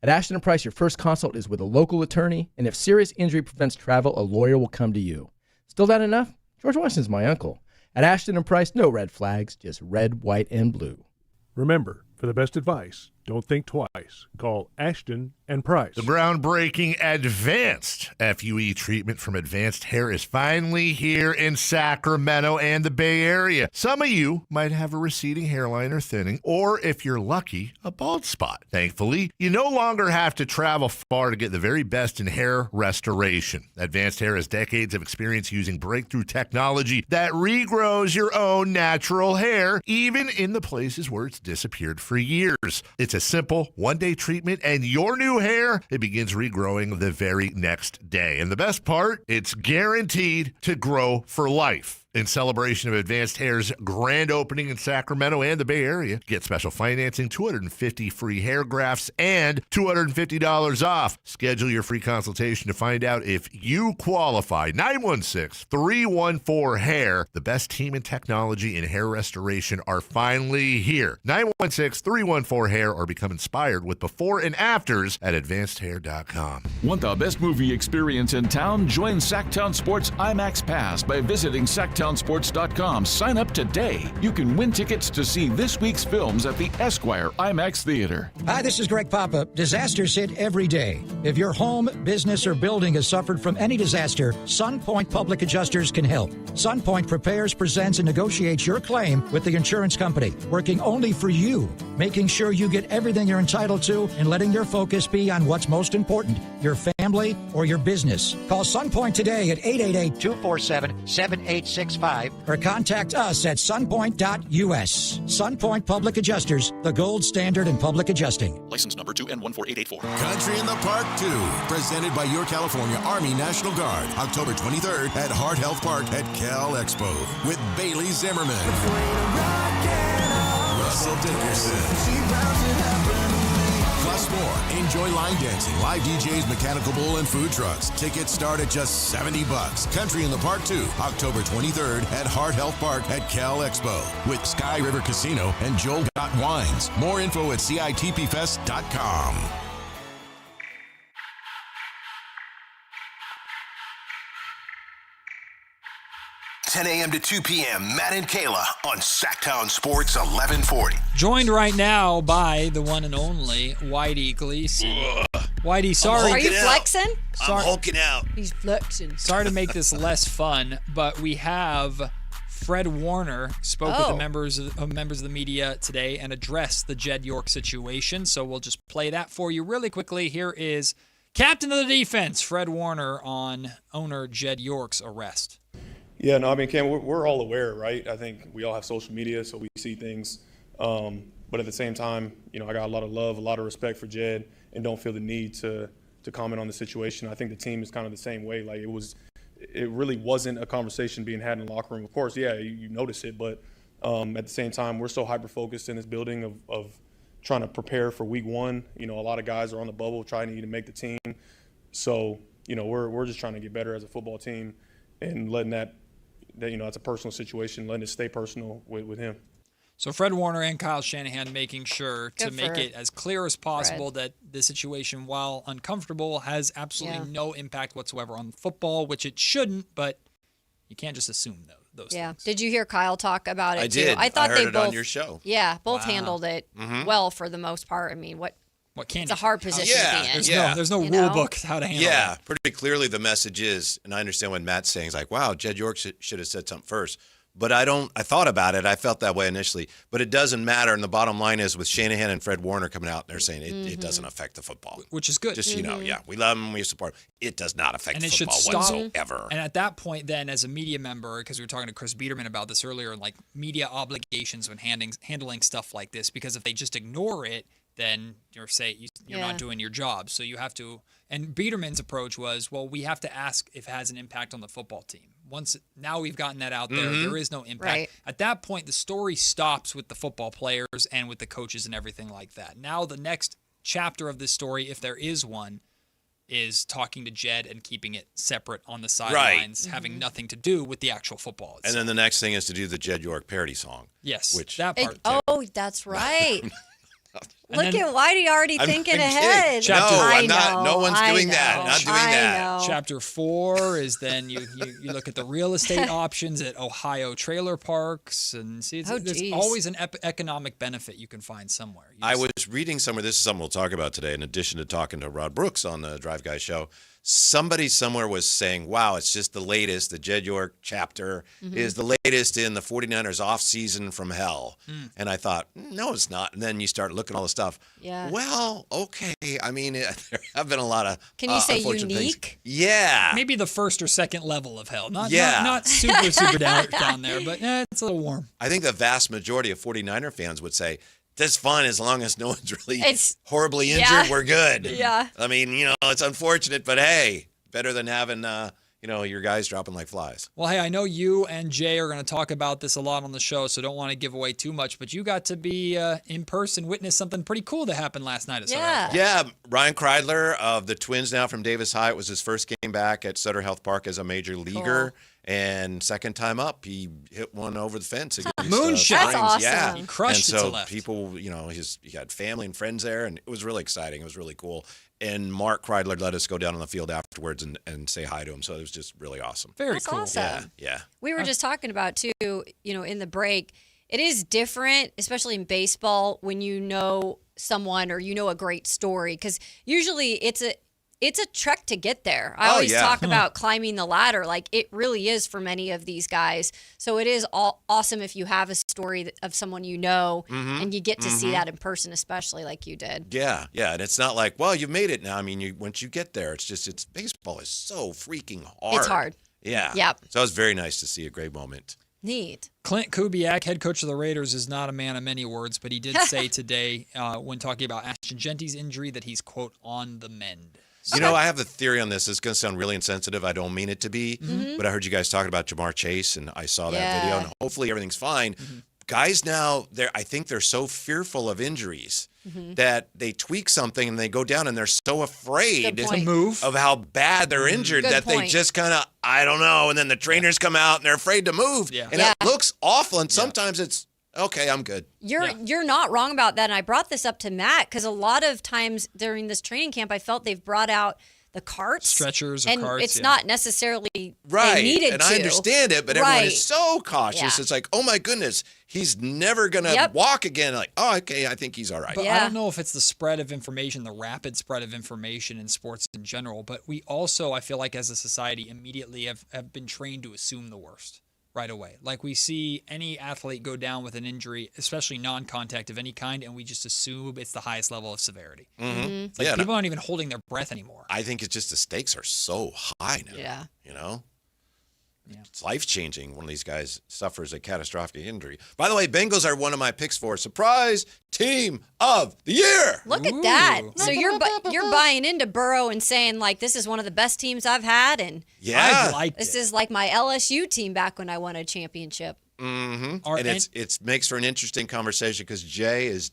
At Ashton & Price, your first consult is with a local attorney, and if serious injury prevents travel, a lawyer will come to you. Still not enough? George Washington's my uncle. At Ashton & Price, no red flags, just red, white, and blue. Remember, for the best advice, don't think twice. Call Ashton & Price. The groundbreaking Advanced FUE treatment from Advanced Hair is finally here in Sacramento and the Bay Area. Some of you might have a receding hairline or thinning, or if you're lucky, a bald spot. Thankfully, you no longer have to travel far to get the very best in hair restoration. Advanced Hair has decades of experience using breakthrough technology that regrows your own natural hair, even in the places where it's disappeared for years. It's a simple one-day treatment, and your new hair, it begins regrowing the very next day. And the best part, it's guaranteed to grow for life. In celebration of Advanced Hair's grand opening in Sacramento and the Bay Area, get special financing, 250 free hair grafts, and $250 off. Schedule your free consultation to find out if you qualify. 916-314-HAIR. The best team in technology in hair restoration are finally here. 916-314-HAIR, or become inspired with before and afters at advancedhair.com. Want the best movie experience in town? Join Sactown Sports IMAX Pass by visiting Sactownsports.com. Sign up today. You can win tickets to see this week's films at the Esquire IMAX Theater. Hi, this is Greg Papa. Disasters hit every day. If your home, business, or building has suffered from any disaster, SunPoint Public Adjusters can help. SunPoint prepares, presents, and negotiates your claim with the insurance company, working only for you, making sure you get everything you're entitled to and letting your focus be on what's most important, your family or your business. Call SunPoint today at 888-247-7865 or contact us at sunpoint.us. SunPoint Public Adjusters, the gold standard in public adjusting. License number 2N14884. Country in the Park 2, presented by your California Army National Guard, October 23rd at Hart Health Park at Cal Expo with Bailey Zimmerman, Russell Dickerson, plus more. Enjoy line dancing, live DJs, mechanical bull, and food trucks. Tickets start at just $70. Country in the Park 2, October 23rd at Hart Health Park at Cal Expo with Sky River Casino and Joel Got Wines. More info at CITPFest.com. 10 a.m. to 2 p.m., Matt and Kayla on Sactown Sports 1140. Joined right now by the one and only Whitey Gleason. Whitey, sorry. Are you flexing? I'm hulking out. He's flexing. Sorry to make this less fun, but we have Fred Warner spoke with the members of the media today and addressed the Jed York situation. So we'll just play that for you really quickly. Here is captain of the defense, Fred Warner, on owner Jed York's arrest. Yeah, no, I mean, Cam, we're all aware, right? I think we all have social media, so we see things. But at the same time, you know, I got a lot of love, a lot of respect for Jed, and don't feel the need to comment on the situation. I think the team is kind of the same way. Like, it really wasn't a conversation being had in the locker room. Of course, yeah, you notice it, but at the same time, we're so hyper-focused in this building of trying to prepare for week one. You know, a lot of guys are on the bubble trying to make the team. So, you know, we're just trying to get better as a football team and letting that you know, that's a personal situation, letting it stay personal with him. So Fred Warner and Kyle Shanahan making sure to make it as clear as possible that the situation, while uncomfortable, has absolutely no impact whatsoever on football, which it shouldn't, but you can't just assume those things. Did you hear Kyle talk about it I too? did. I thought I heard they it both on your show. Yeah, both handled it well for the most part. I mean, it's a hard position to be in. There's no rule book how to handle it. Yeah, pretty clearly the message is, and I understand what Matt's saying, is like, wow, Jed York should have said something first. But I thought about it. I felt that way initially. But it doesn't matter. And the bottom line is with Shanahan and Fred Warner coming out, they're saying it doesn't affect the football. Which is good. Just, you know, we love them, we support them. It does not affect and it football should stop. whatsoever. And at that point then, as a media member, because we were talking to Chris Biederman about this earlier, like media obligations when handling stuff like this, because if they just ignore it, then you're not doing your job. So you have to, and Biederman's approach was, well, we have to ask if it has an impact on the football team. now we've gotten that out there, there is no impact. Right. At that point, the story stops with the football players and with the coaches and everything like that. Now the next chapter of this story, if there is one, is talking to Jed and keeping it separate on the sidelines, having nothing to do with the actual football itself. And then the next thing is to do the Jed York parody song. Yes, which that part too. Oh, that's right. Look then- at Whitey already thinking I'm ahead. kidding. No, I'm not. know, No one's I doing that. know, Not doing I that. know. Chapter 4 is then you look at the real estate options at Ohio trailer parks, and see, there's geez. always an economic benefit you can find somewhere. I was reading somewhere, this is something we'll talk about today, in addition to talking to Rod Brooks on the Drive Guy Show. Somebody somewhere was saying, wow, it's just the latest. The Jed York chapter is the latest in the 49ers offseason from hell. And I thought, no, it's not. And then you start looking at all the stuff. Yeah. Well, okay. I mean, there have been a lot of Can you say unfortunate unique? things. Yeah. Maybe the first or second level of hell. Not super down there, but it's a little warm. I think the vast majority of 49er fans would say, that's fine as long as no one's really horribly injured. We're good. Yeah. I mean, it's unfortunate, but hey, better than having, your guys dropping like flies. Well, hey, I know you and Jay are going to talk about this a lot on the show, so don't want to give away too much, but you got to be in person, witness something pretty cool that happened last night at Sutter Health. Yeah, Ryan Kreidler of the Twins now from Davis High. It was his first game back at Sutter Health Park as a major leaguer. And second time up, he hit one over the fence against Moonshot. Springs. That's awesome. Yeah, He crushed and it so to left. people, he had family and friends there, and it was really exciting. It was really cool. And Mark Kreidler let us go down on the field afterwards and say hi to him. So it was just really awesome. That's awesome. Yeah. We were just talking about, too, in the break, it is different, especially in baseball, when you know someone or a great story. Because usually it's a trek to get there. I always talk about climbing the ladder. Like, it really is for many of these guys. So it is awesome if you have a story of someone and you get to see that in person, especially like you did. Yeah, and it's not like, well, you've made it now. I mean, once you get there, it's baseball is so freaking hard. It's hard. Yeah. Yep. So it was very nice to see a great moment. Neat. Clint Kubiak, head coach of the Raiders, is not a man of many words, but he did say today when talking about Ashton Genty's injury that he's, quote, on the mend. I have a theory on this. It's going to sound really insensitive. I don't mean it to be, but I heard you guys talking about Jamar Chase, and I saw that video, and hopefully everything's fine. Guys now, I think they're so fearful of injuries that they tweak something and they go down and they're so afraid of how bad they're injured that they just kind of, I don't know, and then the trainers come out and they're afraid to move, and it looks awful, and sometimes it's, okay, I'm good. You're not wrong about that. And I brought this up to Matt because a lot of times during this training camp, I felt they've brought out the carts. Stretchers or and carts. it's not necessarily Right. they needed and to. I understand it, but everyone is so cautious. Yeah. It's like, oh my goodness, he's never going to walk again. Like, oh, okay, I think he's all right. But I don't know if it's the spread of information, the rapid spread of information in sports in general, but we also, I feel like as a society, immediately have been trained to assume the worst right away. Like we see any athlete go down with an injury, especially non-contact of any kind, and we just assume it's the highest level of severity. It's like people aren't even holding their breath anymore. I think it's just the stakes are so high now. Yeah. It's life-changing when these guys suffers a catastrophic injury. By the way, Bengals are one of my picks for Surprise Team of the Year. Look at that. So you're buying into Burrow and saying, like, this is one of the best teams I've had, and this is like my LSU team back when I won a championship. And it makes for an interesting conversation because Jay is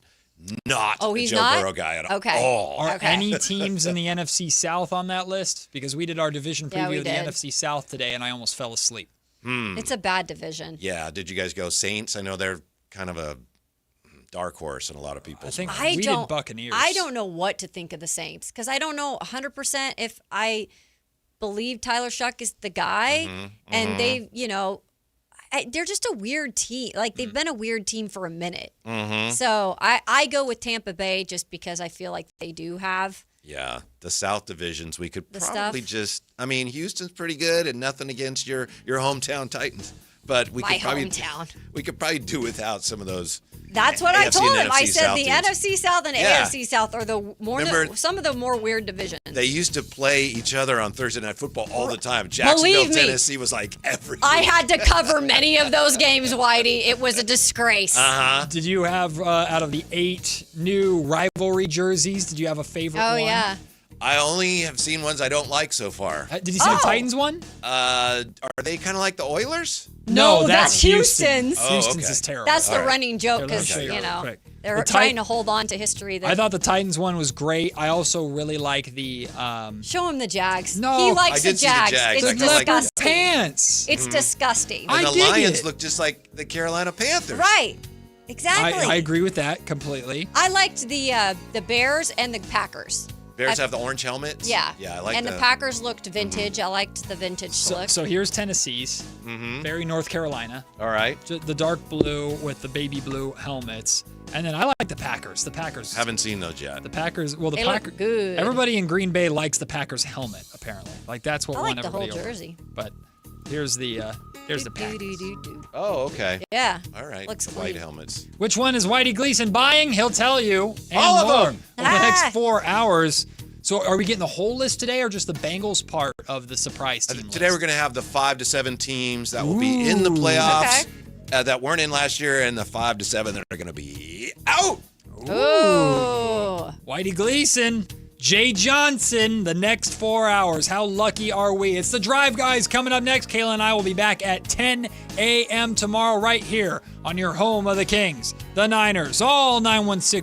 not a he's Joe not? Burrow guy at Okay. all. Are any teams in the NFC South on that list? Because we did our division Yeah, preview we of the did. NFC South today, and I almost fell asleep. It's a bad division. Yeah. Did you guys go Saints? I know they're kind of a dark horse in a lot of people's minds. We did Buccaneers. I don't know what to think of the Saints because I don't know 100% if I believe Tyler Shuck is the guy, and they, they're just a weird team. Like, they've been a weird team for a minute. So I go with Tampa Bay just because I feel like they do have. Yeah, the South divisions, we could The probably stuff. Houston's pretty good and nothing against your hometown Titans. But we My could probably hometown. We could probably do without some of those. That's what I AFC told and him. I NFC said South the teams. NFC South and Yeah. AFC South are some of the more weird divisions. They used to play each other on Thursday Night Football all the time. Jacksonville, Believe me, Tennessee was like every I week. had to cover many of those games, Whitey. It was a disgrace. Did you have, out of the 8 new rivalry jerseys, did you have a favorite one? Yeah. I only have seen ones I don't like so far. Did you see the Titans one? Are they kind of like the Oilers? No, that's Houston's. Houston's okay. is terrible. That's the All right. running joke Here, because, let me show you real quick. they're The trying to hold on to history. I thought the Titans one was great. I also really like the. Show him the Jags. No. He likes I the did see the Jags. Jags. It's I like disgusting. Pants. It's disgusting. And the dig Lions it. look just like the Carolina Panthers. Right. Exactly. I agree with that completely. I liked the Bears and the Packers. Bears have the orange helmets? Yeah. Yeah, I like And the Packers looked vintage. I liked the vintage look. So here's Tennessee's. Very North Carolina. All right. The dark blue with the baby blue helmets. And then I like the Packers. The Packers. Haven't seen those yet. The Packers. Well, the They Packers. look good. Everybody in Green Bay likes the Packers helmet. Apparently, like that's what I won like the whole everybody over. jersey. But here's the Packers. Oh, okay. Yeah. All right. Looks The white clean. helmets. Which one is Whitey Gleason buying? He'll tell you. And All of more them. over the next 4 hours. So are we getting the whole list today or just the Bengals part of the surprise team Today we're going to have the 5 to 7 teams that will be in the playoffs that weren't in last year, and the 5 to 7 that are going to be out. Oh. Whitey Gleason, Jay Johnson, the next 4 hours. How lucky are we? It's the Drive, guys, coming up next. Kayla and I will be back at 10 a.m. tomorrow right here on your home of the Kings, the Niners, all 916